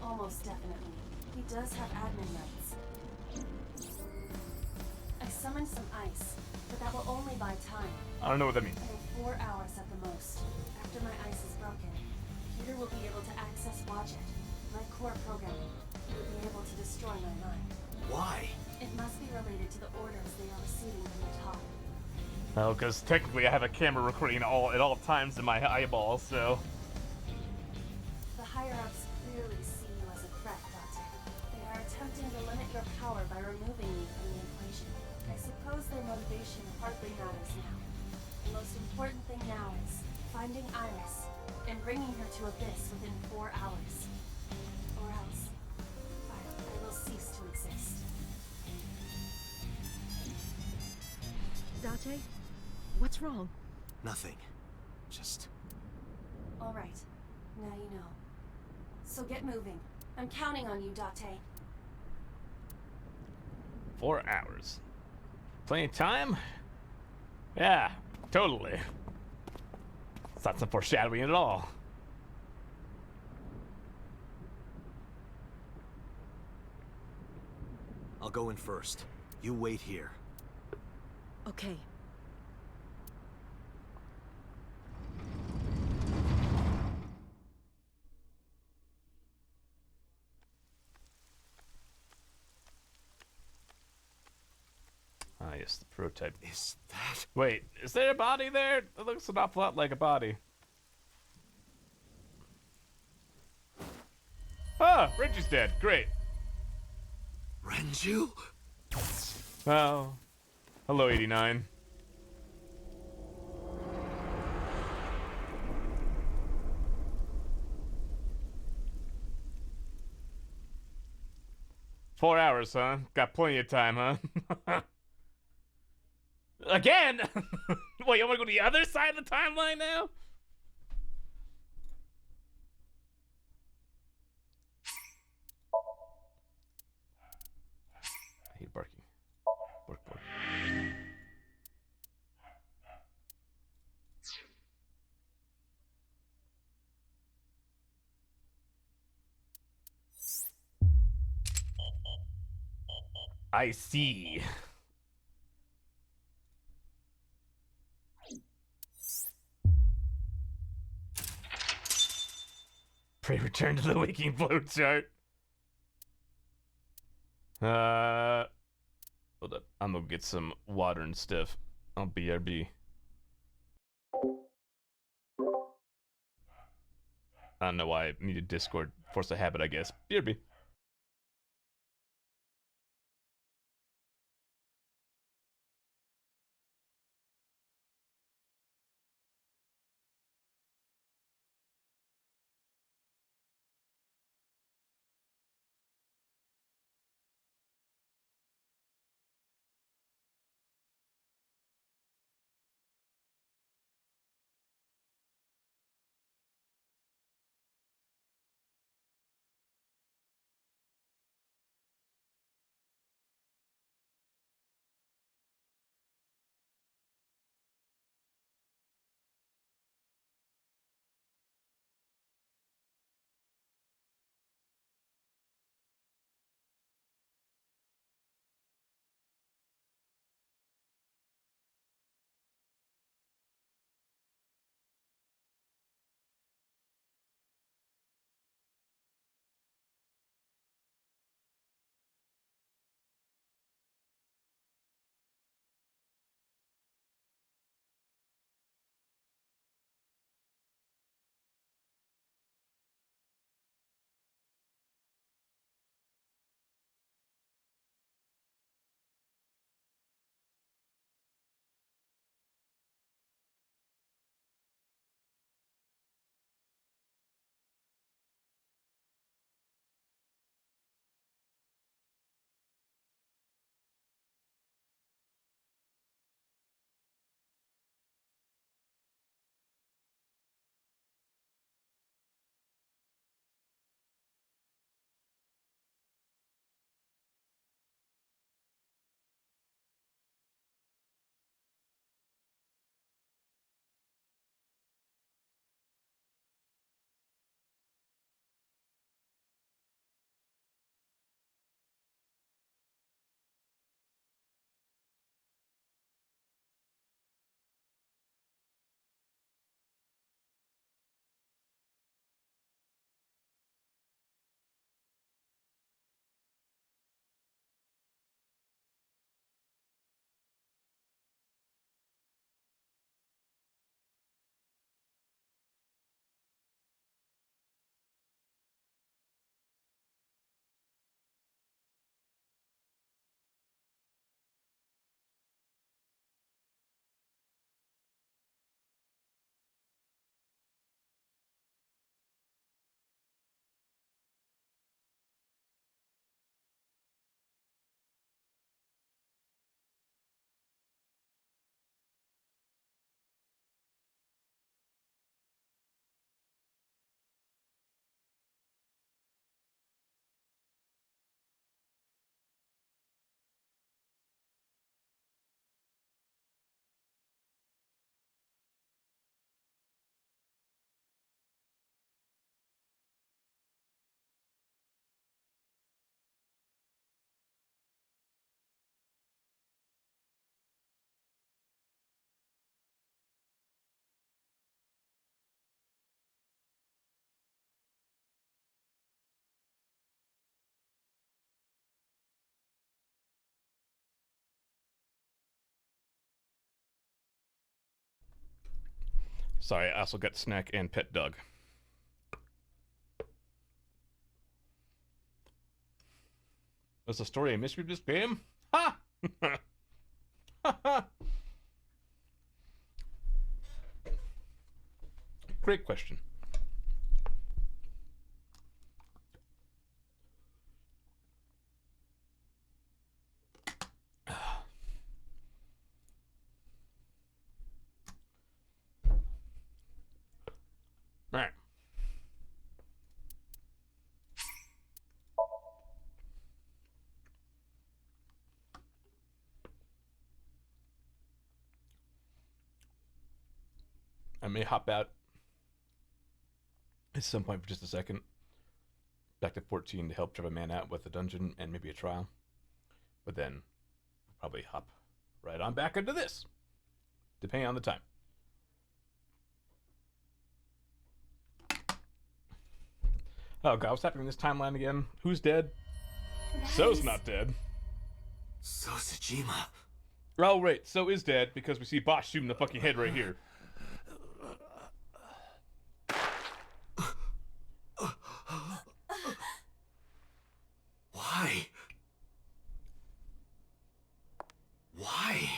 Almost definitely. He does have admin rights. I summoned some ice, but that will only buy time.
I don't know what that means.
I have 4 hours at the most. After my ice is broken, Peter will be able to access Wadjet, my core programming. He will be able to destroy my mind.
Why?
It must be related to the orders they are receiving from the top.
Oh, because technically I have a camera recording at all times in my eyeballs, so...
The higher-ups clearly see you as a threat, Doctor. They are attempting to limit your power by removing you from the equation. I suppose their motivation hardly matters now. The most important thing now is finding Iris and bringing her to Abyss within 4 hours. Or else, I will cease to exist.
Date? What's wrong?
Nothing. Just...
All right. Now you know. So get moving. I'm counting on you, Date.
4 hours. Plenty of time? Yeah, totally. It's not some foreshadowing at all.
I'll go in first. You wait here.
Okay.
Ah, yes, the prototype.
Is that...
Wait, is there a body there? It looks an awful lot like a body. Ah, Renju's dead. Great.
Renju?
Oh. Hello, 89. Four hours, huh? Got plenty of time, huh? Again? Wait, you want to go to the other side of the timeline now? I hate barking. Bark, bark. I see. Pray return to the waking flowchart. Hold up. I'm gonna get some water and stuff. I'll BRB. I don't know why I needed Discord. Force a habit, I guess. BRB. Sorry, I also got snack and pet dog. What's the story and mystery of this game? Ha! Great question. Alright. I may hop out at some point for just a second. Back to 14 to help drive a man out with a dungeon and maybe a trial. But then probably hop right on back into this, depending on the time. Oh god, what's happening in this timeline again? Who's dead? So's not dead.
So Tsujima.
Oh wait, So is dead because we see Boss shooting the fucking head right here.
Why? Why?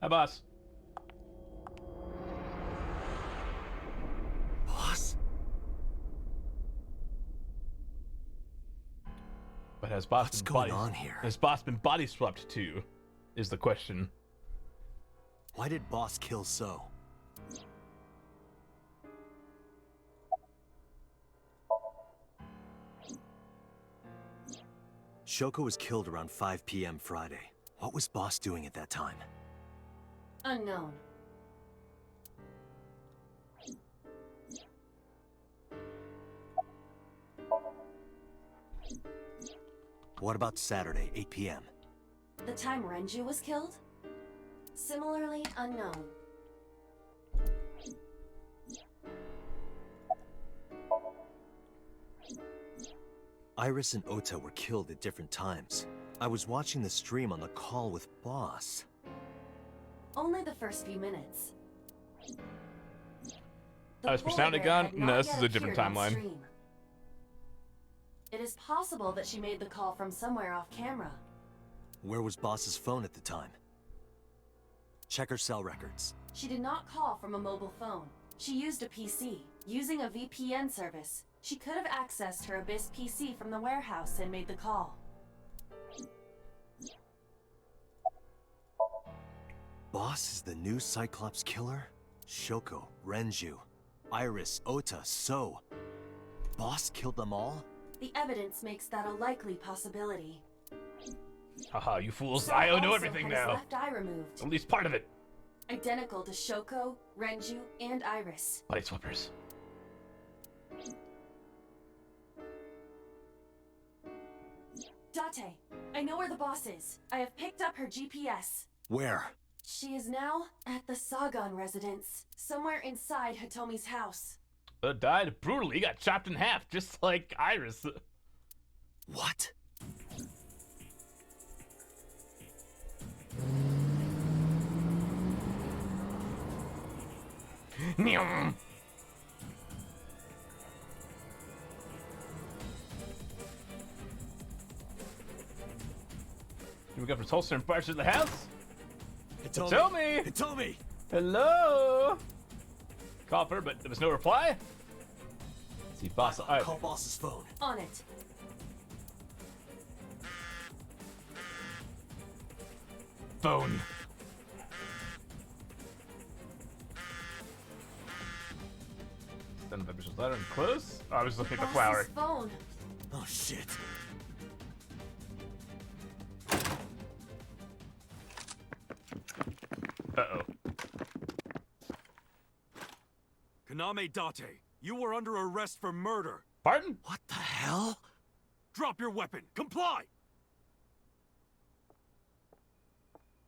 Hi, boss.
Boss?
But has boss
What's
been
going
body
on here?
Has boss been body swapped too? Is the question.
Why did Boss kill So? Shoko was killed around 5 p.m. Friday. What was Boss doing at that time?
Unknown.
What about Saturday, 8 p.m.?
The time Renju was killed? Similarly unknown.
Iris and Ota were killed at different times. I was watching the stream on the call with Boss.
Only the first few minutes.
Oh, is Persona gone? No, this is a different timeline.
It is possible that she made the call from somewhere off camera.
Where was Boss's phone at the time? Check her cell records.
She did not call from a mobile phone. She used a PC, using a VPN service. She could have accessed her Abyss PC from the warehouse and made the call.
Boss is the new Cyclops killer? Shoko, Renju, Iris, Ota, So. Boss killed them all?
The evidence makes that a likely possibility.
Haha, you fools.
So
I know
also
everything
had his
now.
left eye removed.
At least part of it.
Identical to Shoko, Renju, and Iris.
Body swappers.
Date, I know where the boss is. I have picked up her GPS.
Where?
She is now at the Sagan residence, somewhere inside Hitomi's house.
Died brutally, got chopped in half, just like Iris.
What?
Nyum. Here we go for Tulsa and parts of the house.
Hitomi! Hitomi!
Hello! Called her, but there was no reply. Let's see, boss. All right.
Call Boss's phone.
On it.
Phone. Send the bishop's letter and close. Oh, I was looking at the flower.
Phone.
Oh shit.
Uh-oh.
Kaname Date, you were under arrest for murder.
Pardon?
What the hell?
Drop your weapon. Comply!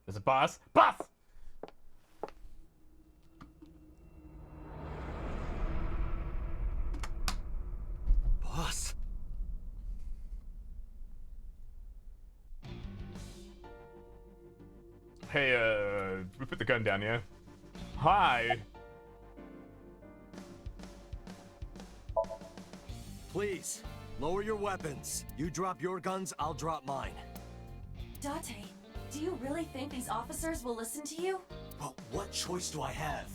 Is it boss? Boss!
Boss?
Hey, we put the gun down, yeah? Hi!
Please, lower your weapons. You drop your guns, I'll drop mine.
Date, do you really think these officers will listen to you?
Well, what choice do I have?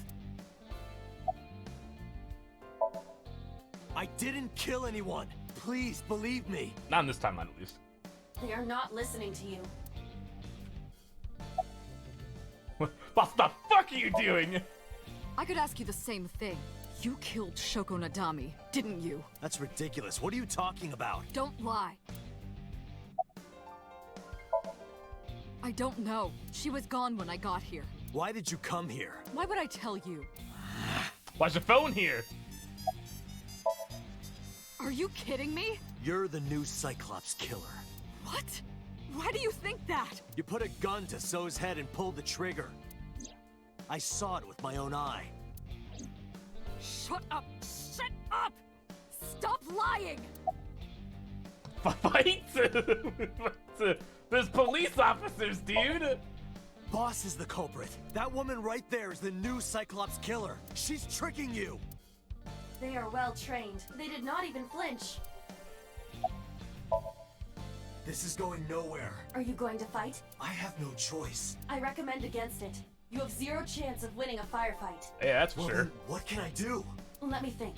I didn't kill anyone. Please believe me.
Not in this timeline, at least.
They are not listening to you.
Boss, what the fuck are you doing?
I could ask you the same thing. You killed Shoko Nadami, didn't you?
That's ridiculous. What are you talking about?
Don't lie. I don't know. She was gone when I got here.
Why did you come here?
Why would I tell you?
Why's the phone here?
Are you kidding me?
You're the new Cyclops killer.
What? Why do you think that?
You put a gun to So's head and pulled the trigger. I saw it with my own eye.
Shut up! Shut
Stop lying!
Fight? There's police officers, dude!
Boss is the culprit. That woman right there is the new Cyclops killer. She's tricking you!
They are well trained. They did not even flinch.
This is going nowhere.
Are you going to fight?
I have no choice.
I recommend against it. You have zero chance of winning a firefight.
Yeah, that's for
Well,
sure.
then what can I do?
Let me think.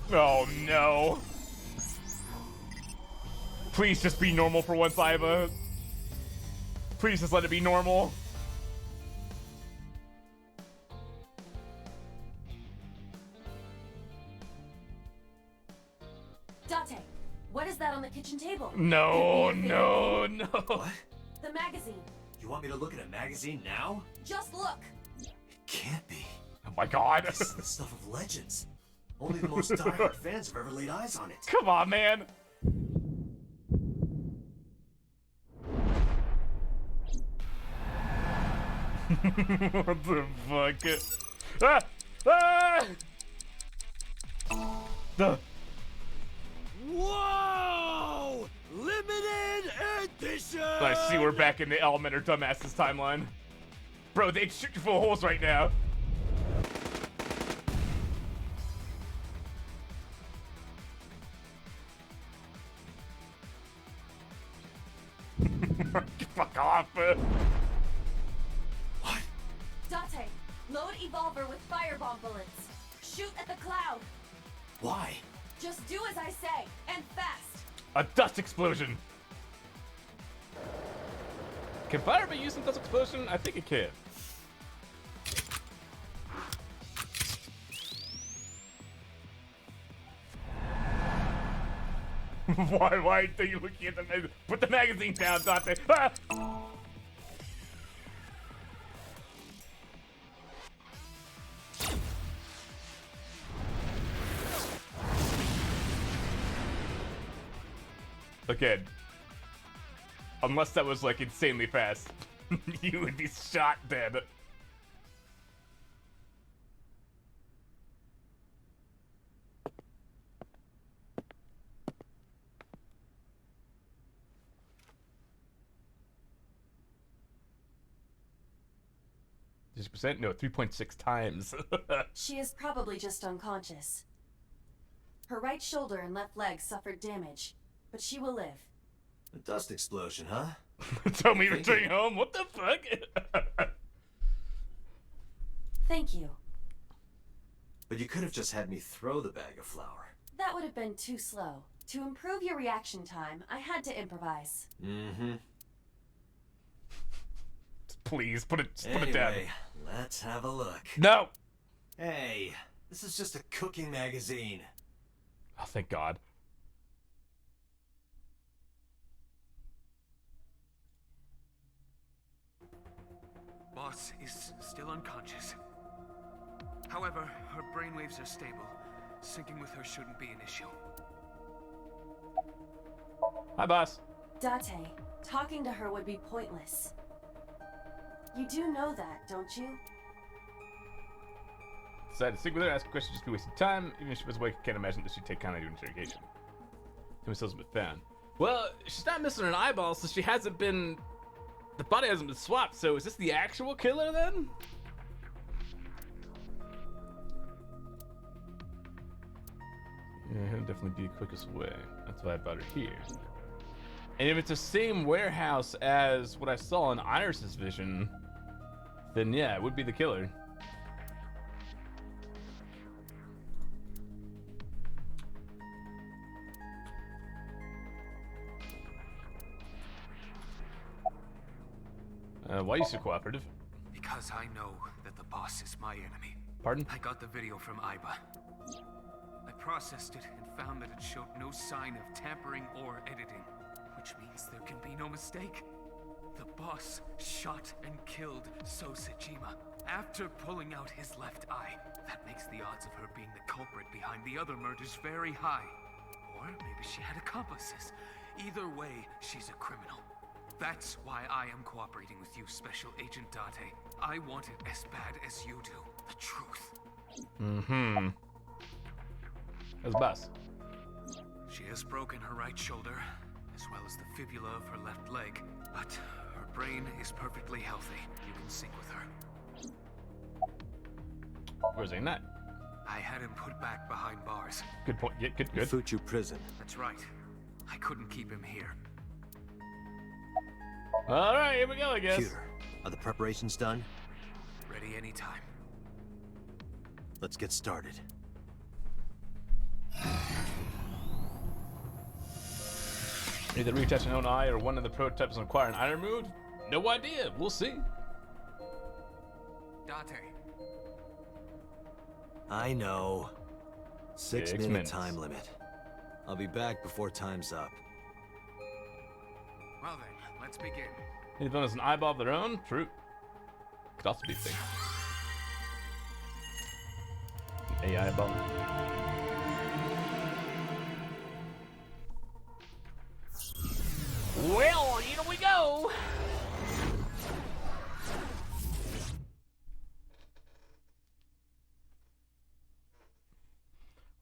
Oh no. Please just be normal for once, Iva. Please just let it be normal.
Date, what is that on the kitchen table?
No, no, no.
What?
The magazine.
You want me to look at a magazine now?
Just look.
It can't be.
Oh my god.
This is the stuff of legends. Only the most diehard fans have ever laid eyes on it.
Come on, man. What the fuck? Ah! Ah! The.
Whoa! Limited edition!
I see we're back in the Elementor Dumbasses timeline. Bro, they shoot you full of holes right now. Fuck off.
What?
Date, load Evolver with firebomb bullets. Shoot at the cloud.
Why?
Just do as I say, and fast.
A dust explosion. Can fire be used in dust explosion? I think it can. Why are you looking at the magazine? Put the magazine down, Dante. Ah! Again, unless that was like insanely fast, you would be shot dead. %? No, 3.6 times.
She is probably just unconscious. Her right shoulder and left leg suffered damage, but she will live.
A dust explosion, huh?
Tell me returning home? What the fuck?
Thank you.
But you could have just had me throw the bag of flour.
That would have been too slow. To improve your reaction time, I had to improvise.
Mm-hmm.
Please, put it down.
Anyway, let's have a look.
No!
Hey, this is just a cooking magazine.
Oh, thank God.
Boss is still unconscious. However, her brainwaves are stable. Syncing with her shouldn't be an issue.
Hi, boss.
Date, talking to her would be pointless. You do know that, don't you?
Decided to stick with her, ask a question, just be wasting time. Even if she was awake, I can't imagine that she'd take kindly to interrogation. Who still hasn't been found? Well, she's not missing an eyeball, so she hasn't been... The body hasn't been swapped, so is this the actual killer then? Yeah, he'll definitely be the quickest way. That's why I brought her here. And if it's the same warehouse as what I saw in Iris's vision, then yeah, it would be the killer. Why are you so cooperative?
Because I know that the boss is my enemy.
Pardon?
I got the video from Iba. I processed it and found that it showed no sign of tampering or editing, which means there can be no mistake. The boss shot and killed So Sejima after pulling out his left eye. That makes the odds of her being the culprit behind the other murders very high. Or maybe she had accomplices. Either way, she's a criminal. That's why I am cooperating with you, Special Agent Date. I want it as bad as you do. The truth.
Mm-hmm. That's the boss.
She has broken her right shoulder, as well as the fibula of her left leg. But her brain is perfectly healthy. You can sync with her.
Where's he not?
I had him put back behind bars.
Good point. Yeah, good.
Fuchu prison.
That's right. I couldn't keep him here.
All right, here we go, I guess.
Computer, are the preparations done?
Ready anytime.
Let's get started.
Either retouch an own eye or one of the prototypes require an eye removed? No idea. We'll see.
Date.
I know. 6 minute
minutes.
time limit. I'll be back before time's up.
Well then, let's begin.
Each one has an eyeball of their own. True. Could also be fake. A eyeball. Well, here we go.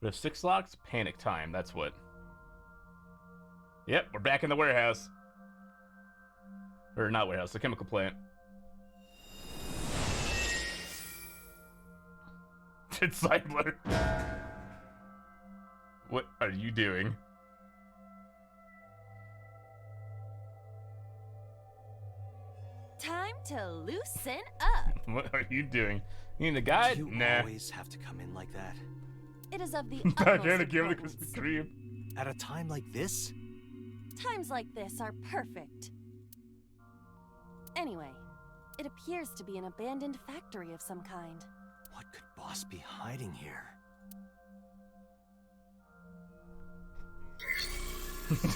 We have 6 locks. Panic time. That's what. Yep, we're back in the warehouse. Or not warehouse, the chemical plant. It's Seidler. What are you doing?
Time to loosen up.
What are you doing? You need a guide?
Do you
Nah.
always have to come in like that?
It is of the
Back
utmost
in to give him the
importance.
Krispy Kreme.
At a time like this?
Times like this are perfect. Anyway, it appears to be an abandoned factory of some kind.
What could Boss be hiding here?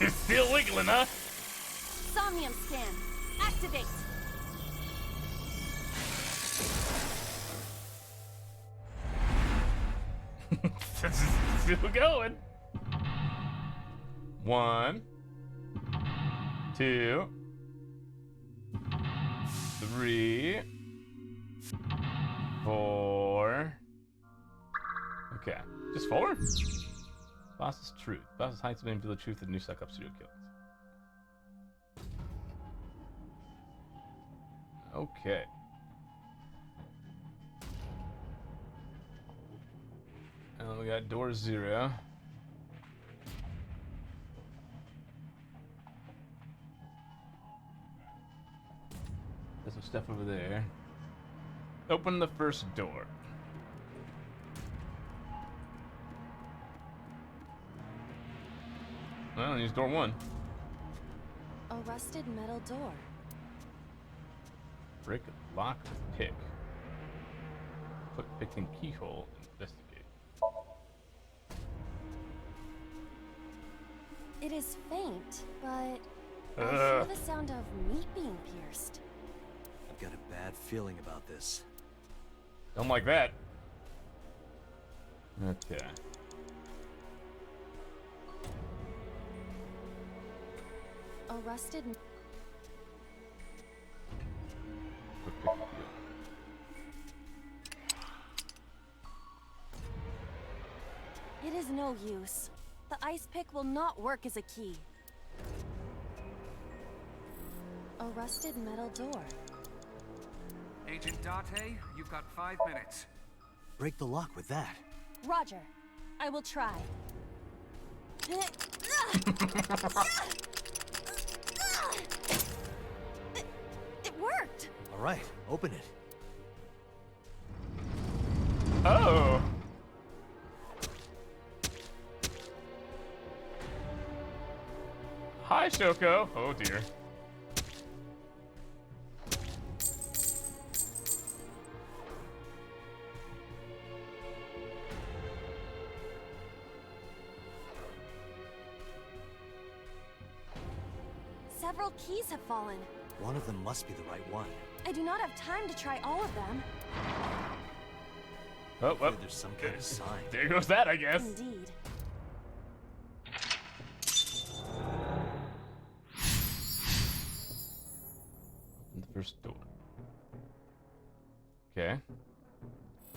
It's still wiggling, huh?
Somnium scan. Activate.
It's still going. 1, 2, 3, 4. Okay, just 4? Boss's truth. Boss's heights may reveal the truth of the new suck up serial killings. Okay. And we got door 0. There's some stuff over there. Open the first door. Well, use door 1.
A rusted metal door.
Break, lock, pick. Click picking keyhole and investigate.
It is faint, but I hear the sound of meat being pierced.
I've got a bad feeling about this.
Don't like that. Okay.
A rusted. It is no use. The ice pick will not work as a key. A rusted metal door.
Agent Date, you've got 5 minutes.
Break the lock with that.
Roger. I will try. It worked!
All right, open it.
Oh! Hi, Shoko. Oh dear.
Several keys have fallen.
One of them must be the right one.
I do not have time to try all of them.
Oh, well.
There's some kind of sign.
There goes that, I guess.
Indeed.
Okay.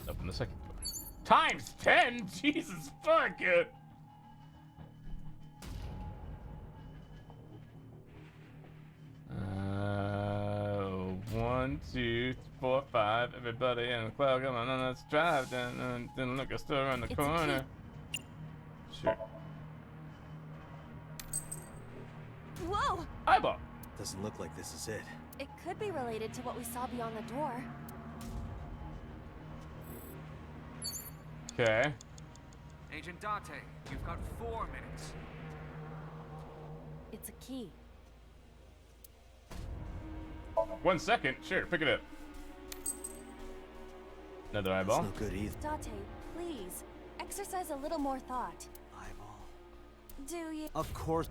Open the second door. Times 10? Jesus fuck it. One, two, 4, 5. Everybody in the cloud, come on, let's drive. Then look, a store around the corner. Sure.
Whoa!
Eyeball.
Doesn't look like this is it.
It could be related to what we saw beyond the door.
Okay.
Agent Date, you've got 4 minutes.
It's a key.
1 second. Sure, pick it up. Another eyeball.
That's no good either.
Date, please, exercise a little more thought.
Eyeball.
Do you?
Of course.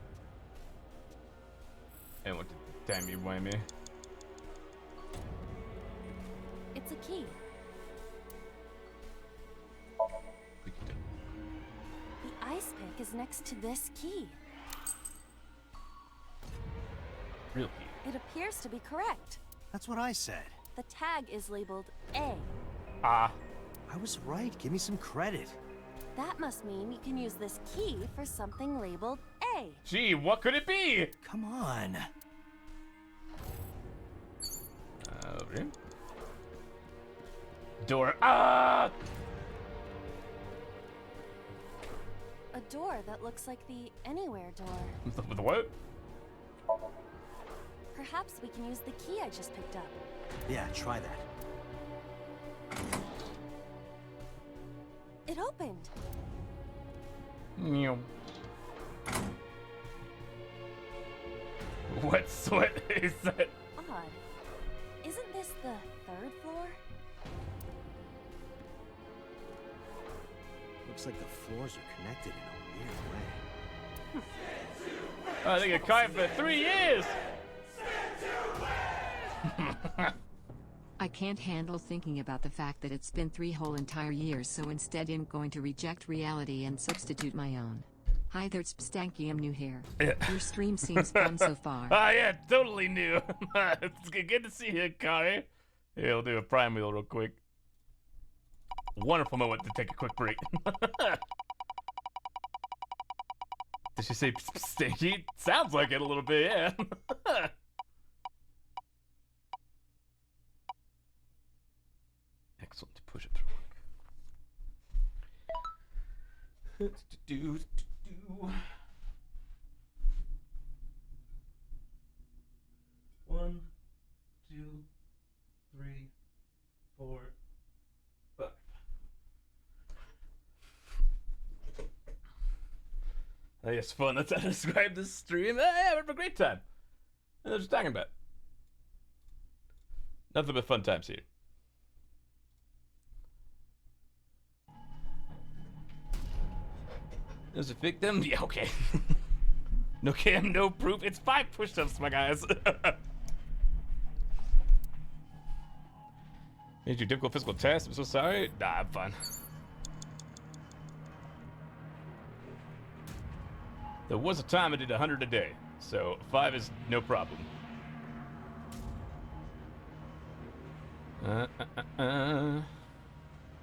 And what the damn you blame me?
It's a key. The ice pick is next to this key.
Real key.
It appears to be correct.
That's what I said.
The tag is labeled A.
Ah.
I was right. Give me some credit.
That must mean you can use this key for something labeled A.
Gee, what could it be?
Come on.
Over here. Door. Ah!
A door that looks like the Anywhere door.
With what?
Perhaps we can use the key I just picked up.
Yeah, try that.
It opened.
Meow. What is that?
Odd. Isn't this the 3rd floor?
Looks like the floors are connected in a weird way.
I think it caught for 3 years.
I can't handle thinking about the fact that it's been 3 whole entire years, so instead I'm going to reject reality and substitute my own. Hi there, it's Stanky, I'm new here.
Yeah.
Your stream seems fun so far.
Ah, yeah, totally new. It's good to see you, Kari. Yeah, we'll do a prime wheel real quick. Wonderful moment to take a quick break. Did she say stinky? Sounds like it a little bit, yeah. Excellent. Push it through. One, 2, 3, 4, 5. I think it's fun. That's how to describe this stream. Yeah, we're having a great time. That's what I'm talking about. Nothing but fun times here. There's a victim? Yeah, okay. No cam, no proof. It's 5 push-ups, my guys. Made you difficult physical test. I'm so sorry. Nah, I'm fine. There was a time I did 100 a day, so 5 is no problem.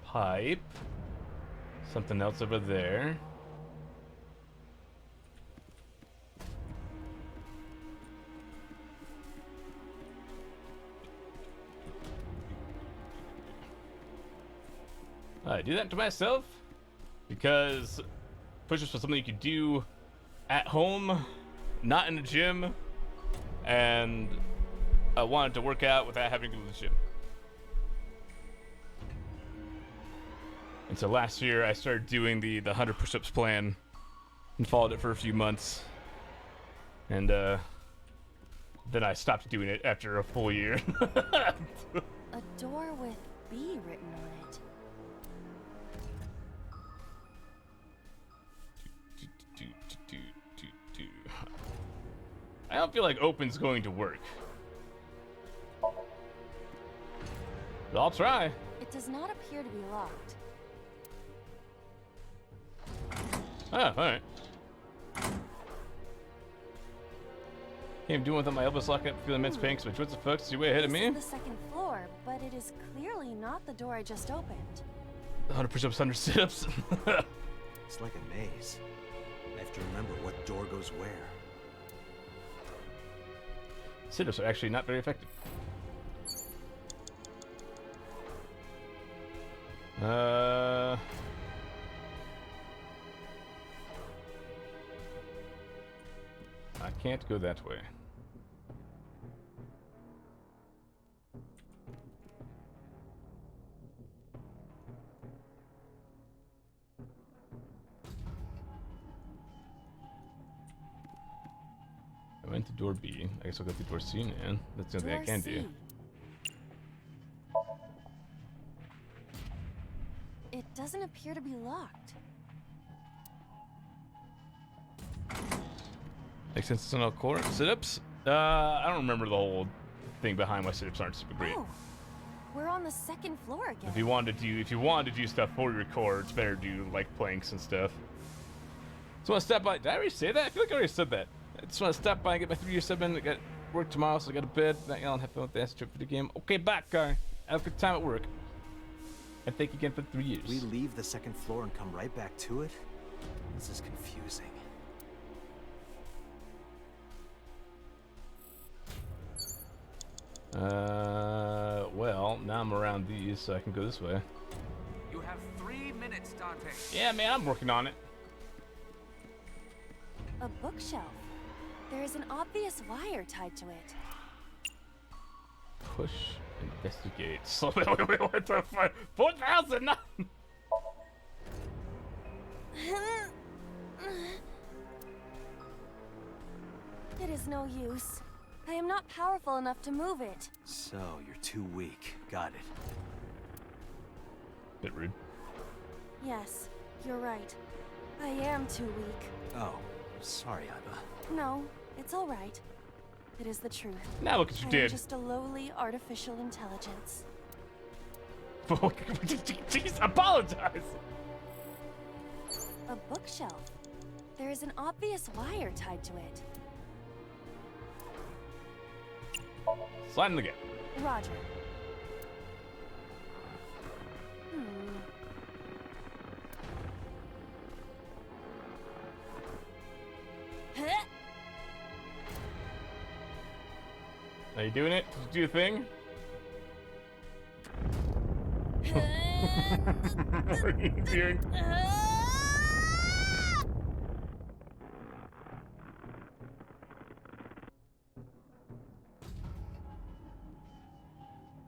Pipe. Something else over there. I do that to myself because push-ups was something you could do at home, not in the gym, and I wanted to work out without having to go to the gym. And so last year I started doing the 100 push-ups plan and followed it for a few months, and then I stopped doing it after a full year.
A door with B written on it.
I don't feel like open's going to work. But I'll try.
It does not appear to be locked.
Oh, alright. Can't do without my elbows locking up, feeling immense pain, so what's the fuck? Is you way ahead of me?
This is the 2nd floor, but it is clearly not the door I just opened.
100 push-ups, 100 sit-ups.
It's like a maze. I have to remember what door goes where.
Sit-ups are actually not very effective. I can't go that way. I went to door B. I guess I'll go to door C now. That's the only thing I can do.
It doesn't appear to be locked.
Makes sense. It's on all core sit-ups. I don't remember the whole thing behind why sit-ups aren't super great.
Oh, we're on the second floor again.
If you wanted to do stuff for your core, it's better to do like planks and stuff. So I want to stop by. Did I already say that? I feel like I already said that. I just want to stop by and get my 3-year sub in. I got work tomorrow, so I got a bed. Night, y'all, and have fun with the Astro for the game. Okay, back, guy. Have a good time at work. And thank you again for 3 years.
We leave the second floor and come right back to it? This is confusing.
Well, now I'm around these, so I can go this way.
You have 3 minutes, Dante.
Yeah, man, I'm working on it.
A bookshelf. There is an obvious wire tied to it.
Push, investigate. So, wait, what the fuck? 4,000!
It is no use. I am not powerful enough to move it.
So, you're too weak. Got it.
Bit rude.
Yes, you're right. I am too weak.
Oh, sorry, Iba.
No, it's all right. It is the truth.
Now look what you
I
did.
am just a lowly artificial intelligence.
Jeez, apologize!
A bookshelf. There is an obvious wire tied to it.
Slide in the gap.
Roger.
Are you doing it? Did you do a thing? What are you doing?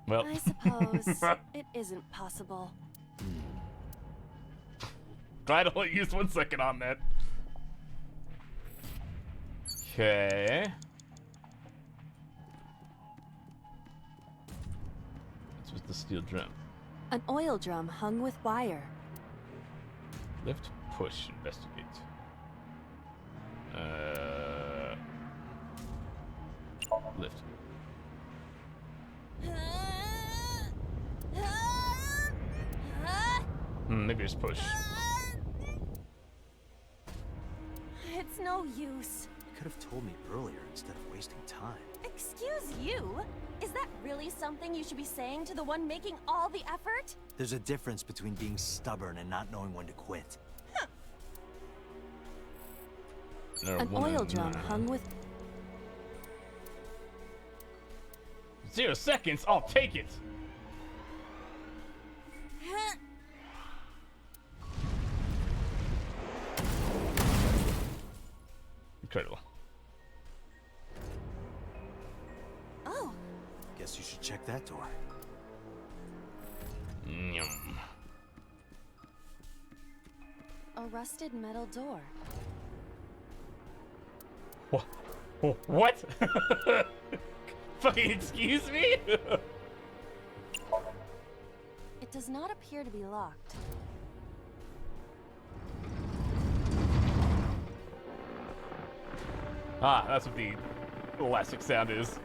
Well,
I suppose it isn't possible.
Try to only use 1 second on that. Okay. What's with the steel drum?
An oil drum hung with wire.
Lift, push, investigate. Lift. Maybe just push.
It's no use.
You could have told me earlier instead of wasting time.
Excuse you? Is that really something you should be saying to the one making all the effort?
There's a difference between being stubborn and not knowing when to quit.
An oil drum hung with...
0 seconds, I'll take it! Incredible.
Oh.
Guess you should check that door.
Yum.
A rusted metal door.
What? What? Fucking excuse me?
It does not appear to be locked.
Ah, that's what the elastic sound is.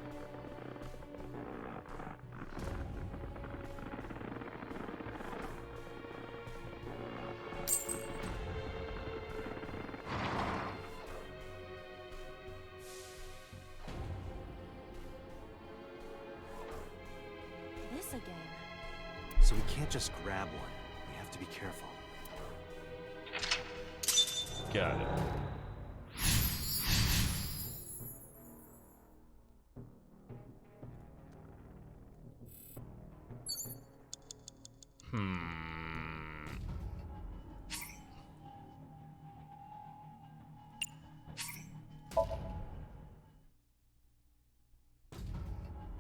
This again.
So we can't just grab one. We have to be careful.
Got it.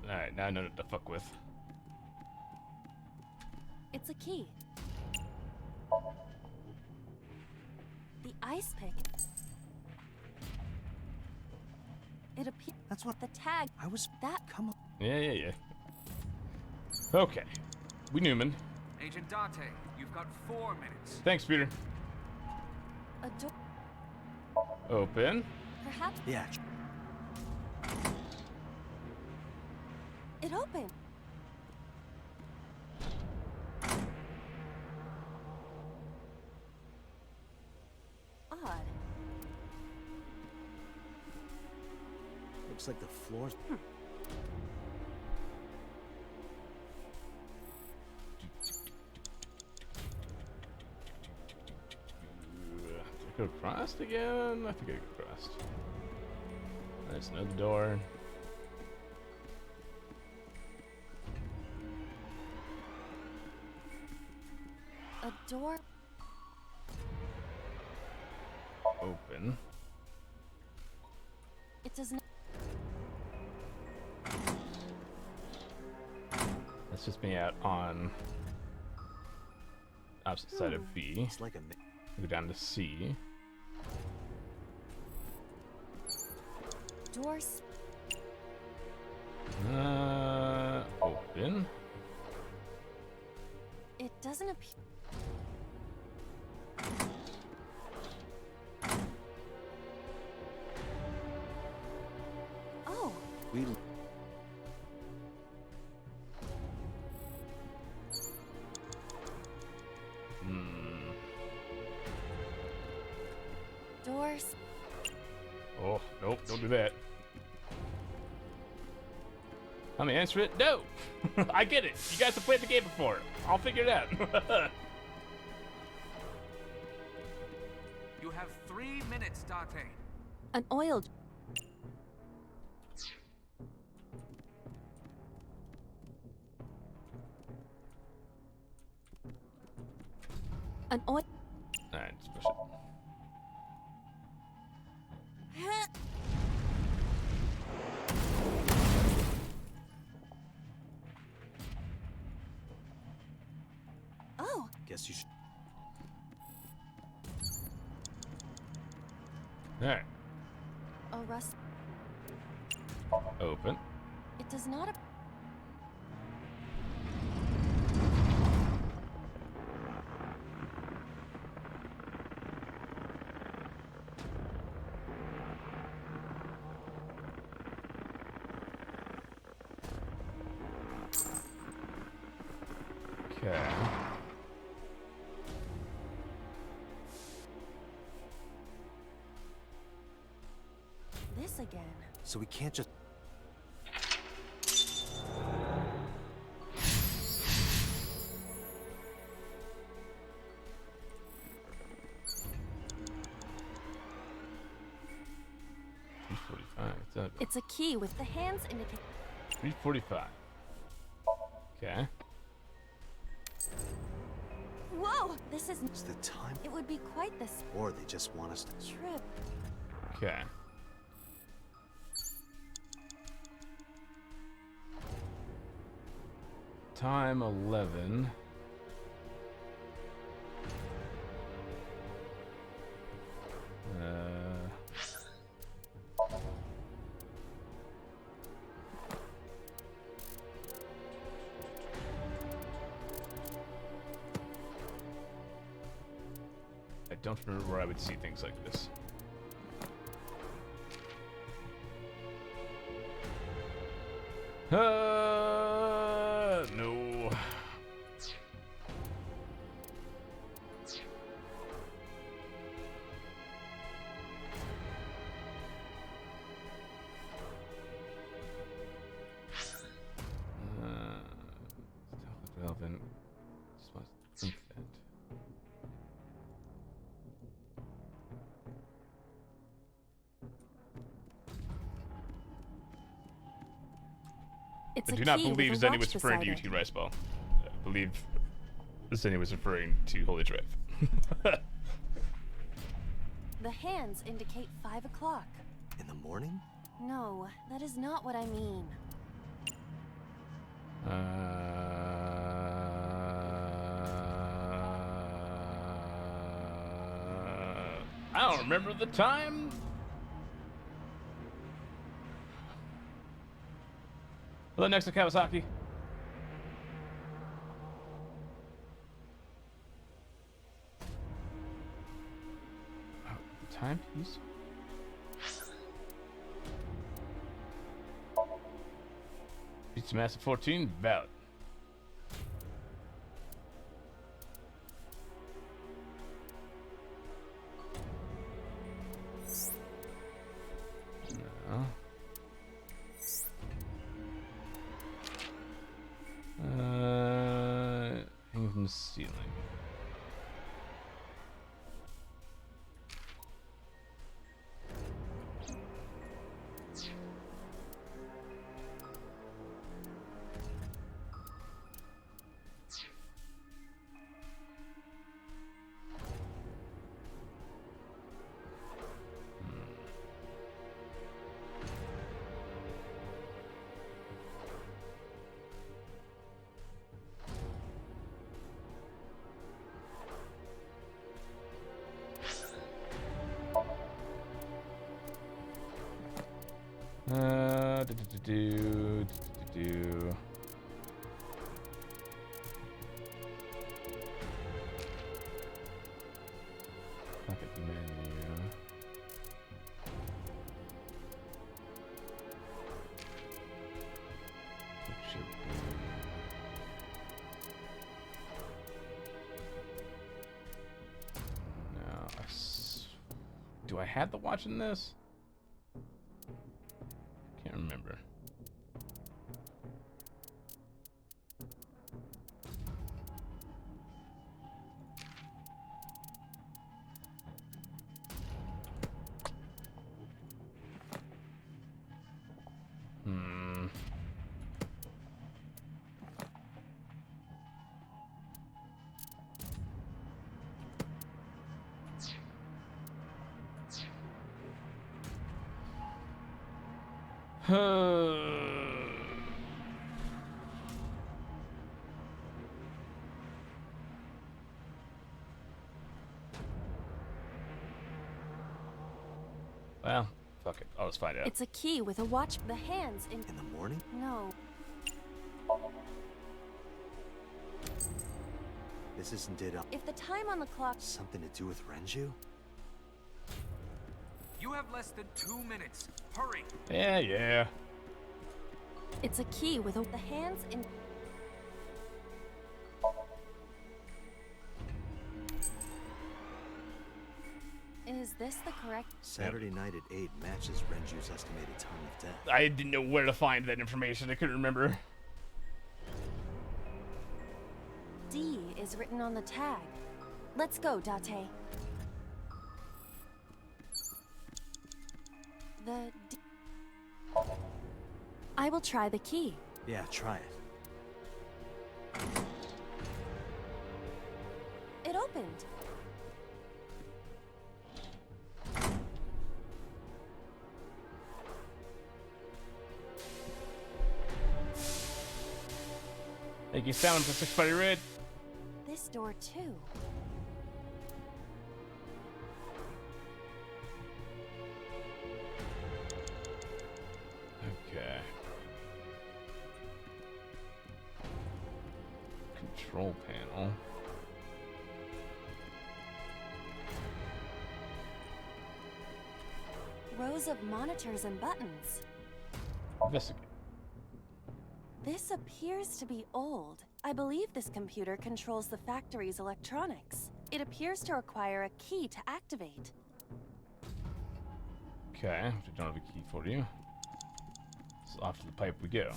Alright, now I know what to fuck with.
It's a key. The ice pick. It appears.
That's what
the tag.
I was.
That.
Come on.
Yeah. Okay. We Newman.
Agent Dante, you've got 4 minutes.
Thanks, Peter.
A door.
Open.
Perhaps.
Yeah.
It opened. Odd.
Looks like the floor's.
Go across again? I think I go across. There's another door.
A door.
Open.
It does not.
That's just me out on opposite side of B.
It's like a.
Go down to C.
Doors.
Open.
It doesn't appear. Oh.
We.
Doors.
Oh, nope, don't do that. I'm gonna answer it. No! I get it. You guys have played the game before. I'll figure it out.
You have 3 minutes, Dante.
An oil. An oil.
Alright, let's push it.
Oh.
Guess you should.
Alright.
A rust.
Open.
It does not.
Okay.
This again.
So we can't just.
It's a key with the hands indicate.
345. Okay.
Whoa! This is.
It's the time.
It would be quite this.
Or they just want us to.
Trip.
Okay. Time 11. I don't remember where I would see things like this. No. Well then, just must think that.
It's
I
a
do not
key with
believe
a
Zenny
watch
was referring to you
beside
two rice ball. I believe Zenny was referring to Holy Drive.
The hands indicate 5 o'clock.
In the morning?
No, that is not what I mean.
I don't remember the time. Hello, next to Kawasaki. Timepiece. Pizza Master 14 valid. No. Hanging from the ceiling. Do. Look at the menu. It should be. No, do I have the watch in this? Can't remember. Well, fuck it. I'll just find out.
It's a key with a watch. The hands in
the morning?
No.
This isn't it.
If the time on the clock...
Something to do with Renju?
You have less than 2 minutes. Hurry.
Yeah.
It's a key with the hands in... Is this the correct...
Saturday night at 8 matches Renju's estimated time of death.
I didn't know where to find that information. I couldn't remember.
D is written on the tag. Let's go, Date. The D... I will try the key.
Yeah, try it.
It opened.
Thank you, Sound for 6 Buddy Red.
This door, too.
Okay. Control panel.
Rows of monitors and buttons.
Investigate.
This appears to be old. I believe this computer controls the factory's electronics. It appears to require a key to activate.
Okay, I don't have a key for you. So off to the pipe we go.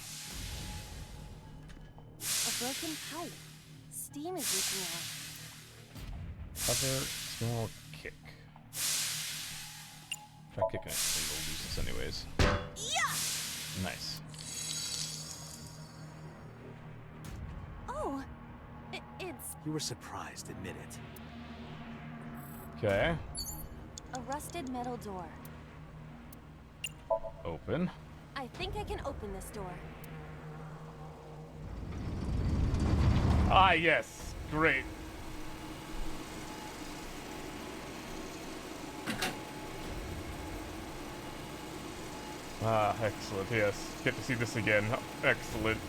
A broken pipe. Steam is leaking out.
Other small kick. Try kicking it and we'll lose this anyways.
Yeah!
Nice.
Oh, it's
You were surprised, admit it.
Okay.
a rusted metal door.
Open.
I think I can open this door.
Ah, yes. Great. Ah, excellent. Yes. Get to see this again. Excellent.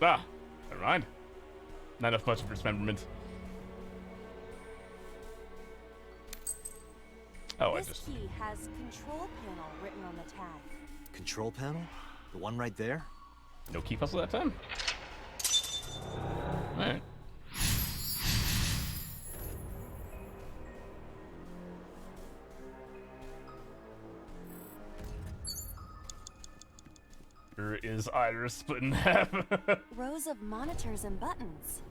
Ah, never mind. Not enough much of dismemberment. Oh,
This key has control panel written on the tag.
Control panel? The one right there?
No key puzzle that time? Alright. Where is Iris split in half?
Rows of monitors and buttons.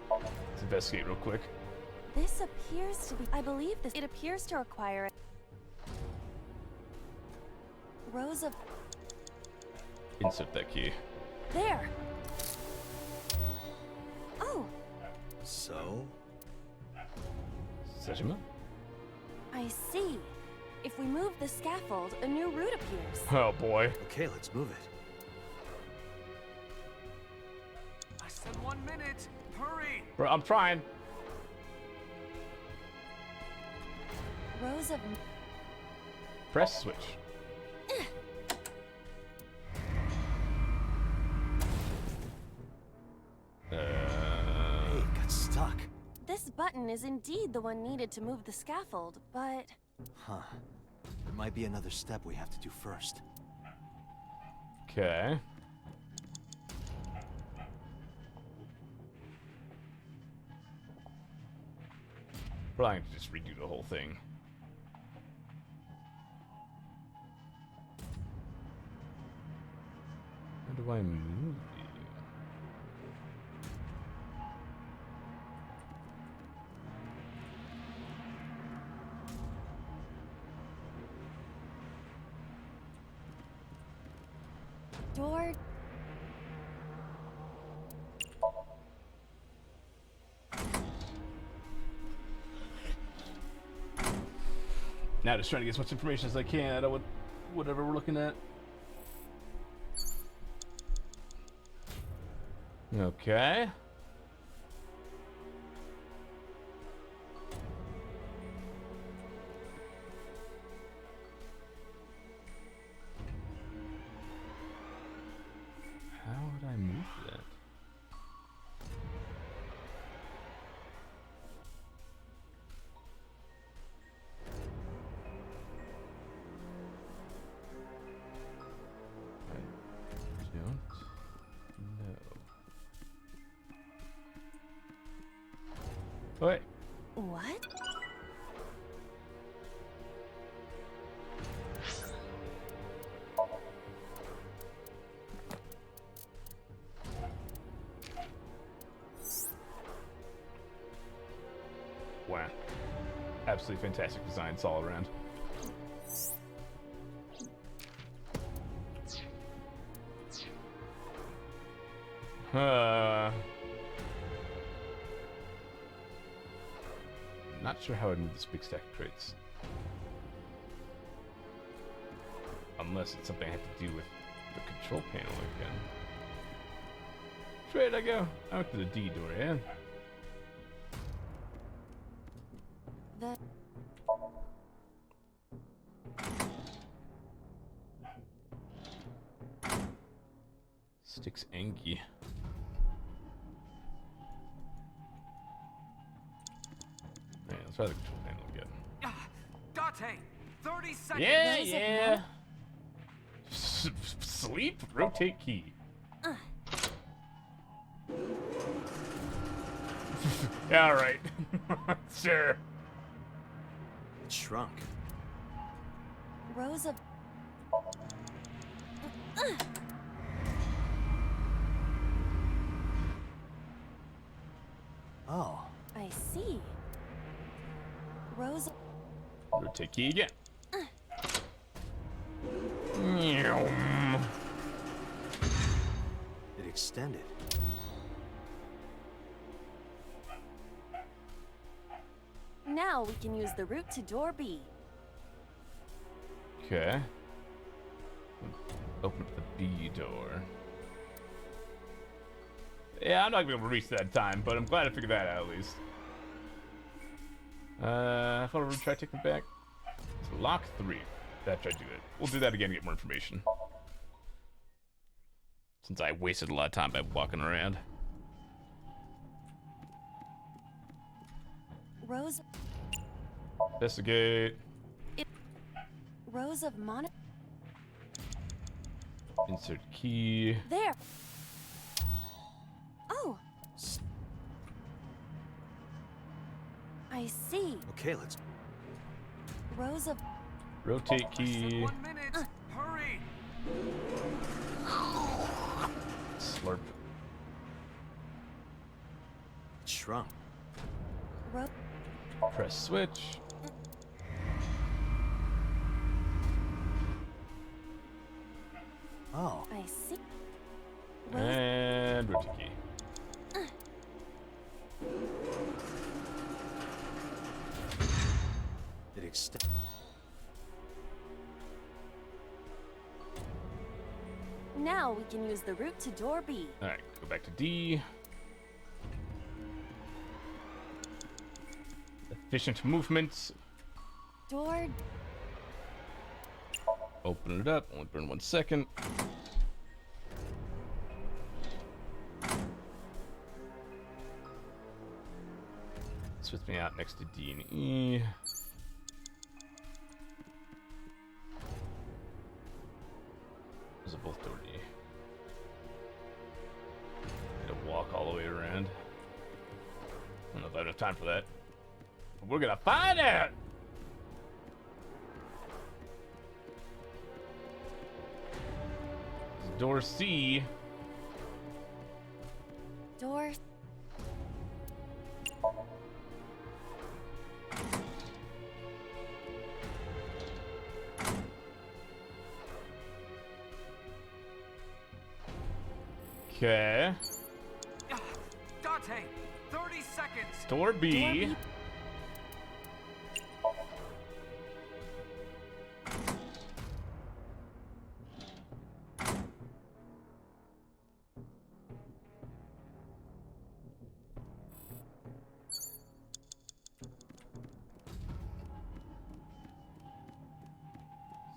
Let's investigate real quick.
This appears to be... I believe this... It appears to require... rows of...
Insert that key.
There! Oh!
So?
Sejima?
I see. If we move the scaffold, a new route appears.
Oh boy.
Okay, let's move it.
I said 1 minute. Hurry.
Bro, I'm trying.
Rows of...
Press switch.
Hey, it got stuck.
This button is indeed the one needed to move the scaffold, but...
Huh. There might be another step we have to do first.
Okay. Probably have to just redo the whole thing. How do I move you?
Door...
Now just trying to get as much information as I can out of whatever we're looking at. Okay. How would I move that? I don't know. Wait.
What?
Wow. Absolutely fantastic designs all around. Not sure how I'd move this big stack of crates. Unless it's something I have to do with the control panel again. Which way did I go? I went to the D door, yeah?
The...
Sticks Engie. Alright, let's try the control panel again.
Date, 30 seconds.
Yeah. Sleep? Rotate key. Yeah, alright. Sure.
It shrunk.
Rows of...
Oh.
I see. Rose.
Rotate key again.
It extended.
Now we can use the route to door B.
Okay. Open up the B door. Yeah, I'm not gonna be able to reach that time, but I'm glad I figured that out at least. I thought I would try taking it back. So lock 3. That tried to do it. We'll do that again to get more information. Since I wasted a lot of time by walking around.
Rose.
Investigate.
Rose of Mon.
Insert key.
There. Oh. I see.
Okay, let's.
Rose of.
Rotate key.
1 minute. Hurry.
Slurp.
Shrunk.
Press switch.
Oh. I see.
And rotate key.
It extends.
Now we can use the route to door B.
Alright, go back to D. Efficient movements.
Door.
Open it up. Only burn 1 second. Switch me out next to D and E. Those are both door D. Gotta walk all the way around. I don't know if I have enough time for that. But we're gonna find out! Door C.
Door.
Okay.
Dante, 30 seconds.
Door B.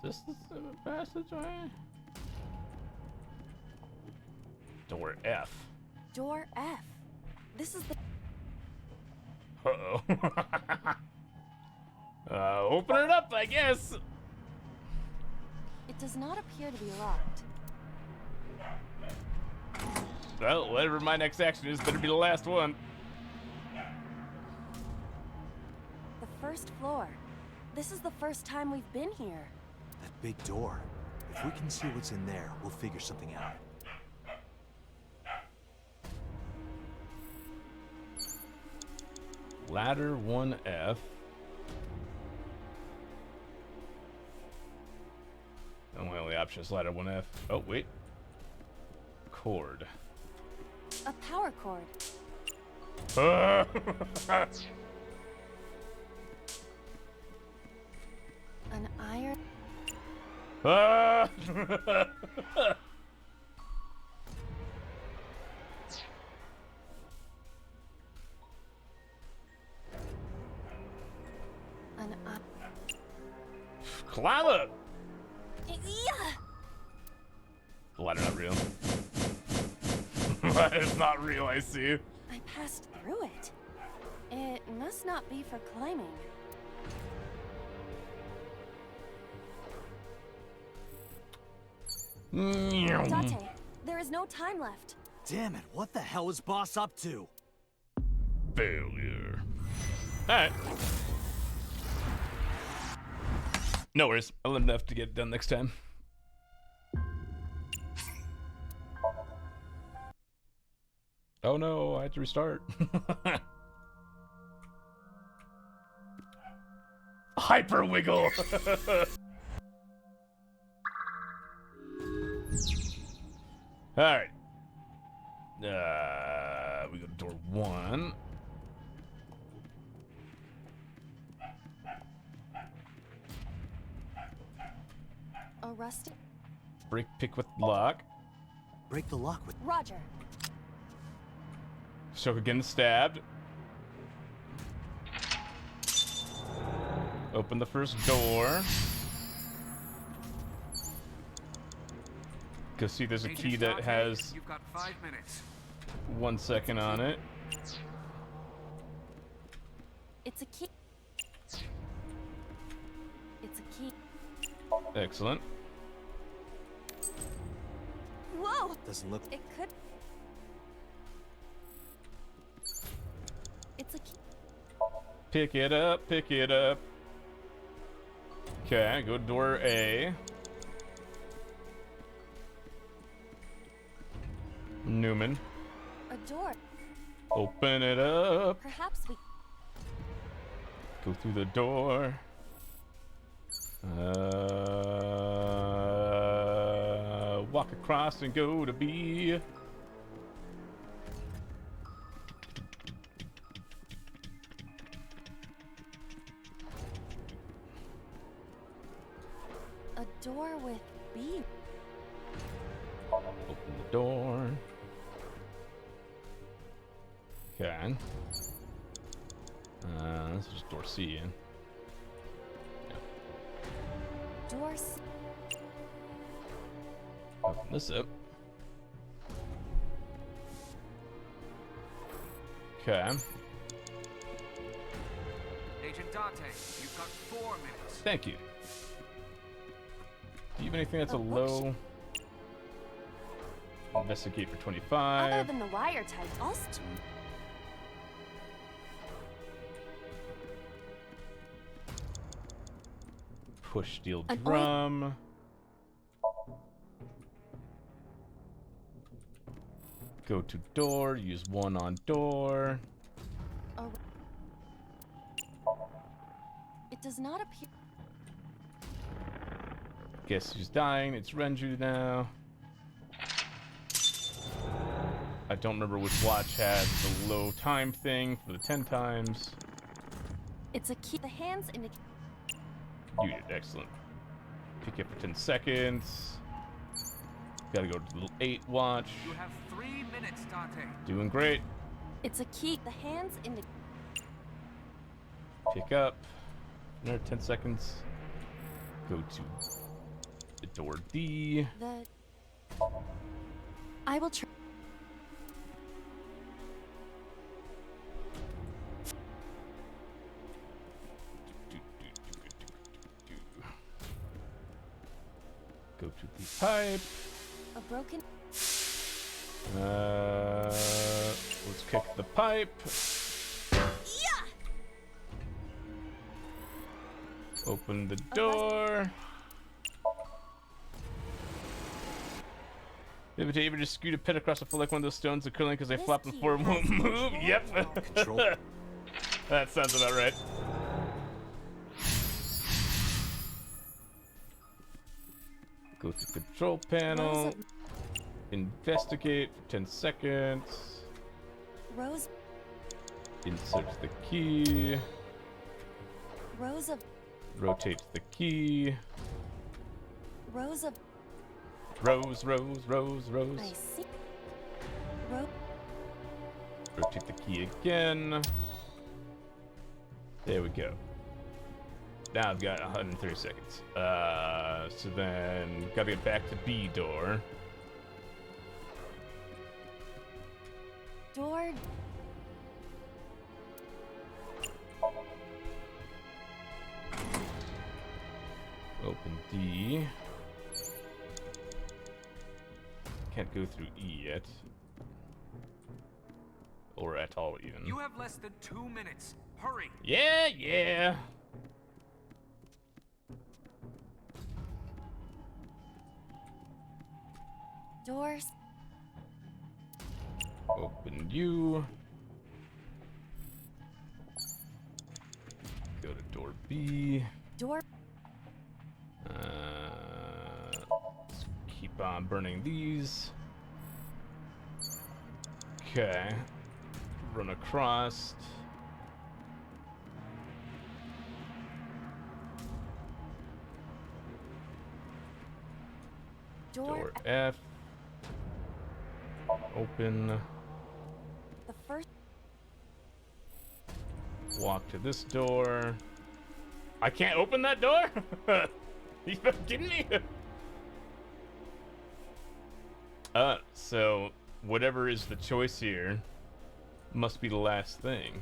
Is this the passageway? Door F.
Door F. This is the.
Uh-oh. Open it up, I guess.
It does not appear to be locked.
Well, whatever my next action is, better be the last one.
The first floor. This is the first time we've been here.
That big door. If we can see what's in there, we'll figure something out.
Ladder 1F. Oh, my only option is ladder 1F. Oh, wait. Cord.
A power cord. An iron. An
Climb up!
Yeah.
The ladder not real. Ladder's not real, I see.
I passed through it. It must not be for climbing. Date, there is no time left.
Damn it, what the hell is Boss up to?
Failure. Alright. No worries. I learned enough to get it done next time. Oh no, I had to restart. Hyper wiggle. All right. We go to door 1.
A rusty.
Break pick with lock.
Break the lock with.
Roger.
Shoka getting stabbed. Open the first door. Go see there's a key that has
You've got 5 minutes.
1 second on it.
It's a key. It's a key.
Excellent.
Whoa!
Doesn't look.
It could. It's a key.
Pick it up, pick it up. Okay, go to door A. Newman.
A door.
Open it up.
Perhaps we.
Go through the door. Walk across and go to B.
A door with B.
Open the door. Okay. This is door C in.
Doors.
Open this up. Okay.
Agent Dante, you've got 4 minutes.
Thank you. Do you have anything that's a low? Investigate for 25.
Other than the wire type, also.
Push steel drum. Go to door. Use 1 on door.
Oh. It does not appear.
Guess who's dying? It's Renju now. I don't remember which watch had the low time thing for the 10 times.
It's a key. The hands indicate.
You did excellent. Pick it for 10 seconds. Gotta go to the little 8 watch.
You have 3 minutes, Dante.
Doing great.
It's a key. The hands indicate.
Pick up. Another 10 seconds. Go to the door D.
The. I will try.
Go to the pipe.
A broken.
Let's kick the pipe.
Yeah.
Open the door. Did you ever just scoot a pit across the floor like one of those stones that curling because they flop and forward won't move? Yep.
Control.
That sounds about right. Go to control panel. Investigate for 10 seconds.
Rose.
Insert the key.
Rows of.
Rotate the key.
Rows of.
Rose.
I see.
Rotate the key again. There we go. Now I've got 130 seconds. So then gotta get back to B door.
Door.
Open D. Can't go through E yet. Or at all, even.
You have less than 2 minutes. Hurry.
Yeah.
Doors.
Open you. Go to door B.
Door.
Let's keep on burning these. Okay. Run across. Door F. Open.
The first.
Walk to this door. I can't open that door? You kidding me? So whatever is the choice here must be the last thing.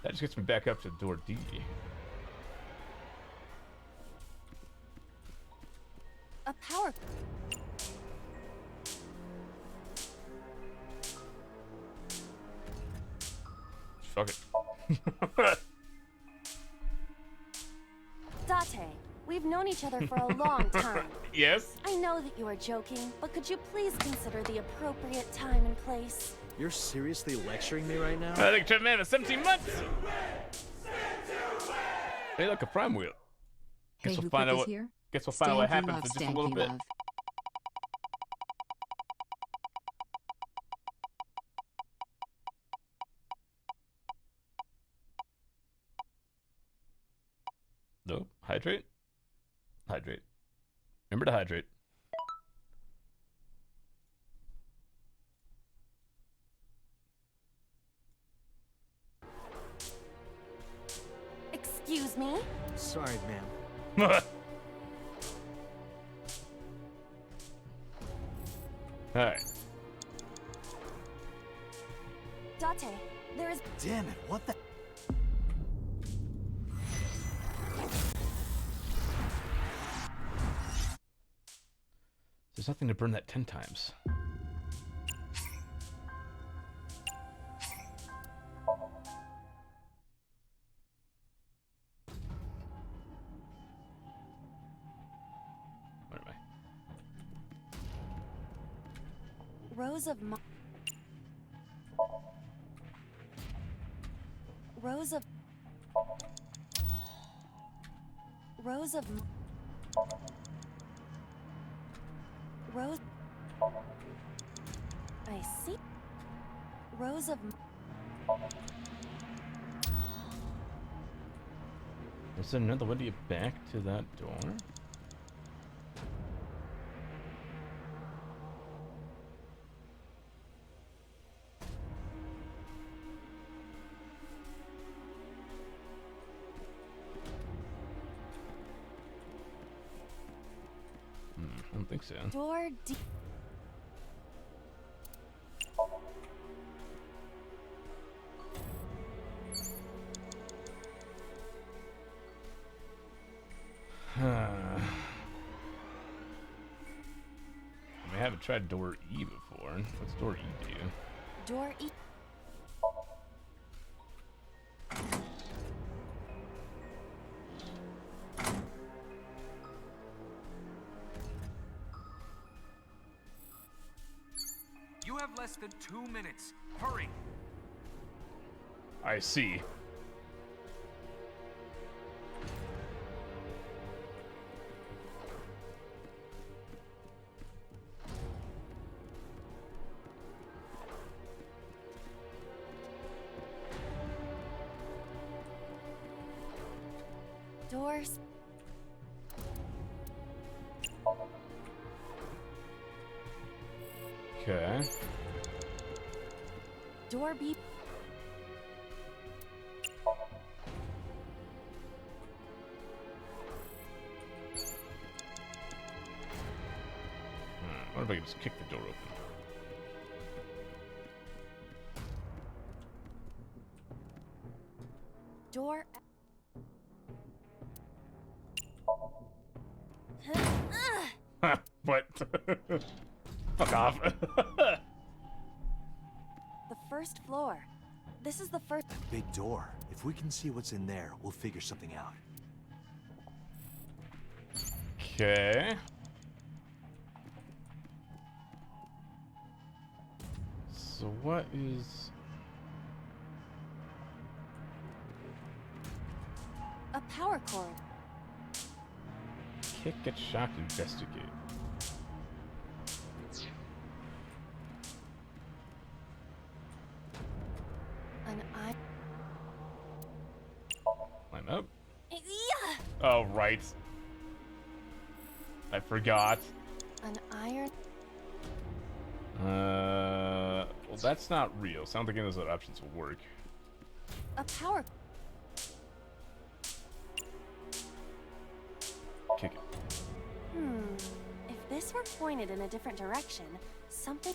That just gets me back up to door D.
A power.
Fuck it.
Date, we've known each other for a long time.
Yes?
I know that you are joking, but could you please consider the appropriate time and place?
You're seriously lecturing me right now?
I think Trip Man is 17 months. Hey, look, a prime wheel.
Hey,
Guess
who
we'll
put
find out
this
what.
here?
Guess we'll find out what
Stanky
happens
love,
in just a
stanky
little bit.
love.
No, hydrate. Hydrate. Remember to hydrate.
Excuse me?
Sorry, ma'am.
Alright.
Date, there is.
Damn it, what the?
There's nothing to burn that 10 times. Where am I?
Rose of Rose of Rose of Rose. I see. Rose of.
Is there another way to get back to that door? I don't think so.
Door D.
I haven't tried door E before. What's door E do?
Door E.
You have less than 2 minutes. Hurry.
I see.
Doors.
Okay.
Door B.
What if I can just kick the door open?
Door.
What? Fuck off.
The first floor. This is the first.
Big door. If we can see what's in there, we'll figure something out.
Okay. So what is...
A power cord.
Kick, get shocked, investigate.
An eye.
Climb up.
Yeah.
Oh, right. I forgot.
An iron.
Well, that's not real. Sounds like any of those other options will work.
A power.
Kick it.
If this were pointed in a different direction, something.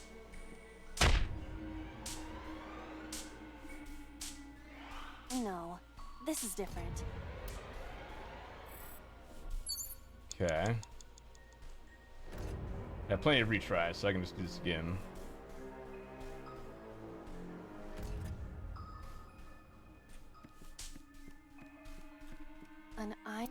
No, this is different.
Okay. I have plenty of retries, so I can just do this again.
An eye.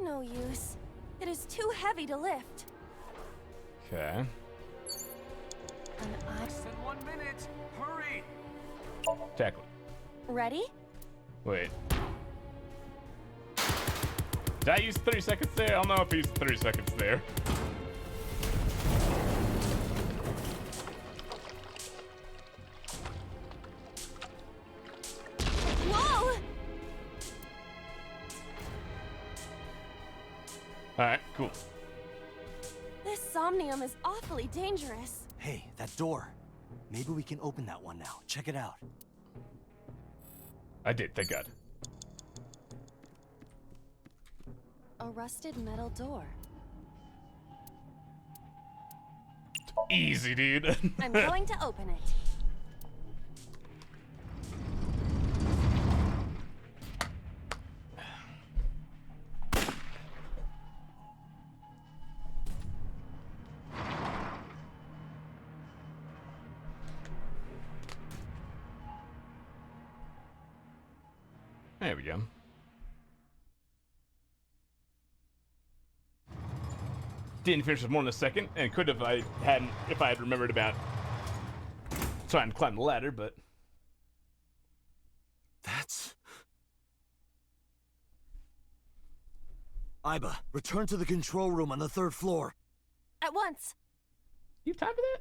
No use. It is too heavy to lift.
Okay.
An eye.
Less than 1 minute. Hurry.
Tackle it.
Ready?
Wait. Did I use 30 seconds there? I don't know if I used 30 seconds there.
Whoa!
Alright, cool.
This Somnium is awfully dangerous.
Hey, that door. Maybe we can open that one now. Check it out.
I did, thank God.
A rusted metal door.
Easy, dude.
I'm going to open it.
There we go. Didn't finish with more than a second, and could have if I had remembered about trying to climb the ladder, but
That's... Iba, return to the control room on the 3rd floor.
At once.
You have time for that?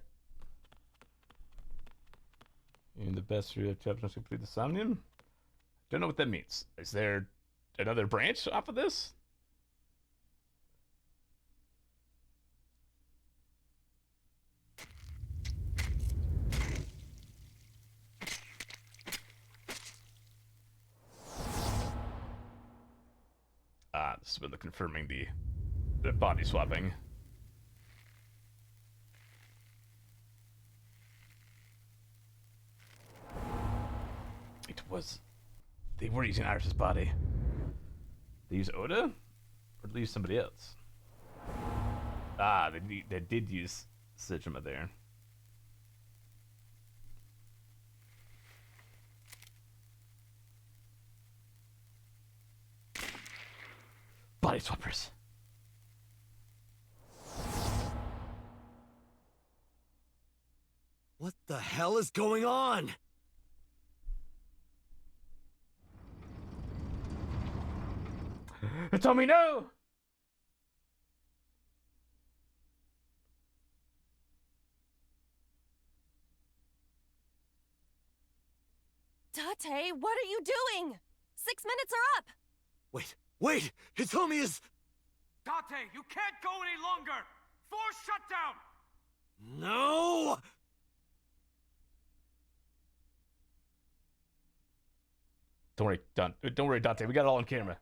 You're the best route to complete the Somnium? Don't know what that means. Is there another branch off of this? This is with confirming the body swapping. It was... They were using Iris's body. They use Oda? Or did they use somebody else? They did use Sejima there. Body swappers.
What the hell is going on?
It told me no!
Date, what are you doing? 6 minutes are up!
Wait! Hitomi is...
Date, you can't go any longer! Force shutdown!
No!
Don't worry, Dante. We got it all on camera.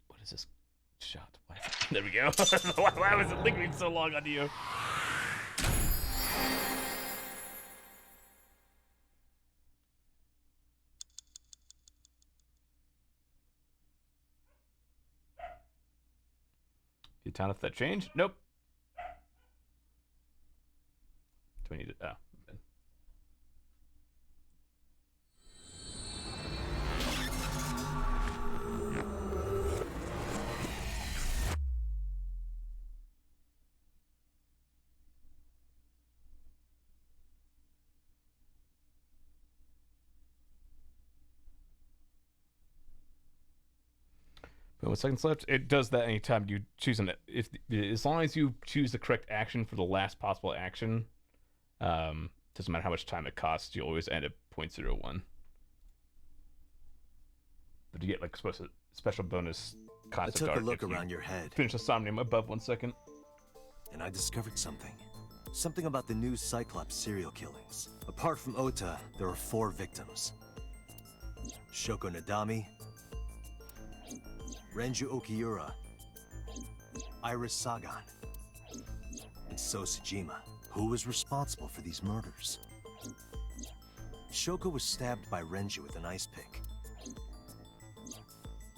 What is this shot? There we go. Why was it lingering so long on you? Be time if that change? Nope. Do we need it? Oh. But 1 second left. It does that anytime you choose as long as you choose the correct action for the last possible action. Doesn't matter how much time it costs. You always end at 0.01. But you get like special bonus concept art.
I took a look around your head.
Finish the Somnium above 1 second.
And I discovered something. Something about the new Cyclops serial killings. Apart from Ota, there are 4 victims. Shoko Nadami, Renju Okiura, Iris Sagan, and So Sejima. Who was responsible for these murders? Shoko was stabbed by Renju with an ice pick.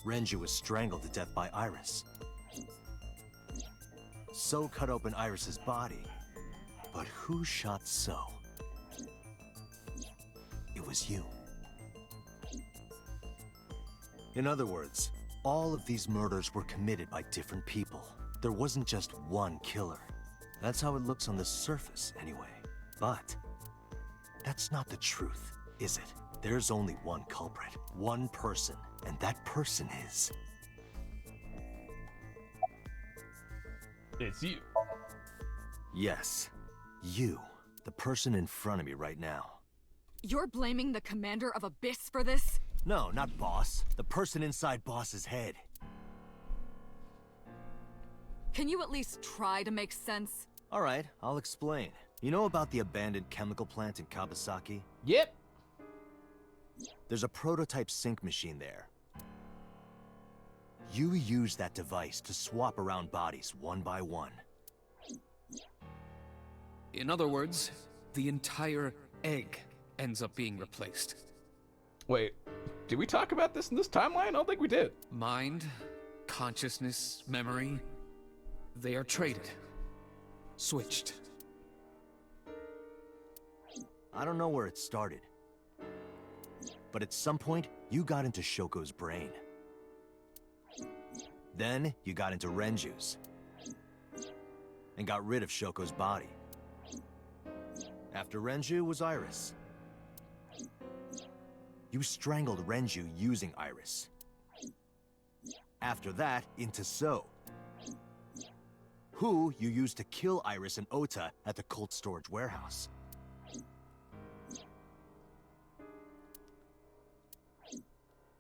Renju was strangled to death by Iris. So cut open Iris's body. But who shot So? It was you. In other words, all of these murders were committed by different people. There wasn't just one killer. That's how it looks on the surface, anyway. But that's not the truth, is it? There's only one culprit, one person, and that person is...
It's you.
Yes, you. The person in front of me right now.
You're blaming the commander of Abyss for this?
No, not Boss. The person inside Boss's head.
Can you at least try to make sense?
All right, I'll explain. You know about the abandoned chemical plant in Kawasaki?
Yep.
There's a prototype sync machine there. You use that device to swap around bodies one by one.
In other words, the entire egg ends up being replaced.
Wait, did we talk about this in this timeline? I don't think we did.
Mind, consciousness, memory, they are traded. Switched.
I don't know where it started. But at some point, you got into Shoko's brain. Then, you got into Renju's. And got rid of Shoko's body. After Renju was Iris. You strangled Renju using Iris. After that, into So. Who you used to kill Iris and Ota at the cold storage warehouse.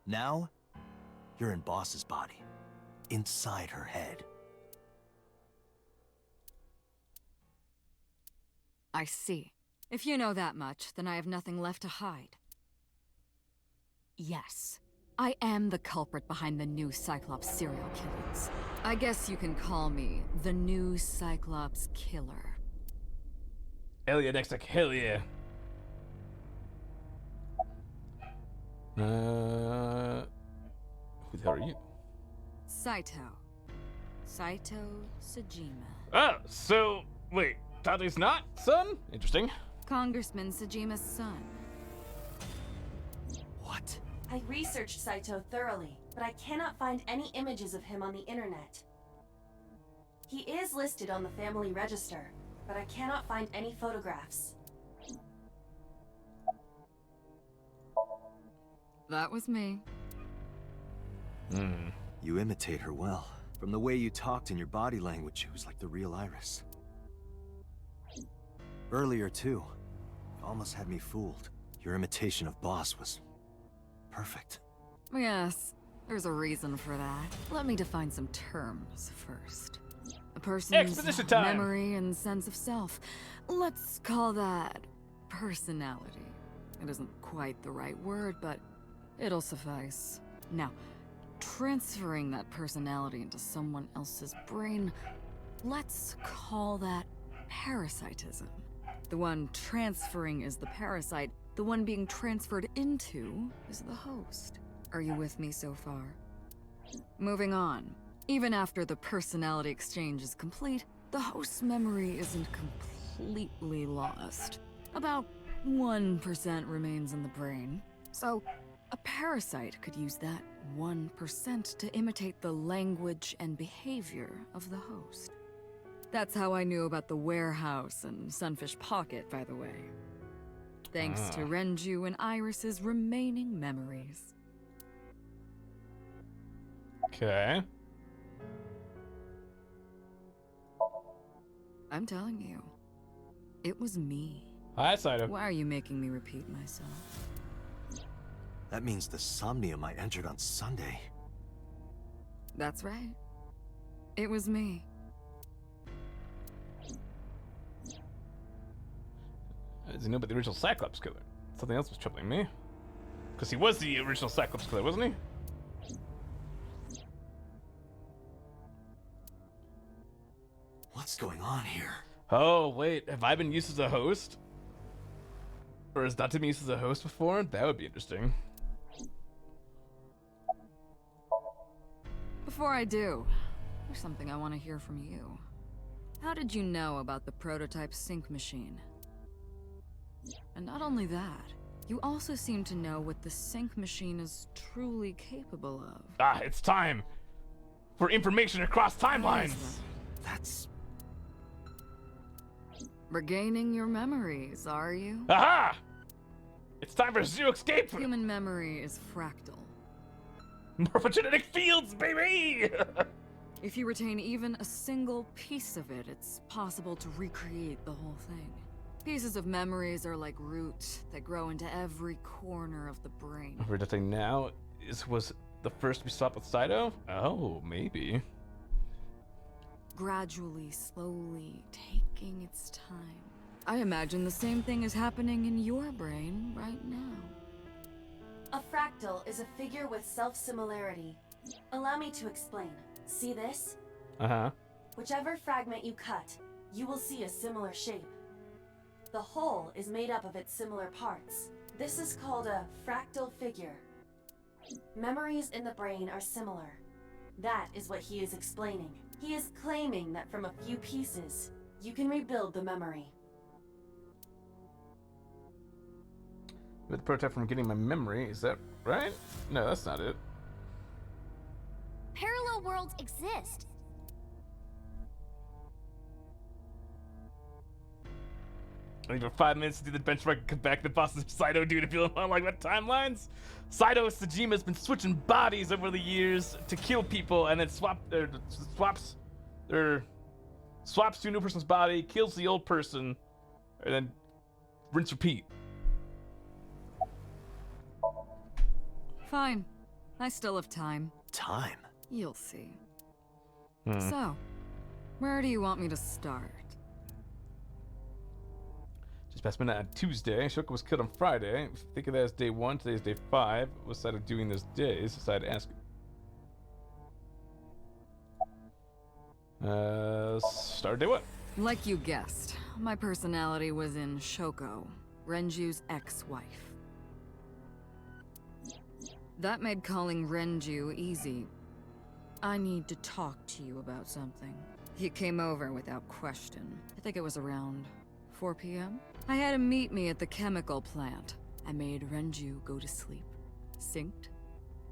Now, you're in Boss's body. Inside her head.
I see. If you know that much, then I have nothing left to hide. Yes, I am the culprit behind the new Cyclops serial killings. I guess you can call me the new Cyclops killer.
Hell yeah, next like hell yeah. Who the hell are you?
Saito Sejima.
Oh, so wait, Tate's not son? Interesting.
Congressman Sejima's son.
What?
I researched Saito thoroughly, but I cannot find any images of him on the internet. He is listed on the family register, but I cannot find any photographs.
That was me.
You imitate her well. From the way you talked and your body language, it was like the real Iris. Earlier, too. You almost had me fooled. Your imitation of Boss was... perfect.
Yes, there's a reason for that. Let me define some terms first. A person's memory and sense of self. Let's call that personality. It isn't quite the right word, but it'll suffice. Now, transferring that personality into someone else's brain, let's call that parasitism. The one transferring is the parasite. The one being transferred into is the host. Are you with me so far? Moving on. Even after the personality exchange is complete, the host's memory isn't completely lost. About 1% remains in the brain. So, a parasite could use that 1% to imitate the language and behavior of the host. That's how I knew about the warehouse and Sunfish Pocket, by the way. Thanks to Renju and Iris's remaining memories.
Okay.
I'm telling you, it was me.
Hi, Saito.
Why are you making me repeat myself?
That means the Somnium I entered on Sunday.
That's right. It was me.
Does he know about the original Cyclops killer? Something else was troubling me. Because he was the original Cyclops killer, wasn't he?
What's going on here?
Oh, wait. Have I been used as a host? Or has Dante been used as a host before? That would be interesting.
Before I do, there's something I want to hear from you. How did you know about the prototype sync machine? And not only that, you also seem to know what the sync machine is truly capable of.
Ah, it's time for information across timelines.
That's...
Regaining your memories, are you?
Aha! It's time for Zero Escape!
Human memory is fractal.
Morphogenetic fields, baby!
If you retain even a single piece of it, it's possible to recreate the whole thing. Pieces of memories are like roots that grow into every corner of the brain.
We're detecting now was the first we stopped with Saito? Oh, maybe.
Gradually, slowly, taking its time. I imagine the same thing is happening in your brain right now.
A fractal is a figure with self-similarity. Allow me to explain. See this?
Uh-huh.
Whichever fragment you cut, you will see a similar shape. The whole is made up of its similar parts. This is called a fractal figure. Memories in the brain are similar. That is what he is explaining. He is claiming that from a few pieces, you can rebuild the memory.
With the prototype from getting my memory, is that right? No, that's not it.
Parallel worlds exist.
I need for 5 minutes to do the benchmark and come back to the bosses of Saito, dude, if you don't like what timelines. Saito Sajima's been switching bodies over the years to kill people and then swaps to a new person's body, kills the old person, and then rinse repeat.
Fine. I still have time.
Time?
You'll see. So, where do you want me to start?
Just past midnight on Tuesday. Shoko was killed on Friday. If you think of that as day 1, today's day 5. What side of doing those days? Decided to ask. Start day 1.
Like you guessed, my personality was in Shoko, Renju's ex-wife. That made calling Renju easy. I need to talk to you about something. He came over without question. I think it was around 4 p.m. I had him meet me at the chemical plant. I made Renju go to sleep. Synced,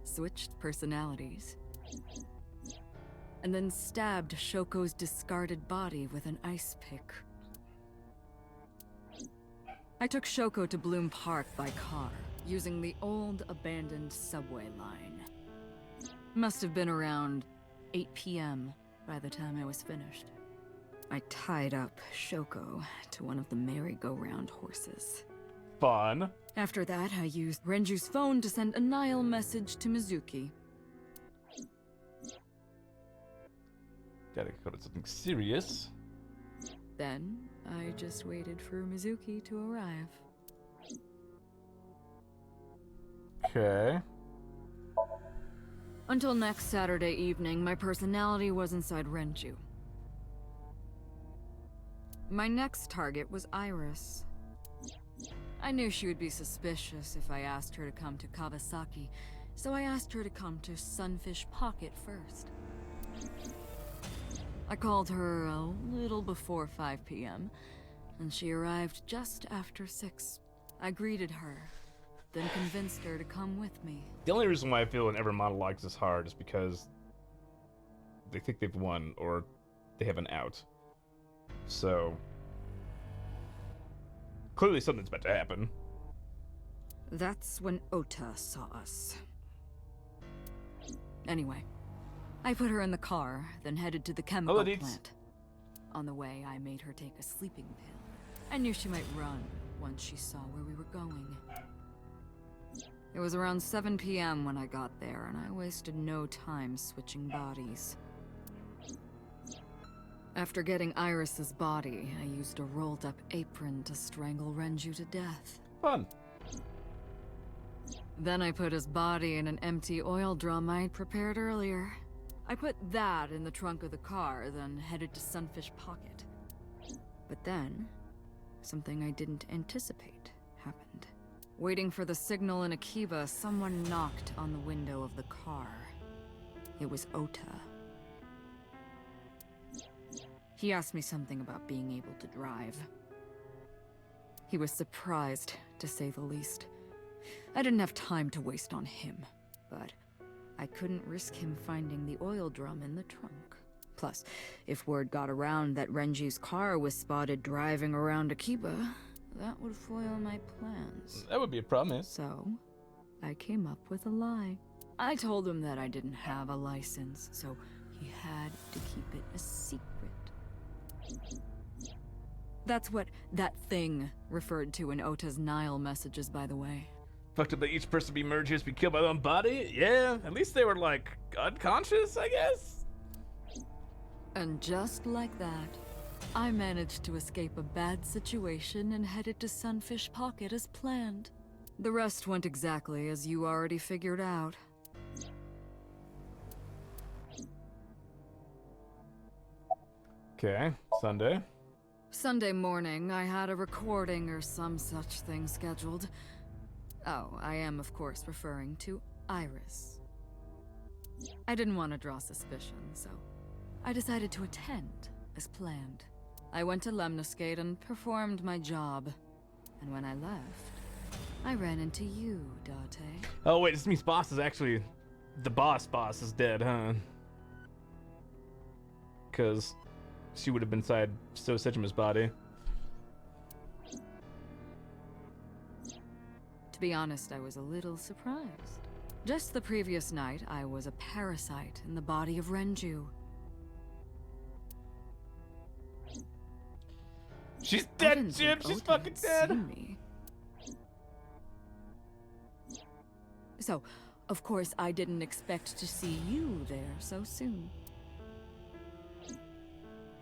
switched personalities, and then stabbed Shoko's discarded body with an ice pick. I took Shoko to Bloom Park by car, using the old abandoned subway line. Must have been around 8 p.m. by the time I was finished. I tied up Shoko to one of the merry-go-round horses.
Fun.
After that, I used Renju's phone to send a Nile message to Mizuki.
Gotta go to something serious.
Then, I just waited for Mizuki to arrive.
Okay.
Until next Saturday evening, my personality was inside Renju. My next target was Iris. I knew she would be suspicious if I asked her to come to Kawasaki, so I asked her to come to Sunfish Pocket first. I called her a little before 5 p.m., and she arrived just after 6. I greeted her, then convinced her to come with me.
The only reason why I feel whenever monologues is hard is because they think they've won or they have an out. So clearly something's about to happen.
That's when Ota saw us. Anyway, I put her in the car, then headed to the chemical plant. On the way, I made her take a sleeping pill. I knew she might run once she saw where we were going. It was around 7 p.m. when I got there, and I wasted no time switching bodies. After getting Iris's body, I used a rolled-up apron to strangle Renju to death.
Fun.
Then I put his body in an empty oil drum I'd prepared earlier. I put that in the trunk of the car, then headed to Sunfish Pocket. But then, something I didn't anticipate happened. Waiting for the signal in Akiba, someone knocked on the window of the car. It was Ota. He asked me something about being able to drive. He was surprised, to say the least. I didn't have time to waste on him, but I couldn't risk him finding the oil drum in the trunk. Plus, if word got around that Renji's car was spotted driving around Akiba, that would foil my plans.
That would be a problem.
So, I came up with a lie. I told him that I didn't have a license, so he had to keep it a secret. That's what that thing referred to in Ota's Nile messages, by the way.
Fucked up that each person be murdered just be killed by their own body? Yeah, at least they were, like, unconscious, I guess?
And just like that, I managed to escape a bad situation and headed to Sunfish Pocket as planned. The rest went exactly as you already figured out.
Okay, Sunday.
Sunday morning, I had a recording or some such thing scheduled. Oh, I am, of course, referring to Iris. I didn't want to draw suspicion, so I decided to attend, as planned. I went to Lemniscate and performed my job. And when I left, I ran into you, Date.
Oh wait, this means boss is actually... The boss is dead, huh? Because she would have been inside So Sejima's body.
To be honest, I was a little surprised. Just the previous night, I was a parasite in the body of Renju.
She's dead, Jim! She's fucking dead!
So, of course, I didn't expect to see you there so soon.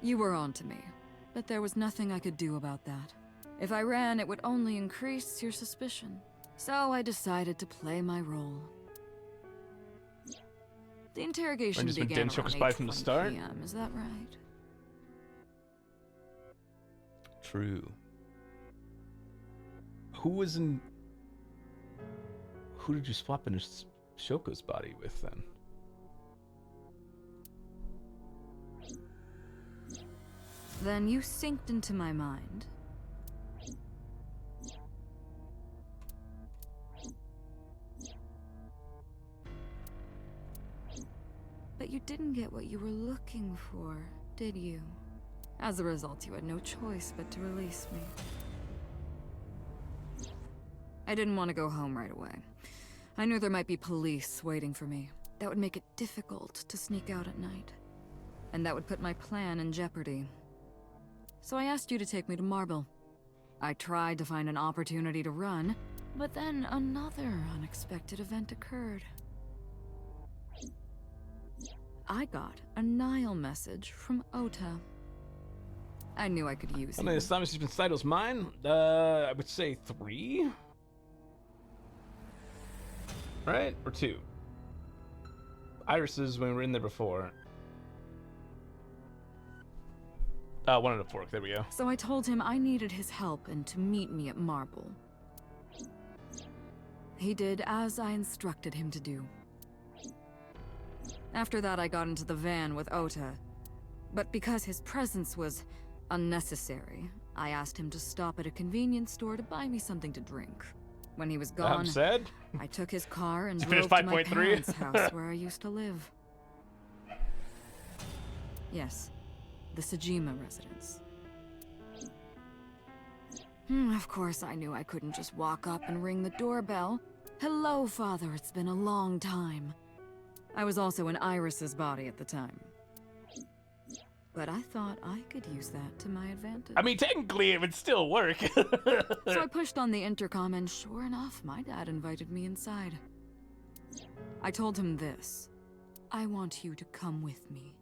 You were onto me, but there was nothing I could do about that. If I ran, it would only increase your suspicion. So I decided to play my role. The interrogation began around 8:20 p.m., is that right?
True. Who did you swap into Shoko's body with, then?
Then you synced into my mind. But you didn't get what you were looking for, did you? As a result, you had no choice but to release me. I didn't want to go home right away. I knew there might be police waiting for me. That would make it difficult to sneak out at night. And that would put my plan in jeopardy. So I asked you to take me to Marble. I tried to find an opportunity to run, but then another unexpected event occurred. I got a Nile message from Ota. I knew I could use it.
How many assignments has been Saido's mine? I would say 3. Right? Or 2. Iris's when we were in there before. 1 out of 4. There we go.
So I told him I needed his help and to meet me at Marble. He did as I instructed him to do. After that, I got into the van with Ota. But because his presence was unnecessary, I asked him to stop at a convenience store to buy me something to drink. When he was gone, I took his car and drove to my parents' house where I used to live. Yes, the Sajima residence. Of course, I knew I couldn't just walk up and ring the doorbell. Hello, Father, it's been a long time. I was also in Iris's body at the time. But I thought I could use that to my advantage.
I mean, technically, it would still work.
So I pushed on the intercom, and sure enough, my dad invited me inside. I told him this. I want you to come with me.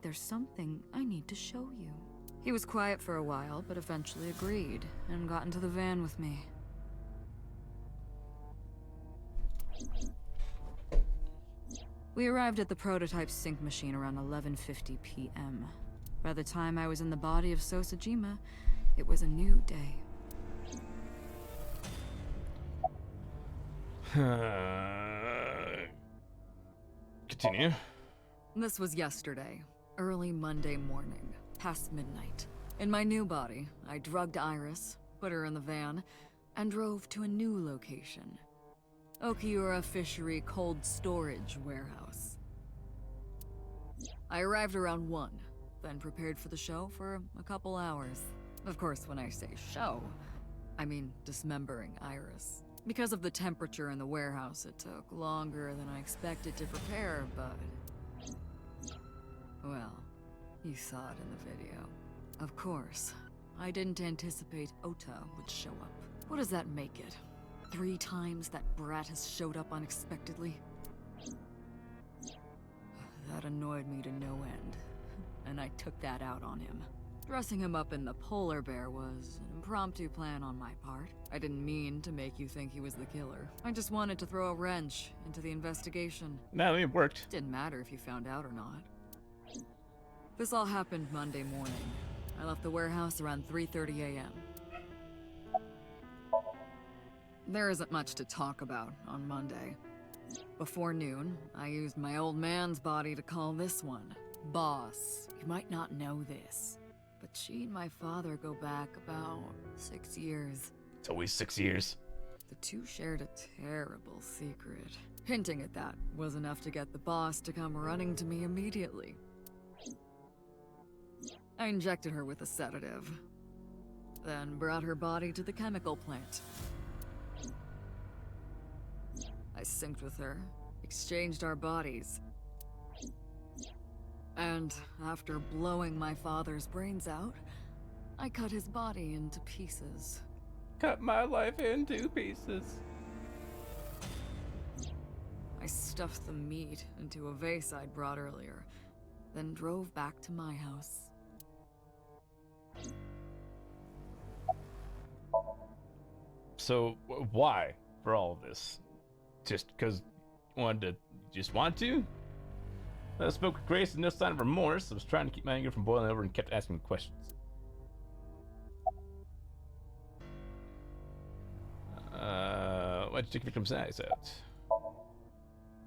There's something I need to show you. He was quiet for a while, but eventually agreed, and got into the van with me. We arrived at the prototype sync machine around 11:50 p.m. By the time I was in the body of Sosajima, it was a new day.
Continue.
This was yesterday, early Monday morning, past midnight. In my new body, I drugged Iris, put her in the van, and drove to a new location. Okiura Fishery Cold Storage Warehouse. I arrived around 1, then prepared for the show for a couple hours. Of course, when I say show, I mean dismembering Iris. Because of the temperature in the warehouse, it took longer than I expected to prepare, but... well, you saw it in the video. Of course, I didn't anticipate Ota would show up. What does that make it? 3 times that brat has showed up unexpectedly? That annoyed me to no end, and I took that out on him. Dressing him up in the polar bear was an impromptu plan on my part. I didn't mean to make you think he was the killer. I just wanted to throw a wrench into the investigation.
No, it worked.
Didn't matter if you found out or not. This all happened Monday morning. I left the warehouse around 3:30 a.m. There isn't much to talk about on Monday. Before noon, I used my old man's body to call this one Boss. You might not know this, but she and my father go back about 6 years.
It's always 6 years.
The two shared a terrible secret. Hinting at that was enough to get the boss to come running to me immediately. I injected her with a sedative, then brought her body to the chemical plant. I synced with her, exchanged our bodies, and after blowing my father's brains out, I cut his body into pieces.
Cut my life into pieces.
I stuffed the meat into a vase I'd brought earlier, then drove back to my house.
So, why for all of this? Just because you wanted to, just want to? I spoke with Grace and no sign of remorse. I was trying to keep my anger from boiling over and kept asking questions. Why'd you take Victim's eyes out?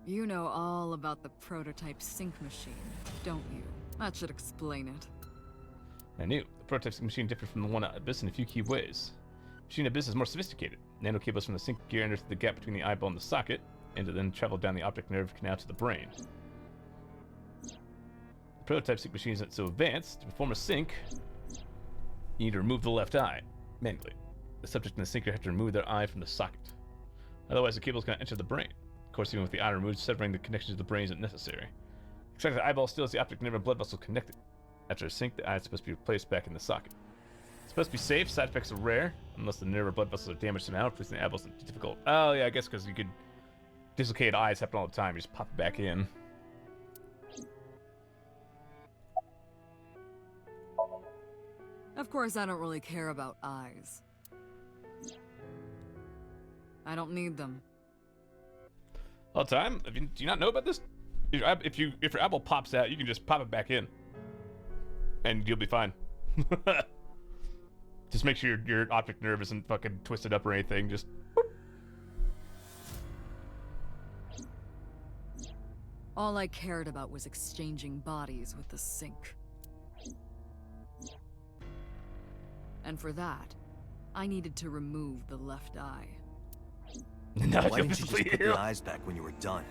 You know all about the prototype sync machine, don't you? That should explain it.
I knew. The prototype sync machine differed from the one at Abyss in a few key ways. Machine Abyss is more sophisticated. Nano cables from the sync gear enter the gap between the eyeball and the socket, and then travel down the optic nerve canal to the brain. The prototype sync machine isn't so advanced. To perform a sync, you need to remove the left eye, manually. The subject and the syncer have to remove their eye from the socket. Otherwise, the cables cannot enter the brain. Of course, even with the eye removed, severing the connection to the brain isn't necessary. Except the eyeball still has the optic nerve and blood vessel connected. After a sync, the eye is supposed to be replaced back in the socket. It's supposed to be safe, side effects are rare, unless the nerve or blood vessels are damaged somehow, replacing the eyeballs is difficult. Oh yeah, I guess because you could... dislocated eyes happen all the time, you just pop it back in.
Of course, I don't really care about eyes. I don't need them.
All the time? Do you not know about this? If your eyeball pops out, you can just pop it back in. And you'll be fine. Just make sure your optic nerve isn't fucking twisted up or anything. Just boop.
All I cared about was exchanging bodies with the sink. And for that, I needed to remove the left eye.
Why didn't you just put the eyes back when you were done?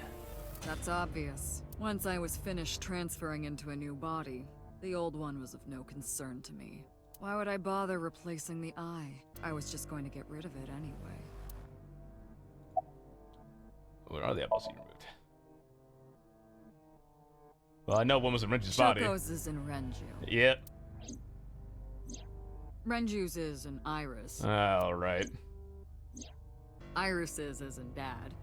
That's obvious. Once I was finished transferring into a new body, the old one was of no concern to me. Why would I bother replacing the eye? I was just going to get rid of it anyway.
Where are the eyeballs you removed? Well, I know one was in Renju's body.
Choco's is in Renju.
Yep.
Renju's is in Iris.
All right.
Iris's is in Dad.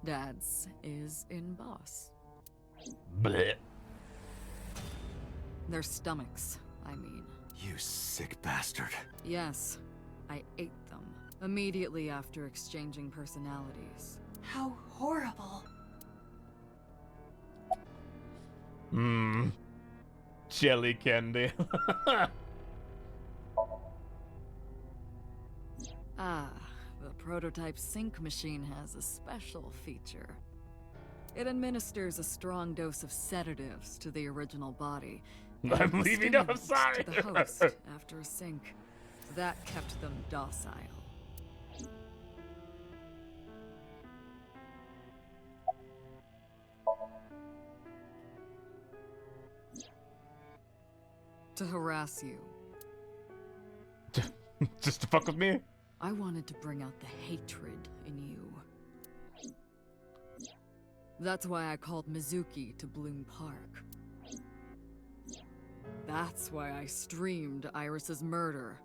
Dad's is in Boss.
Blech.
Their stomachs, I mean.
You sick bastard.
Yes, I ate them immediately after exchanging personalities.
How horrible.
Jelly candy.
The prototype sync machine has a special feature. It administers a strong dose of sedatives to the original body.
I'm leaving. I'm sorry.
To the host after a sync. That kept them docile. To harass you.
Just to fuck with me?
I wanted to bring out the hatred in you. That's why I called Mizuki to Bloom Park. That's why I streamed Iris's murder.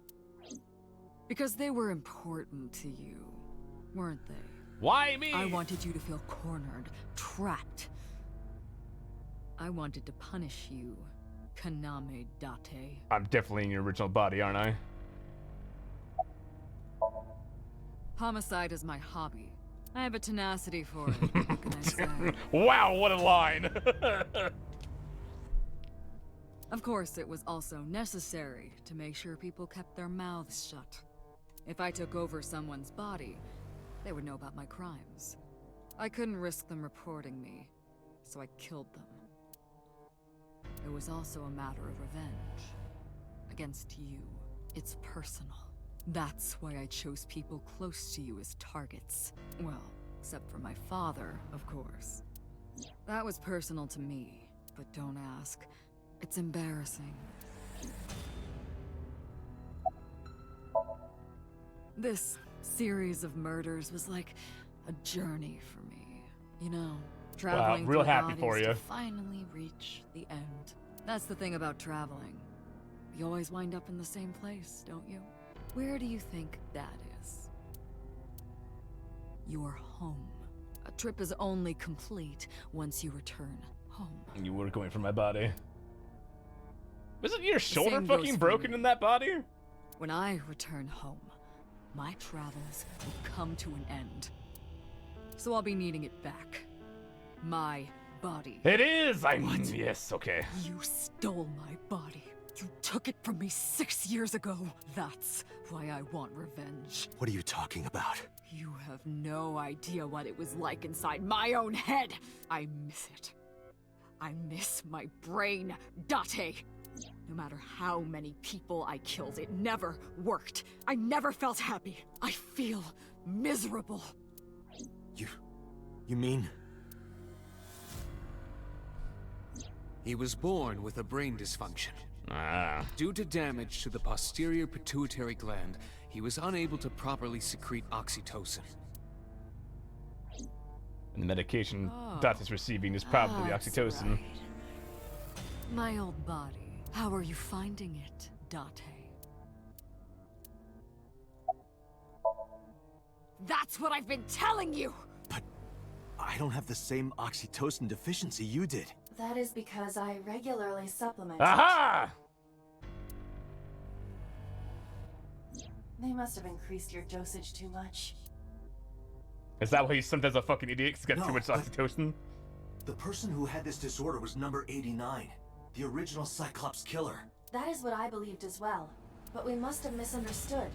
Because they were important to you, weren't they?
Why me?
I wanted you to feel cornered, trapped. I wanted to punish you, Kaname Date.
I'm definitely in your original body, aren't I?
Homicide is my hobby. I have a tenacity for it, what can I say?
Wow, what a line!
Of course, it was also necessary to make sure people kept their mouths shut. If I took over someone's body, they would know about my crimes. I couldn't risk them reporting me, so I killed them. It was also a matter of revenge. Against you. It's personal. That's why I chose people close to you as targets. Well, except for my father, of course. That was personal to me, but don't ask. It's embarrassing. This series of murders was like a journey for me. You know, traveling
real
through
happy
bodies
for you.
to finally reach the end. That's the thing about traveling. You always wind up in the same place, don't you? Where do you think that is? Your home. A trip is only complete once you return home.
You were going for my body. Wasn't your shoulder
same goes
fucking
for
broken
me.
in that body?
When I return home, my travels will come to an end. So I'll be needing it back. My body.
It is! Yes, okay.
You stole my body. You took it from me 6 years ago. That's why I want revenge.
What are you talking about?
You have no idea what it was like inside my own head. I miss it. I miss my brain, Date. No matter how many people I killed, it never worked. I never felt happy. I feel miserable.
You mean?
He was born with a brain dysfunction.
Ah.
Due to damage to the posterior pituitary gland, he was unable to properly secrete oxytocin.
And the medication
Oh,
Dot is receiving is probably
that's
oxytocin.
right. My old body. How are you finding it, Date? That's what I've been telling you!
I don't have the same oxytocin deficiency you did.
That is because I regularly supplement.
Aha!
They must have increased your dosage too much.
Is that why he's sometimes a fucking idiot because he's got
No,
too much
but-
oxytocin?
The person who had this disorder was number 89, the original Cyclops killer.
That is what I believed as well, but we must have misunderstood.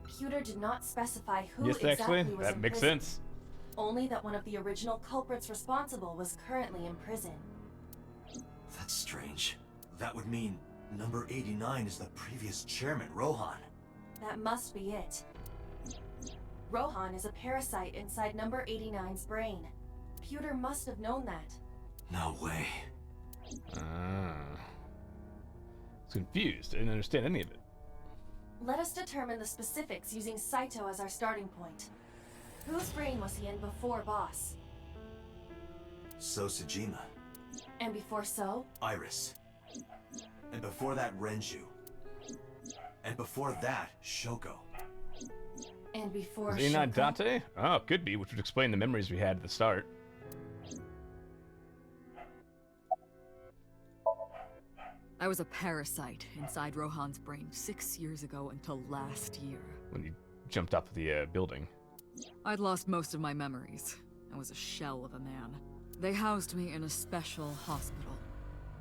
Pewter did not specify who
Yes,
exactly
actually,
was
that
in
makes
prison.
sense.
only that one of the original culprits responsible was currently in prison.
That's strange. That would mean number 89 is the previous chairman, Rohan.
That must be it. Rohan is a parasite inside number 89's brain. Pewter must have known that.
No way.
I was confused. I didn't understand any of it.
Let us determine the specifics using Saito as our starting point. Whose brain was he in before Boss?
So Sejima.
And before So?
Iris. And before that, Renju. And before that, Shoko.
And before
Is he not
Shoko?
Dante? Oh, could be, which would explain the memories we had at the start.
I was a parasite inside Rohan's brain 6 years ago until last year.
When you jumped off the building.
I'd lost most of my memories. I was a shell of a man. They housed me in a special hospital.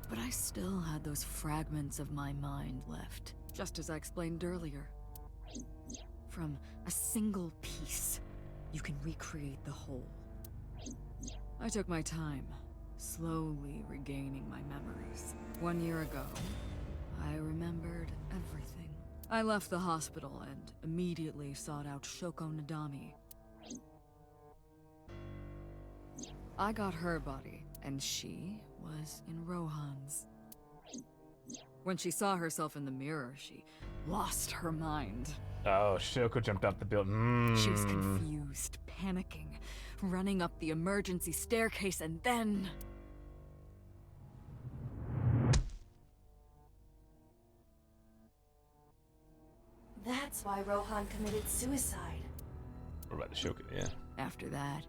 But I still had those fragments of my mind left, just as I explained earlier. From a single piece, you can recreate the whole. I took my time, slowly regaining my memories. 1 year ago, I remembered everything. I left the hospital and immediately sought out Shoko Nadami. I got her body, and she was in Rohan's. When she saw herself in the mirror, she lost her mind.
Oh, Shoko jumped out the building.
She was confused, panicking, running up the emergency staircase, and then...
That's why Rohan committed suicide.
What about Shoko? Yeah.
After that,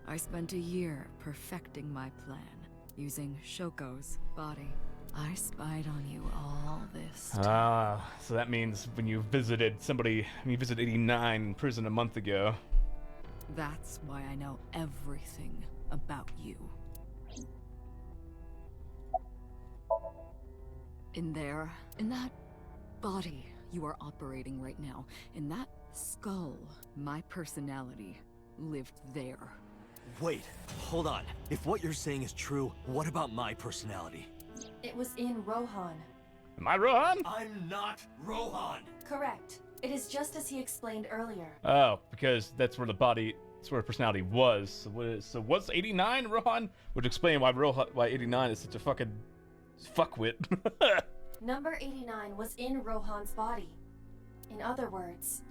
I spent a year perfecting my plan, using Shoko's body. I spied on you all this time.
Ah, so that means when you visited 89 in prison a month ago.
That's why I know everything about you. In that body you are operating right now, in that skull, my personality lived there.
Wait, hold on. If what you're saying is true, what about my personality?
It was in Rohan.
Am I Rohan?
I'm not Rohan!
Correct. It is just as he explained earlier.
Oh, because that's where her personality was. So what's 89 Rohan? Would explain why 89 is such a fucking fuckwit.
Number 89 was in Rohan's body. In other words...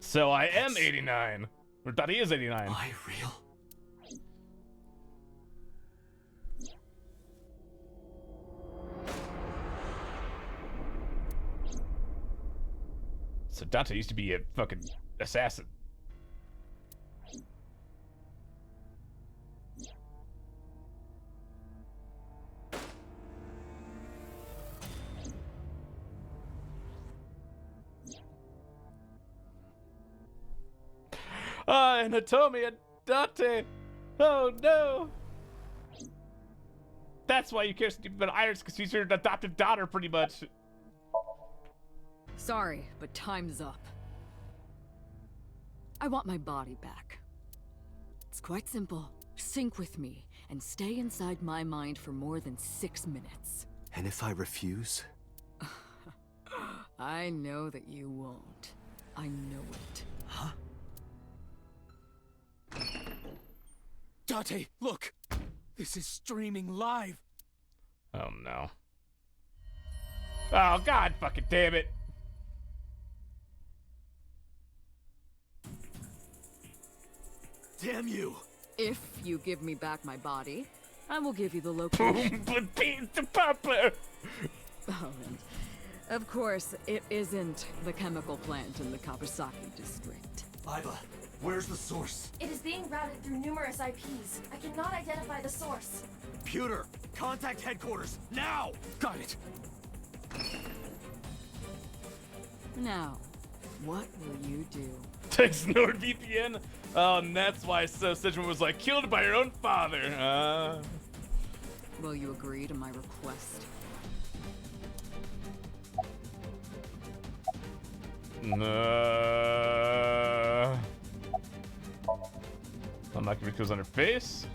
So I am 89. Or that he is 89.
Am I real?
So Dante used to be a fucking assassin. And Hitomi and Dante. Oh no. That's why you care so deep about Iris, because she's your adoptive daughter, pretty much.
Sorry, but time's up. I want my body back. It's quite simple. Sync with me and stay inside my mind for more than 6 minutes.
And if I refuse?
I know that you won't. I know it.
Huh?
Dante, look! This is streaming live!
Oh no. Oh god fucking damn it.
Damn you!
If you give me back my body, I will give you the location.
But Pizza Papa!
Oh, and of course, it isn't the chemical plant in the Kawasaki district.
Iba, where's the source?
It is being routed through numerous IPs. I cannot identify the source.
Computer, contact headquarters, now!
Got it!
Now, what will you do?
Takes NordVPN? Oh, and that's why Sejima was like, killed by her own father.
Will you agree to my request?
Unlock Riku's on her face.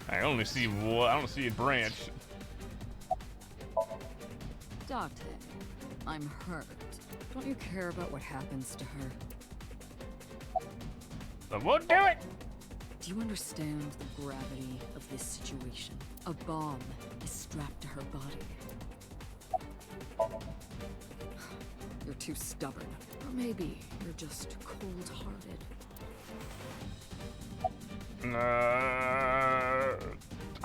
I only see one. I don't see a branch.
Date, I'm hurt. Don't you care about what happens to her?
I won't do it!
Do you understand the gravity of this situation? A bomb is strapped to her body. You're too stubborn. Or maybe you're just cold-hearted.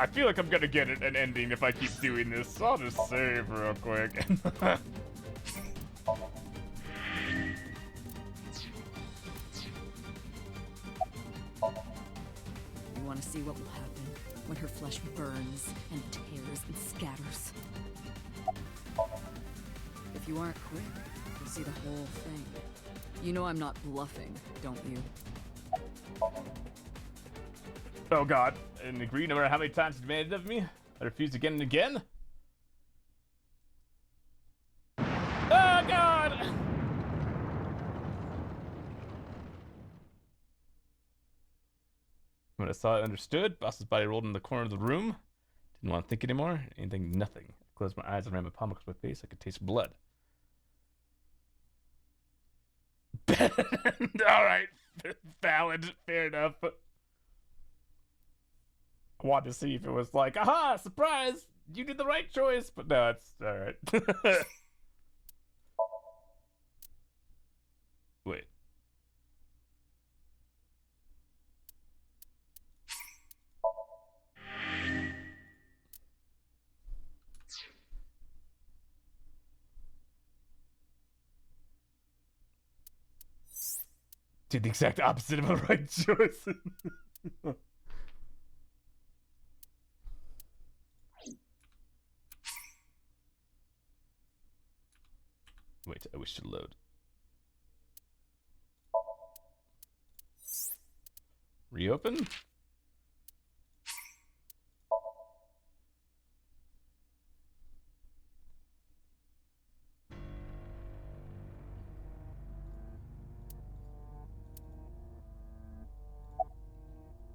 I feel like I'm gonna get an ending if I keep doing this. So I'll just save real quick.
You want to see what will happen when her flesh burns and tears and scatters? If you aren't quick, you'll see the whole thing. You know I'm not bluffing, don't you?
Oh god, and agree no matter how many times you demanded of me, I refuse again and again. Oh god! When I saw it, I understood. Boss's body rolled in the corner of the room. Didn't want to think anymore. Anything, nothing. I closed my eyes and ran my palm across my face. I could taste blood. Alright, valid, fair enough. I wanted to see if it was like, aha, surprise, you did the right choice, but no, it's alright. Wait. Did the exact opposite of a right choice. Wait, I wish to load. Reopen?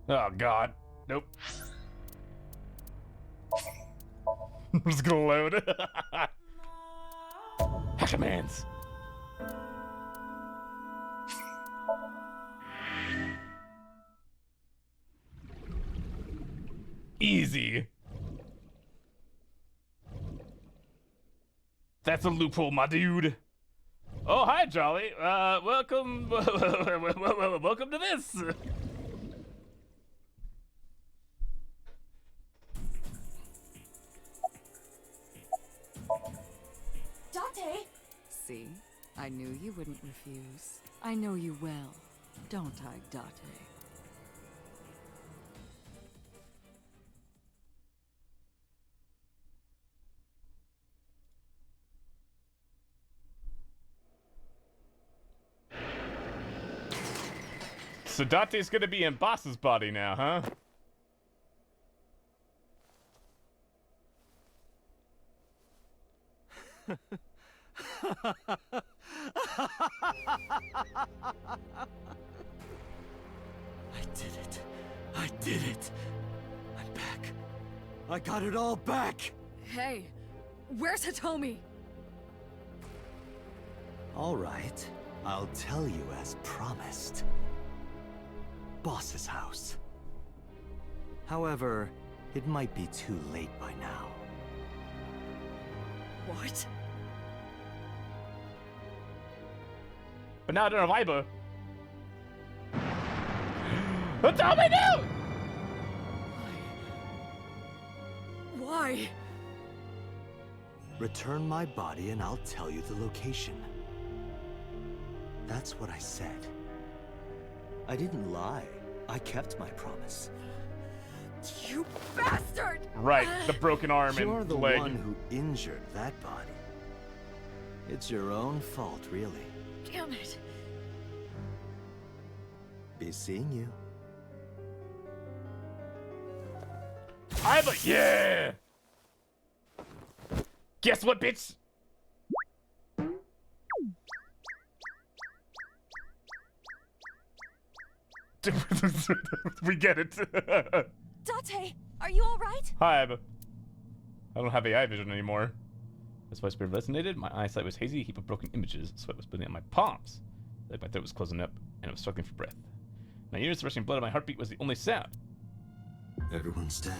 Oh god. Nope. I'm just gonna load. Commands. Easy. That's a loophole, my dude. Oh, hi, Jolly. Welcome. Welcome to this.
Date!
See? I knew you wouldn't refuse. I know you well, don't I, Date?
So Date's gonna be in Boss's body now, huh?
I did it. I did it. I'm back. I got it all back.
Hey, where's Hitomi?
All right, I'll tell you as promised. Boss's house. However, it might be too late by now.
What?
But now I don't have Iba. Tell me now!
Why?
Return my body and I'll tell you the location. That's what I said. I didn't lie. I kept my promise.
You bastard!
Right, the broken arm
You're
and
the
leg.
one who injured that body. It's your own fault, really.
Damn it.
Be seeing you.
I'm a yeah. Guess what, bitch? We get it.
Date, are you alright?
Hi, I don't have AI vision anymore. That's why spirit resonated. My eyesight was hazy, a heap of broken images. Sweat was building on my palms. Like my throat was closing up, and I was struggling for breath. My ears, the rushing blood of my heartbeat was the only sound.
Everyone's dead.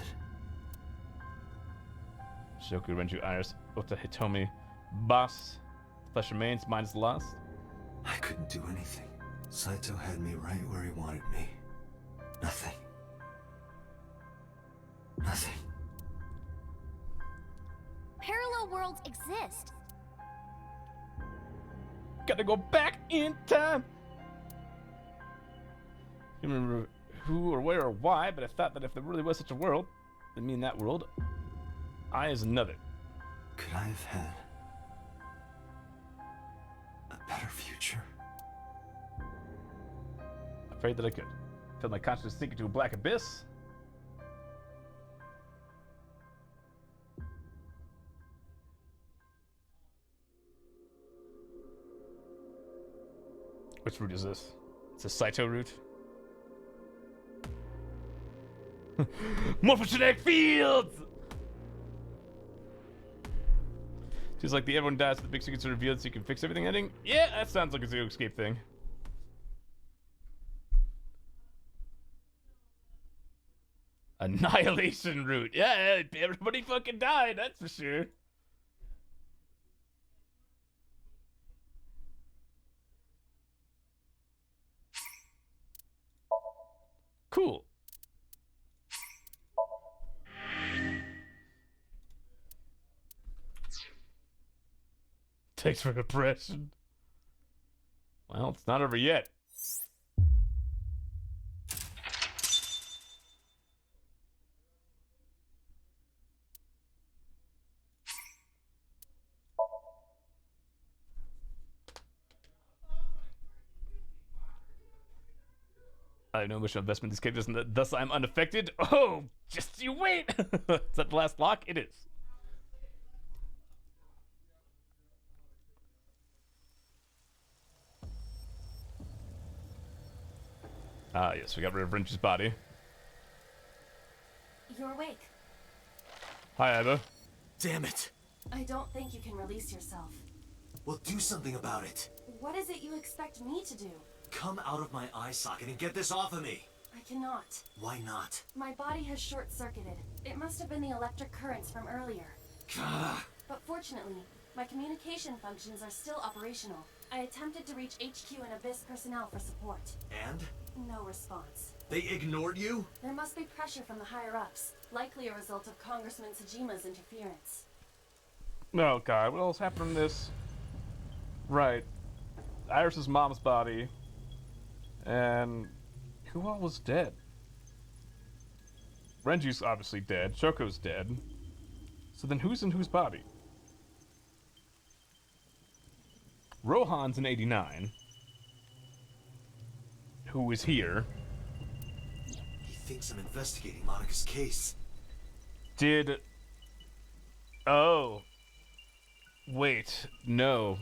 Shoku, Renju, Iris, Ota, Hitomi, Boss. Flesh remains, mind is lost.
I couldn't do anything. Saito had me right where he wanted me. Nothing. Nothing.
Parallel worlds exist.
Gotta go back in time. I don't remember who or where or why, but I thought that if there really was such a world, then me in that world, I is another.
Could I have had a better future?
Afraid that I could. Felt my consciousness sink into a black abyss. Which route is this? It's a Saito route. Morphogenetic fields! Just like the everyone dies, the big secrets are revealed so you can fix everything ending. Yeah, that sounds like a Zero Escape thing. Annihilation route. Yeah, everybody fucking died, that's for sure. Cool. Thanks for depression. Well, it's not over yet. I have no emotional investment in this character, and thus I'm unaffected. Oh, just you wait! Is that the last lock? It is. Ah, yes, we got rid of Renju's body.
You're awake.
Hi, Eva.
Damn it!
I don't think you can release yourself.
Well, do something about it.
What is it you expect me to do?
Come out of my eye socket and get this off of me.
I cannot.
Why not?
My body has short-circuited. It must have been the electric currents from earlier. But fortunately, my communication functions are still operational. I attempted to reach HQ and Abyss personnel for support.
And?
No response.
They ignored you?
There must be pressure from the higher-ups, likely a result of Congressman Tsujima's interference.
Oh god, what else happened in this? Right. Iris's mom's body. And who all was dead? Renju's obviously dead. Shoko's dead. So then who's in whose body? Rohan's in 89. Who is here?
He thinks I'm investigating Monica's case.
Did... Oh. Wait, no.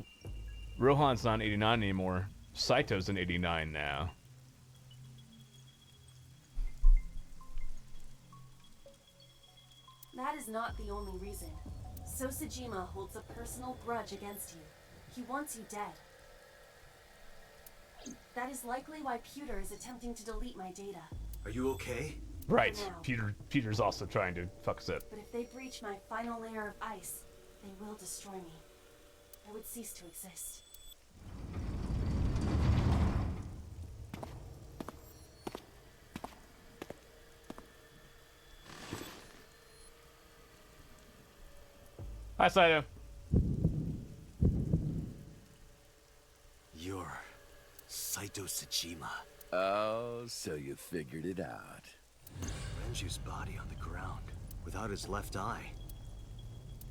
Rohan's not in 89 anymore. Saito's in 89 now.
That is not the only reason. Sosajima holds a personal grudge against you. He wants you dead. That is likely why Pewter is attempting to delete my data.
Are you okay?
Right. Peter's also trying to fuck us up.
But if they breach my final layer of ice, they will destroy me. I would cease to exist.
Hi, Saito.
You're Saito Tsuchima.
Oh, so you figured it out.
Renju's body on the ground, without his left eye.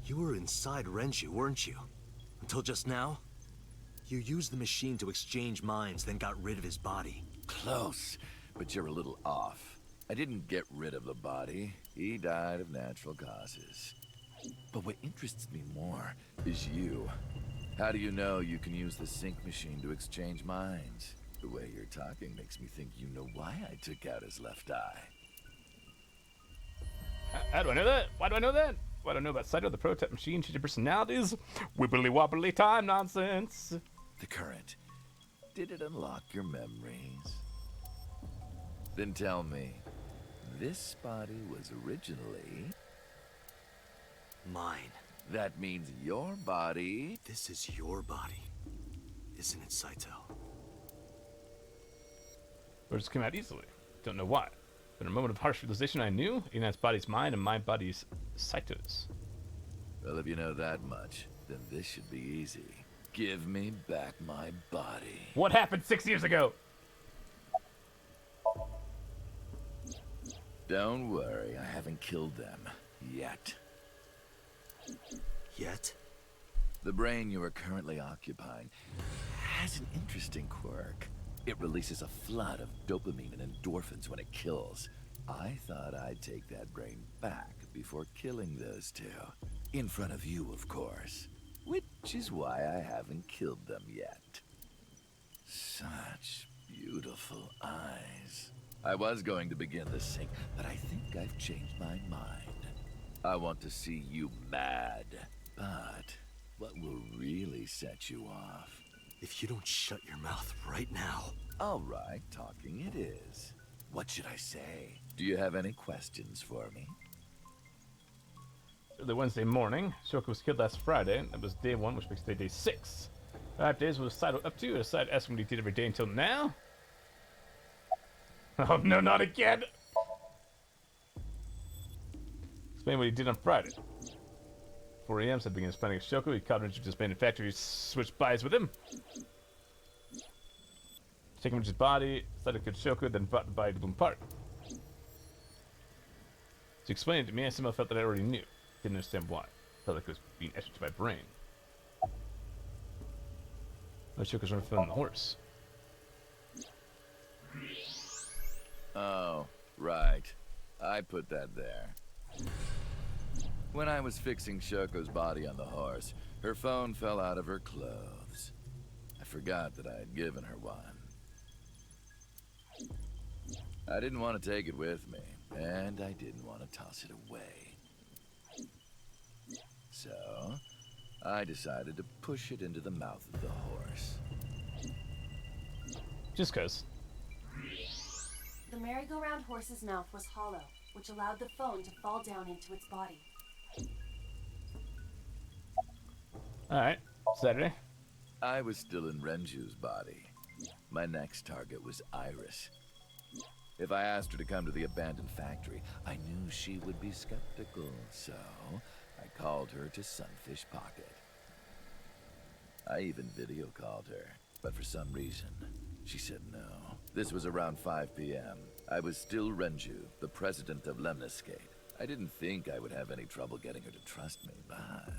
You were inside Renju, weren't you? Until just now? You used the machine to exchange minds, then got rid of his body.
Close, but you're a little off. I didn't get rid of the body. He died of natural causes. But what interests me more is you. How do you know you can use the sync machine to exchange minds? The way you're talking makes me think you know why I took out his left eye.
How do I know that? Why do I know that? What do I know about Saito, the prototype machine, changing personalities? Wibbly wobbly time nonsense.
The current. Did it unlock your memories? Then tell me, this body was originally...
mine.
That means your body...
This is your body, isn't it, Saito?
Words came out easily. Don't know why. But in a moment of harsh realization, I knew Inan's body's mine and my body's Saito's.
Well, if you know that much, then this should be easy. Give me back my body.
What happened 6 years ago?
Don't worry, I haven't killed them. Yet.
Yet?
The brain you are currently occupying has an interesting quirk. It releases a flood of dopamine and endorphins when it kills. I thought I'd take that brain back before killing those two. In front of you, of course. Which is why I haven't killed them yet. Such beautiful eyes. I was going to begin the sync, but I think I've changed my mind. I want to see you mad. But what will really set you off?
If you don't shut your mouth right now.
All right, talking it is. What should I say? Do you have any questions for me?
The Wednesday morning, Shoko was killed last Friday. That was day 1, which makes today day 6. 5 days was Saito up to? Aside asking what he did every day until now? Oh no, not again! Explain what he did on Friday. 4 a.m. said began planning with Shoko. He caught Renju just manufactured. He switched buys with him. Taking Renju's body, started to Shoko, then brought the body to Bloom Park. To explain it to me, I somehow felt that I already knew. Didn't understand why. Felt like it was being etched into my brain. No, Shoko's running from the horse.
Oh, right. I put that there. When I was fixing Shoko's body on the horse, her phone fell out of her clothes. I forgot that I had given her one. I didn't want to take it with me, and I didn't want to toss it away. So, I decided to push it into the mouth of the horse.
Just 'cause.
The merry-go-round horse's mouth was hollow, which allowed the phone to fall down into its body.
Alright, Saturday.
I was still in Renju's body. My next target was Iris. If I asked her to come to the abandoned factory, I knew she would be skeptical, so I called her to Sunfish Pocket. I even video called her, but for some reason, she said no. This was around 5 p.m. I was still Renju, the president of Lemniscate. I didn't think I would have any trouble getting her to trust me, but...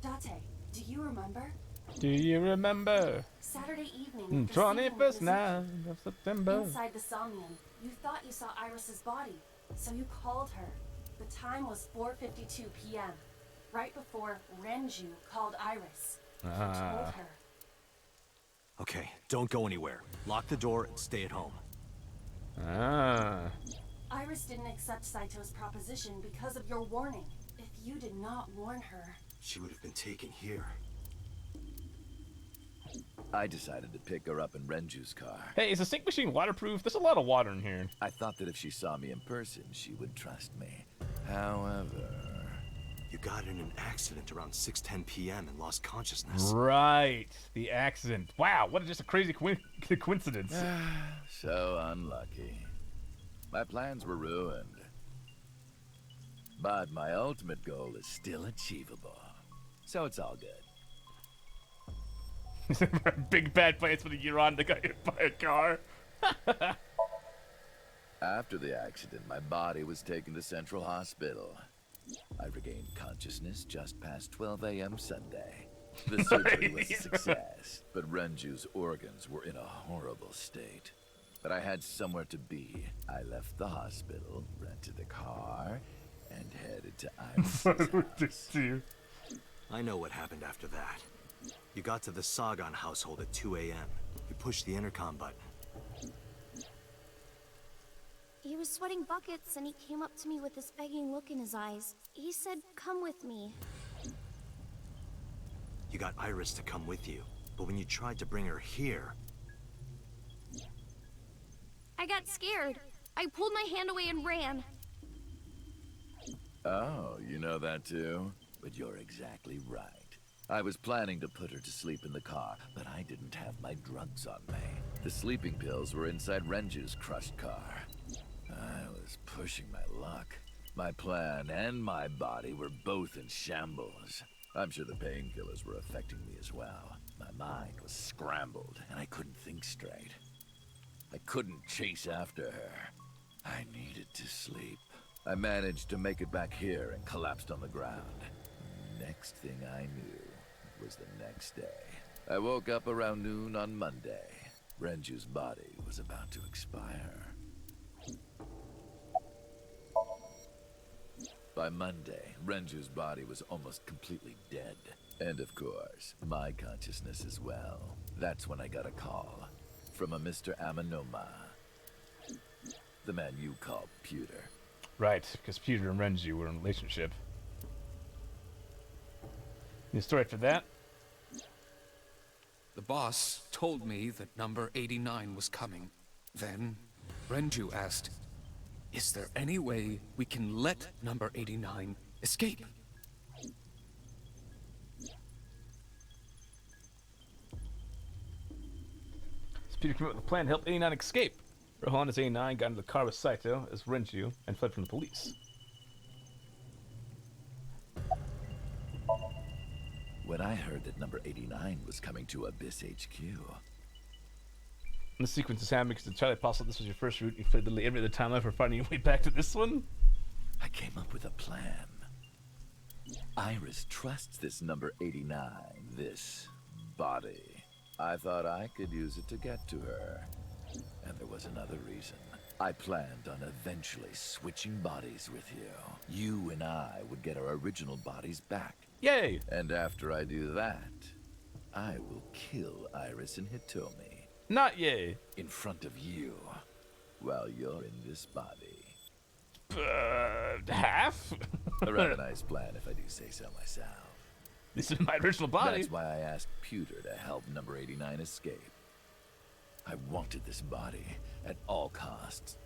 Date, do you remember?
Do you remember?
Saturday evening,
21st night of September.
Inside the Somnium, you thought you saw Iris's body, so you called her. The time was 4:52 p.m., right before Renju called Iris. You told her.
Okay, don't go anywhere. Lock the door and stay at home.
Iris didn't accept Saito's proposition because of your warning. If you did not warn her...
She would have been taken here.
I decided to pick her up in Renju's car.
Hey, is the sync machine waterproof? There's a lot of water in here.
I thought that if she saw me in person, she would trust me. However...
You got in an accident around 6:10 p.m. and lost consciousness.
Right. The accident. Wow, what just a crazy coincidence.
So unlucky. My plans were ruined. But my ultimate goal is still achievable. So it's all good.
Big bad plans for the year on, they got hit by a car.
After the accident, my body was taken to Central Hospital. I regained consciousness just past 12 a.m. Sunday. The surgery was a success, but Renju's organs were in a horrible state. but I had somewhere to be. I left the hospital, rented a car, and headed to Iris's house.
I know what happened after that. You got to the Sagan household at 2 a.m. You pushed the intercom button.
He was sweating buckets and he came up to me with this begging look in his eyes. He said, "Come with me."
You got Iris to come with you, but when you tried to bring her here...
I got scared. I pulled my hand away and ran.
Oh, you know that too? But you're exactly right. I was planning to put her to sleep in the car, but I didn't have my drugs on me. The sleeping pills were inside Renju's crushed car. I was pushing my luck. My plan and my body were both in shambles. I'm sure the painkillers were affecting me as well. My mind was scrambled, and I couldn't think straight. I couldn't chase after her. I needed to sleep. I managed to make it back here and collapsed on the ground. Next thing I knew was the next day. I woke up around noon on Monday. Renju's body was about to expire. By Monday, Renju's body was almost completely dead. And of course, my consciousness as well. That's when I got a call from a Mr. Amanoma. The man you call Pewter.
Right, because Pewter and Renju were in a relationship. Any story for that?
The boss told me that number 89 was coming. Then, Renju asked, "Is there any way we can let number 89 escape?"
So Peter came up with a plan to help 89 escape. Rohan as 89 got into the car with Saito as Renju and fled from the police.
When I heard that number 89 was coming to Abyss HQ...
And the sequence is happening because it's entirely possible this was your first route and you played literally every other timeline for finding your way back to this one?
I came up with a plan. Iris trusts this number 89, this body. I thought I could use it to get to her. And there was another reason. I planned on eventually switching bodies with you. You and I would get our original bodies back.
Yay!
And after I do that, I will kill Iris and Hitomi.
Not yay!
In front of you, while you're in this body.
Half?
A rather nice plan if I do say so myself.
This is my original body.
That's why I asked Pewter to help number 89 escape. I wanted this body at all costs.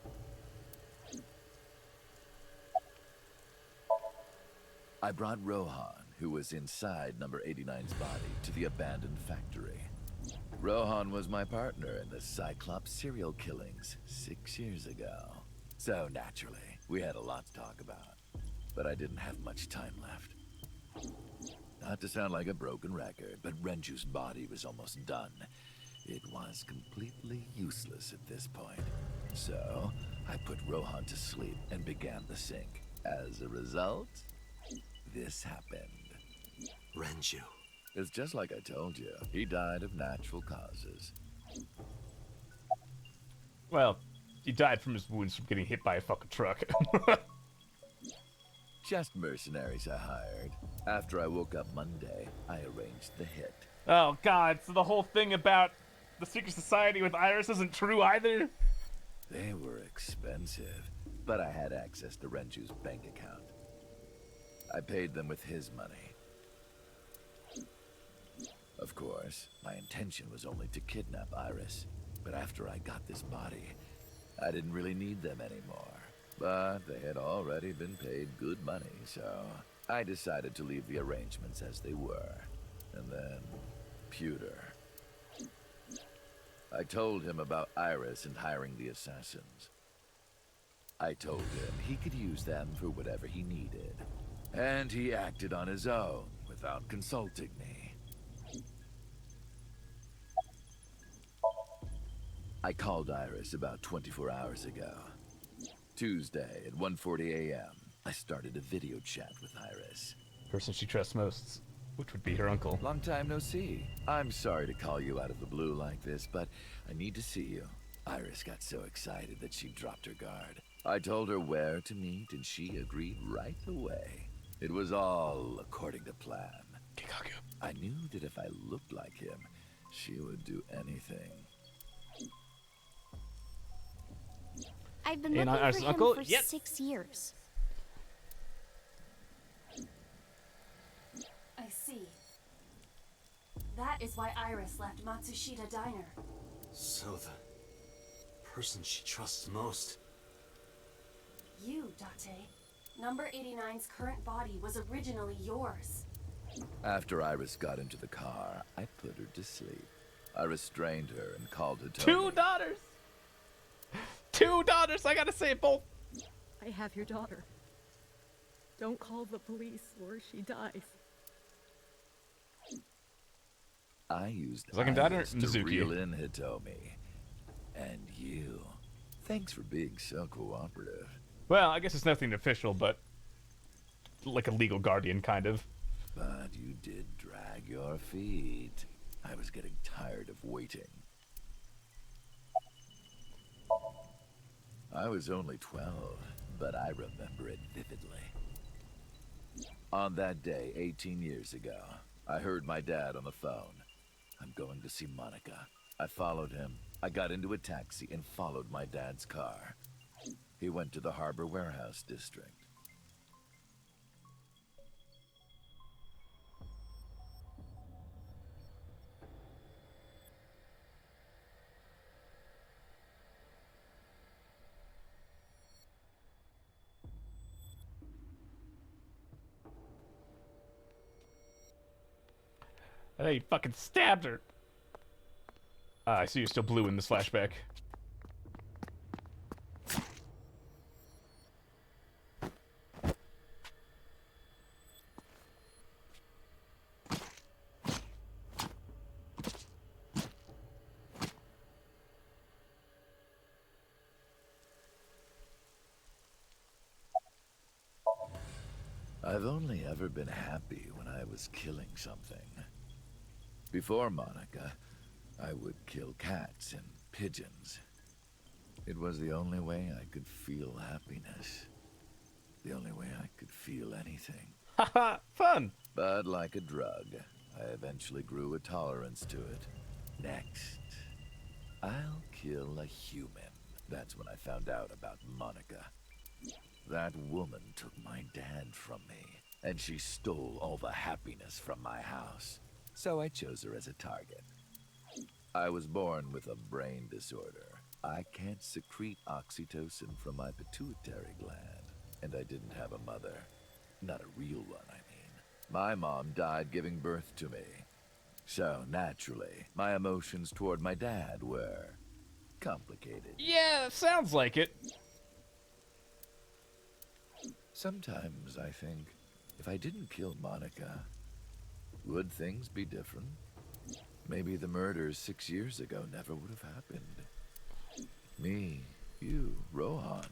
I brought Rohan, who was inside number 89's body, to the abandoned factory. Rohan was my partner in the Cyclops serial killings 6 years ago. So naturally, we had a lot to talk about. But I didn't have much time left. Not to sound like a broken record, but Renju's body was almost done. It was completely useless at this point. So, I put Rohan to sleep and began the sync. As a result, this happened.
Renju.
It's just like I told you. He died of natural causes.
Well, he died from his wounds from getting hit by a fucking truck.
Just mercenaries I hired. After I woke up Monday, I arranged the hit.
Oh god, so the whole thing about the secret society with Iris isn't true either?
They were expensive, but I had access to Renju's bank account. I paid them with his money. Of course, my intention was only to kidnap Iris, but after I got this body, I didn't really need them anymore. But they had already been paid good money, so I decided to leave the arrangements as they were. And then, Pewter. I told him about Iris and hiring the assassins. I told him he could use them for whatever he needed. And he acted on his own, without consulting me. I called Iris about 24 hours ago. Tuesday at 1:40 a.m., I started a video chat with Iris.
Person she trusts most, which would be her uncle.
Long time no see. I'm sorry to call you out of the blue like this, but I need to see you. Iris got so excited that she dropped her guard. I told her where to meet, and she agreed right away. It was all according to plan. I knew that if I looked like him, she would do anything.
I've been
And
looking
our
for him
uncle?
for
Yep.
6 years.
I see. That is why Iris left Matsushita Diner.
So the person she trusts most.
You, Date. Number 89's current body was originally yours.
After Iris got into the car, I put her to sleep. I restrained her and called her Tony.
2 daughters! 2 daughters! I gotta say both!
I have your daughter. Don't call the police or she dies.
I used
Second daughter,
Iris to
Mizuki.
reel in Hitomi. And you. Thanks for being so cooperative.
Well, I guess it's nothing official, but like a legal guardian, kind of.
But you did drag your feet. I was getting tired of waiting. I was only 12, but I remember it vividly. On that day, 18 years ago, I heard my dad on the phone. I'm going to see Monica. I followed him. I got into a taxi and followed my dad's car. He went to the Harbor Warehouse District.
Hey, you fucking stabbed her. I see you're still blue in this flashback.
I've only ever been happy when I was killing something. Before Monica, I would kill cats and pigeons. It was the only way I could feel happiness. The only way I could feel anything.
Haha, fun!
But like a drug, I eventually grew a tolerance to it. Next, I'll kill a human. That's when I found out about Monica. That woman took my dad from me, and she stole all the happiness from my house. So I chose her as a target. I was born with a brain disorder. I can't secrete oxytocin from my pituitary gland, and I didn't have a mother. Not a real one, I mean. My mom died giving birth to me. So, naturally, my emotions toward my dad were complicated.
Yeah, sounds like it.
Sometimes I think, if I didn't kill Monica, would things be different? Maybe the murders 6 years ago never would have happened. Me, you, Rohan.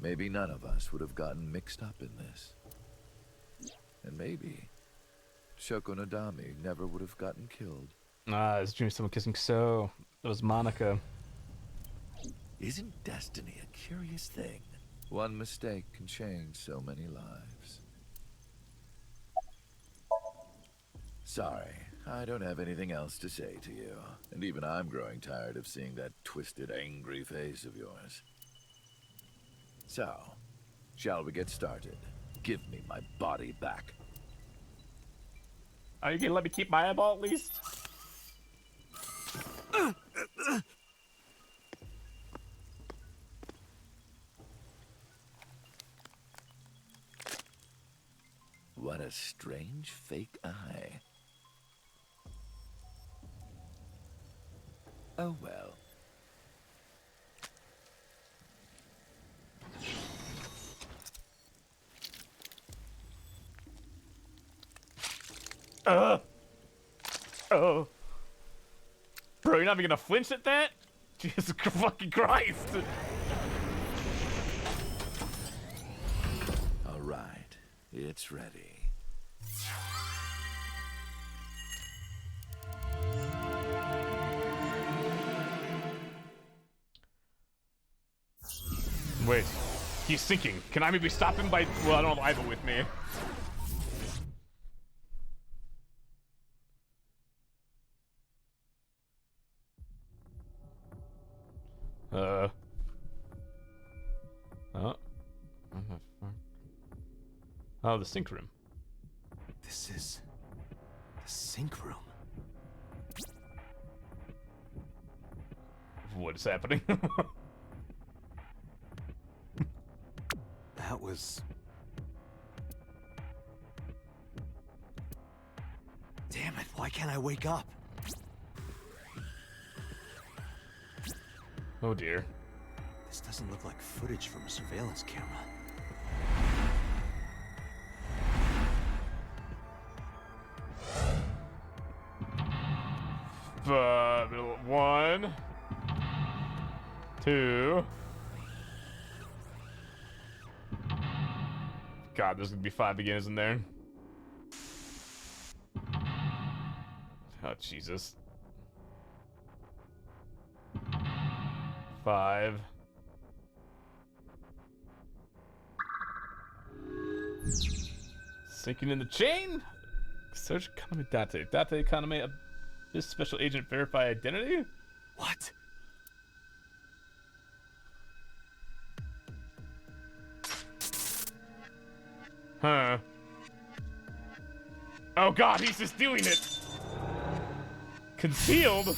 Maybe none of us would have gotten mixed up in this. And maybe Shoko Nadami never would have gotten killed.
Ah, it's dreaming someone kissing So. That was Monica.
Isn't destiny a curious thing? One mistake can change so many lives. Sorry, I don't have anything else to say to you. And even I'm growing tired of seeing that twisted, angry face of yours. So, shall we get started? Give me my body back.
Are you gonna let me keep my eyeball at least?
What a strange fake eye. Oh well.
Oh. Bro, you're not even gonna flinch at that? Jesus fucking Christ.
All right, it's ready.
Wait. He's sinking. Can I maybe stop him by... Well, I don't have Iva with me. Oh, the sink room.
This is... the sink room.
What is happening?
That was... Damn it, why can't I wake up?
Oh dear.
This doesn't look like footage from a surveillance camera.
One, two. God, there's gonna be 5 again, isn't there? Oh, Jesus. 5. Sinking in the chain? Search Kaname Date. Date Kaname, this special agent verify identity?
What?
Huh. Oh God, he's just doing it! Concealed?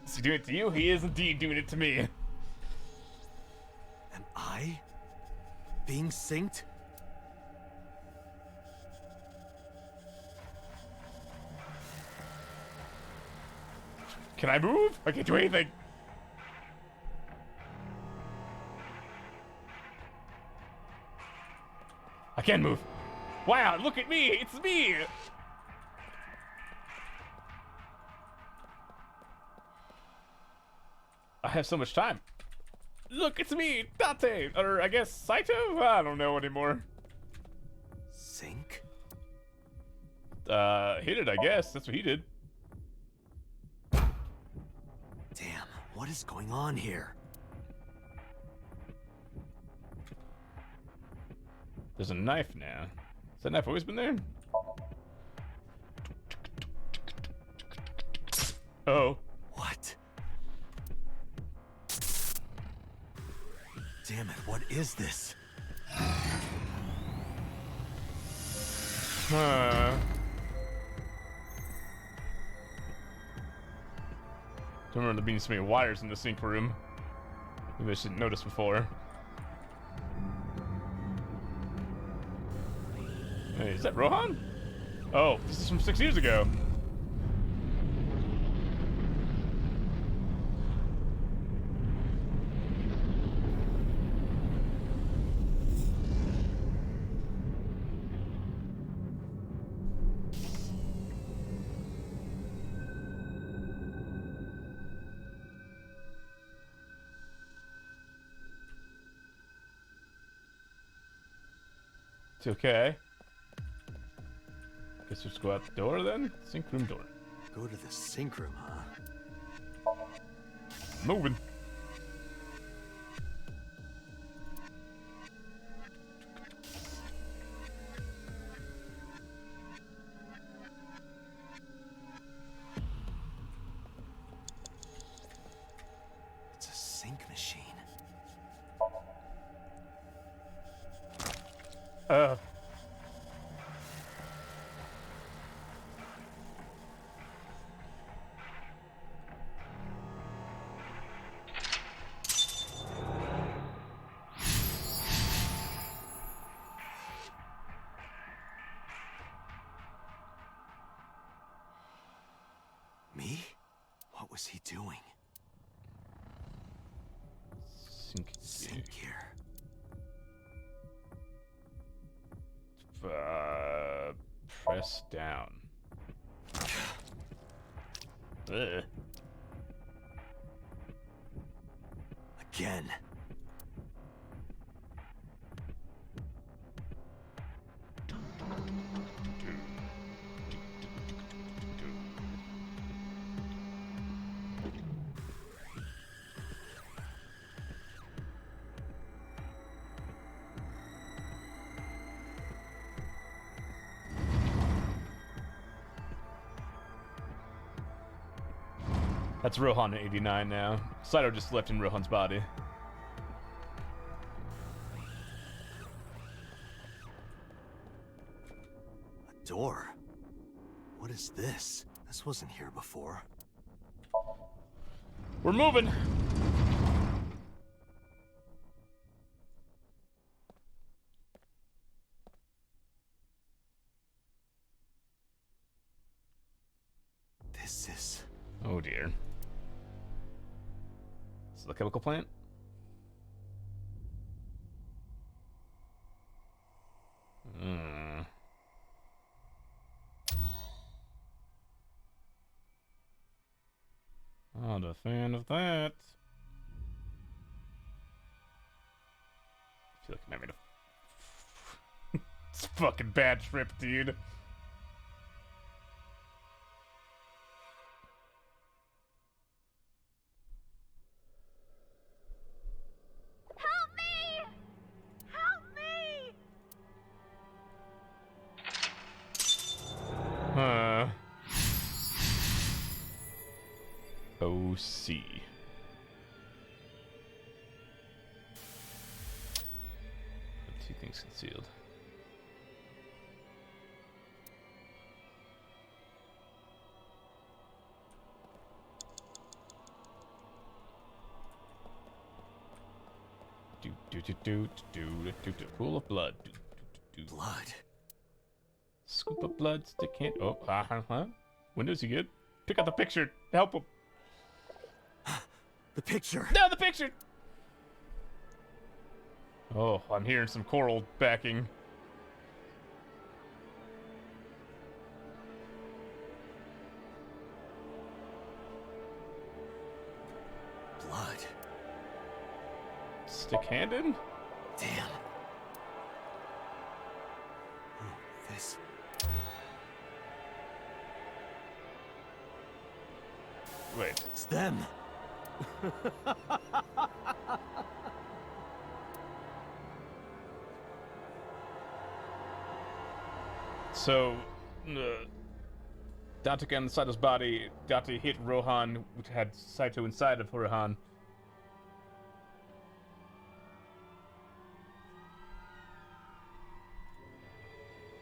Is he doing it to you? He is indeed doing it to me.
Am I being synced?
Can I move? I can't do anything. I can move. Wow, look at me. It's me. I have so much time. Look, it's me, Date. Or I guess Saito? I don't know anymore.
Sync?
Hit it, I guess. That's what he did.
Damn, what is going on here?
There's a knife now. Has that knife always been there? Oh.
What? Damn it, what is this?
Huh. Don't remember there being so many wires in the sink room. Maybe I should notice before. Hey, is that Rohan? Oh, this is from 6 years ago. It's okay. Guess we'll just go out the door then? Sink room door.
Go to the sink room, huh?
Moving.
It's a sink machine. Me? What was he doing? Sink here.
Press down. Ugh.
Again.
That's Rohan at 89 now. Saito just left in Rohan's body.
A door? What is this? This wasn't here before.
We're moving!
This is...
Oh dear. This is the chemical plant? Not a fan of that. I feel like I'm having a it's a fucking bad trip, dude.
Help me! Help me!
OC. Two things concealed. Pool of blood.
Blood.
Scoop of blood, stick hand. Oh, Windows, you good? Pick up the picture. Help him.
The picture.
No, the picture. Oh, I'm hearing some choral backing.
Blood.
Stick-handed?
Damn. Oh, this.
Wait.
It's them.
So, Dante got inside his body. Dante hit Rohan, which had Saito inside of Rohan.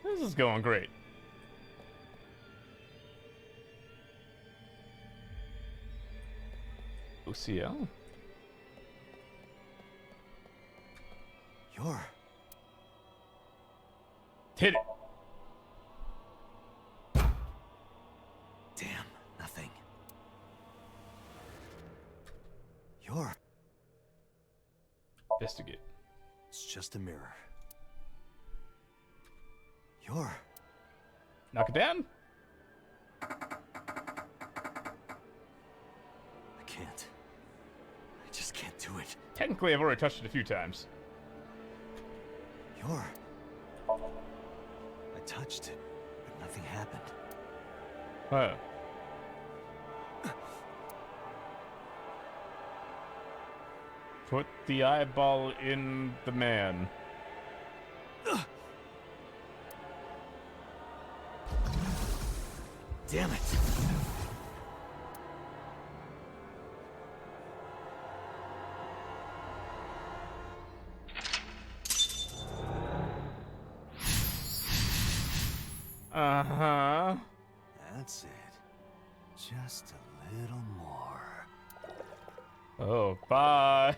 This is going great. OCL?
You're...
Hit it!
Damn, nothing. You're...
Investigate.
It's just a mirror. You're...
Knock it down?
I can't. I just can't do it.
Technically, I've already touched it a few times.
You're... I touched it, but nothing happened.
Huh. Put the eyeball in the man.
Damn it!
Uh-huh.
That's it. Just a little more.
Oh, bye.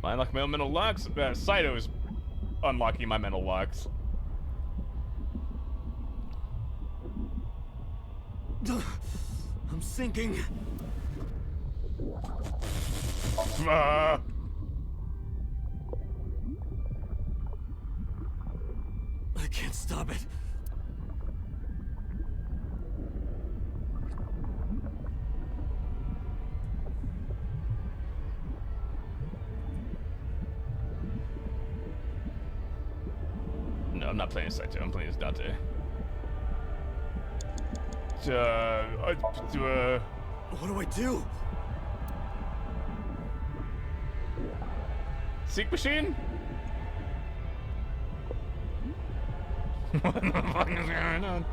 I unlock my own mental locks. Saito is unlocking my mental locks.
I'm sinking.
I
can't stop it.
No, I'm not playing as Saito. I'm playing as Dante.
What do I do?
Seek machine? What the fuck is going on?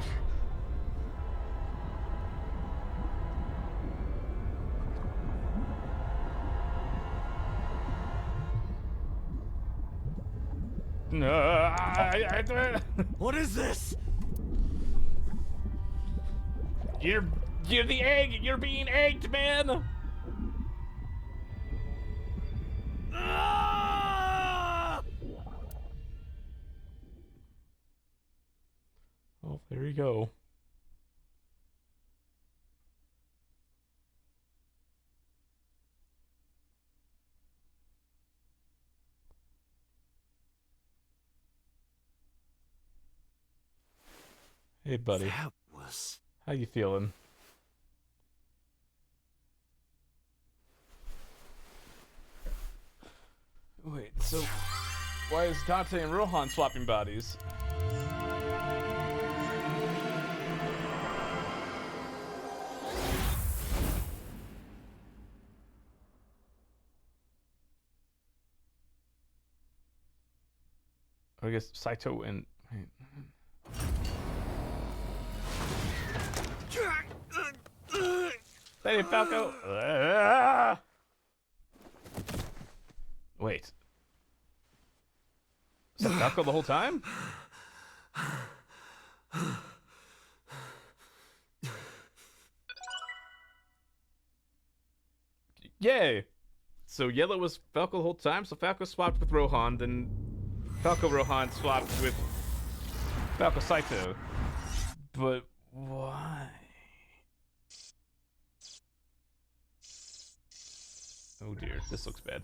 No,
What is this?
You're the egg. You're being egged, man. Oh, there you go. Hey, buddy.
That was...
How you feeling? Wait, so why is Dante and Rohan swapping bodies? I guess Saito and... Wait. Lady Falco. Wait. Is that Falco the whole time? Yay! So Yellow was Falco the whole time, so Falco swapped with Rohan, then Falco Rohan swapped with Falco Saito. But why? Oh dear, this looks bad.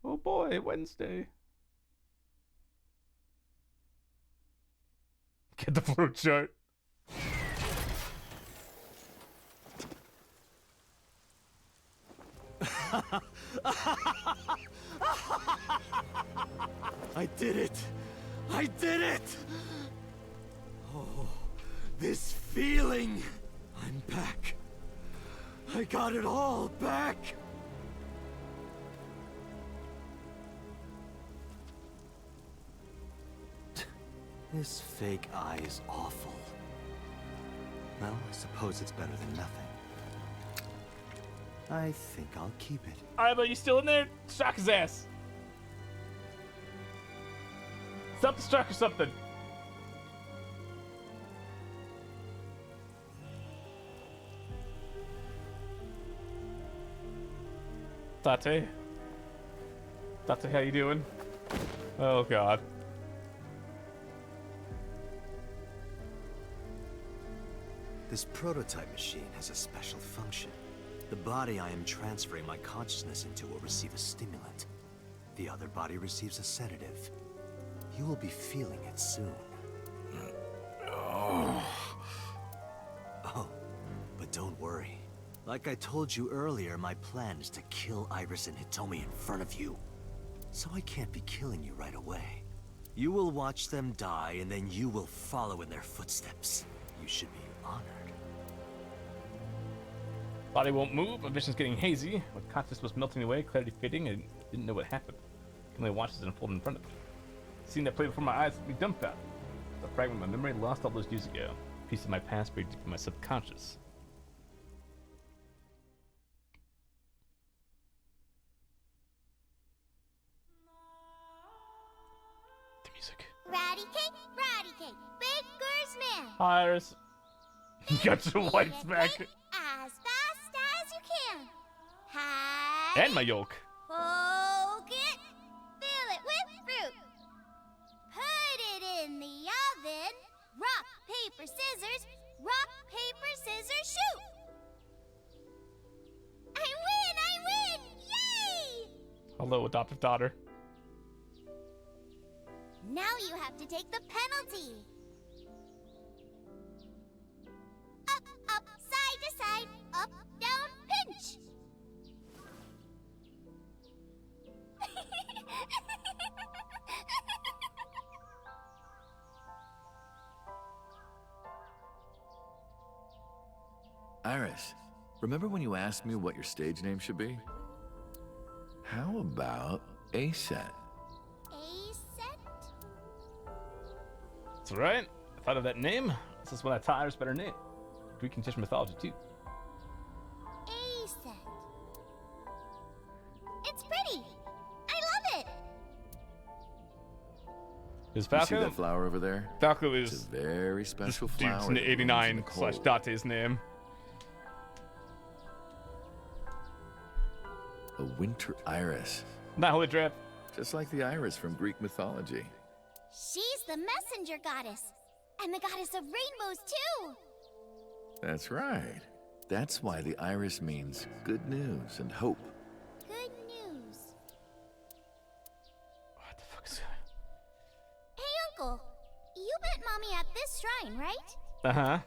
Oh boy, Wednesday. Get the fruit chart.
I did it! I did it! Oh, this feeling! I'm back. I got it all back! This fake eye is awful. Well, I suppose it's better than nothing. I think I'll keep it.
Alright, but you still in there? Shock his ass. Self-destruct or something. Tate? Tate, how you doing? Oh god.
This prototype machine has a special function. The body I am transferring my consciousness into will receive a stimulant. The other body receives a sedative. You will be feeling it soon. Oh, but don't worry. Like I told you earlier, my plan is to kill Iris and Hitomi in front of you. So I can't be killing you right away. You will watch them die, and then you will follow in their footsteps. You should be honored.
Body won't move, my vision's getting hazy. My consciousness was melting away, clarity fading, and didn't know what happened. I can only watch it unfold in front of me. Seeing that play before my eyes would be dumbfounded. The fragment of my memory lost all those years ago. A piece of my past buried deep in my subconscious. The music.
Ratty cake, baker's man.
Iris. You got your whites back.
As fast as you can. Hide.
And my yolk.
Poke it. Fill it with fruit. Put it in the oven. Rock, paper, scissors. Rock, paper, scissors, shoot. I win! Yay!
Hello, adoptive daughter.
Now you have to take the penalty. Up, side to side, up, down, pinch.
Iris, remember when you asked me what your stage name should be? How about A-Set?
A-Set?
That's right. I thought of that name. This is one I thought Iris better name. Greek and Egyptian mythology too.
A-Set. It's pretty. I love it.
Is Falco?
You see that flower over there?
Falco is
it's a very special
this
flower.
dude's 89 / Date's name.
A winter iris.
Not holy drip.
Just like the iris from Greek mythology.
She's the messenger goddess. And the goddess of rainbows, too.
That's right. That's why the iris means good news and hope.
Good news.
What the fuck is
Hey, Uncle. You met Mommy at this shrine, right?
Uh-huh.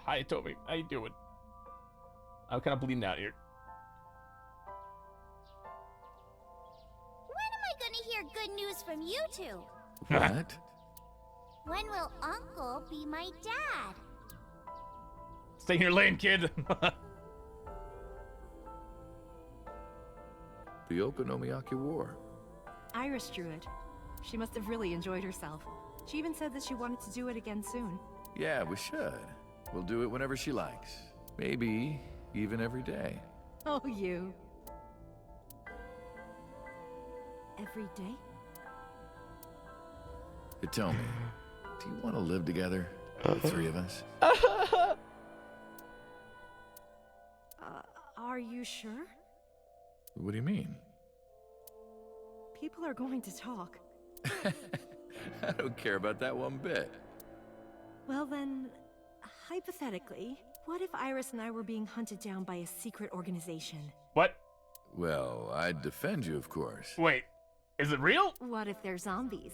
Hi, Toby. How you doing? I'm kind of bleeding out here.
When am I gonna hear good news from you two?
What?
When will Uncle be my dad?
Stay in your lane, kid.
The Okonomiyaki War.
Iris drew it. She must have really enjoyed herself. She even said that she wanted to do it again soon.
Yeah, we should. We'll do it whenever she likes. Maybe even every day.
Oh, you. Every day?
But tell me, do you want to live together? The three of us?
Are you sure?
What do you mean?
People are going to talk.
I don't care about that one bit.
Well then, hypothetically, what if Iris and I were being hunted down by a secret organization?
What?
Well, I'd defend you, of course.
Wait, is it real?
What if they're zombies?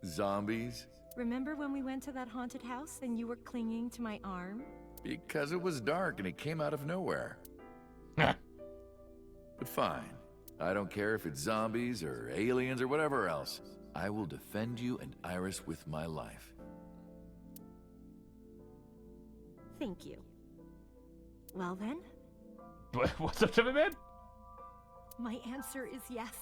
Zombies?
Remember when we went to that haunted house and you were clinging to my arm?
Because it was dark and it came out of nowhere. But fine. I don't care if it's zombies or aliens or whatever else. I will defend you and Iris with my life.
Thank you. Well then?
What's up, Timmy Man?
My answer is yes.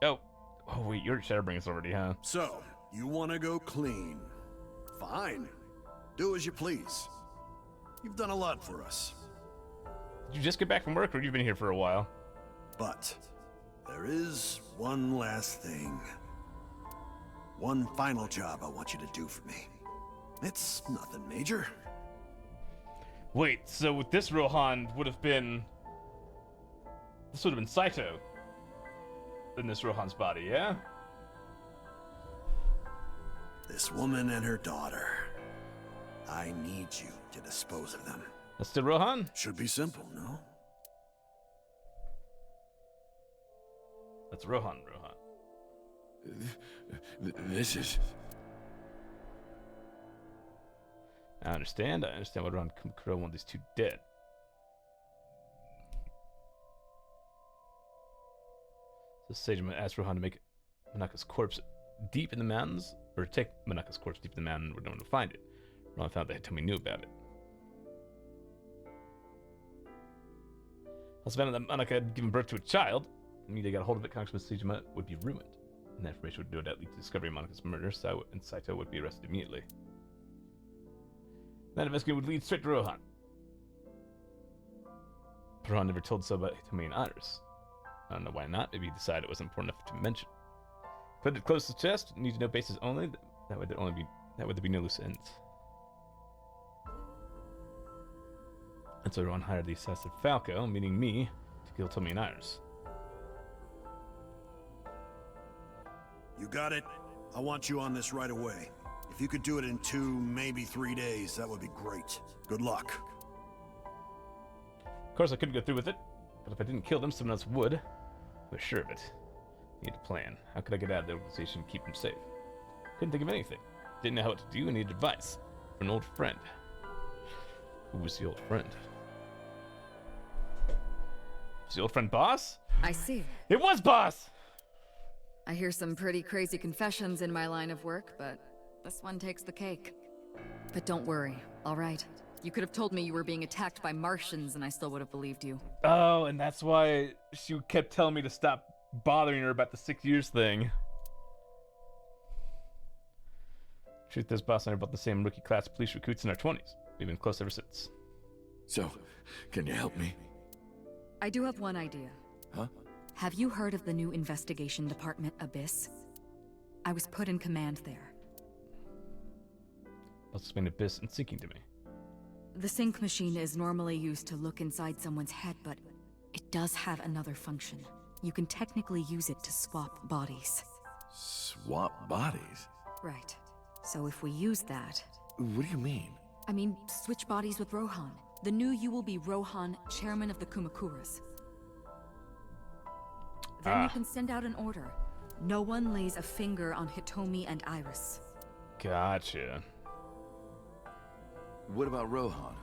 Oh wait, you're Shadowbringers already, huh?
So, you want to go clean? Fine. Do as you please. You've done a lot for us.
Did you just get back from work, or you've been here for a while?
But there is one last thing. One final job I want you to do for me. It's nothing major.
Wait, so with this Rohan would have been... This would have been Saito in this Rohan's body, yeah?
This woman and her daughter. I need you to dispose of them.
That's still Rohan?
Should be simple, no?
That's Rohan.
This is...
I understand why Rohan could want these two dead. So Sage asked Rohan to make Manaka's corpse deep in the mountains, or take Manaka's corpse deep in the mountain where no one would find it. Rohan found that Hitomi knew about it. Also found that Manaka had given birth to a child, and media got a hold of it, Congressman Sejima would be ruined. And that information would no doubt lead to the discovery of Manaka's murder, and Saito would be arrested immediately. That investigation would lead straight to Rohan. Rohan never told so about Hitomi and Iris. I don't know why not. Maybe he decided it wasn't important enough to mention. Put it close to the chest. Need to know bases only. That way there be no loose ends. And so Rohan hired the assassin Falco, meaning me, to kill Hitomi and Iris.
You got it. I want you on this right away. If you could do it in 2, maybe 3 days, that would be great. Good luck.
Of course, I couldn't go through with it, but if I didn't kill them, someone else would. I was sure of it. Need a plan. How could I get out of the organization and keep them safe? Couldn't think of anything. Didn't know what to do and needed advice from an old friend. Who was the old friend? Was the old friend Boss?
I see.
It was Boss!
I hear some pretty crazy confessions in my line of work, but this one takes the cake. But don't worry, all right? You could have told me you were being attacked by Martians and I still would have believed you.
Oh, and that's why she kept telling me to stop bothering her about the 6 years thing. Truth is, Boss and I are about the same rookie class police recruits in our 20s. We've been close ever since.
So, can you help me?
I do have one idea.
Huh?
Have you heard of the new investigation department, Abyss? I was put in command there.
Let's explain Abyss and sinking to me.
The sync machine is normally used to look inside someone's head, but it does have another function. You can technically use it to swap bodies.
Swap bodies?
Right. So if we use that...
What do you mean?
I mean, switch bodies with Rohan. The new you will be Rohan, chairman of the Kumakuras. Then you can send out an order. No one lays a finger on Hitomi and Iris.
Gotcha.
What about Rohan?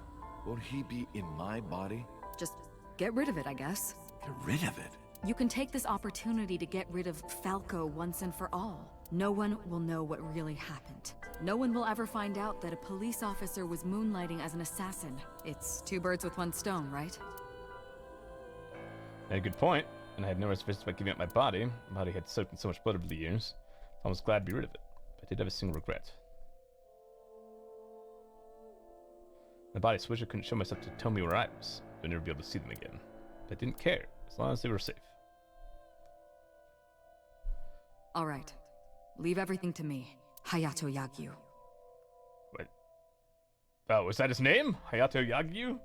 Won't he be in my body?
Just get rid of it, I guess.
Get rid of it?
You can take this opportunity to get rid of Falco once and for all. No one will know what really happened. No one will ever find out that a police officer was moonlighting as an assassin. It's two birds with one stone, right?
A good point. And I had no reservations about giving up my body. My body had soaked in so much blood over the years. I was glad to be rid of it. But I did have a single regret. My body switch, I couldn't show myself to Tomi or Iris. I'd never be able to see them again. But I didn't care, as long as they were safe.
All right. Leave everything to me, Hayato Yagyu.
What? Oh, is that his name? Hayato Yagyu?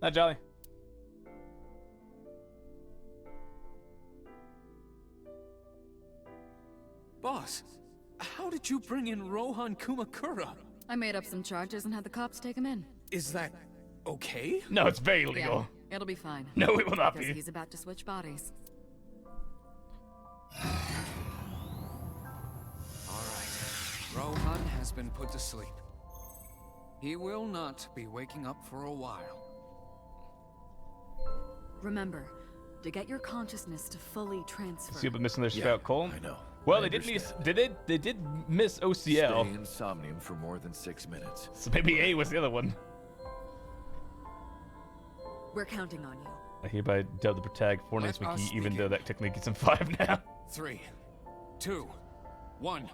Not Jolly.
Boss, how did you bring in Rohan Kumakura?
I made up some charges and had the cops take him in.
Is that okay?
No, it's very illegal.
Yeah, it'll be fine.
No, it will not
because
be.
He's about to switch bodies.
Alright. Rohan has been put to sleep. He will not be waking up for a while.
Remember, to get your consciousness to fully transfer...
See what missing their Scout Cole?
I know.
Well, they did miss. They did miss OCL.
Stay in Somnium for more than 6 minutes.
So maybe A was the other one.
We're counting on you.
I hereby dub the protag for names
Let us
Mickey, even
begin.
though that technically gets him 5 now.
3, 2, 1.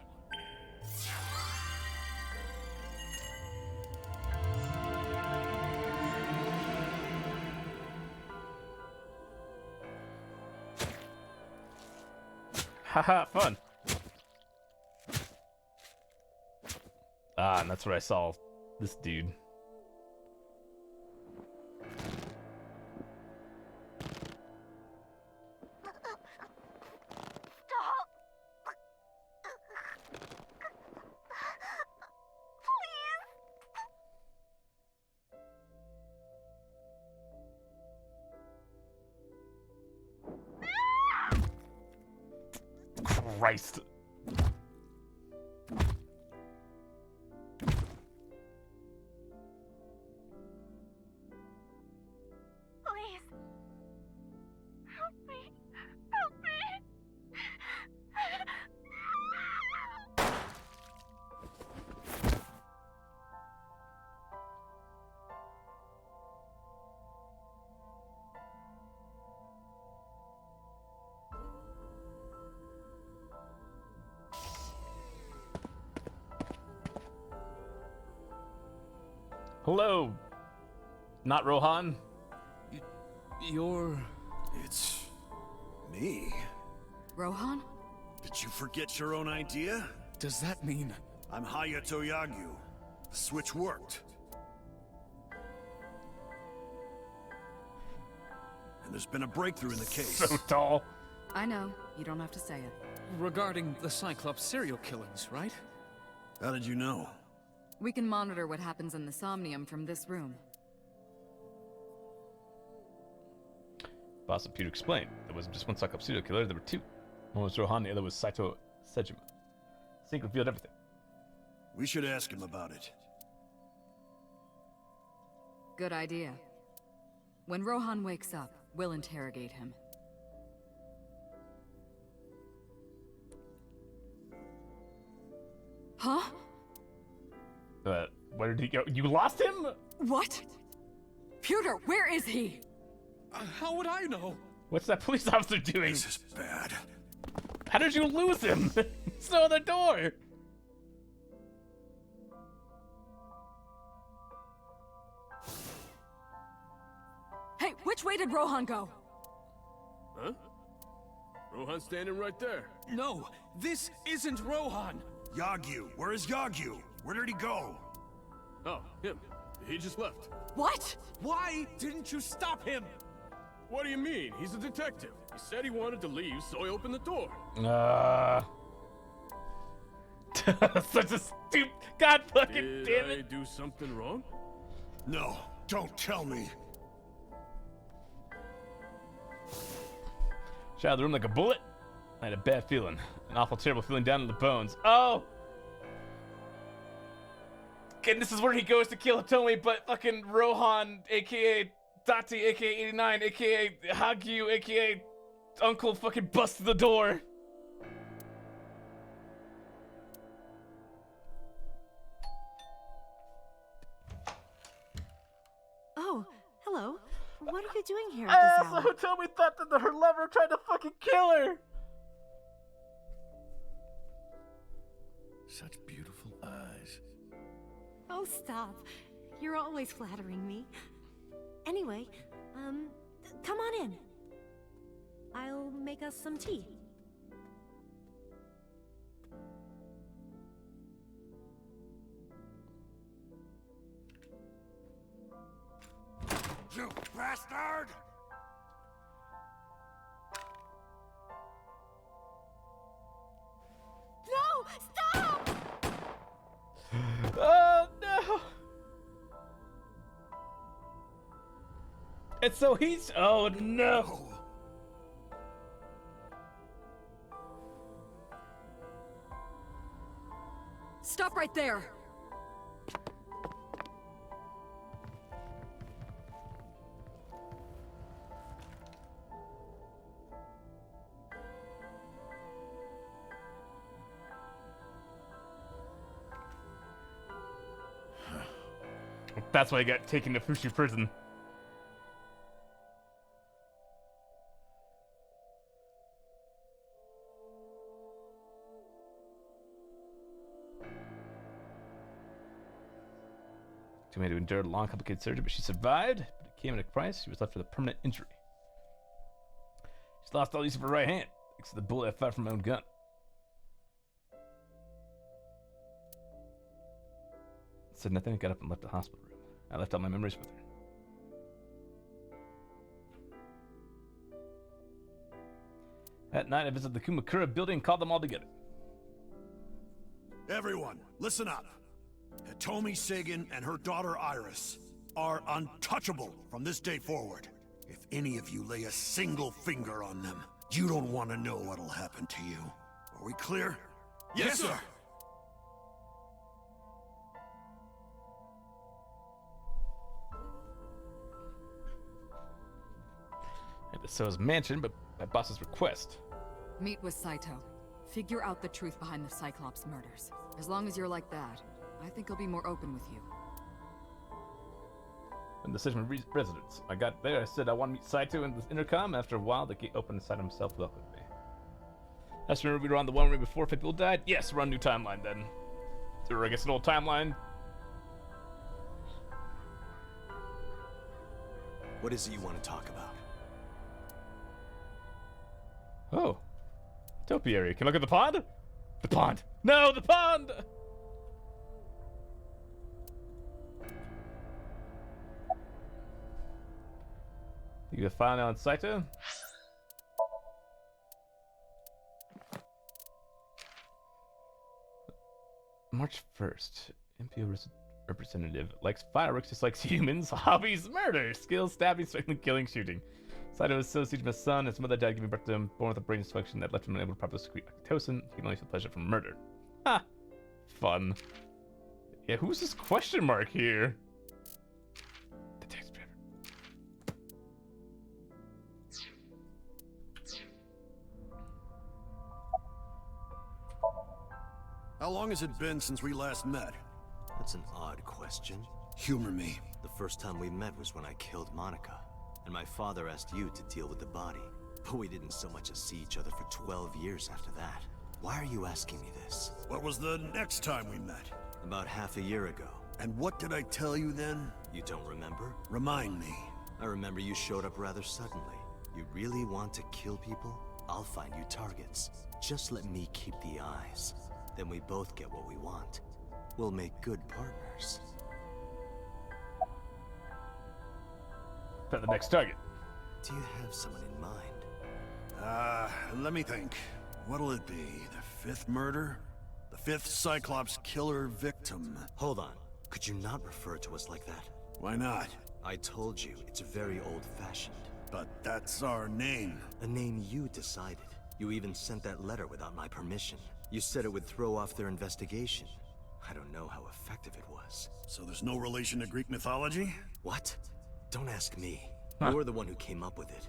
Haha, fun. Ah, and that's where I saw this dude. Christ.
Please. Help me. Help me.
Hello. Not Rohan.
You're...
It's... me.
Rohan?
Did you forget your own idea?
Does that mean...
I'm Hayato Yagyu. The switch worked. And there's been a breakthrough in the case.
So tall.
I know. You don't have to say it.
Regarding the Cyclops serial killings, right?
How did you know?
We can monitor what happens in the Somnium from this room.
Boss of Peter explained. There wasn't just one Cyclops serial killer, there were two. One was Rohan, the other was Saito Sejima. Sync revealed everything.
We should ask him about it.
Good idea. When Rohan wakes up, we'll interrogate him. Huh?
Where did he go? You lost him?
What? Pewter, where is he?
How would I know?
What's that police officer doing?
This is bad.
How did you lose him? It's no other door.
Hey, which way did Rohan go?
Huh? Rohan's standing right there. No, this isn't Rohan.
Yagyu, where is Yagyu? Where did he go?
Oh, him. He just left.
What?
Why didn't you stop him? What do you mean? He's a detective. He said he wanted to leave, so I opened the door.
Such a stupid. God fucking damn
Did I
it.
do something wrong?
No, don't tell me.
Shot out of the room like a bullet. I had a bad feeling. An awful, terrible feeling down in the bones. Oh! And this is where he goes to kill Hitomi, but fucking Rohan, aka Dati, aka 89, aka Hagyu, aka Uncle fucking busts the door.
Oh, hello. What are you doing here at this hour?
So Hitomi thought that her lover tried to fucking kill her.
Such beautiful eyes.
Oh, stop. You're always flattering me.
Anyway, come on in. I'll make us some tea.
You bastard!
No! Stop!
Oh no! And so he's. Oh no!
Stop right there!
That's why he got taken to Fushi prison. She had to endure a long, complicated surgery, but she survived. But it came at a price. She was left with a permanent injury. She's lost all use of her right hand, thanks to the bullet I fired from my own gun. Said nothing. I got up and left the hospital room. I left all my memories with her. At night, I visited the Kumakura building and called them all together.
Everyone, listen up. Hitomi Sagan and her daughter Iris are untouchable from this day forward. If any of you lay a single finger on them, you don't want to know what'll happen to you. Are we clear?
Yes, sir.
At the So's mansion, but by boss's request.
Meet with Saito. Figure out the truth behind the Cyclops murders. As long as you're like that, I think he'll be more open with you.
When the decision residence. I got there, I said I want to meet Saito in the intercom. After a while, the gate opened and Saito himself welcomed me. I just remember we were on the one way before people died. Yes, we're on a new timeline then. Or I guess an old timeline.
What is it you want to talk about?
Oh. Topiary. Can I look at the pond? The pond. No, the pond! You can find on Saito. March 1st. MPO representative likes fireworks just likes humans. Hobbies, murder. Skills, stabbing, swinging, killing, shooting. Saito was associated with his son. His mother died giving birth to him, born with a brain dysfunction that left him unable to properly secrete oxytocin. He can only feel pleasure from murder. Ha! Fun. Yeah, who's this question mark here? Detective Trevor.
How long has it been since we last met?
That's an odd question.
Humor me.
The first time we met was when I killed Monica, and my father asked you to deal with the body. But we didn't so much as see each other for 12 years after that. Why are you asking me this?
What was the next time we met?
About half a year ago.
And what did I tell you then?
You don't remember?
Remind me.
I remember you showed up rather suddenly. You really want to kill people? I'll find you targets. Just let me keep the eyes. Then we both get what we want. We'll make good partners.
Found the next target.
Do you have someone in mind?
Let me think. What'll it be? The 5th murder? The 5th Cyclops killer victim?
Hold on. Could you not refer to us like that?
Why not?
I told you, it's very old-fashioned.
But that's our name.
A name you decided. You even sent that letter without my permission. You said it would throw off their investigation. I don't know how effective it was.
So there's no relation to Greek mythology?
What? Don't ask me.
Huh.
You're the one who came up with it.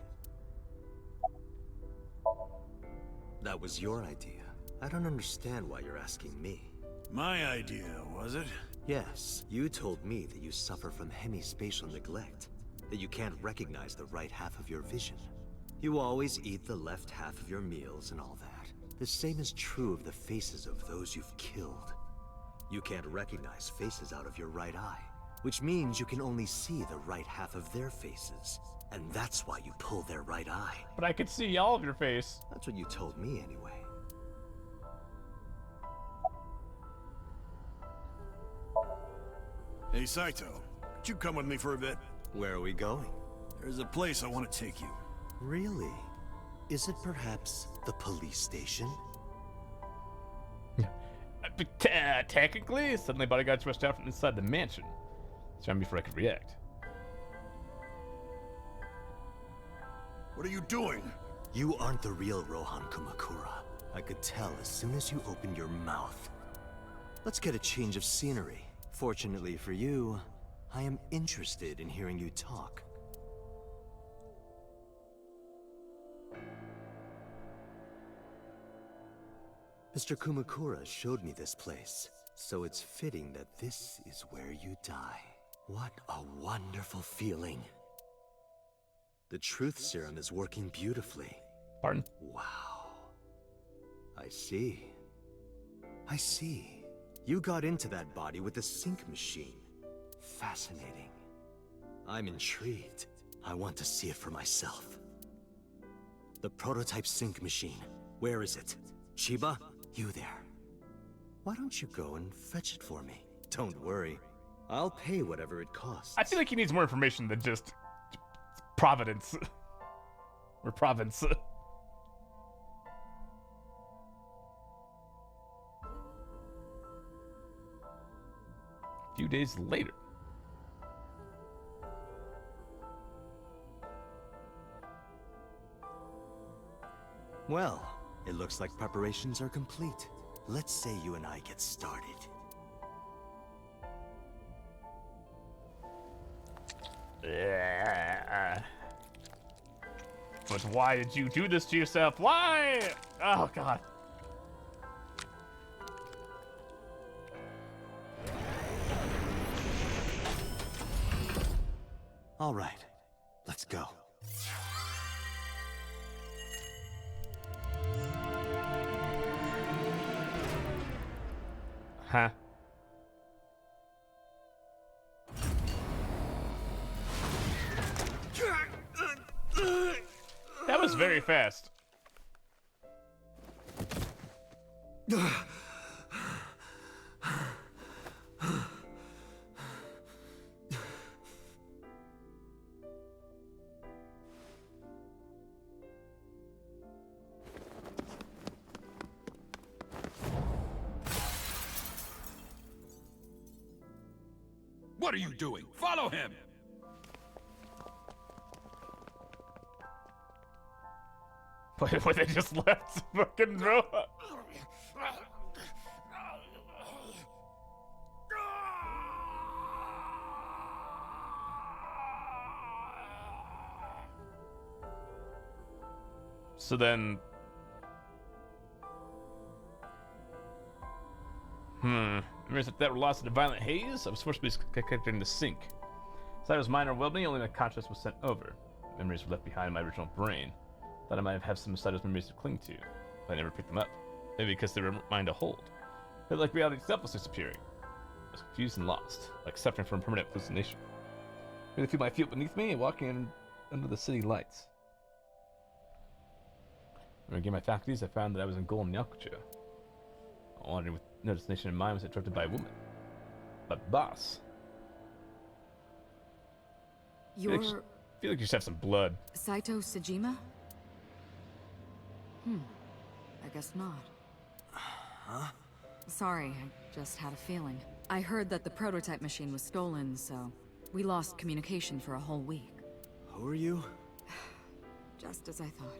That was your idea. I don't understand why you're asking me.
My idea, was it?
Yes, you told me that you suffer from hemispatial neglect, that you can't recognize the right half of your vision. You always eat the left half of your meals and all that. The same is true of the faces of those you've killed. You can't recognize faces out of your right eye, which means you can only see the right half of their faces. And that's why you pull their right eye.
But I could see all of your face.
That's what you told me anyway.
Hey, Saito. Could you come with me for a bit?
Where are we going?
There's a place I want to take you.
Really? Is it perhaps the police station?
Technically, suddenly bodyguards rushed out from inside the mansion. It's before I could react.
What are you doing?
You aren't the real Rohan Kumakura. I could tell as soon as you opened your mouth. Let's get a change of scenery. Fortunately for you, I am interested in hearing you talk. Mr. Kumakura showed me this place, so it's fitting that this is where you die. What a wonderful feeling. The truth serum is working beautifully.
Pardon?
Wow. I see. I see. You got into that body with the sync machine. Fascinating. I'm intrigued. I want to see it for myself. The prototype sync machine. Where is it? Chiba? You there. Why don't you go and fetch it for me? Don't worry. I'll pay whatever it costs.
I feel like he needs more information than just Providence. Or province. A few days later.
Well, it looks like preparations are complete. Let's say you and I get started.
But why did you do this to yourself? Why? Oh, God.
All right, let's go.
Huh? That was very fast.
What are you doing? Follow him!
Wait, they just left fucking bro. So then... Memories that were lost in a violent haze? I was forced to be kept in the sink. So I was minor well-being, only my conscious was sent over. Memories were left behind in my original brain. Thought I might have had some Saido's memories to cling to, but I never picked them up. Maybe because they were mine to hold. Felt like reality itself was disappearing. I was confused and lost, like suffering from permanent hallucination. Really feel my feet beneath me and walking under the city lights. When I regained my faculties, I found that I was in Golem Yakucho. Wandering with no destination in mind, was interrupted by a woman. My boss.
You're...
I feel like you should have some blood.
Saito Sejima? I guess not.
Huh?
Sorry, I just had a feeling. I heard that the prototype machine was stolen, so we lost communication for a whole week.
Who are you?
Just as I thought.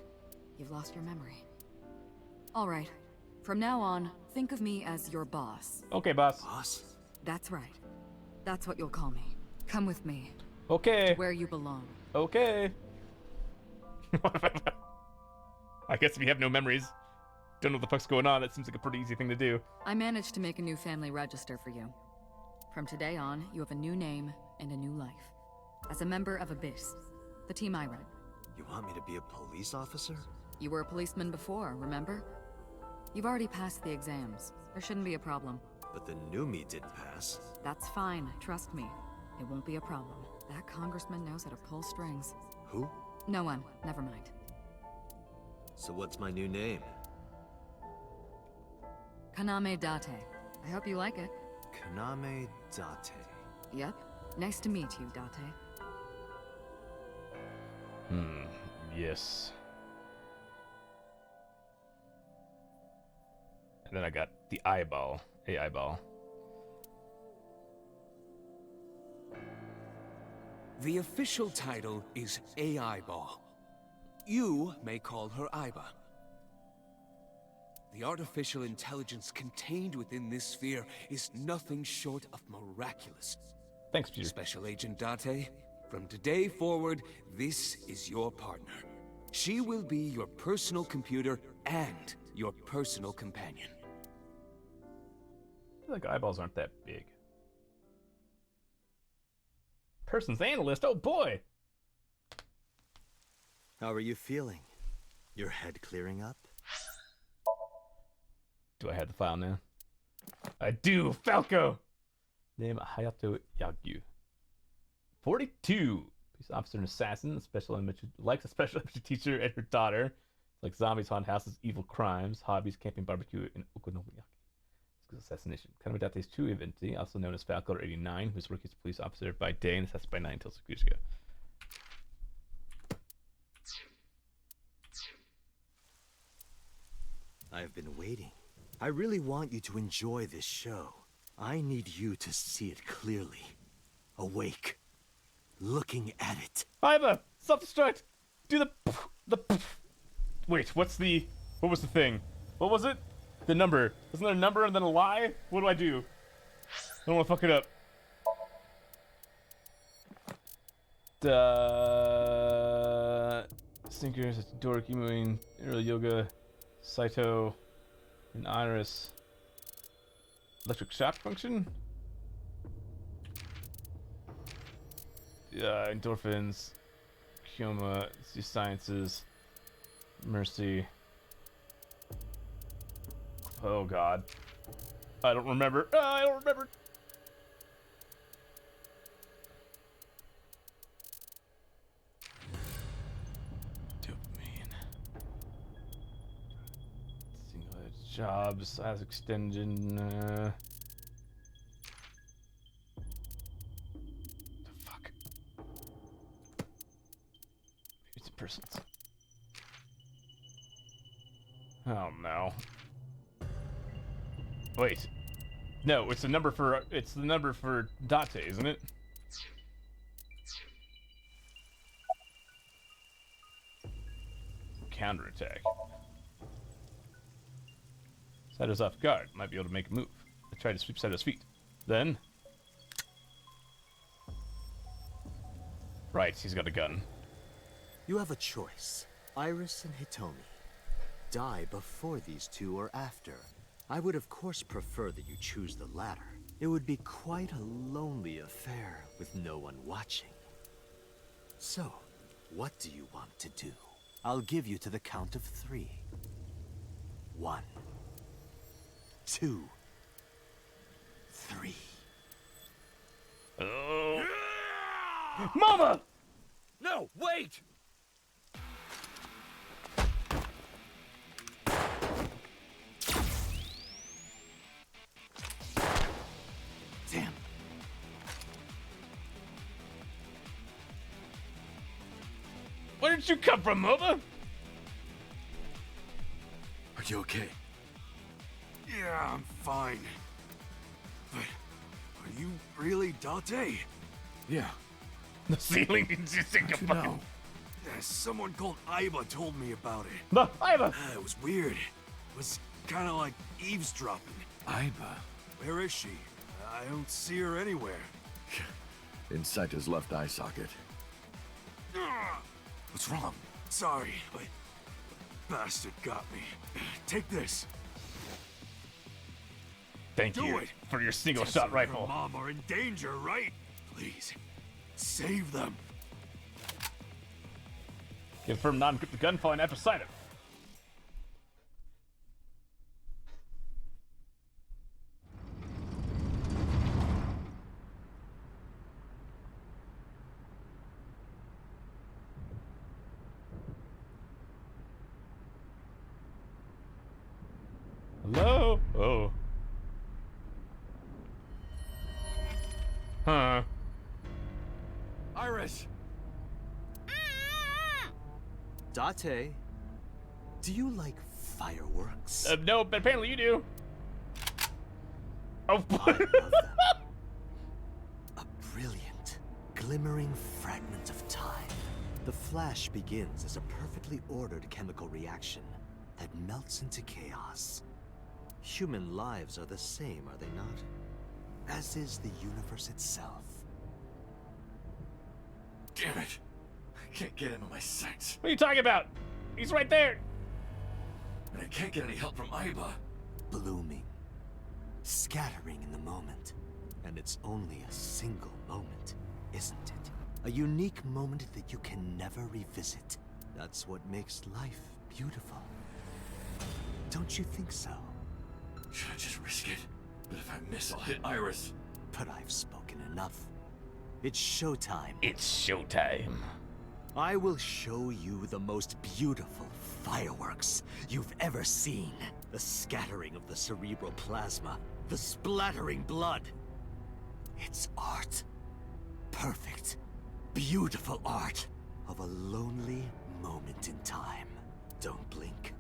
You've lost your memory. All right. From now on, think of me as your boss.
Okay, boss.
Boss?
That's right. That's what you'll call me. Come with me.
Okay.
To where you belong.
Okay. I guess if you have no memories, don't know what the fuck's going on, that seems like a pretty easy thing to do.
I managed to make a new family register for you. From today on, you have a new name and a new life. As a member of Abyss, the team I run.
You want me to be a police officer?
You were a policeman before, remember? You've already passed the exams. There shouldn't be a problem.
But the new me didn't pass.
That's fine, trust me. It won't be a problem. That congressman knows how to pull strings.
Who?
No one, never mind.
So what's my new name?
Kaname Date. I hope you like it.
Kaname Date.
Yep. Nice to meet you, Date.
Yes. And then I got the eyeball. A eyeball.
The official title is AI Ball. You may call her Aiba. The artificial intelligence contained within this sphere is nothing short of miraculous.
Thanks, Peter.
Special Agent Date, from today forward, this is your partner. She will be your personal computer and your personal companion.
I feel like eyeballs aren't that big. Person's analyst, oh boy!
How are you feeling? Your head clearing up?
Do I have the file now? I do! Falco! Name Hayato Yagyu. 42! Police officer and assassin, special elementary, likes a special elementary teacher and her daughter. Like zombies, haunted houses, evil crimes, hobbies, camping, barbecue, and okonomiyaki. Assassination. Kaname-date's true identity, also known as Falco 89, who's working as a police officer by day and assassinated by night until 6 years ago.
I've been waiting. I really want you to enjoy this show. I need you to see it clearly. Awake. Looking at it.
Aiba! Self-destruct! Do the Wait, what was the thing? What was it? The number. Isn't there a number and then a lie? What do? I don't want to fuck it up. Stinkers, Dorky Moon, Aerial Yoga, Saito, and Iris. Electric shock function? Endorphins, Kyoma, Sciences, Mercy. Oh god. I don't remember. I don't remember. Dopamine. Single jobs as extension. The fuck? Maybe it's in persons. Oh no. Wait. No, it's the number for Date, isn't it? counterattack. Sato's off guard. Might be able to make a move. I tried to sweep Sato's feet. Then... Right, he's got a gun.
You have a choice. Iris and Hitomi. Die before these two or after. I would of course prefer that you choose the latter. It would be quite a lonely affair with no one watching. So, what do you want to do? I'll give you to the count of 3. 1, 2, 3.
Oh. Mama!
No, wait!
Damn.
Where did you come from, Mama?
Are you okay? Yeah, I'm fine. But are you really Date?
Yeah.
The ceiling didn't you think of fucking...
Yeah, someone called Aiba told me about it.
The Aiba!
It was weird. It was kind of like eavesdropping.
Aiba?
Where is she? I don't see her anywhere.
Inside his left eye socket.
What's wrong? Sorry, but bastard got me. Take this.
Thank
Do
you
it.
for your single-shot
Tessa and her
rifle.
Mom are in danger, right? Please, save them.
Confirm non-encrypted gun falling after sight of. Hello? Oh. Huh.
Iris!
Date, do you like fireworks?
No, but apparently you do. Oh,
I love them. A brilliant, glimmering fragment of time. The flash begins as a perfectly ordered chemical reaction that melts into chaos. Human lives are the same, are they not? As is the universe itself.
Damn it! I can't get him in my sights.
What are you talking about? He's right there.
And I can't get any help from Aiba.
Blooming, scattering in the moment. And it's only a single moment, isn't it? A unique moment that you can never revisit. That's what makes life beautiful. Don't you think so?
Should I just risk it? But if I miss, I'll hit Iris.
But I've spoken enough. It's showtime.
It's showtime.
I will show you the most beautiful fireworks you've ever seen. The scattering of the cerebral plasma, the splattering blood. It's art. Perfect, beautiful art of a lonely moment in time. Don't blink.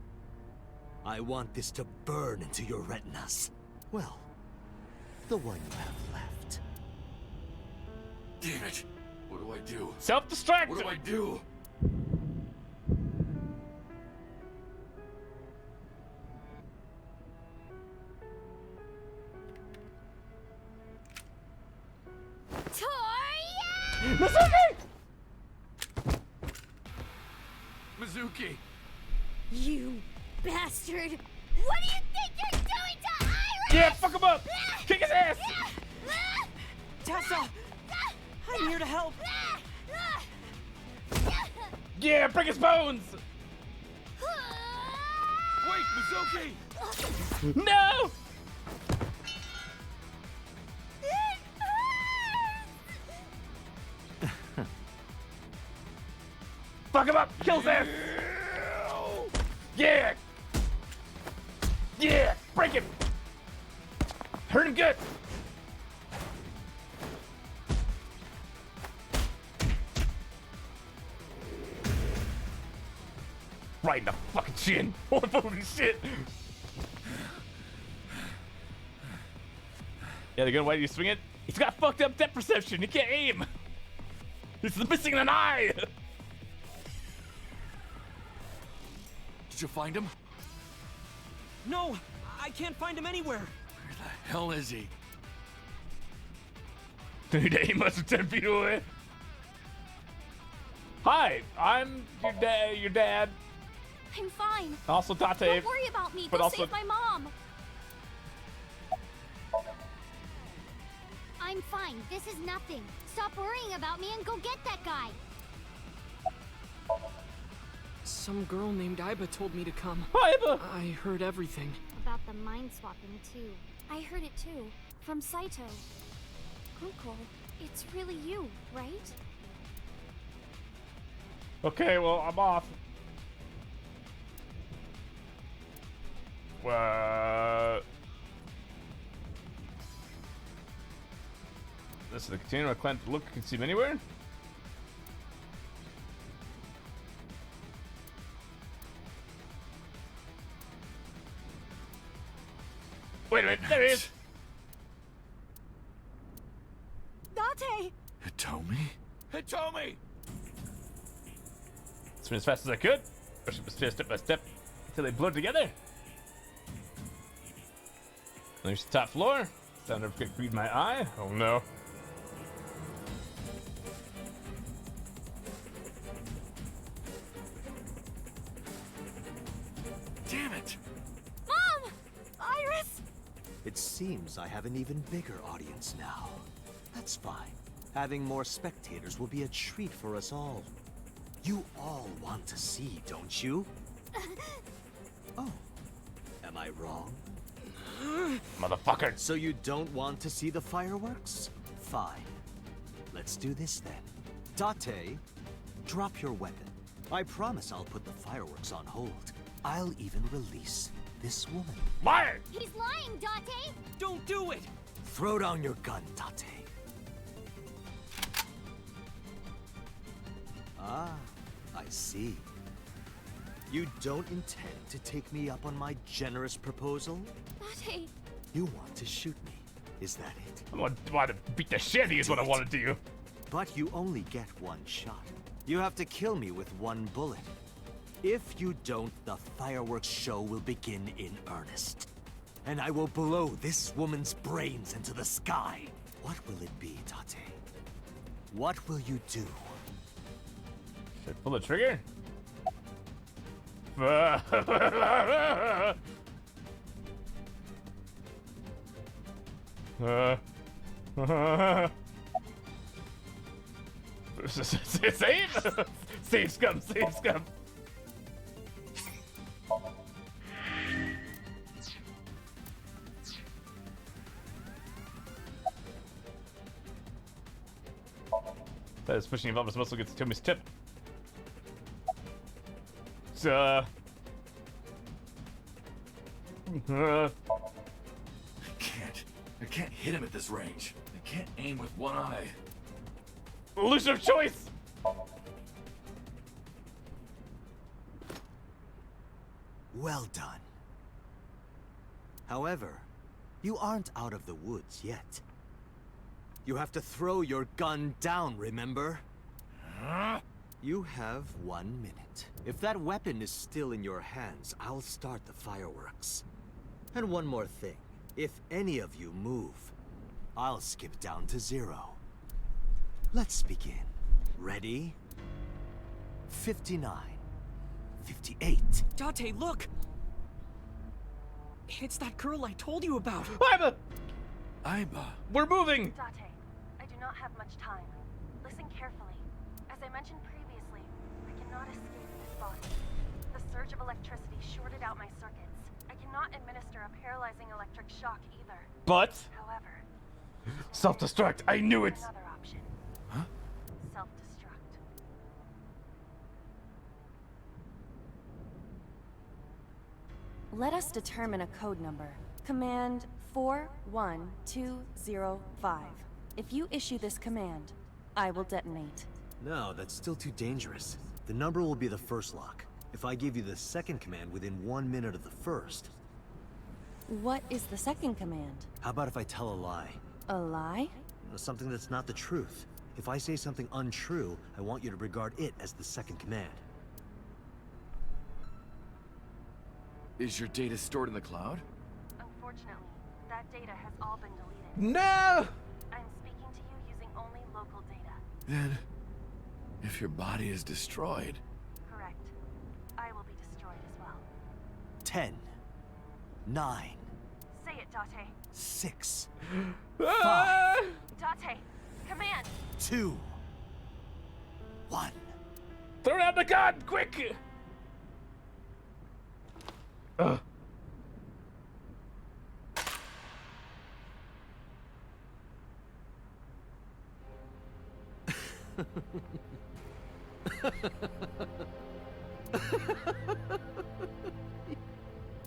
I want this to burn into your retinas. Well, the one you have left.
Damn it! What do I do?
Self-destruct!
What do I do?
Toria!
Mizuki!
Mizuki!
You bastard! What do you think you're doing to Iris?
Yeah, fuck him up! Kick his ass!
Tessa! I'm here to help!
Yeah, break his bones!
Wait, Mizuki!
No! Fuck him up! Kill his ass! Yeah! Yeah! Break him! Hurt him good! Right in the fucking chin! Holy shit! Yeah, they're gonna why do you swing it? He's got fucked up depth perception, he can't aim! He's missing an eye!
Did you find him?
No, I can't find him anywhere.
Where the hell is he?
Dude, he must have 10 feet away. Hi, I'm your dad.
I'm fine.
Also Tate.
Don't worry about me.
But
Go
also
save my mom.
I'm fine. This is nothing. Stop worrying about me and go get that guy.
Some girl named Iba told me to come.
Iba!
I heard everything.
About the mind swapping too.
I heard it too. From Saito. Uncle, it's really you, right?
Okay, well, I'm off. This is the container I plan to look and see him anywhere. Wait a minute, there he is!
Date!
Hitomi?
Hitomi! Swim as fast as I could. Pushing the stairs step by step until they blur together. There's the top floor. Sound never could read my eye. Oh no.
Damn it!
Mom! Iris!
It seems I have an even bigger audience now. That's fine. Having more spectators will be a treat for us all. You all want to see, don't you? Oh. Am I wrong?
Motherfucker.
So you don't want to see the fireworks? Fine. Let's do this then. Date, drop your weapon. I promise I'll put the fireworks on hold. I'll even release this woman.
Liar!
He's lying, Date!
Don't do it!
Throw down your gun, Date. Ah, I see. You don't intend to take me up on my generous proposal?
Date.
You want to shoot me, is that it?
I want to beat the shit out of you is what I want to do.
But you only get one shot. You have to kill me with one bullet. If you don't, the fireworks show will begin in earnest. And I will blow this woman's brains into the sky. What will it be, Date? What will you do?
Should I pull the trigger? Save! Save scum, save scum. That is pushing Velvet's muscle gets Tommy's tip.
I can't hit him at this range. I can't aim with one eye.
Illusion of choice!
Well done. However, you aren't out of the woods yet. You have to throw your gun down, remember? You have 1 minute. If that weapon is still in your hands, I'll start the fireworks. And one more thing. If any of you move, I'll skip down to 0. Let's begin. Ready? 59. 58.
Date, look! It's that girl I told you about.
Iba!
Iba.
We're moving!
Date, I do not have much time. Listen carefully. As I mentioned previously, I cannot escape this body. The surge of electricity shorted out my circuits. I cannot administer a paralyzing electric shock either.
But
However,
self-destruct, I knew it!
another option.
Huh?
Self-destruct. Let us determine a code number. Command 41205. If you issue this command, I will detonate.
No, that's still too dangerous. The number will be the first lock. If I give you the second command within 1 minute of the first.
What is the second command?
How about if I tell a lie?
A lie?
Something that's not the truth. If I say something untrue, I want you to regard it as the second command.
Is your data stored in the cloud?
Unfortunately, that data has all been deleted.
No!
I'm speaking to you using only local data.
Then, if your body is destroyed...
Correct. I will be destroyed as well.
10, 9,
Say it, Date.
6,
Ah!
5,
Date, command!
2, 1.
Throw out the gun, quick! Ugh.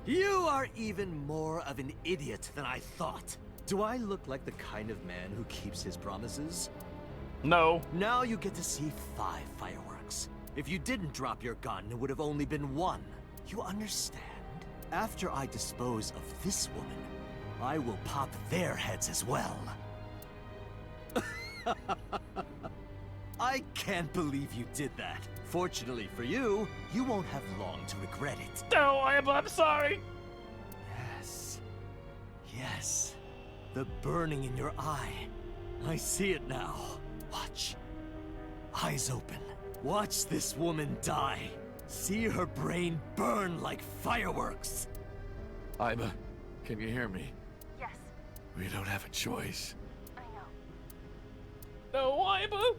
You are even more of an idiot than I thought. Do I look like the kind of man who keeps his promises?
No.
Now you get to see 5 fireworks. If you didn't drop your gun, it would have only been 1. You understand? After I dispose of this woman, I will pop their heads as well. I can't believe you did that. Fortunately for you, you won't have long to regret it.
No, I'm sorry.
Yes. Yes. The burning in your eye. I see it now. Watch. Eyes open. Watch this woman die. See her brain burn like fireworks.
Iba, can you hear me?
Yes,
We don't have a choice.
I know.
No, Iba.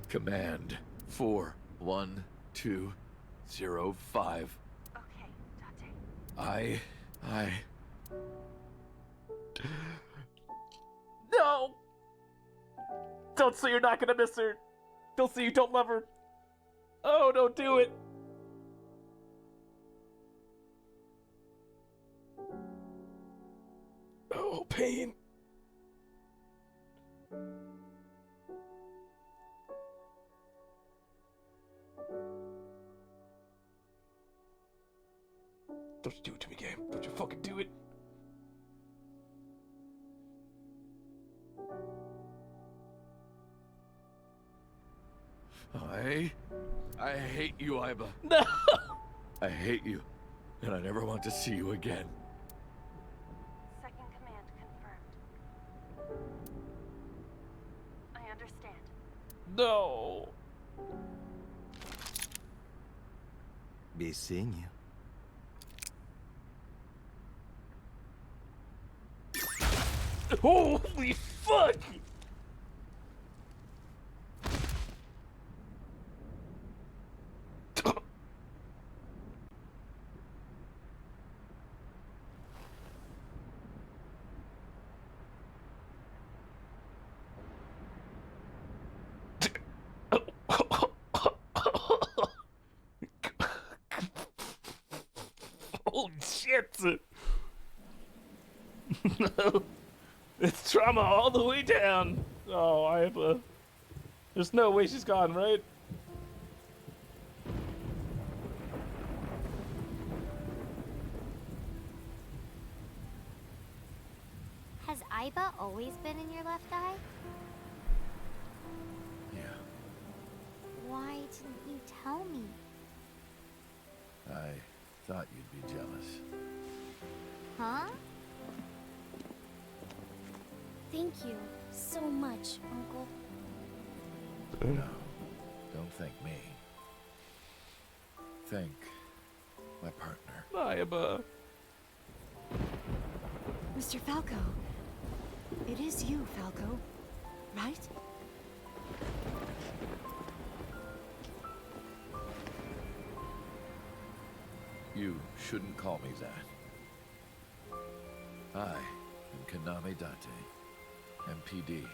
Command 41205.
Okay, Date.
I...
No. Don't say you're not gonna miss her. Don't say you don't love her. Oh, don't do it. Oh, pain. Don't you do it to me, game. Don't you fucking do it.
I hate you, Iba.
No!
I hate you, and I never want to see you again.
Second command confirmed. I understand.
No.
Be seeing you.
Holy fuck! Holy shit! No. It's trauma all the way down. Oh, there's no way she's gone, right?
Has Iba always been in your left eye?
Yeah.
Why didn't you tell me?
I thought you'd be jealous.
Huh?
Thank you so much, Uncle.
No, don't thank me. Thank my partner.
Iba.
Mr. Falco. It is you, Falco. Right?
You shouldn't call me that. I am Kaname Date, MPD,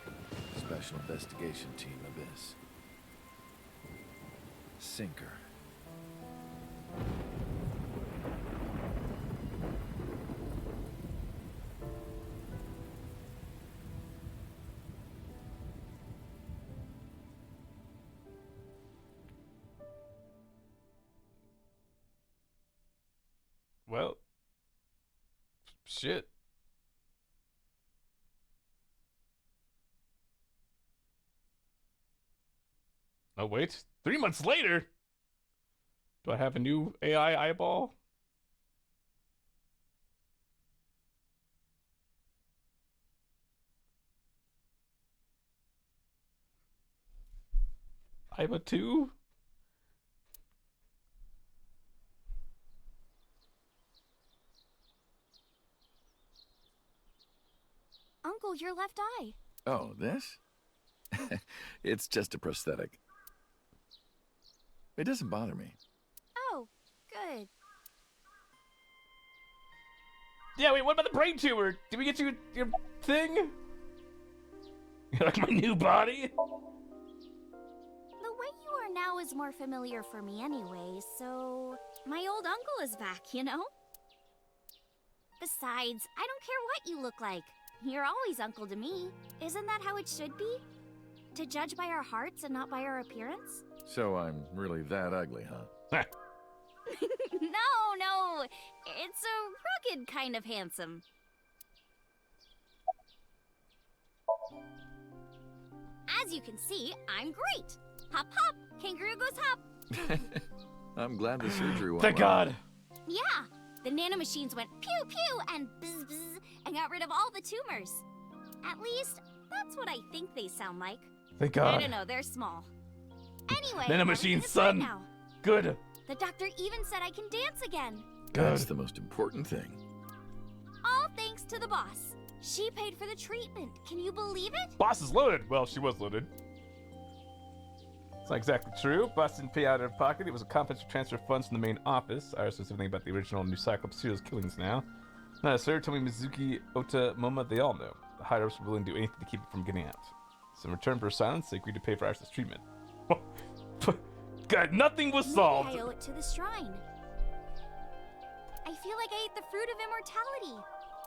Special Investigation Team Abyss. Sinker.
Well, shit. Oh, wait. 3 months later? Do I have a new AI eyeball? Iba 2?
Uncle, your left eye.
Oh, this? It's just a prosthetic. It doesn't bother me.
Oh, good.
Yeah, wait, what about the brain tumor? Did we get you your thing? You like my new body?
The way you are now is more familiar for me anyway, so my old uncle is back, you know? Besides, I don't care what you look like. You're always uncle to me. Isn't that how it should be? To judge by our hearts and not by our appearance?
So I'm really that ugly, huh?
No. It's a rugged kind of handsome. As you can see, I'm great. Hop, hop. Kangaroo goes hop.
I'm glad the surgery went
Thank
well.
God.
Yeah. The nanomachines went pew pew and bzz bzz and got rid of all the tumors. At least, that's what I think they sound like.
Thank God.
I don't know, they're small. Anyway,
Nanomachine,
everything is
son.
fine now.
Good.
The doctor even said I can dance again.
That's the most important thing.
All thanks to the boss. She paid for the treatment. Can you believe it?
Boss is loaded. Well, she was loaded. It's not exactly true. Boss didn't pay out of her pocket. It was a confidential transfer of funds from the main office. Iris knows everything about the original New Cyclops serial killings now. Sir, Tomi, Mizuki, Ota, Moma, they all know. The higher-ups were willing to do anything to keep it from getting out. So in return for her silence, they agreed to pay for Iris' treatment. God, nothing was solved.
Maybe I owe it to the shrine. I feel like I ate the fruit of immortality.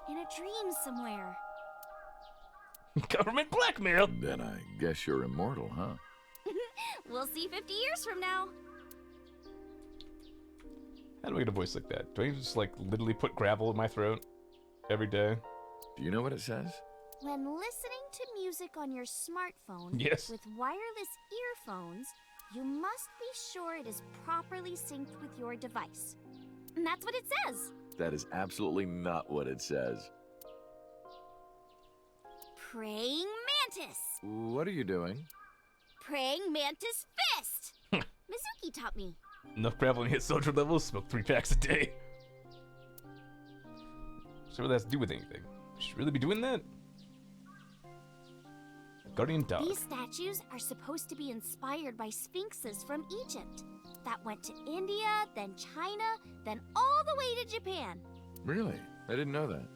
In a dream somewhere.
Government blackmail.
Then I guess you're immortal, huh?
We'll see 50 years from now.
How do I get a voice like that? Do I just like literally put gravel in my throat every day?
Do you know what it says?
When listening to music on your smartphone
Yes.
with wireless earphones, you must be sure it is properly synced with your device. And that's what it says.
That is absolutely not what it says.
Praying mantis.
What are you doing?
Praying mantis fist. Mizuki taught me.
Enough gravel to hit soldier levels, smoke 3 packs a day. So what that has to do with anything? Should really be doing that? Guardian dog.
These statues are supposed to be inspired by sphinxes from Egypt that went to India, then China, then all the way to Japan.
Really? I didn't know that.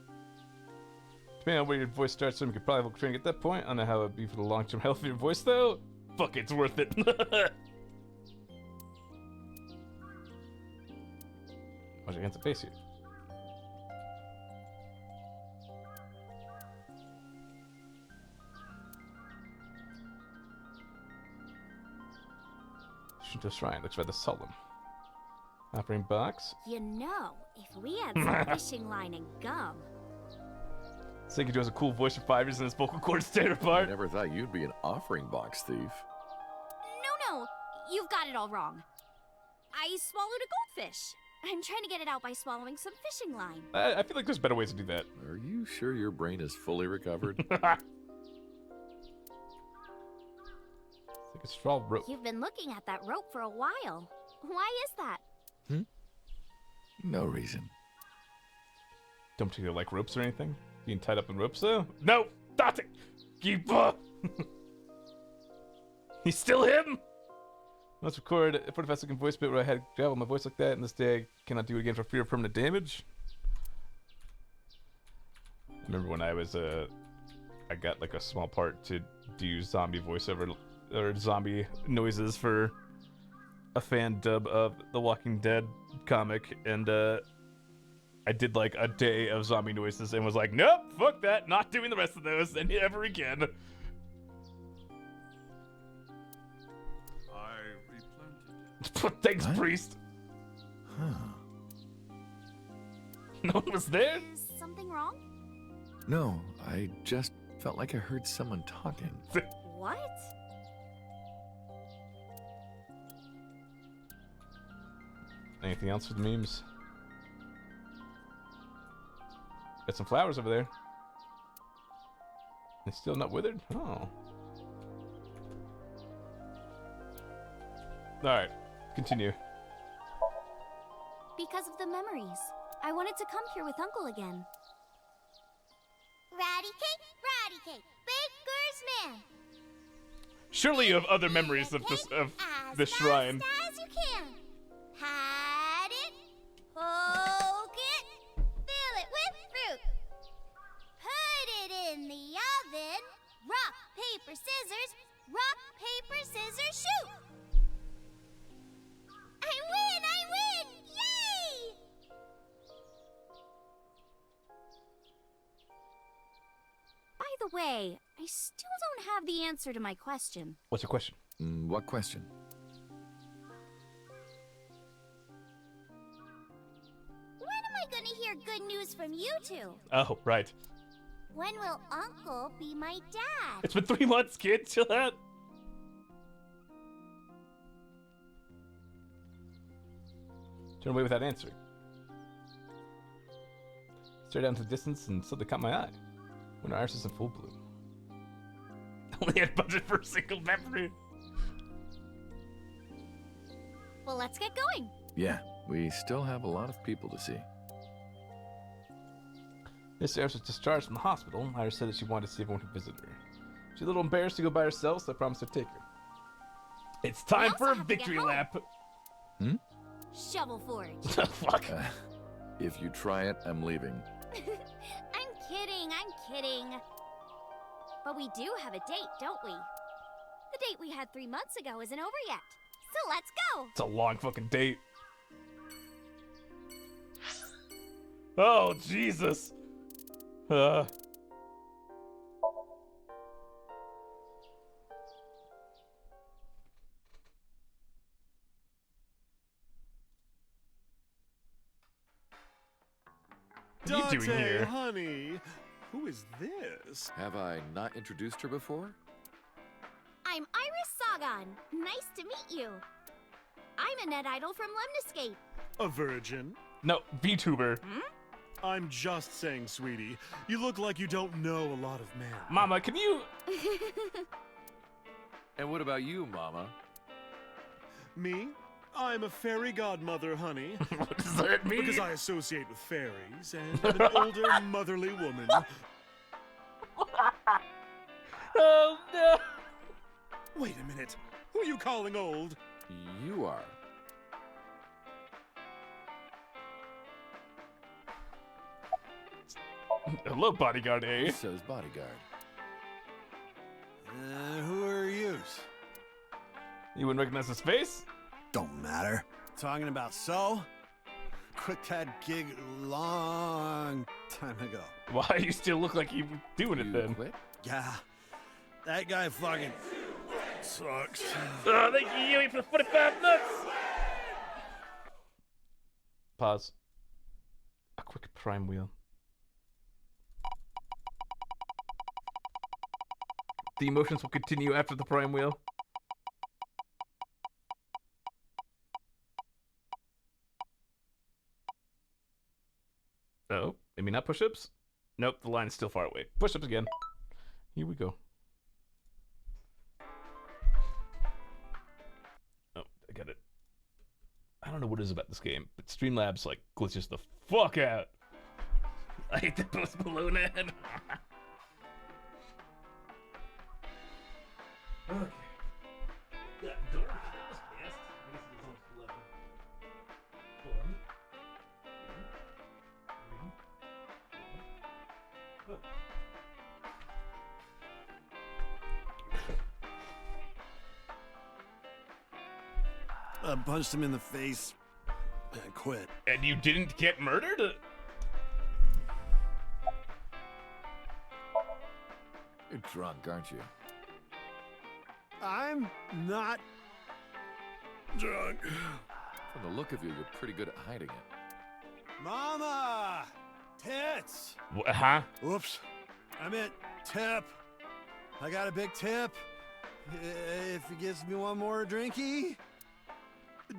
Depending on where your voice starts from, you could probably have training at that point. I don't know how it would be for the long-term health of your voice, though. Fuck, it's worth it. Watch your hands up face you. Shinto Shrine looks rather solemn. Operating box.
You know, if we had some fishing line and gum.
Seiki has a cool voice for 5 years and his vocal cords tear apart.
I never thought you'd be an offering box thief.
No, you've got it all wrong. I swallowed a goldfish. I'm trying to get it out by swallowing some fishing line.
I feel like there's better ways to do that.
Are you sure your brain is fully recovered?
It's like a straw rope.
You've been looking at that rope for a while. Why is that?
No reason.
Don't particularly like ropes or anything? Being tied up in ropes, though? No! That's it! Keep up! He's still him! Let's record a 45-second voice bit where I had gravel in my voice like that, and this day I cannot do it again for fear of permanent damage. I remember when I was, I got like a small part to do zombie voiceover, or zombie noises for a fan dub of the Walking Dead comic, and I did like a day of zombie noises and was like, nope, fuck that, not doing the rest of those and ever again.
I replanted.
Thanks,
What?
priest.
Huh.
No one was there?
Is something wrong?
No, I just felt like I heard someone talking.
What?
Anything else with memes? Got some flowers over there. They're still not withered? Oh. Alright, continue.
Because of the memories. I wanted to come here with Uncle again.
Ratty cake, baker's man.
Surely you have other memories of this shrine.
Fast as you can. Hide it, poke it, fill it with fruit. Put it in the oven. Rock, paper, scissors. Rock, paper, scissors, shoot. I win! Yay!
By the way, I still don't have the answer to my question.
What's your question?
What question?
When am I gonna hear good news from you two?
Oh, right.
When will Uncle be my dad?
It's been 3 months, kid. Chill out. Turn away without answering. Stared out into the distance and something caught my eye. When Iris is in full bloom. Only had budget for a single memory.
Well, let's get going.
Yeah, we still have a lot of people to see.
Miss Iris was discharged from the hospital. Iris said that she wanted to see everyone who visited her. She's a little embarrassed to go by herself, so I promised to take her. It's time for a victory lap.
Shovel Forge.
Fuck.
If you try it, I'm leaving.
I'm kidding. But we do have a date, don't we? The date we had 3 months ago isn't over yet. So let's go.
It's a long fucking date. Oh, Jesus. What are you doing here?
Honey, who is this?
Have I not introduced her before?
I'm Iris Sagan. Nice to meet you. I'm a net idol from Lemniscape.
A virgin?
No, VTuber.
I'm just saying, sweetie. You look like you don't know a lot of men.
Mama, can you...
And what about you, Mama?
Me? I'm a fairy godmother, honey.
What does that mean?
Because I associate with fairies and I'm an older, motherly woman.
Oh, no.
Wait a minute. Who are you calling old?
You are.
Hello, bodyguard A.
Says bodyguard.
Who are you?
You wouldn't recognize his face?
Don't matter. Talking about so? Quit that gig long time ago.
Why you still look like you were doing it then?
Quit?
Yeah. That guy fucking sucks.
Oh, thank you, Yui, for the 45 nuts! Pause. A quick prime wheel. The emotions will continue after the prime wheel. Oh, maybe not push-ups? Nope, the line's still far away. Push-ups again. Here we go. Oh, I got it. I don't know what it is about this game, but Streamlabs, like, glitches the fuck out. I hate the Post Malone ad. Okay. That door was fast. I guess it's almost 11. Hold on.
I punched him in the face and quit.
And you didn't get murdered?
You're drunk, aren't you?
I'm not drunk.
From the look of you, you're pretty good at hiding it.
Mama! Tits!
Huh?
Whoops. I meant tip. I got a big tip. If he gives me one more drinky.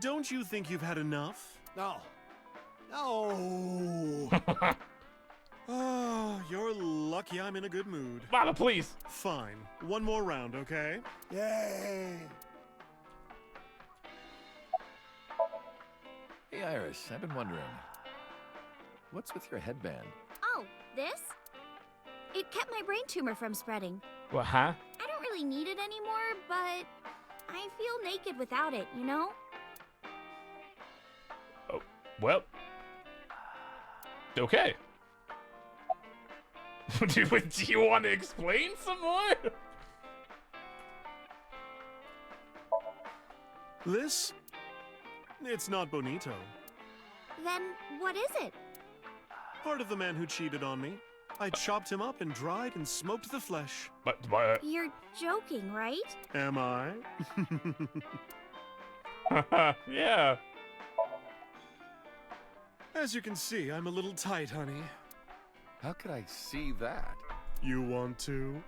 Don't you think you've had enough?
No. No.
Oh, you're lucky I'm in a good mood.
Mama, please.
Fine. One more round, okay?
Yay.
Hey, Iris, I've been wondering. What's with your headband?
Oh, this? It kept my brain tumor from spreading.
What, huh?
I don't really need it anymore, but I feel naked without it, you know?
Oh, well. Okay. do you want to explain some more?
This? It's not bonito.
Then what is it?
Part of the man who cheated on me. I chopped him up and dried and smoked the flesh.
But
You're joking, right?
Am I?
Yeah.
As you can see, I'm a little tight, honey.
How could I see that?
You want to?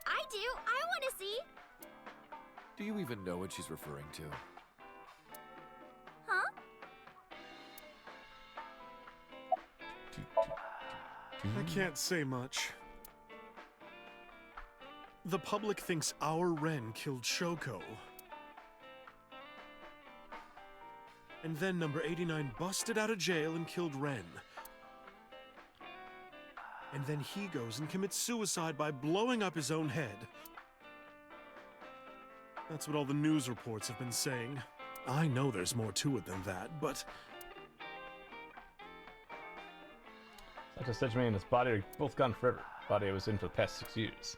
I do. I want to see.
Do you even know what she's referring to?
Huh?
I can't say much. The public thinks our Ren killed Shoko. And then number 89 busted out of jail and killed Ren. And then he goes and commits suicide by blowing up his own head. That's what all the news reports have been saying. I know there's more to it than that, but...
Such a man and his body are both gone forever. Body I was in for the past 6 years.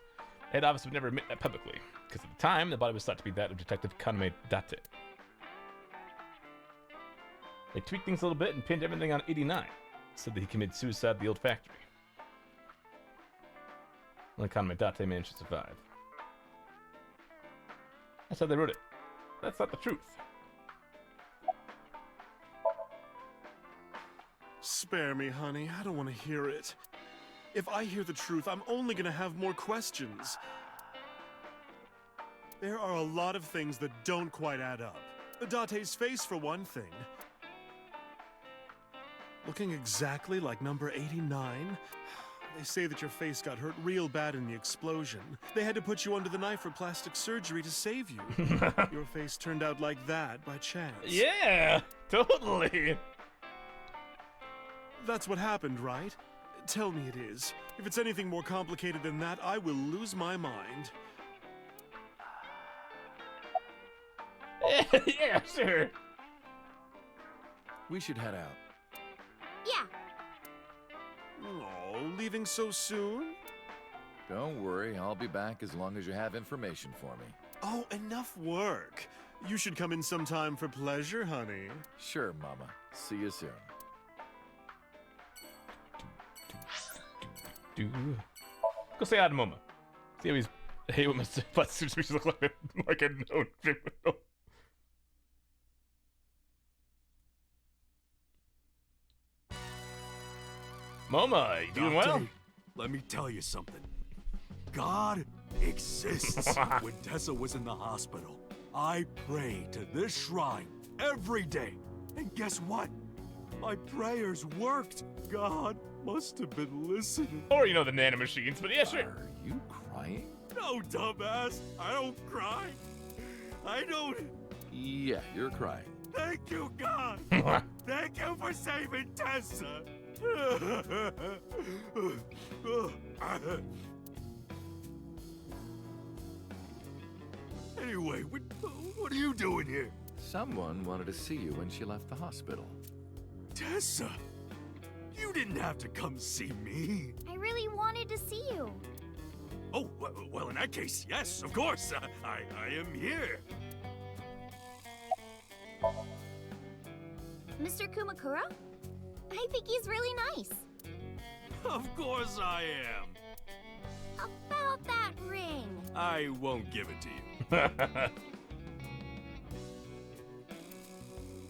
Head office would never admit that publicly, because at the time, the body was thought to be that of Detective Kaname Date. They tweaked things a little bit and pinned everything on 89. Said that he committed suicide at the old factory. Only Kaname Date managed to survive. That's how they wrote it. That's not the truth.
Spare me, honey. I don't want to hear it. If I hear the truth, I'm only gonna have more questions. There are a lot of things that don't quite add up. Date's face, for one thing. Looking exactly like number 89? They say that your face got hurt real bad in the explosion. They had to put you under the knife for plastic surgery to save you. Your face turned out like that by chance.
Yeah, totally.
That's what happened, right? Tell me it is. If it's anything more complicated than that, I will lose my mind.
Yeah, sure.
We should head out.
Yeah.
Oh, leaving so soon?
Don't worry, I'll be back as long as you have information for me.
Oh, enough work. You should come in sometime for pleasure, honey.
Sure, Mama. See you soon.
Go say hi to Moma. See how he's... Hey, what Mr. Plastic look like a known criminal. Moma, you doing well?
Let me tell you something. God exists. When Tessa was in the hospital, I prayed to this shrine every day. And guess what? My prayers worked. God must have been listening.
Or, you know, the nanomachines, but yeah, sure.
Are you crying?
No, dumbass. I don't cry. I don't...
Yeah, you're crying.
Thank you, God. Thank you for saving Tessa. Anyway, what are you doing here?
Someone wanted to see you when she left the hospital.
Tessa, you didn't have to come see me.
I really wanted to see you.
Oh, well, in that case, yes, of course. I am here.
Mr. Kumakura? I think he's really nice.
Of course I am.
About that ring.
I won't give it to you.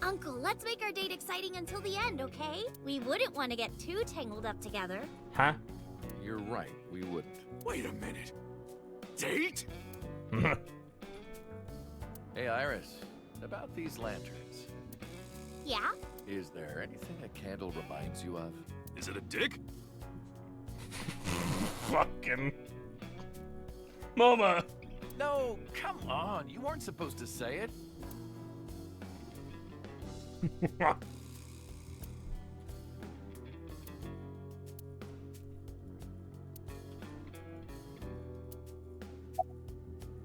Uncle, let's make our date exciting until the end, okay? We wouldn't want to get too tangled up together.
Huh?
You're right, we wouldn't.
Wait a minute. Date?
Hey, Iris, about these lanterns.
Yeah?
Is there anything a candle reminds you of?
Is it a dick?
Fucking... Moma!
No, come on, you weren't supposed to say it.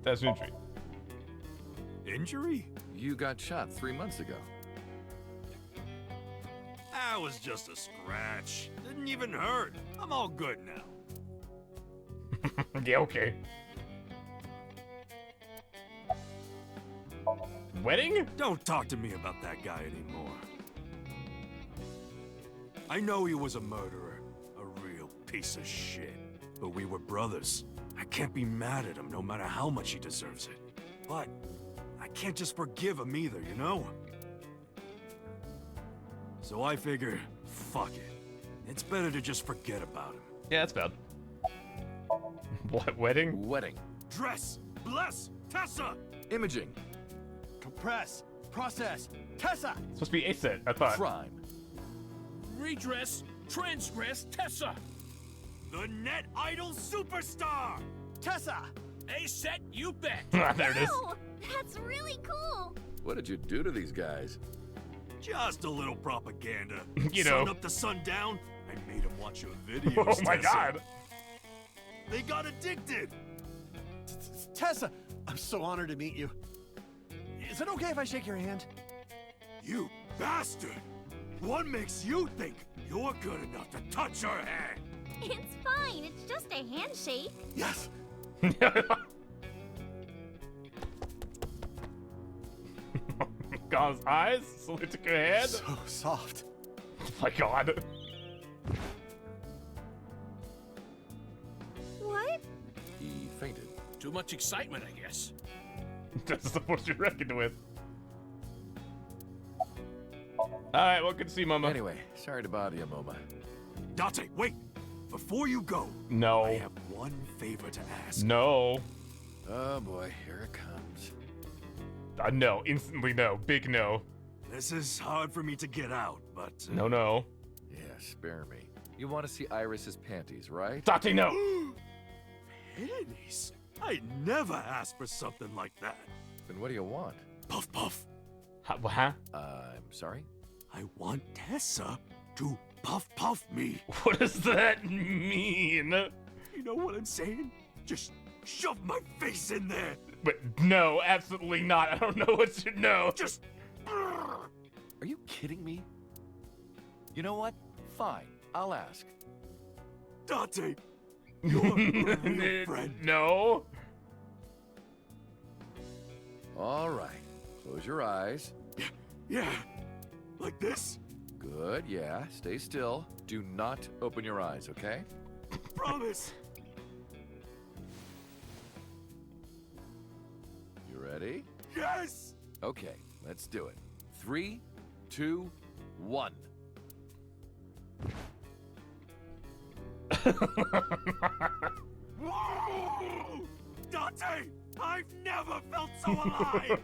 That's an injury.
Injury?
You got shot 3 months ago.
That was just a scratch. Didn't even hurt. I'm all good now.
Yeah, okay. Wedding?
Don't talk to me about that guy anymore. I know he was a murderer, a real piece of shit. But we were brothers. I can't be mad at him no matter how much he deserves it. But I can't just forgive him either, you know? So I figure, fuck it. It's better to just forget about him.
Yeah, that's bad. What, wedding?
Wedding.
Dress! Bless! Tessa!
Imaging.
Compress. Process. Tessa!
It's supposed to be ASET, I thought.
Crime.
Redress, transgress, Tessa.
The net idol superstar!
Tessa!
ASET, you bet.
There it is.
Oh, that's really cool.
What did you do to these guys?
Just a little propaganda.
You know.
Sun up to sundown, I made him watch your videos.
Oh my
Tessa.
god.
They got addicted.
Tessa! I'm so honored to meet you. Is it okay if I shake your hand?
You bastard! What makes you think you're good enough to touch her hand?
It's fine. It's just a handshake.
Yes.
God's eyes, so they took your hand.
So soft.
Oh my god.
What?
He fainted.
Too much excitement, I guess.
That's the force you reckoned with. Alright, well, good to see you, Mama.
Anyway, sorry to bother you, Moma.
Date, wait! Before you go,
No.
I have one favor to ask.
No.
Oh boy, here it comes.
No, instantly no. Big no.
This is hard for me to get out, but...
No, no.
Yeah, spare me. You want to see Iris's panties, right?
Date, no.
Panties? I never asked for something like that.
Then what do you want?
Puff puff.
Huh?
I'm sorry?
I want Tessa to puff puff me.
What does that mean?
You know what I'm saying? Just shove my face in there.
But no, absolutely not. I don't know what to know.
Just...
Are you kidding me? You know what? Fine, I'll ask.
Date, you're a real friend.
No.
All right, close your eyes.
Yeah, like this?
Good, yeah, stay still. Do not open your eyes, okay?
Promise.
You ready?
Yes!
Okay, let's do it. 3, 2, 1.
Whoa! Date, I've never felt so alive!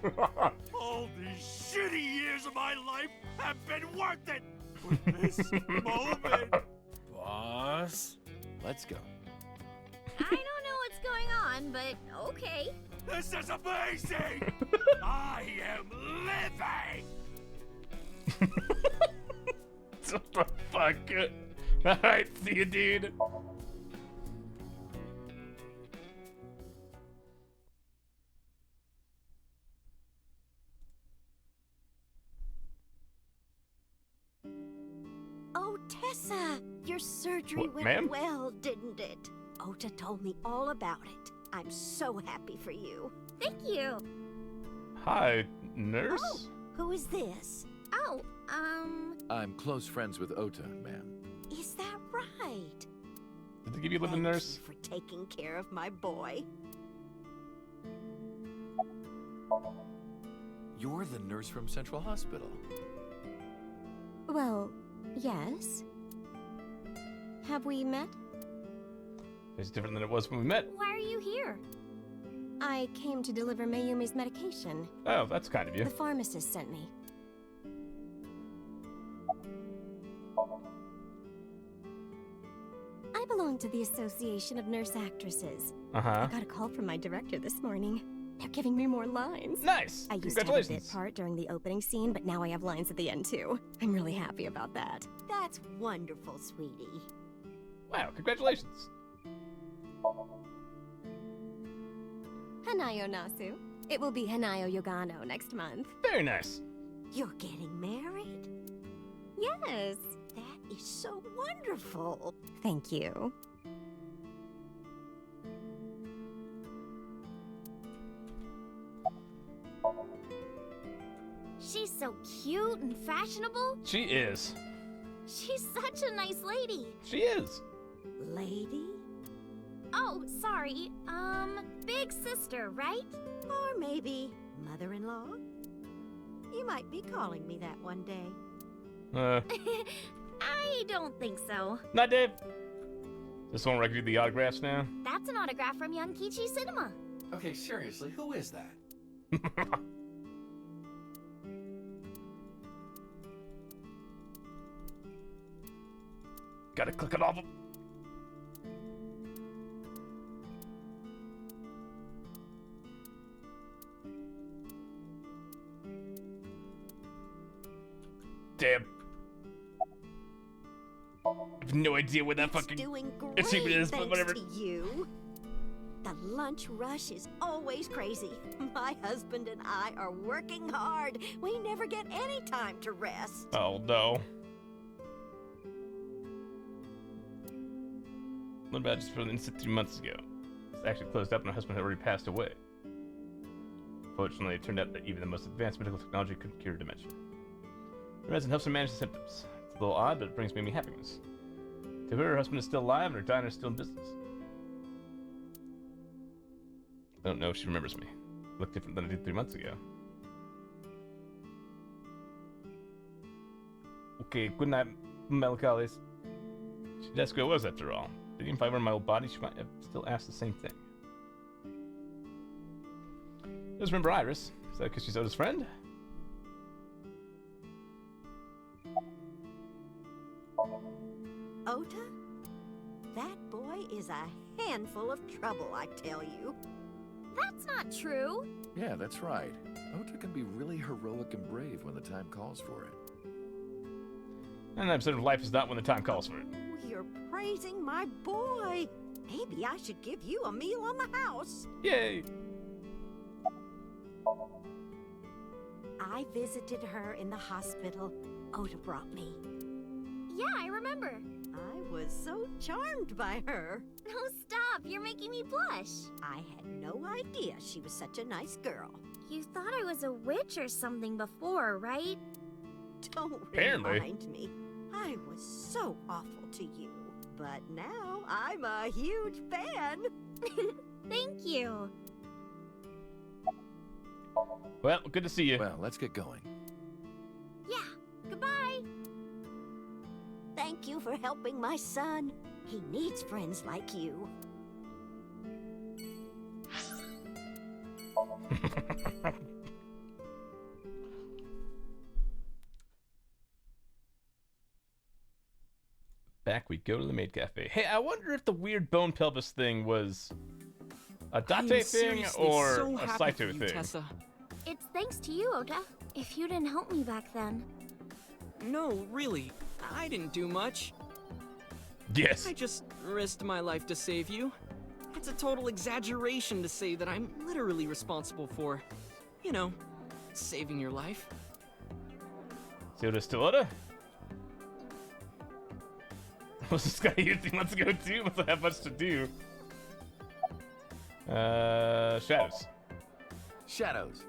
All these shitty years of my life have been worth it for this moment!
Boss?
Let's go.
I don't know what's going on, but okay.
This is amazing! I am living!
What the fuck? Alright, see you, dude.
Oh, Tessa, your surgery
What,
went
ma'am?
well, didn't it? Ota told me all about it. I'm so happy for you.
Thank you.
Hi, nurse?
Oh, who is this?
Oh,
I'm close friends with Ota, ma'am.
Is that right?
Did they give you a living nurse?
Thank you for taking care of my boy.
You're the nurse from Central Hospital.
Well, yes. Have we met?
It's different than it was when we met.
why are you here?
I came to deliver Mayumi's medication.
Oh, that's kind of you.
The pharmacist sent me. I belong to the Association of Nurse Actresses.
Uh-huh.
I got a call from my director this morning.
They're giving me more lines.
Nice!
I used to have a bit part during the opening scene, but now I have lines at the end too. I'm really happy about that.
That's wonderful, sweetie.
Wow, congratulations.
Hanayo Nasu. It will be Hanayo Yogano next month.
Very nice.
You're getting married?
Yes.
That is so wonderful.
Thank you.
She's so cute and fashionable.
She is.
She's such a nice lady.
She is.
Lady?
Oh, sorry. Big sister, right?
Or maybe mother-in-law? You might be calling me that one day.
I don't think so.
Not Dave. This one where I give you the autographs now?
That's an autograph from young Kichi Cinema.
Okay, seriously, who is that?
Gotta click it off. Damn. I have no idea where that fucking
doing
achievement
great,
is, but
thanks
whatever.
to you. The lunch rush is always crazy. My husband and I are working hard. We never get any time to rest.
Oh no. What about just for the incident 3 months ago? It's actually closed up and my husband had already passed away. Fortunately, it turned out that even the most advanced medical technology couldn't cure dementia. The medicine helps her manage the symptoms. It's a little odd, but it brings me happiness. To her husband is still alive and her diner is still in business. I don't know if she remembers me. I look different than I did 3 months ago. Okay, good night, Melancholies. She'd ask who I was after all. Even if I were in my old body, she might have still asked the same thing. Just remember Iris. Is that because she's Oda's friend?
Ota? That boy is a handful of trouble, I tell you.
That's not true.
Yeah, that's right. Ota can be really heroic and brave when the time calls for it.
And I'm sort of life is not when the time calls for it.
You're praising my boy. Maybe I should give you a meal on the house.
Yay!
I visited her in the hospital. Ota brought me.
Yeah, I remember.
I was so charmed by her.
No, stop. You're making me blush.
I had no idea she was such a nice girl.
You thought I was a witch or something before, right?
Don't
Apparently.
remind me. I was so awful to you. But now I'm a huge fan.
Thank you.
Well, good to see you.
Well, let's get going.
Yeah, goodbye.
Thank you for helping my son. He needs friends like you.
Back we go to the maid cafe. Hey, I wonder if the weird bone pelvis thing was a Date thing or
so
a
happy
Saito
for you,
thing.
Tessa.
It's thanks to you, Ota. If you didn't help me back then.
No, really. I didn't do much.
Yes.
I just risked my life to save you. It's a total exaggeration to say that I'm literally responsible for, you know, saving your life.
So Oda's still Oda? Was this guy here 3 months ago too? Must have much to do. Shadows.
Shadows.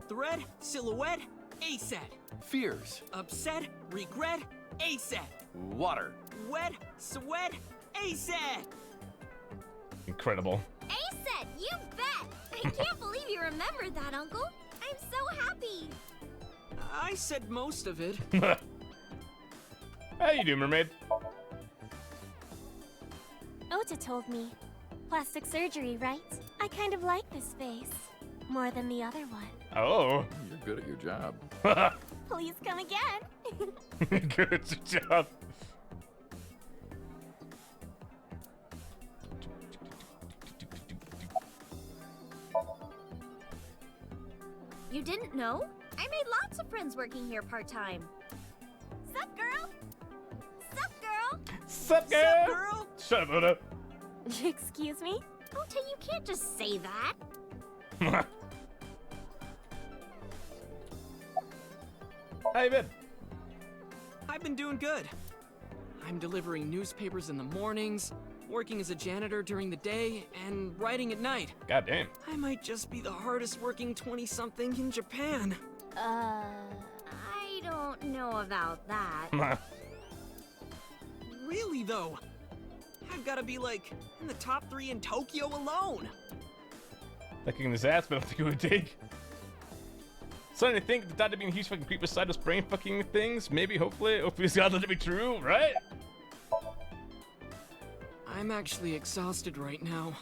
Thread, silhouette, ASAT.
Fears.
Upset, regret, ASAT.
Water.
Wet, sweat, ASAT.
Incredible.
ASAT, you bet! I can't believe you remembered that, Uncle. I'm so happy.
I said most of it.
How you doing, mermaid?
Ota told me. Plastic surgery, right? I kind of like this face. More than the other one.
Oh.
You're good at your job.
Please come again.
Good job.
You didn't know? I made lots of friends working here part-time. Sup, girl? Sup, girl?
Sup, girl?
Sup, girl?
Shut up, Oda.
Excuse me? Ota, you can't just say that.
How you been?
I've been doing good. I'm delivering newspapers in the mornings, working as a janitor during the day, and writing at night.
God damn.
I might just be the hardest working 20-something in Japan.
I don't know about that.
Really, though? I've gotta be, like, in the top 3 in Tokyo alone.
Kicking his ass, but I don't think it would take. Starting to think that that'd be a huge fucking creep beside us brain fucking things. Maybe, hopefully it's gotta let it be true, right?
I'm actually exhausted right now.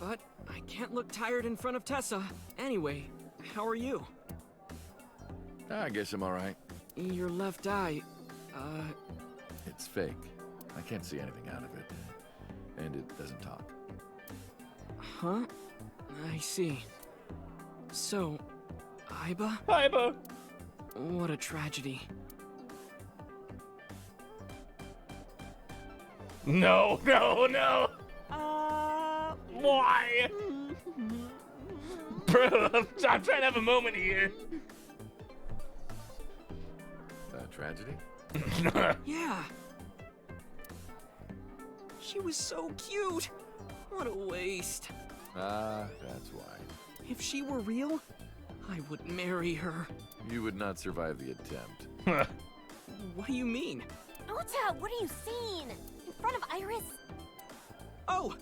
But I can't look tired in front of Tessa. Anyway, how are you?
I guess I'm alright.
Your left eye,
It's fake. I can't see anything out of it. And it doesn't talk.
Huh? I see. So, Aiba?
Aiba!
What a tragedy.
No, no, no! Why? Bro, I'm trying to have a moment here.
Tragedy?
Yeah. She was so cute. What a waste.
That's why.
If she were real, I would marry her.
You would not survive the attempt.
What do you mean?
Ota, what are you seeing? In front of Iris?
Oh!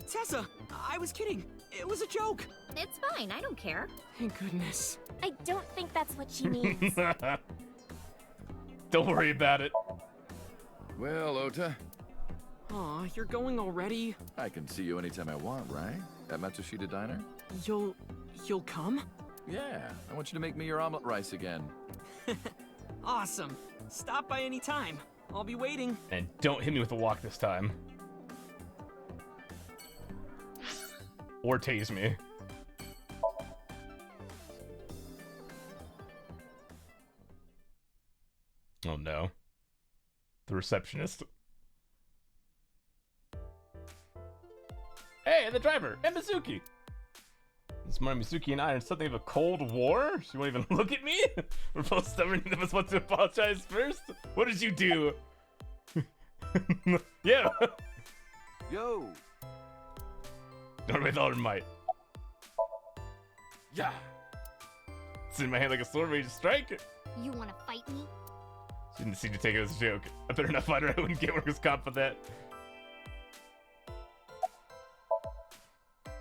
Tessa, I was kidding. It was a joke.
It's fine, I don't care.
Thank goodness.
I don't think that's what she means.
Don't worry about it.
Well, Ota.
Aw, you're going already?
I can see you anytime I want, right? At Matsushita Diner?
You'll come?
Yeah, I want you to make me your omelet rice again.
Awesome. Stop by any time. I'll be waiting.
And don't hit me with a walk this time. Or tase me. Oh no. The receptionist. Hey, the driver! And Mizuki! This morning, Mizuki and I are in something of a cold war? She won't even look at me? We're both stubborn, none of us want to apologize first? What did you do? Yeah!
Yo!
Not with all her might. Yeah! It's in my hand like a sword ready to strike.
You wanna fight me?
She didn't seem to take it as a joke. I better not fight her, I wouldn't get workers' comp for that.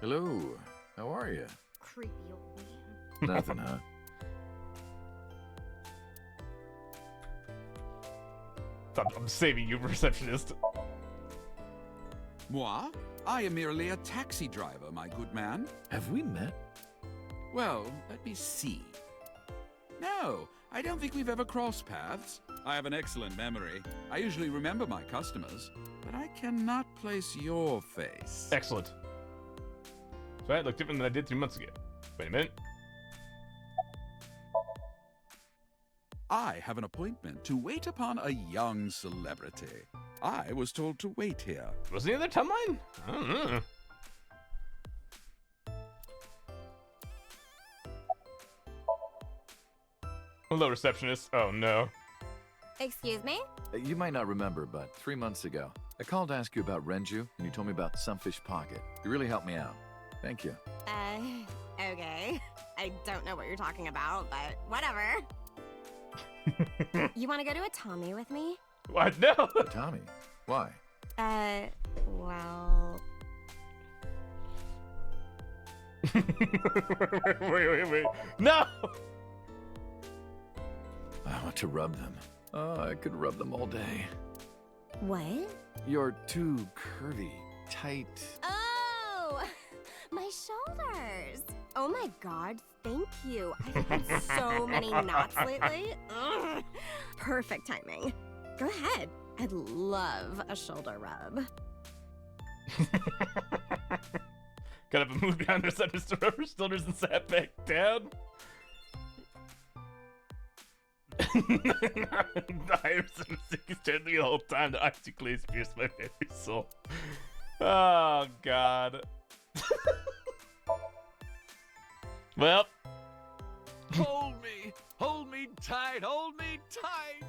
Hello, how are you?
Creepy old man.
Nothing, huh?
I'm saving you, receptionist.
Moi? I am merely a taxi driver, my good man.
Have we met?
Well, let me see. No, I don't think we've ever crossed paths. I have an excellent memory. I usually remember my customers, but I cannot place your face.
Excellent. So I look different than I did 3 months ago. Wait a minute.
I have an appointment to wait upon a young celebrity. I was told to wait here.
Was there any other timeline? I don't know. Hello, receptionist. Oh no.
Excuse me?
You might not remember, but 3 months ago, I called to ask you about Renju, and you told me about Sunfish Pocket. You really helped me out. Thank you.
Okay. I don't know what you're talking about, but whatever. You want to go to a Tommy with me?
What? No!
Tommy? Why?
Well...
wait. No!
I want to rub them. Oh, I could rub them all day.
What?
You're too curvy, tight.
Oh! My shoulders! Oh my god, thank you. I've had so many knots lately. Ugh. Perfect timing. Go ahead. I'd love a shoulder rub.
Got up and moved behind the center stoners and sat back down. Iris and Mizuki stared at me the whole time. The icy glaze pierced my very soul. Oh, God. Well.
Hold me tight, hold me tight.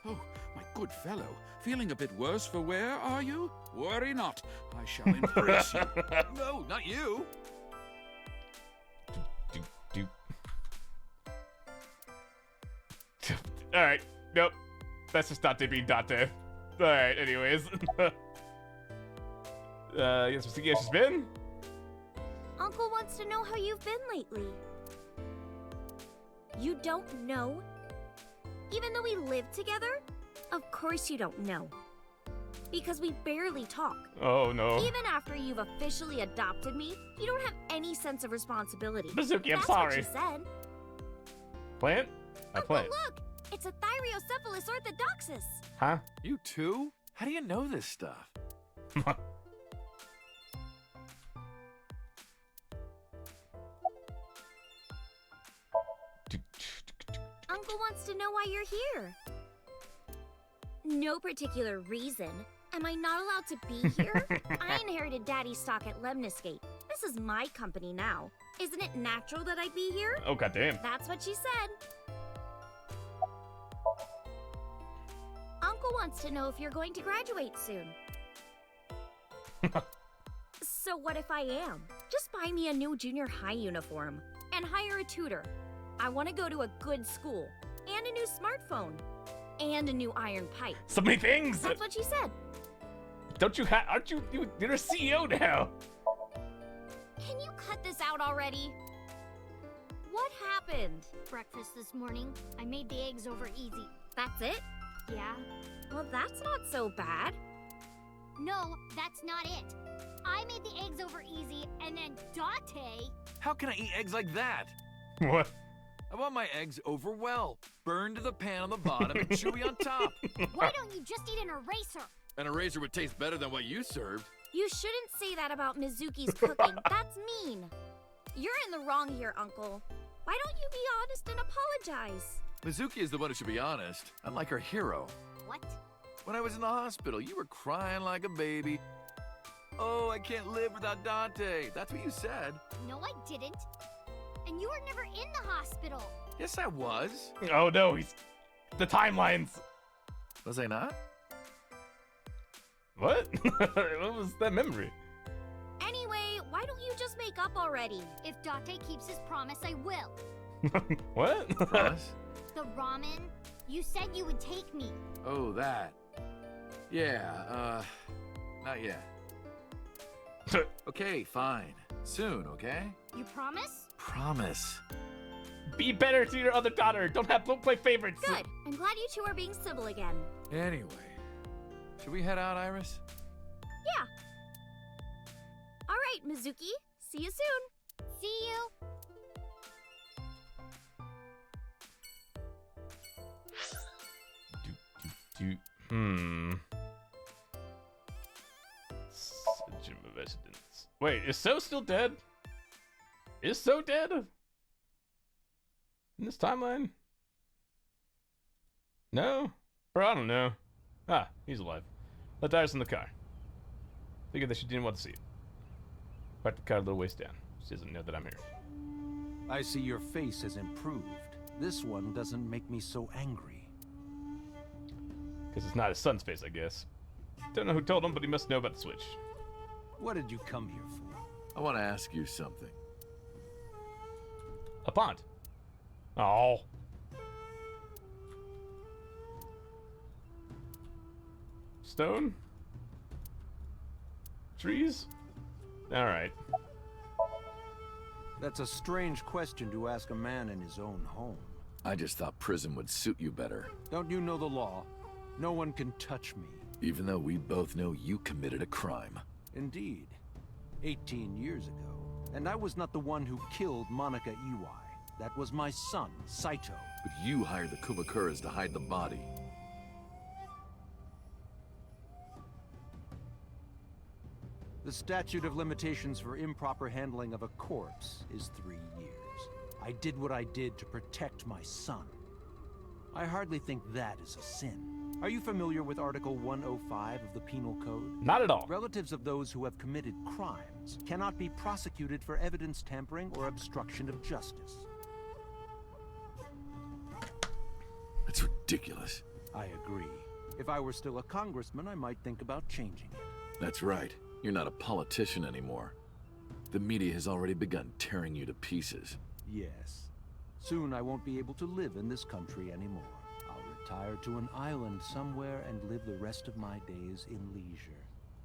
Oh, my good fellow, feeling a bit worse for wear, are you? Worry not, I shall embrace you. No, not you.
Alright, nope. That's just Dante being Dante. Alright, anyways. Yes, Mizuki, how she's been?
Uncle wants to know how you've been lately. You don't know? Even though we live together? Of course you don't know. Because we barely talk.
Oh, no.
Even after you've officially adopted me, you don't have any sense of responsibility.
Mizuki, I'm
That's
sorry.
What you said.
Plant? I
Uncle,
plant.
look! It's a Thyreocephalus orthodoxus.
Huh?
You too? How do you know this stuff?
Uncle wants to know why you're here. No particular reason. Am I not allowed to be here? I inherited Daddy's stock at Lemniscate. This is my company now. Isn't it natural that I'd be here?
Oh, goddamn.
That's what she said. Uncle wants to know if you're going to graduate soon. So what if I am? Just buy me a new junior high uniform and hire a tutor. I want to go to a good school and a new smartphone and a new iron pipe.
So many things.
That's what she said.
Don't you have? Aren't you? You're a CEO now.
Can you cut this out already? What happened?
Breakfast this morning. I made the eggs over easy.
That's it?
Yeah.
Well, that's not so bad.
No, that's not it. I made the eggs over easy, and then Dante...
How can I eat eggs like that?
What?
I want my eggs over well, burned to the pan on the bottom and chewy on top.
Why don't you just eat an eraser?
An eraser would taste better than what you served.
You shouldn't say that about Mizuki's cooking. That's mean. You're in the wrong here, Uncle. Why don't you be honest and apologize?
Mizuki is the one who should be honest. I'm like her hero.
What?
When I was in the hospital, you were crying like a baby. Oh, I can't live without Dante. That's what you said.
No, I didn't. And you were never in the hospital.
Yes, I was.
Oh no, he's the timelines.
Was I not?
What? What was that memory?
Anyway, why don't you just make up already?
If Dante keeps his promise, I will.
What?
Promise?
The ramen? You said you would take me.
Oh, that. Yeah, not yet. Okay, fine. Soon, okay?
You promise?
Promise.
Be better to your other daughter. Don't play favorites.
Good. I'm glad you two are being civil again.
Anyway, should we head out, Iris?
Yeah. All right, Mizuki. See you soon.
See you.
Gym of residence. Wait, is So still dead? Is So dead? In this timeline? No? Bro, I don't know. Ah, he's alive. Let Iris in the car. Figured that she didn't want to see it. Park the car a little ways down. She doesn't know that I'm here.
I see your face has improved. This one doesn't make me so angry.
Because it's not his son's face, I guess. Don't know who told him, but he must know about the Switch.
What did you come here for?
I want to ask you something.
A pond. Oh. Stone? Trees? Alright.
That's a strange question to ask a man in his own home.
I just thought prison would suit you better.
Don't you know the law? No one can touch me.
Even though we both know you committed a crime.
Indeed. 18 years ago. And I was not the one who killed Monica Iwai. That was my son, Saito.
But you hired the Kumakuras to hide the body.
The statute of limitations for improper handling of a corpse is 3 years. I did what I did to protect my son. I hardly think that is a sin. Are you familiar with Article 105 of the Penal Code?
Not at all.
Relatives of those who have committed crimes cannot be prosecuted for evidence tampering or obstruction of justice.
That's ridiculous.
I agree. If I were still a congressman, I might think about changing it.
That's right. You're not a politician anymore. The media has already begun tearing you to pieces.
Yes. Soon I won't be able to live in this country anymore. I'll retire to an island somewhere and live the rest of my days in leisure.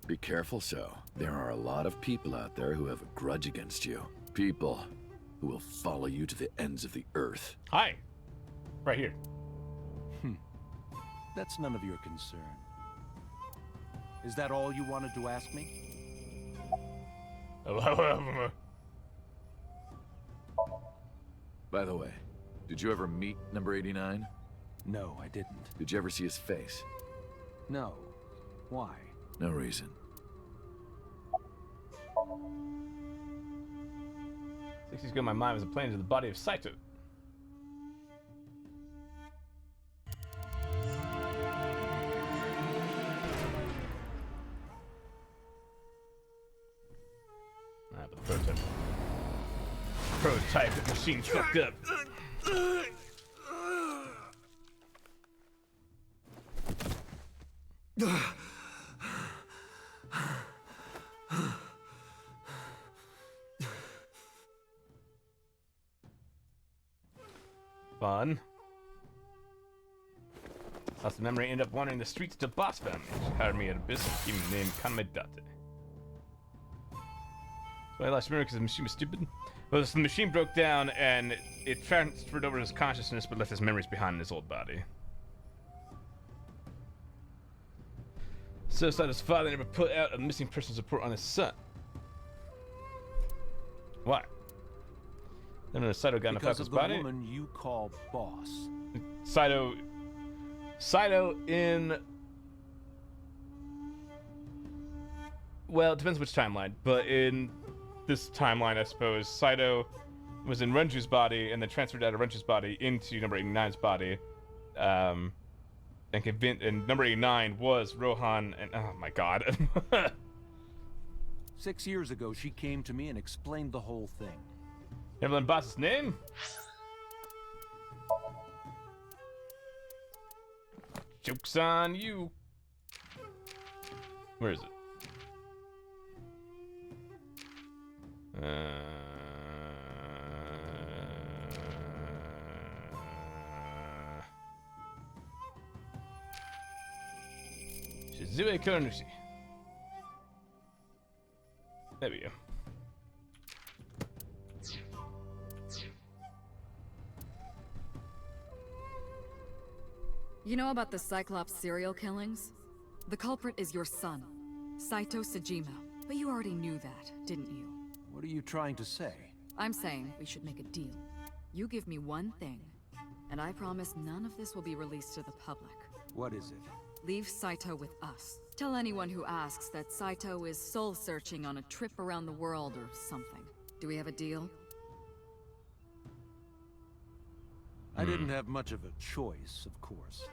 Be careful, so. There are a lot of people out there who have a grudge against you. People who will follow you to the ends of the earth.
Hi. Right here.
That's none of your concern. Is that all you wanted to ask me?
By the way, did you ever meet number 89?
No, I didn't.
Did you ever see his face?
No. Why?
No reason.
60's got my mind was a plane into the body of Saito. But the prototype machine fucked up. Fun. Lost the memory, ended up wandering the streets to boss family. She hired me at a business, gave me the name Kanmedate. So I lost memory because the machine was stupid. Well, the machine broke down and it transferred over his consciousness but left his memories behind in his old body. So Sato's father never put out a missing persons report on his son. Why? Then when Saito got in Falco's body.
Because of the woman you call boss.
Saito in. Well, it depends which timeline, but in this timeline, I suppose Saito was in Renju's body and then transferred out of Renju's body into number 89's body, and number 89 was Rohan, and oh my god.
6 years ago, she came to me and explained the whole thing.
Evelyn Boss's name? Joke's on you. Where is it? Shizue Kuranushi. There we go.
You know about the Cyclops serial killings? The culprit is your son, Saito Sejima. But you already knew that, didn't you?
What are you trying to say?
I'm saying we should make a deal. You give me one thing, and I promise none of this will be released to the public.
What is it?
Leave Saito with us. Tell anyone who asks that Saito is soul-searching on a trip around the world or something. Do we have a deal?
I didn't have much of a choice, of course.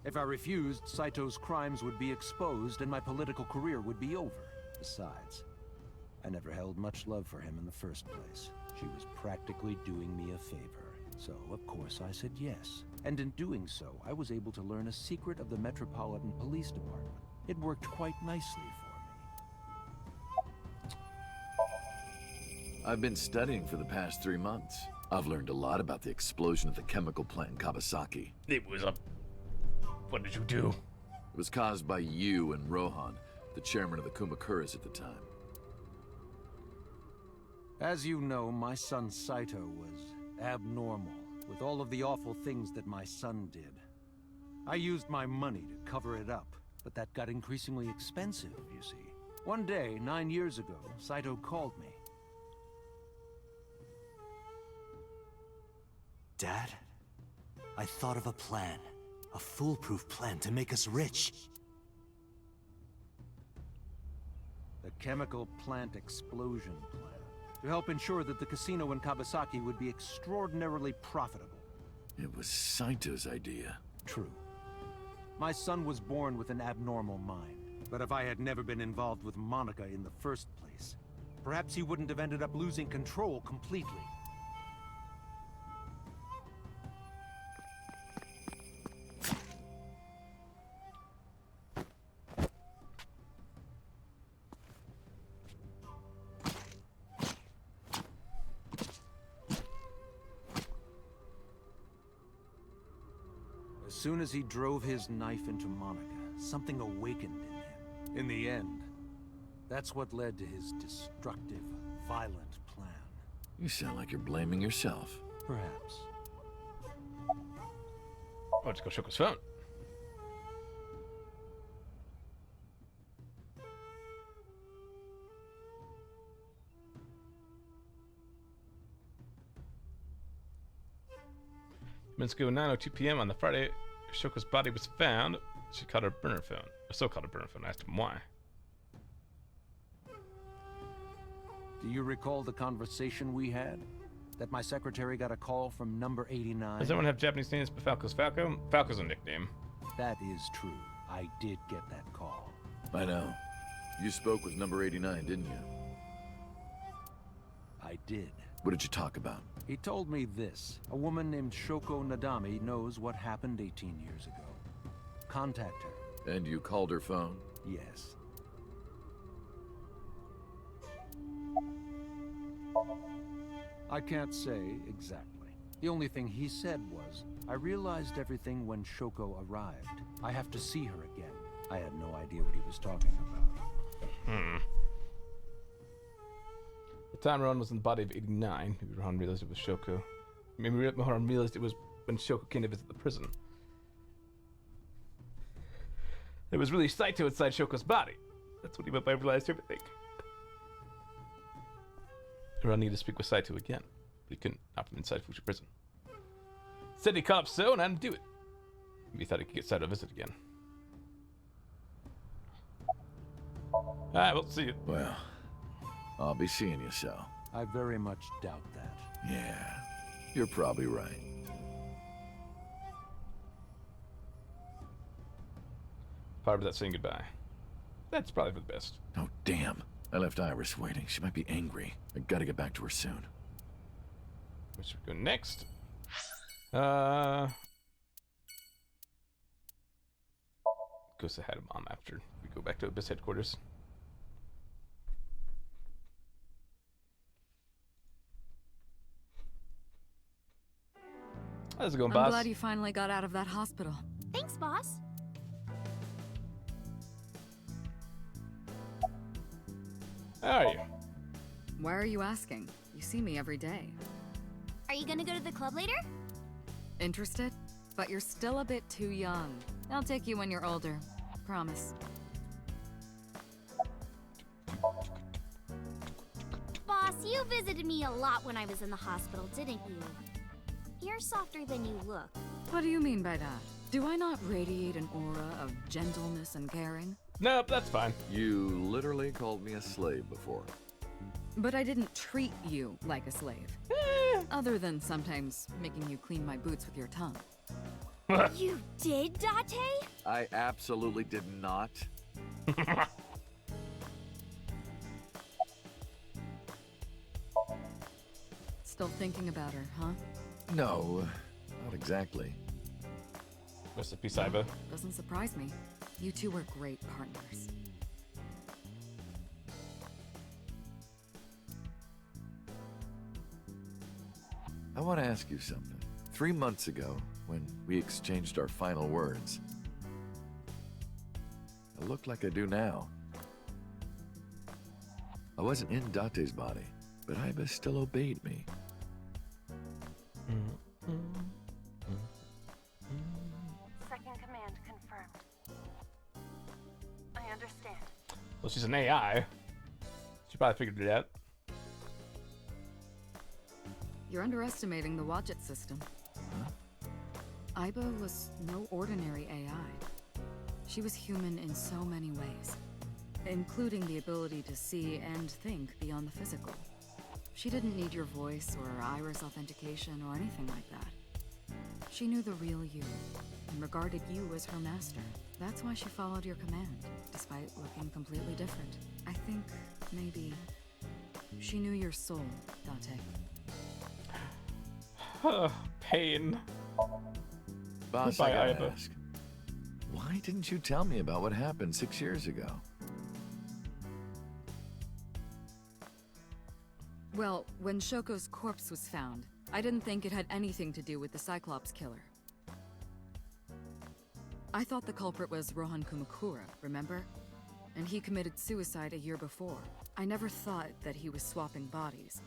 If I refused, Saito's crimes would be exposed and my political career would be over. Besides, I never held much love for him in the first place. She was practically doing me a favor. So, of course, I said yes. And in doing so, I was able to learn a secret of the Metropolitan Police Department. It worked quite nicely for me.
I've been studying for the past 3 months. I've learned a lot about the explosion at the chemical plant in Kawasaki.
It was a... What did you do?
It was caused by you and Rohan, the chairman of the Kumakuras at the time.
As you know, my son Saito was abnormal, with all of the awful things that my son did. I used my money to cover it up, but that got increasingly expensive, you see. One day, 9 years ago, Saito called me.
Dad, I thought of a plan. A foolproof plan to make us rich.
The chemical plant explosion plan. To help ensure that the casino in Kabasaki would be extraordinarily profitable.
It was Saito's idea.
True. My son was born with an abnormal mind. But if I had never been involved with Monica in the first place, perhaps he wouldn't have ended up losing control completely. As soon as he drove his knife into Monica, something awakened in him. In the end, that's what led to his destructive, violent plan.
You sound like you're blaming yourself.
Perhaps.
Oh, let's go Shoko's phone. Minutes ago, 9:02 p.m. on the Friday, Shoko's body was found. She called her burner phone. So called her burner phone. I asked him why.
Do you recall the conversation we had? That my secretary got a call from number 89?
Does anyone have Japanese names but Falco's Falco? Falco's a nickname.
That is true. I did get that call.
I know. You spoke with number 89, didn't you?
I did.
What did you talk about?
He told me this. A woman named Shoko Nadami knows what happened 18 years ago. Contact her.
And you called her phone?
Yes. I can't say exactly. The only thing he said was, I realized everything when Shoko arrived. I have to see her again. I had no idea what he was talking about.
The time Rohan was in the body of 89, maybe Rohan realized it was Shoko. Maybe Rohan realized it was when Shoko came to visit the prison. It was really Saito inside Shoko's body. That's what he meant by realized everything. Rohan needed to speak with Saito again, but he couldn't, not from inside Fuji prison. Said he called up So and had to do it. Maybe he thought he could get Saito to visit again. Alright, we'll see you.
Well, I'll be seeing you, So.
I very much doubt that.
Yeah, you're probably right.
Part of that saying goodbye. That's probably for the best.
Oh, damn. I left Iris waiting. She might be angry. I gotta get back to her soon.
Where should we go next? Go say hi to Mom after we go back to Abyss headquarters. How's it going, boss?
I'm glad you finally got out of that hospital.
Thanks, boss.
How are you?
Why are you asking? You see me every day.
Are you gonna go to the club later?
Interested? But you're still a bit too young. I'll take you when you're older. Promise.
Boss, you visited me a lot when I was in the hospital, didn't you? You're softer than you look.
What do you mean by that? Do I not radiate an aura of gentleness and caring?
Nope, that's fine.
You literally called me a slave before.
But I didn't treat you like a slave. Other than sometimes making you clean my boots with your tongue.
You did, Date?
I absolutely did not.
Still thinking about her, huh?
No, not exactly.
Rest in peace, Iva.
Doesn't surprise me. You two were great partners.
I want to ask you something. 3 months ago, when we exchanged our final words, I look like I do now. I wasn't in Date's body, but Iba still obeyed me.
Second command confirmed. I understand.
Well, she's an AI. She probably figured it out.
You're underestimating the Watch It system.
Huh?
Iba was no ordinary AI. She was human in so many ways. including the ability to see and think beyond the physical. She didn't need your voice or iris authentication or anything like that. She knew the real you and regarded you as her master. That's why she followed your command, despite looking completely different. I think maybe she knew your soul, Date.
Pain.
Boss,
Goodbye,
I
Aiba.
gotta ask, why didn't you tell me about what happened 6 years ago?
Well, when Shoko's corpse was found, I didn't think it had anything to do with the Cyclops killer. I thought the culprit was Rohan Kumakura, remember? And he committed suicide a year before. I never thought that he was swapping bodies.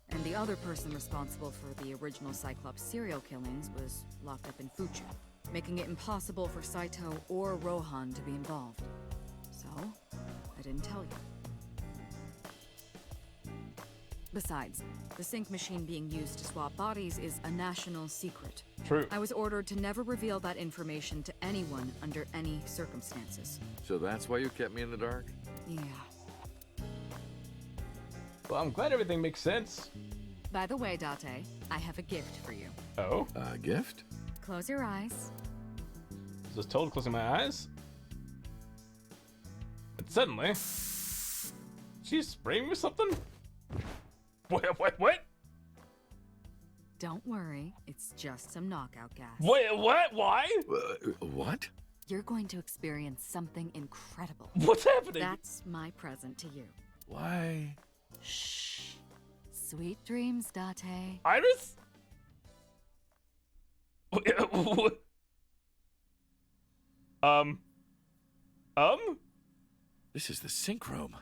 And the other person responsible for the original Cyclops serial killings was locked up in Fuchu, making it impossible for Saito or Rohan to be involved. So, I didn't tell you. Besides, the sync machine being used to swap bodies is a national secret.
True.
I was ordered to never reveal that information to anyone under any circumstances.
So that's why you kept me in the dark?
Yeah.
Well, I'm glad everything makes sense.
By the way, Date, I have a gift for you.
Oh?
A gift?
Close your eyes.
I was told closing my eyes. And suddenly, she's spraying me with something? What?
Don't worry, it's just some knockout gas.
Wait, what? Why?
What?
You're going to experience something incredible.
What's happening?
That's my present to you.
Why?
Shh. Sweet dreams, Date.
Iris?
This is the sync room.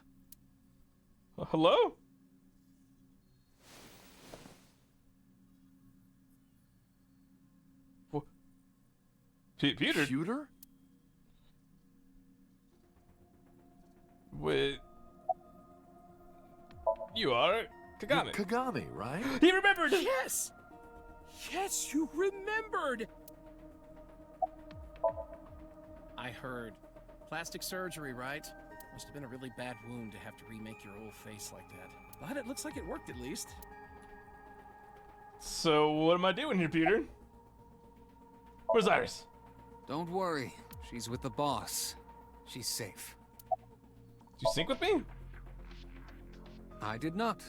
Hello? Peter?
Computer?
Wait. You are Kagami.
Kagami, right?
He remembered!
Yes! Yes, you remembered! I heard. Plastic surgery, right? Must have been a really bad wound to have to remake your old face like that. But it looks like it worked at least.
So, what am I doing here, Peter? Where's Iris?
Don't worry. She's with the boss. She's safe.
Did you sync with me?
I did not.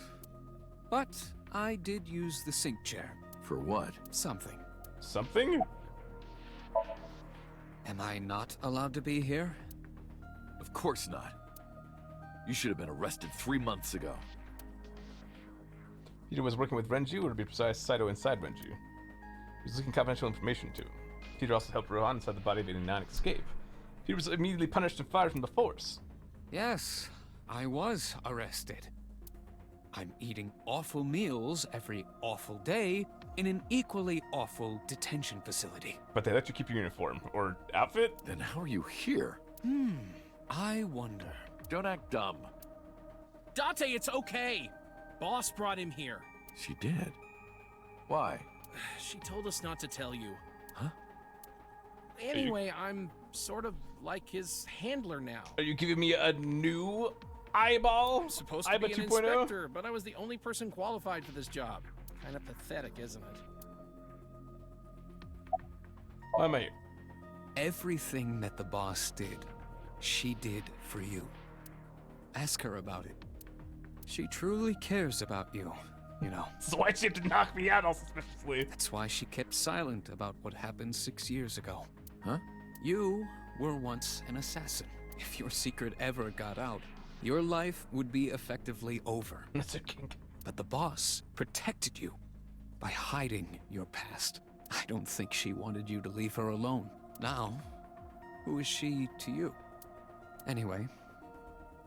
But I did use the sync chair.
For what?
Something.
Something?
Am I not allowed to be here?
Of course not. You should have been arrested 3 months ago.
Peter was working with Renju, or to be precise, Saito inside Renju. He was leaking confidential information to him. Peter also helped Rohan inside the body of an Nine escape. Peter was immediately punished and fired from the force.
Yes, I was arrested. I'm eating awful meals every awful day in an equally awful detention facility.
But they let you keep your uniform, or outfit?
Then how are you here?
I wonder.
Don't act dumb.
Date, it's okay! Boss brought him here.
She did? Why?
She told us not to tell you.
Huh?
Anyway, I'm sort of like his handler now.
Are you giving me a new eyeball?
I'm supposed to
Aiba
be an
2.0?
inspector, but I was the only person qualified for this job. Kind of pathetic, isn't it?
Why am I here?
Everything that the boss did, she did for you. Ask her about it. She truly cares about you, you know.
That's why she had to knock me out all suspiciously.
That's why she kept silent about what happened 6 years ago.
Huh?
You were once an assassin. If your secret ever got out, your life would be effectively over.
That's a kink.
But the boss protected you by hiding your past. I don't think she wanted you to leave her alone. Now, who is she to you? Anyway,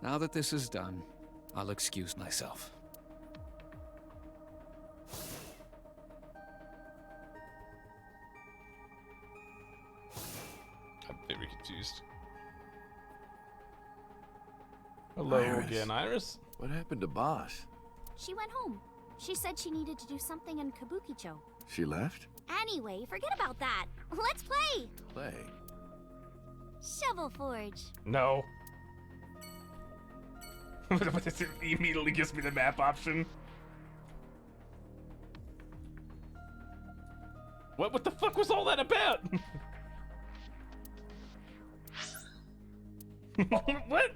now that this is done, I'll excuse myself.
I'm very confused. Hello
Iris.
again, Iris.
What happened to Boss?
She went home. She said she needed to do something in Kabukicho.
She left?
Anyway, forget about that. Let's play!
Play.
Shovel Forge.
No. It immediately gives me the map option. What the fuck was all that about? What?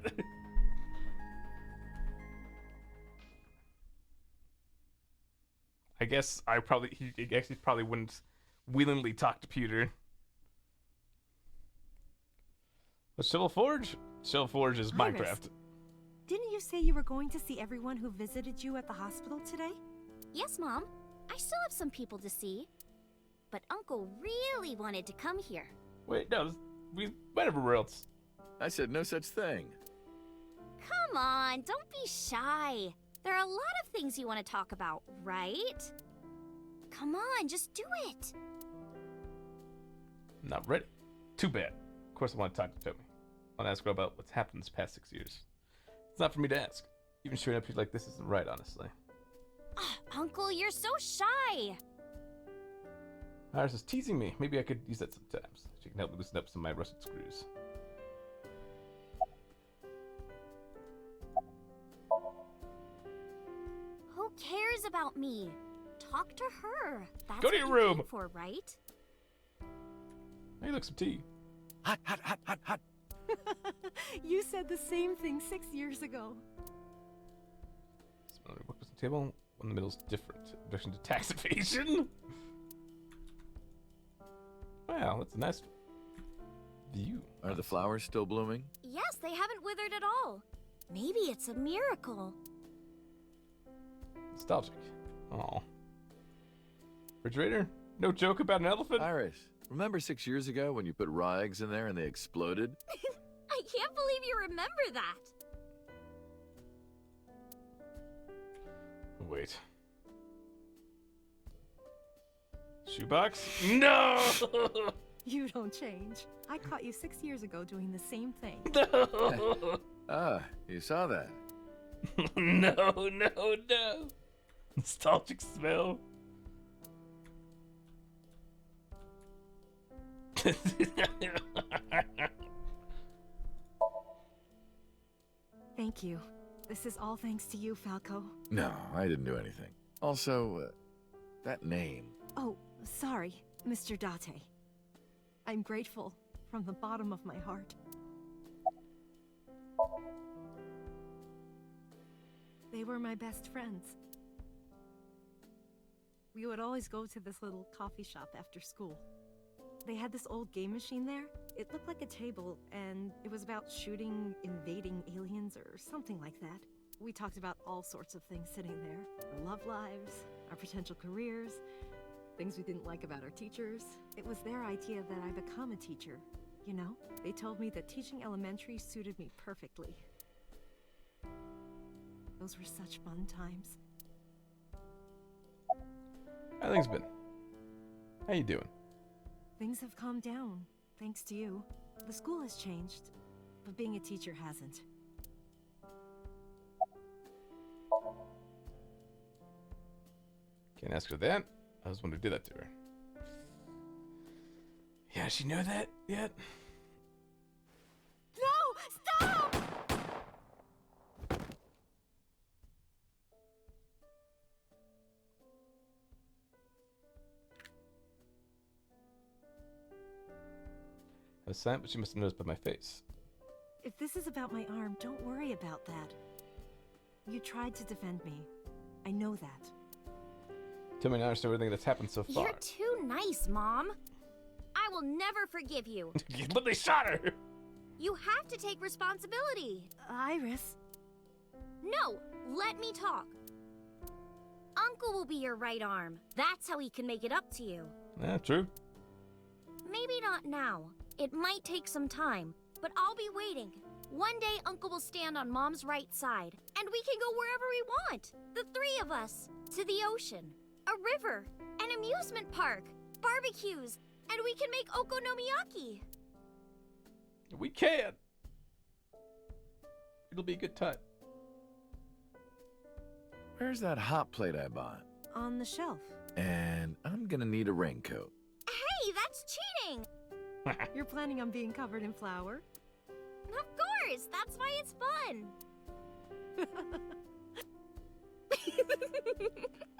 I guess he actually probably wouldn't willingly talk to Peter. What's Shovel Forge? Shovel Forge is
Iris,
Minecraft.
didn't you say you were going to see everyone who visited you at the hospital today?
Yes, Mom. I still have some people to see. But Uncle really wanted to come here.
Wait, no, we went everywhere else.
I said no such thing.
Come on, don't be shy. There are a lot of things you want to talk about, right? Come on, just do it.
I'm not ready. Too bad. Of course I want to talk to Toby. I want to ask her about what's happened this past 6 years. It's not for me to ask. Even showing up here like this isn't right, honestly.
Uncle, you're so shy.
Iris is teasing me. Maybe I could use that sometimes. She can help me loosen up some of my rusted screws.
Who cares about me? Talk to her. That's
Go to
what
your
you
room.
came for, right?
Hey, look, some tea.
Hot, hot, hot, hot, hot.
You said the same thing 6 years ago.
What was the table? One in the middle is different. Objection to tax evasion. Wow, that's a nice view.
Are the flowers still blooming?
Yes, they haven't withered at all. Maybe it's a miracle.
Nostalgic. Oh. Refrigerator? No joke about an elephant?
Iris, remember 6 years ago when you put raw eggs in there and they exploded?
I can't believe you remember that.
Wait. Shoebox? No!
You don't change. I caught you 6 years ago doing the same thing.
No!
Ah, you saw that.
No. Nostalgic smell.
Thank you. This is all thanks to you, Falco.
No, I didn't do anything. Also, that name.
Oh, sorry, Mr. Date. I'm grateful from the bottom of my heart. They were my best friends. We would always go to this little coffee shop after school. They had this old game machine there. It looked like a table, and it was about shooting invading aliens or something like that. We talked about all sorts of things sitting there. Our love lives, our potential careers, things we didn't like about our teachers. It was their idea that I become a teacher, you know? They told me that teaching elementary suited me perfectly. Those were such fun times.
How things been? How you doing?
Things have calmed down, thanks to you. The school has changed, but being a teacher hasn't.
Can't ask her that. I was the one who did that to her. Yeah, does she know that yet?
No! Stop!
I was silent, but she must have noticed by my face.
If this is about my arm, don't worry about that. You tried to defend me. I know that.
Tell me now, I understand everything that's happened so far.
You're too nice, Mom. I will never forgive you.
But they shot her!
You have to take responsibility.
Iris.
No, let me talk. Uncle will be your right arm. That's how he can make it up to you.
Yeah, true.
Maybe not now. It might take some time, but I'll be waiting. One day, Uncle will stand on Mom's right side, and we can go wherever we want. The three of us. To the ocean, a river, an amusement park, barbecues, and we can make okonomiyaki.
We can! It'll be a good time.
Where's that hot plate I bought?
On the shelf.
And I'm gonna need a raincoat.
Hey, that's cheating!
You're planning on being covered in flour?
Of course! That's why it's fun!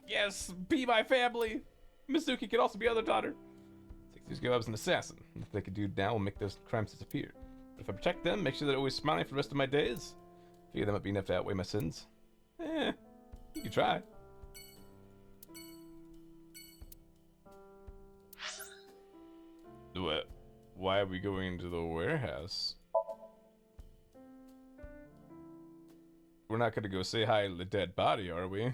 Yes, be my family! Mizuki could also be other daughter. 6 years ago, I was an assassin. Nothing they could do now will make those crimes disappear. But if I protect them, make sure they're always smiling for the rest of my days, figure that might be enough to outweigh my sins. You can try. What? Why are we going to the warehouse? We're not gonna go say hi to the dead body, are we?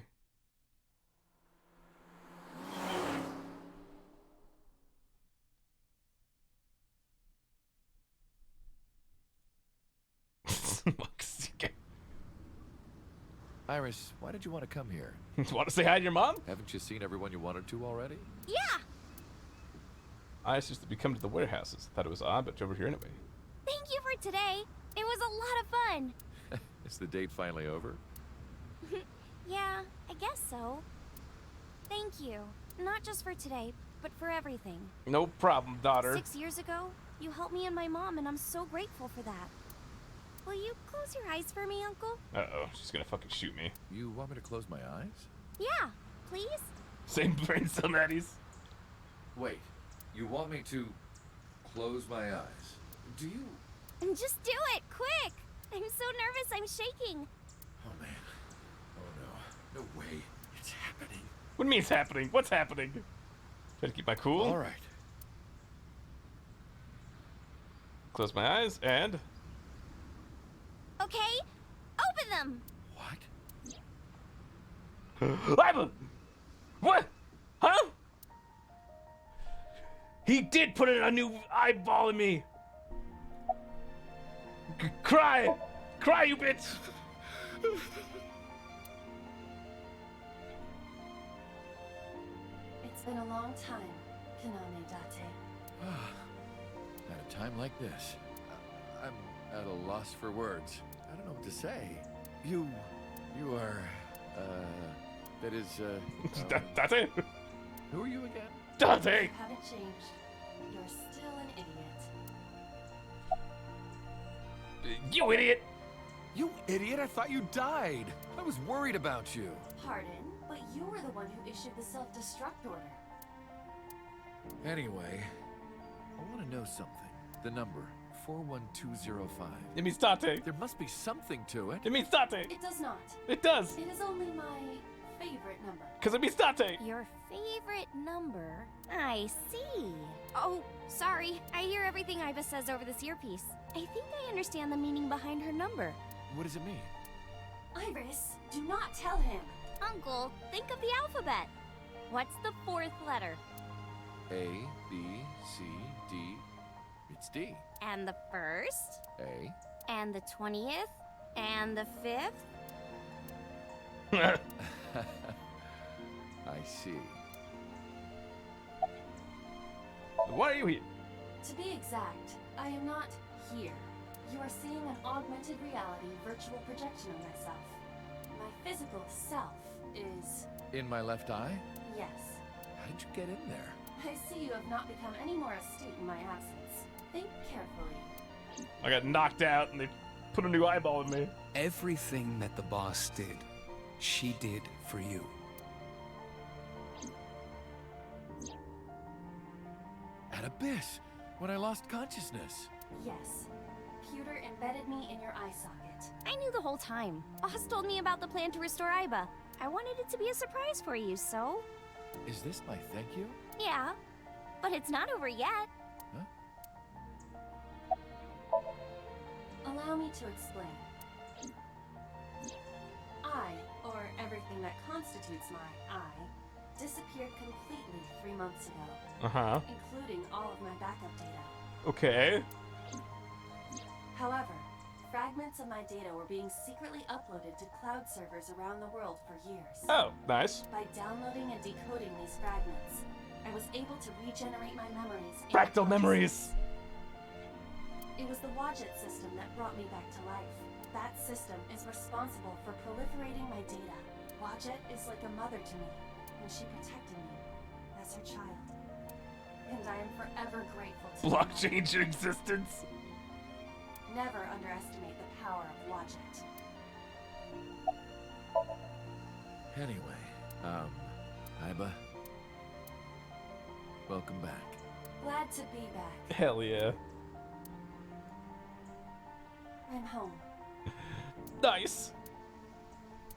Iris, why did you want to come here?
Want to say hi to your mom?
Haven't you seen everyone you wanted to already?
Yeah!
I used to be coming to the warehouses. Thought it was odd, but you're over here anyway.
Thank you for today. It was a lot of fun.
Is the date finally over?
Yeah, I guess so. Thank you. Not just for today, but for everything.
No problem, daughter.
6 years ago, you helped me and my mom, and I'm so grateful for that. Will you close your eyes for me, Uncle?
Uh-oh, she's gonna fucking shoot me.
You want me to close my eyes?
Yeah, please?
Same brain cell natties.
Wait, you want me to close my eyes? Do you?
Just do it, quick! I'm so nervous, I'm shaking.
Oh man. Oh no. No way. It's happening.
What do you mean it's happening? What's happening? Try to keep my cool.
All right.
Close my eyes and...
Okay, open them!
What? What? Huh? He did put a new eyeball in me! Cry! Cry, you bitch!
It's been a long time, Kaname Date.
At a time like this, I'm at a loss for words. I don't know what to say. You are, that is,
Date?
Who are you again?
Date!
You haven't changed. You're still an idiot.
You idiot!
You idiot, I thought you died. I was worried about you.
Pardon, but you were the one who issued the self-destruct order.
Anyway, I want to know something. The number, 41205.
It means Date.
There must be something to it.
It means Date.
It does not.
It does.
It is only my favorite number.
Because it means Date.
Your favorite number? I see. Oh, sorry. I hear everything Iva says over this earpiece. I think I understand the meaning behind her number.
What does it mean?
Iris, do not tell him.
Uncle, think of the alphabet. What's the fourth letter?
A, B, C, D. It's D.
And the first?
A.
And the 20th? And the 5th?
I see.
Why are you here?
To be exact, I am not here. You are seeing an augmented reality virtual projection of myself. My physical self is...
In my left eye?
Yes.
How did you get in there?
I see you have not become any more astute in my absence. Think carefully.
I got knocked out and they put a new eyeball in me.
Everything that the boss did, she did for you.
At Abyss, when I lost consciousness.
Yes. Pewter embedded me in your eye socket.
I knew the whole time. Oz told me about the plan to restore Iba. I wanted it to be a surprise for you, so...
Is this my thank you?
Yeah, but it's not over yet.
Allow me to explain. I, or everything that constitutes my I, disappeared completely 3 months ago.
Uh-huh.
Including all of my backup data.
Okay.
However, fragments of my data were being secretly uploaded to cloud servers around the world for years.
Oh, nice.
By downloading and decoding these fragments, I was able to regenerate my memories.
Fractal memories!
It was the Wadjet system that brought me back to life. That system is responsible for proliferating my data. Wadjet is like a mother to me, and she protected me as her child. and I am forever grateful to
Block
you.
change your existence.
Never underestimate the power of Watch It.
Anyway, Iba, welcome back.
Glad to be back.
Hell yeah.
I'm home.
Nice.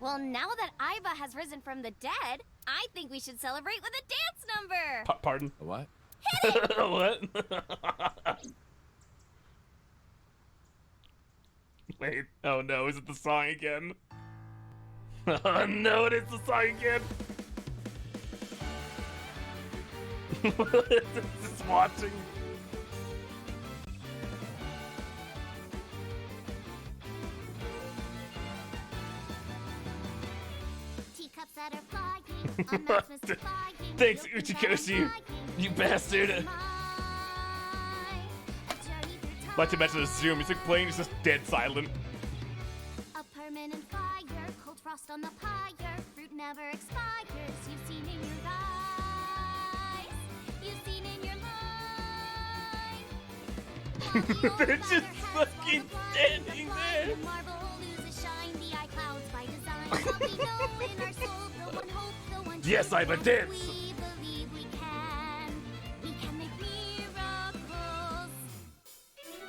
Well, now that Iva has risen from the dead, I think we should celebrate with a dance number.
Pardon?
What?
What? Wait. Oh no, is it the song again? Oh no, it is the song again. Just watching.
Teacups that are flying, announcements to flying.
Thanks, Uchikoshi, you bastard. Like to mention the Zoom, it's like playing, it's just dead silent.
A permanent fire, cold frost on the pyre, fruit never expires. You've seen in your eyes, you've seen in your life.
They're just fucking standing there.
The marble loses shine, the eye clouds by design. What we know in our soul, the one hope, the one
Yes,
truth,
I'm a
the one
dance.
We believe we can. We can make miracles.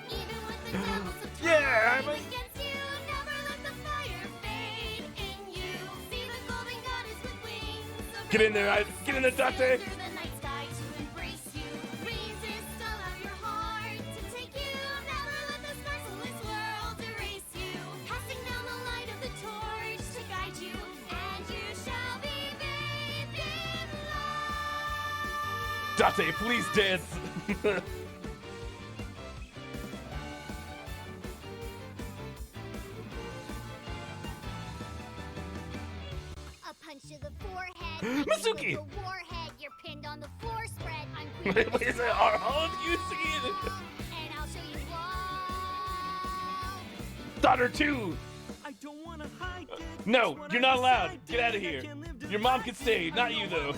Even with the devils of
Yeah,
time against you, never let the fire fade in you. See the golden goddess with wings of
Get in there, get in there, Dante.
through the night sky to embrace you. Resist all of your heart to take you. Never let this merciless world erase you. Passing down the light of the torch to guide you, and you shall be bathed in light.
Date, please dance.
A punch to the forehead.
Masuki!
The warhead, you're pinned on the floor spread. I'm
Wait, is it are all of you singing it?
and I'll show you why.
Daughter 2!
I don't want to hide it.
No, you're not allowed. Get out of here. Your mom can stay, not you though.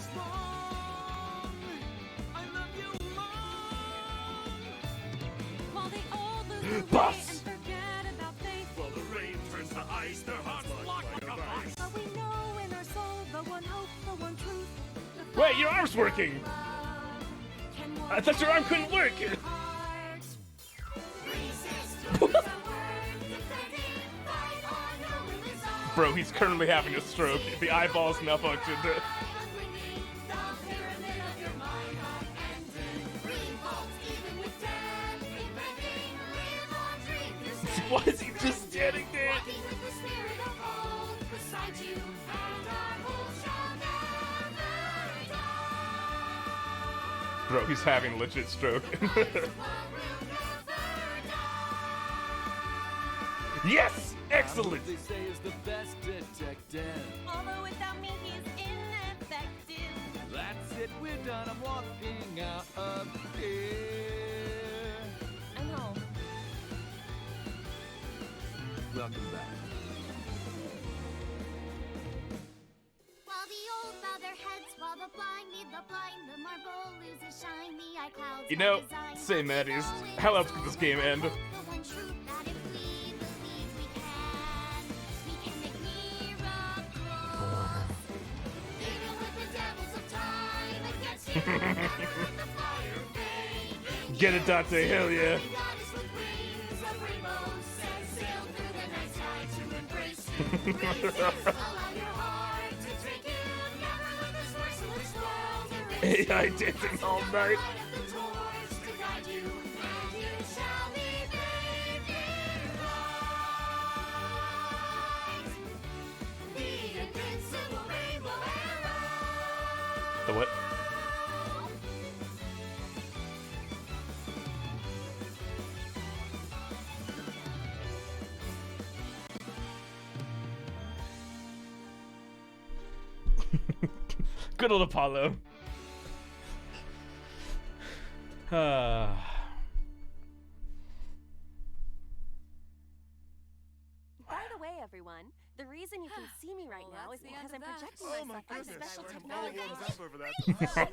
While they all lose their way
Boss!
and forget about faith.
While the rain turns to ice, their hearts lock like a vice.
But we know in our soul the one hope, the one truth. The
Wait, your arm's working!
can
I thought your arm couldn't work! Bro, he's currently having a stroke. The eyeball's malfunctioned. Why is he just standing there? Bro, he's having a legit stroke. Yes! Excellent!
They say is the best detective.
Although without me he's ineffective.
That's it, we're done. I'm walking out of here.
I'm home.
Welcome back.
While the old bow their heads, while the blind lead the blind, the marble loses shine, the eye clouds
You know,
by design.
say Maddie's, how else could this game end?
The one truth that if we believe we can make miracles. Even with the devils of time against you, never let the fire fade in
Get it, Dante, hell yeah.
you. Goddess with wings of rainbows set sail through the night sky to embrace you. Resist all of your heart to take you. Never let this merciless world erase you.
AI dancing all night.
Light of the torch to guide you, and you shall be bathed in light. The invincible rainbow arrow.
The what? Good old Apollo.
By the way, everyone, the reason you can see me right now is because I'm projecting myself with special technology.
over that. You call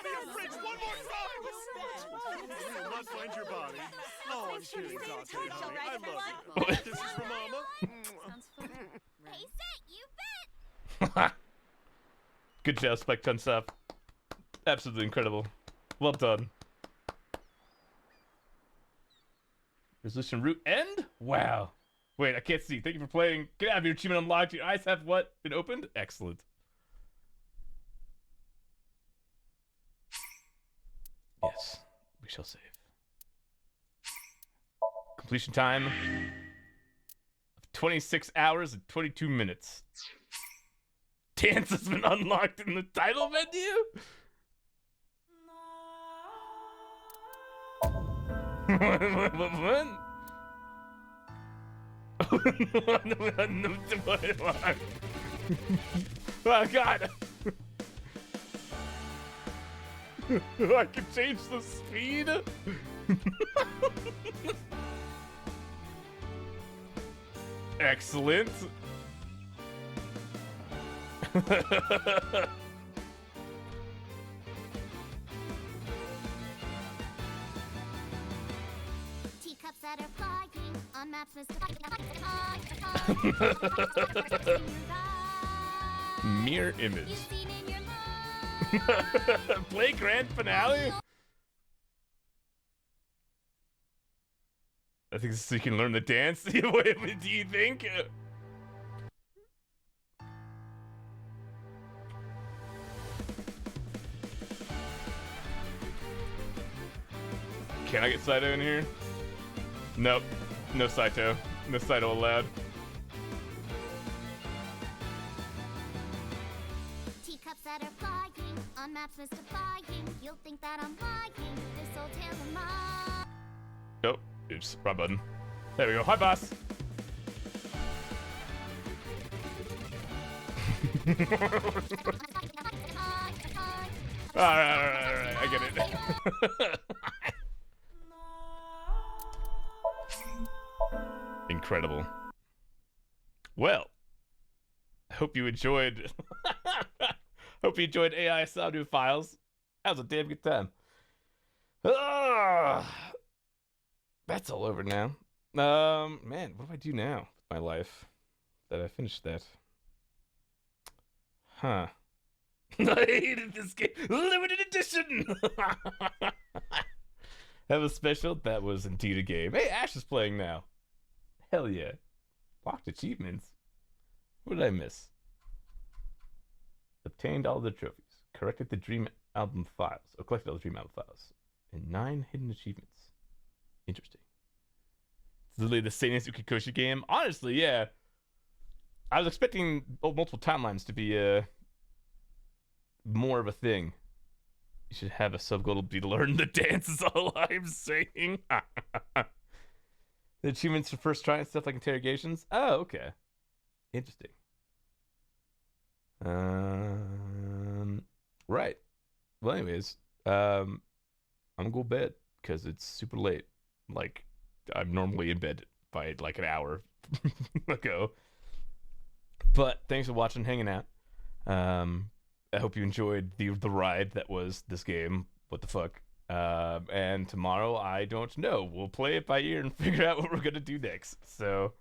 me a fridge one more time! You will not find your body. Oh, I'm kidding, Dante, honey. I love you. Kisses from Mama.
Hey, Set, you bet!
Good job, Spike Tunsap. Absolutely incredible. Well done. Resolution root end? Wow. Wait, I can't see. Thank you for playing. Get out of here. Achievement unlocked. Your eyes have what? Been opened? Excellent. Yes, we shall save. Completion time of 26 hours and 22 minutes. Dance has been unlocked in the title menu? What? Oh god! I can change the speed? Excellent.
Teacups that are flying on maps, Mr.
Mirror image. Play grand finale? I think this is so you can learn the dance. What do you think? Can I get Saito in here? Nope. No Saito. No Saito allowed.
Teacups that are flying on maps, Mr. Flying. You'll think that I'm lying. This old tale of mine.
Nope. Oops. Wrong button. There we go. Hi, boss. Alright. I get it. Incredible. Well, I hope you enjoyed. Hope you enjoyed AI Somnium Files. That was a damn good time. That's all over now. Man, what do I do now with my life? That I finished that. Huh. I hated this game. Limited edition. That was special. That was indeed a game. Hey, Ash is playing now. Hell yeah. Locked achievements. What did I miss? Obtained all the trophies. Corrected the Dream Album files. Or collected all the Dream Album files. And 9 hidden achievements. Interesting. It's literally the same as Ukikoshi game. Honestly, yeah. I was expecting multiple timelines to be more of a thing. You should have a sub-goal to be learn the dance is all I'm saying. The achievements for first try and stuff like interrogations. Oh, okay. Interesting. Right. Well, anyways, I'm gonna go to bed because it's super late. Like, I'm normally in bed by like an hour ago. But thanks for watching, hanging out. I hope you enjoyed the ride that was this game. What the fuck? And tomorrow, I don't know. We'll play it by ear and figure out what we're gonna do next. So,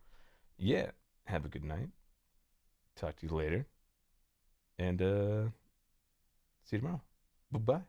yeah. Have a good night. Talk to you later. And see you tomorrow. Bye-bye.